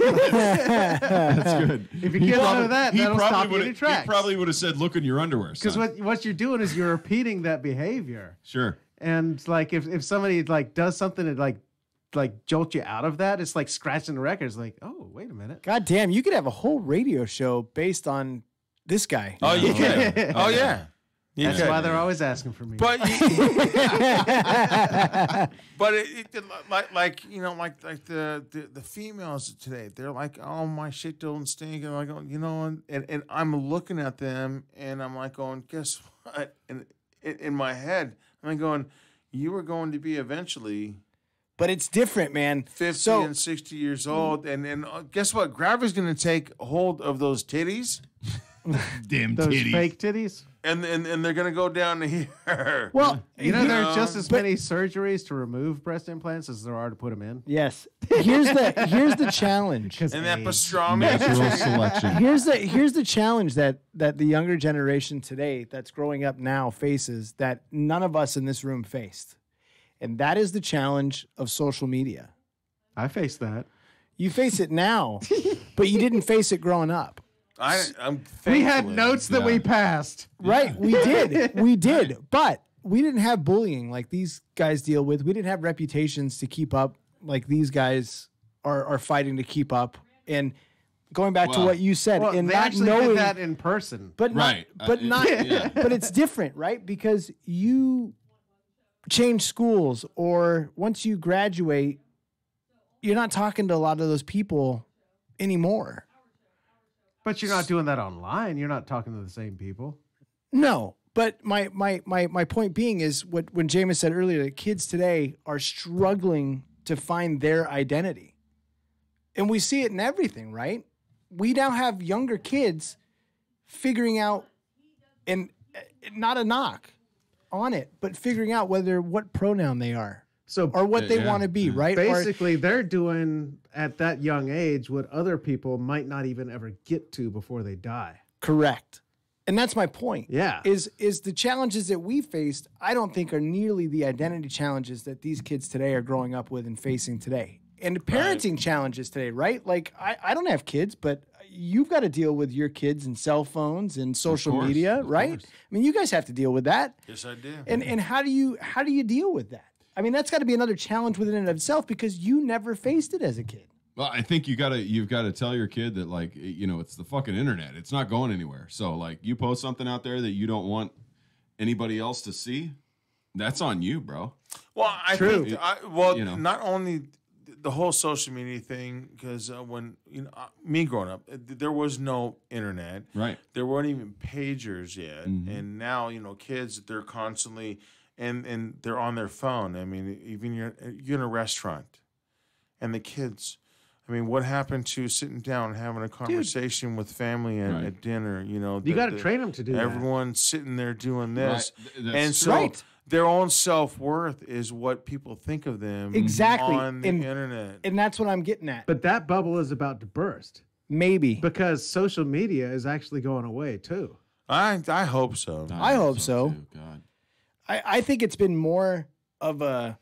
good. If you can't know that, that'll stop you in your He tracks. probably would have said, look in your underwear, Because son. what you're doing is you're repeating that behavior. Sure. And like if somebody like does something that like jolt you out of that, it's like scratching the record. It's like, oh, wait a minute. God damn, you could have a whole radio show based on this guy. Oh, you can. Oh, yeah. That's why they're always asking for me. But but like you know like the females today, they're like, oh, my shit don't stink, and like, you know, and I'm looking at them and I'm like going, guess what? And in my head I'm going, you are going to be eventually. But it's different, man. 50 and 60 years old, and guess what? Gravity's going to take hold of those titties. Damn Those titties. fake titties. And they're going to go down to here. Well, You know, there's just as many surgeries to remove breast implants as there are to put them in. Yes. Here's the challenge. And that pastrami. Natural selection. Here's the challenge that the younger generation today that's growing up now faces that none of us in this room faced. And that is the challenge of social media. I face that. You face it now, but you didn't face it growing up. We had notes that we passed. Right, we did. But we didn't have bullying like these guys deal with. We didn't have reputations to keep up like these guys are fighting to keep up. And going back to what you said, Well, and they not actually knowing did that in person. but Right. but it's different, right? Because you change schools, or once you graduate, you're not talking to a lot of those people anymore. But you're not doing that online. You're not talking to the same people. No, but my point being is when Jameis said earlier that kids today are struggling to find their identity. And we see it in everything, right? We now have younger kids figuring out, and not a knock on it, but figuring out what pronoun they are. So or what they want to be, right? Basically, they're doing at that young age what other people might not even ever get to before they die. Correct. And that's my point. Yeah. Is the challenges that we faced, I don't think are nearly the identity challenges that these kids today are growing up with and facing today. And parenting challenges today, right? Like I don't have kids, but you've got to deal with your kids and cell phones and social media, right? I mean, you guys have to deal with that. Yes, I do. And how do you deal with that? I mean, that's got to be another challenge within and of itself because you never faced it as a kid. Well, I think you've got to tell your kid that, like, you know, it's the fucking internet. It's not going anywhere. So like, you post something out there that you don't want anybody else to see, that's on you, bro. Well, I True. think you know. not only the whole social media thing, because when me growing up, there was no internet. Right. There weren't even pagers yet, Mhm. and now kids, they're constantly and they're on their phone. I mean, even you're in a restaurant, and the kids. I mean, what happened to sitting down and having a conversation with family at dinner? You got to train them to do that. Everyone's sitting there doing this, Right. That's and so right. their own self-worth is what people think of them Exactly. on the internet. And that's what I'm getting at. But that bubble is about to burst Maybe. because social media is actually going away too. I hope so. I hope so. Too, God. I think it's been more of a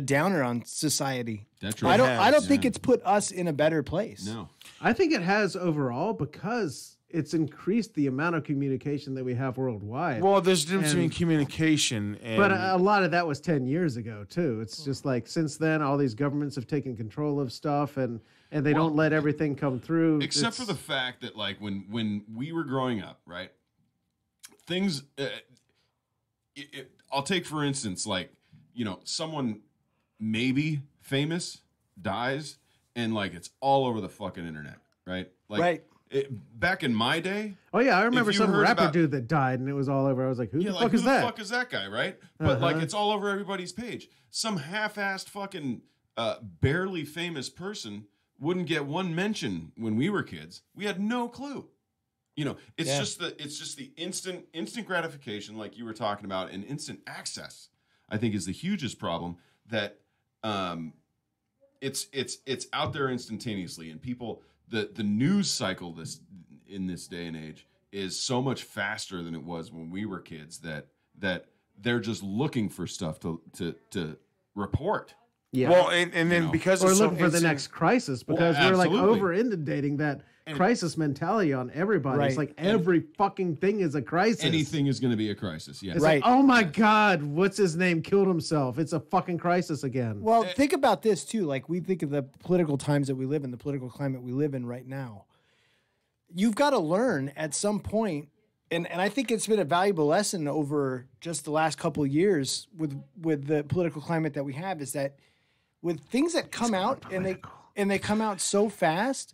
downer on society. That's I don't has, think yeah. it's put us in a better place. No. I think it has overall because it's increased the amount of communication that we have worldwide. Well, there's a difference between communication and. But a lot of that was 10 years ago too. It's just like since then, all these governments have taken control of stuff, and they don't let everything come through. Except for the fact that, like, when we were growing up, right? Things. I'll take for instance, like, someone maybe famous dies, and like it's all over the fucking internet, right? Like, right. Back in my day. Oh yeah, I remember some rapper dude that died, and it was all over. I was like, who the fuck is that? Who the fuck is that guy, right? But like, it's all over everybody's page. Some half-assed fucking barely famous person wouldn't get one mention when we were kids. We had no clue. It's just the instant gratification, like you were talking about, and instant access, I think, is the hugest problem. That it's out there instantaneously, and people, the news cycle in this day and age is so much faster than it was when we were kids, that they're just looking for stuff to report. Yeah. Well, and then because we're it's looking so for the next crisis, because we're like absolutely. over inundating that crisis mentality on everybody. Right. It's like every fucking thing is a crisis. Anything is going to be a crisis. Yeah. It's Right. like, oh my God, what's his name killed himself? It's a fucking crisis again. Well, think about this too. Like, we think of the political times that we live in, the political climate we live in right now. You've got to learn at some point, and I think it's been a valuable lesson over just the last couple of years with the political climate that we have, is that with things that come out and they come out so fast,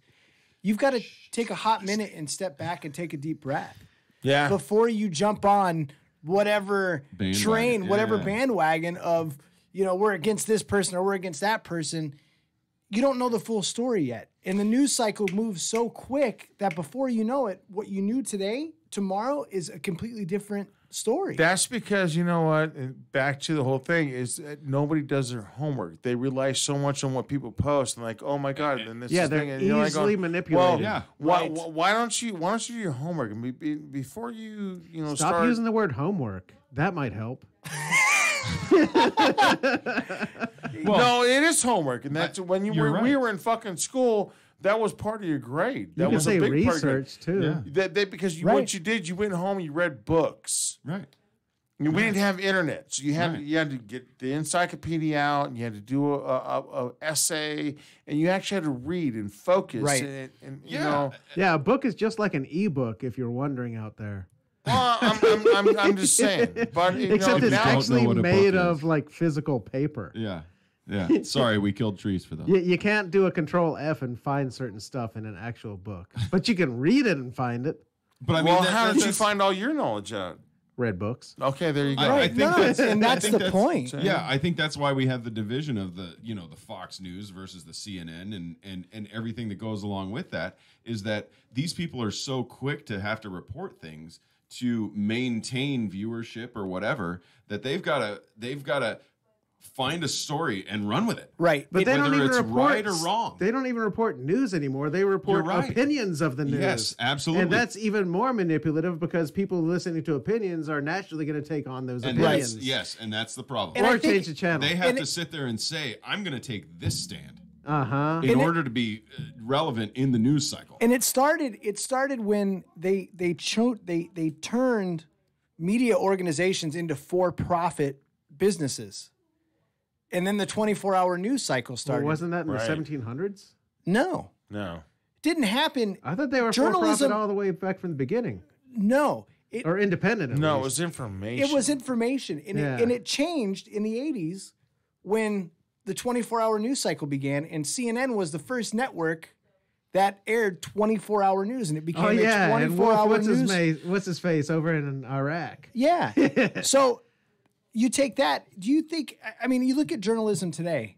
you've got to take a hot minute and step back and take a deep breath. Yeah. Before you jump on whatever Bandwagon. train, whatever Yeah. bandwagon of, we're against this person or we're against that person. You don't know the full story yet. And the news cycle moves so quick that before you know it, what you knew today, tomorrow is a completely different story. That's because, you know what, and back to the whole thing, is that nobody does their homework. They rely so much on what people post, and like, oh my God, and this Yeah, is they're thing, and you're like easily going, manipulated. Well, why don't you do your homework and before you Stop start using the word homework. That might help. No, it is homework, and that's when we right. were in fucking school. That was part of your grade. You That can was say a big part of your research too. because what you did, you went home, you read books. Right. We didn't have internet, so you had Right. you had to get the encyclopedia out, and you had to do a essay, and you actually had to read and focus. Right. And Yeah, a book is just like an ebook, if you're wondering out there. well, I'm just saying. But Except it's now, actually what a book made is. of like physical paper. Yeah. Yeah. Sorry, we killed trees for those. You can't do a Control F and find certain stuff in an actual book, but you can read it and find it. But I mean, how did you find all your knowledge out? Read books. Okay, there you go. I think that's I think the point. Yeah, I think that's why we have the division of the Fox News versus the CNN and everything that goes along with that, is that these people are so quick to have to report things to maintain viewership or whatever, that they've got to find a story and run with it. Right. But they don't Whether even it's report right or wrong. They don't even report news anymore. They report You're right. opinions of the news. Yes, absolutely. And that's even more manipulative because people listening to opinions are naturally going to take on those And opinions. and that's the problem. And I or think change the channel. They have to sit there and say, I'm going to take this stand Uh-huh. in order to be relevant in the news cycle. And it started when they turned media organizations into for-profit businesses. And then the 24-hour news cycle started. Well, wasn't that in the 1700s? No. No. Didn't happen. I thought they were Journalism- for-profit all the way back from the beginning. No. Or independent, at No, it least. was information. It was information. And, Yeah. it changed in the 80s when the 24-hour news cycle began, and CNN was the first network that aired 24-hour news, and it became Oh, yeah. a And Wolf, 24-hour news. what's his face over in Iraq? Yeah. So you take that. Do you think, I mean, you look at journalism today,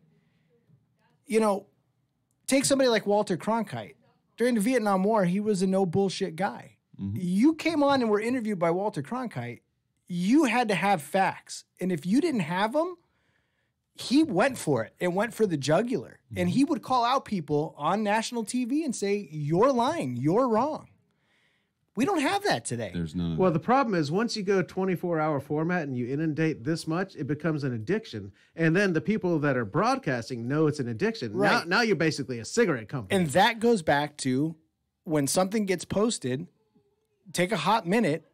take somebody like Walter Cronkite. During the Vietnam War, he was a no bullshit guy. Mm-hmm. You came on and were interviewed by Walter Cronkite. You had to have facts. And if you didn't have them, he went for it and went for the jugular. Mm-hmm. And he would call out people on national TV and say, you're lying, you're wrong. We don't have that today. There's none of Well, the problem is once you go 24-hour format and you inundate this much, it becomes an addiction. And then the people that are broadcasting know it's an addiction. Right. Now you're basically a cigarette company. And that goes back to when something gets posted take a hot minute,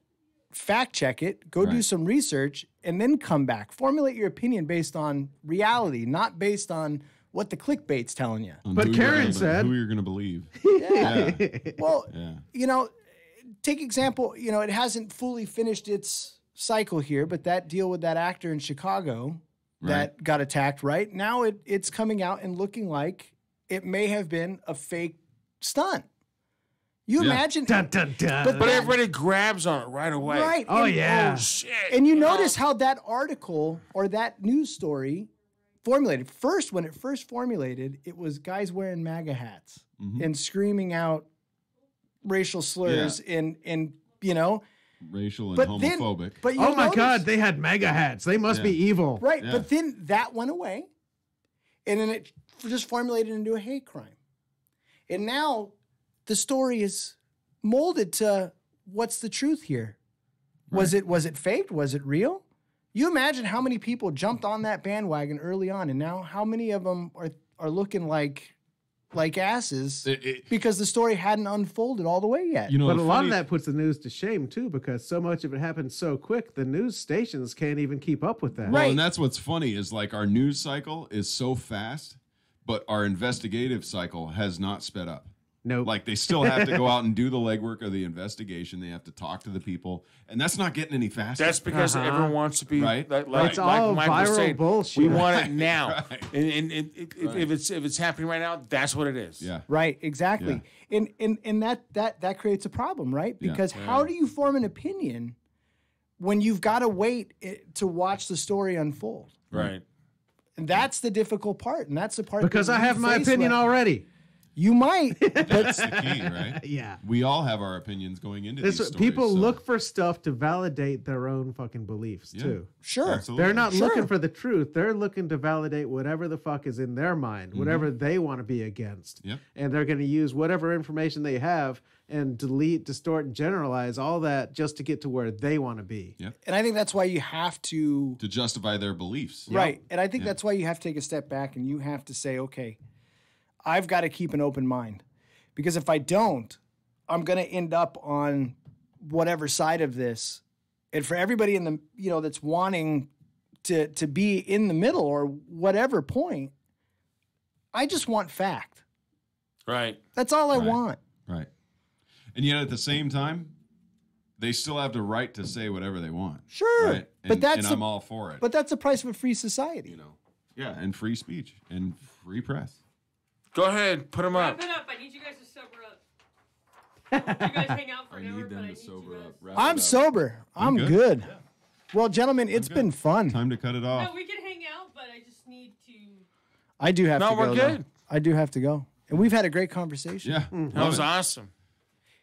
fact check it, go do some research, and then come back. Formulate your opinion based on reality, not based on what the clickbait's telling you. But Karen said, who you're going to believe. Yeah. Well, you know, take example, you know, it hasn't fully finished its cycle here, but that deal with that actor in Chicago that got attacked, right? Now it's coming out and looking like it may have been a fake stunt. You imagine, dun, dun, dun. But everybody grabs on it right away. Right. Oh, and, yeah. Oh, shit. And you notice how that article or that news story formulated. First, when it first formulated, it was guys wearing MAGA hats and screaming out racial slurs and you know, racial and homophobic. But oh my God, they had MAGA hats. They must be evil. Right. Yeah. But then that went away. And then it just formulated into a hate crime. And now the story is molded to what's the truth here? Was it faked? Was it real? You imagine how many people jumped on that bandwagon early on, and now how many of them are looking like asses because the story hadn't unfolded all the way yet. You know, but a lot of that puts the news to shame too, because so much of it happens so quick, the news stations can't even keep up with that. Well, and that's what's funny is like our news cycle is so fast, but our investigative cycle has not sped up. No, like they still have to go out and do the legwork of the investigation. They have to talk to the people, and that's not getting any faster. That's because everyone wants to be right. Like all Michael viral said, bullshit. we want it now, and if it's happening right now, that's what it is. Yeah, right, exactly. Yeah. And that creates a problem, right? Because how do you form an opinion when you've got to wait to watch the story unfold? Right, and that's the difficult part, and that's the part because I have my opinion already. You might. That's the key, right? Yeah. We all have our opinions going into these stories. People look for stuff to validate their own fucking beliefs, too. Sure. Absolutely. They're not looking for the truth. They're looking to validate whatever the fuck is in their mind, whatever they want to be against. Yep. And they're going to use whatever information they have and delete, distort, and generalize all that just to get to where they want to be. Yep. And I think that's why you have to justify their beliefs. Right. And I think that's why you have to take a step back and you have to say, okay, I've got to keep an open mind, because if I don't, I'm going to end up on whatever side of this. And for everybody in the, you know, that's wanting to be in the middle or whatever point, I just want fact. Right. That's all I want. Right. And yet at the same time, they still have the right to say whatever they want. Sure. Right? And, and I'm all for it. But that's the price of a free society. You know. Yeah, and free speech and free press. Go ahead, put them up. Wrap it up. I need you guys to sober up. You guys hang out for an hour, but I need sober up. I'm sober. I'm good. Yeah. Well, gentlemen, it's been fun. Time to cut it off. No, we can hang out, but I just need to. I do have to go. No, we're good. I do have to go. And we've had a great conversation. Yeah. That was awesome.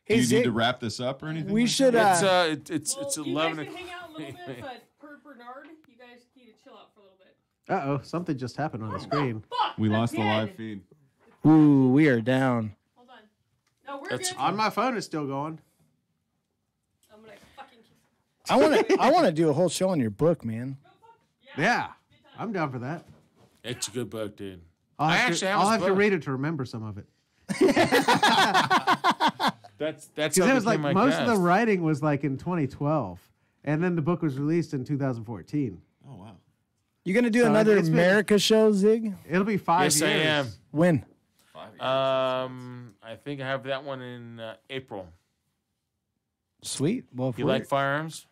Do you need to wrap this up or anything? We should. It's well, 11 You guys can hang out a little bit, but per Bernard, you guys need to chill out for a little bit. Uh-oh, something just happened on the screen. Fuck, we lost the dead. live feed. Ooh, we are down. Hold on. No, we're good. On my phone, it's still going. I'm gonna fucking. I want to do a whole show on your book, man. Yeah, I'm down for that. It's a good book, dude. I'll have to read it to remember some of it. That's because it was like most of the writing was like in 2012, and then the book was released in 2014. Oh wow! You gonna do another America show, Zig? It'll be 5 years. Yes, I am. When? 5 years. I think I have that one in April. Sweet. Well, you like firearms?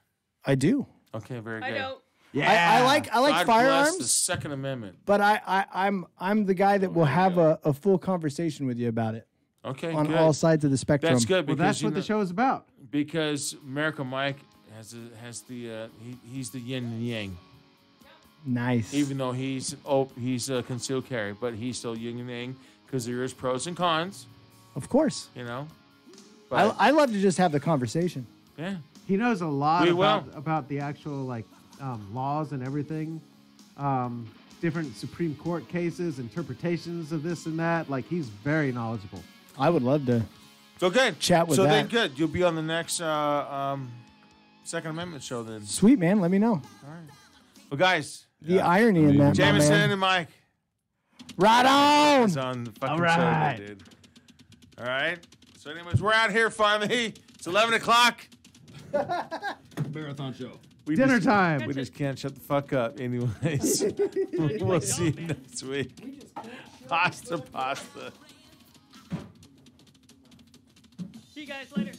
I do. Okay, very good. I don't. Yeah, I like God firearms. Bless the Second Amendment. But I'm the guy that will have a full conversation with you about it. Okay, on good. all sides of the spectrum. That's good. Because well, that's what the show is about. Because America Mike he's the yin and yang. Nice. Even though he's a concealed carry, but he's still yin and yang because there is pros and cons. Of course. You know. I love to just have the conversation. Yeah. He knows a lot about the actual laws and everything. Different Supreme Court cases, interpretations of this and that. Like, he's very knowledgeable. I would love to. So good. Chat with that. that. So then good. You'll be on the next Second Amendment show then. Sweet, man. Let me know. All right. Well, guys. The irony in that, Jameson my man. and Mike. Right on. It's on the fucking all right. show, dude. All right. So anyways, we're out here finally. It's 11 o'clock. Marathon show. Dinner time. We just can't shut the fuck up. Anyways, we'll see you next week. Pasta. See you guys later.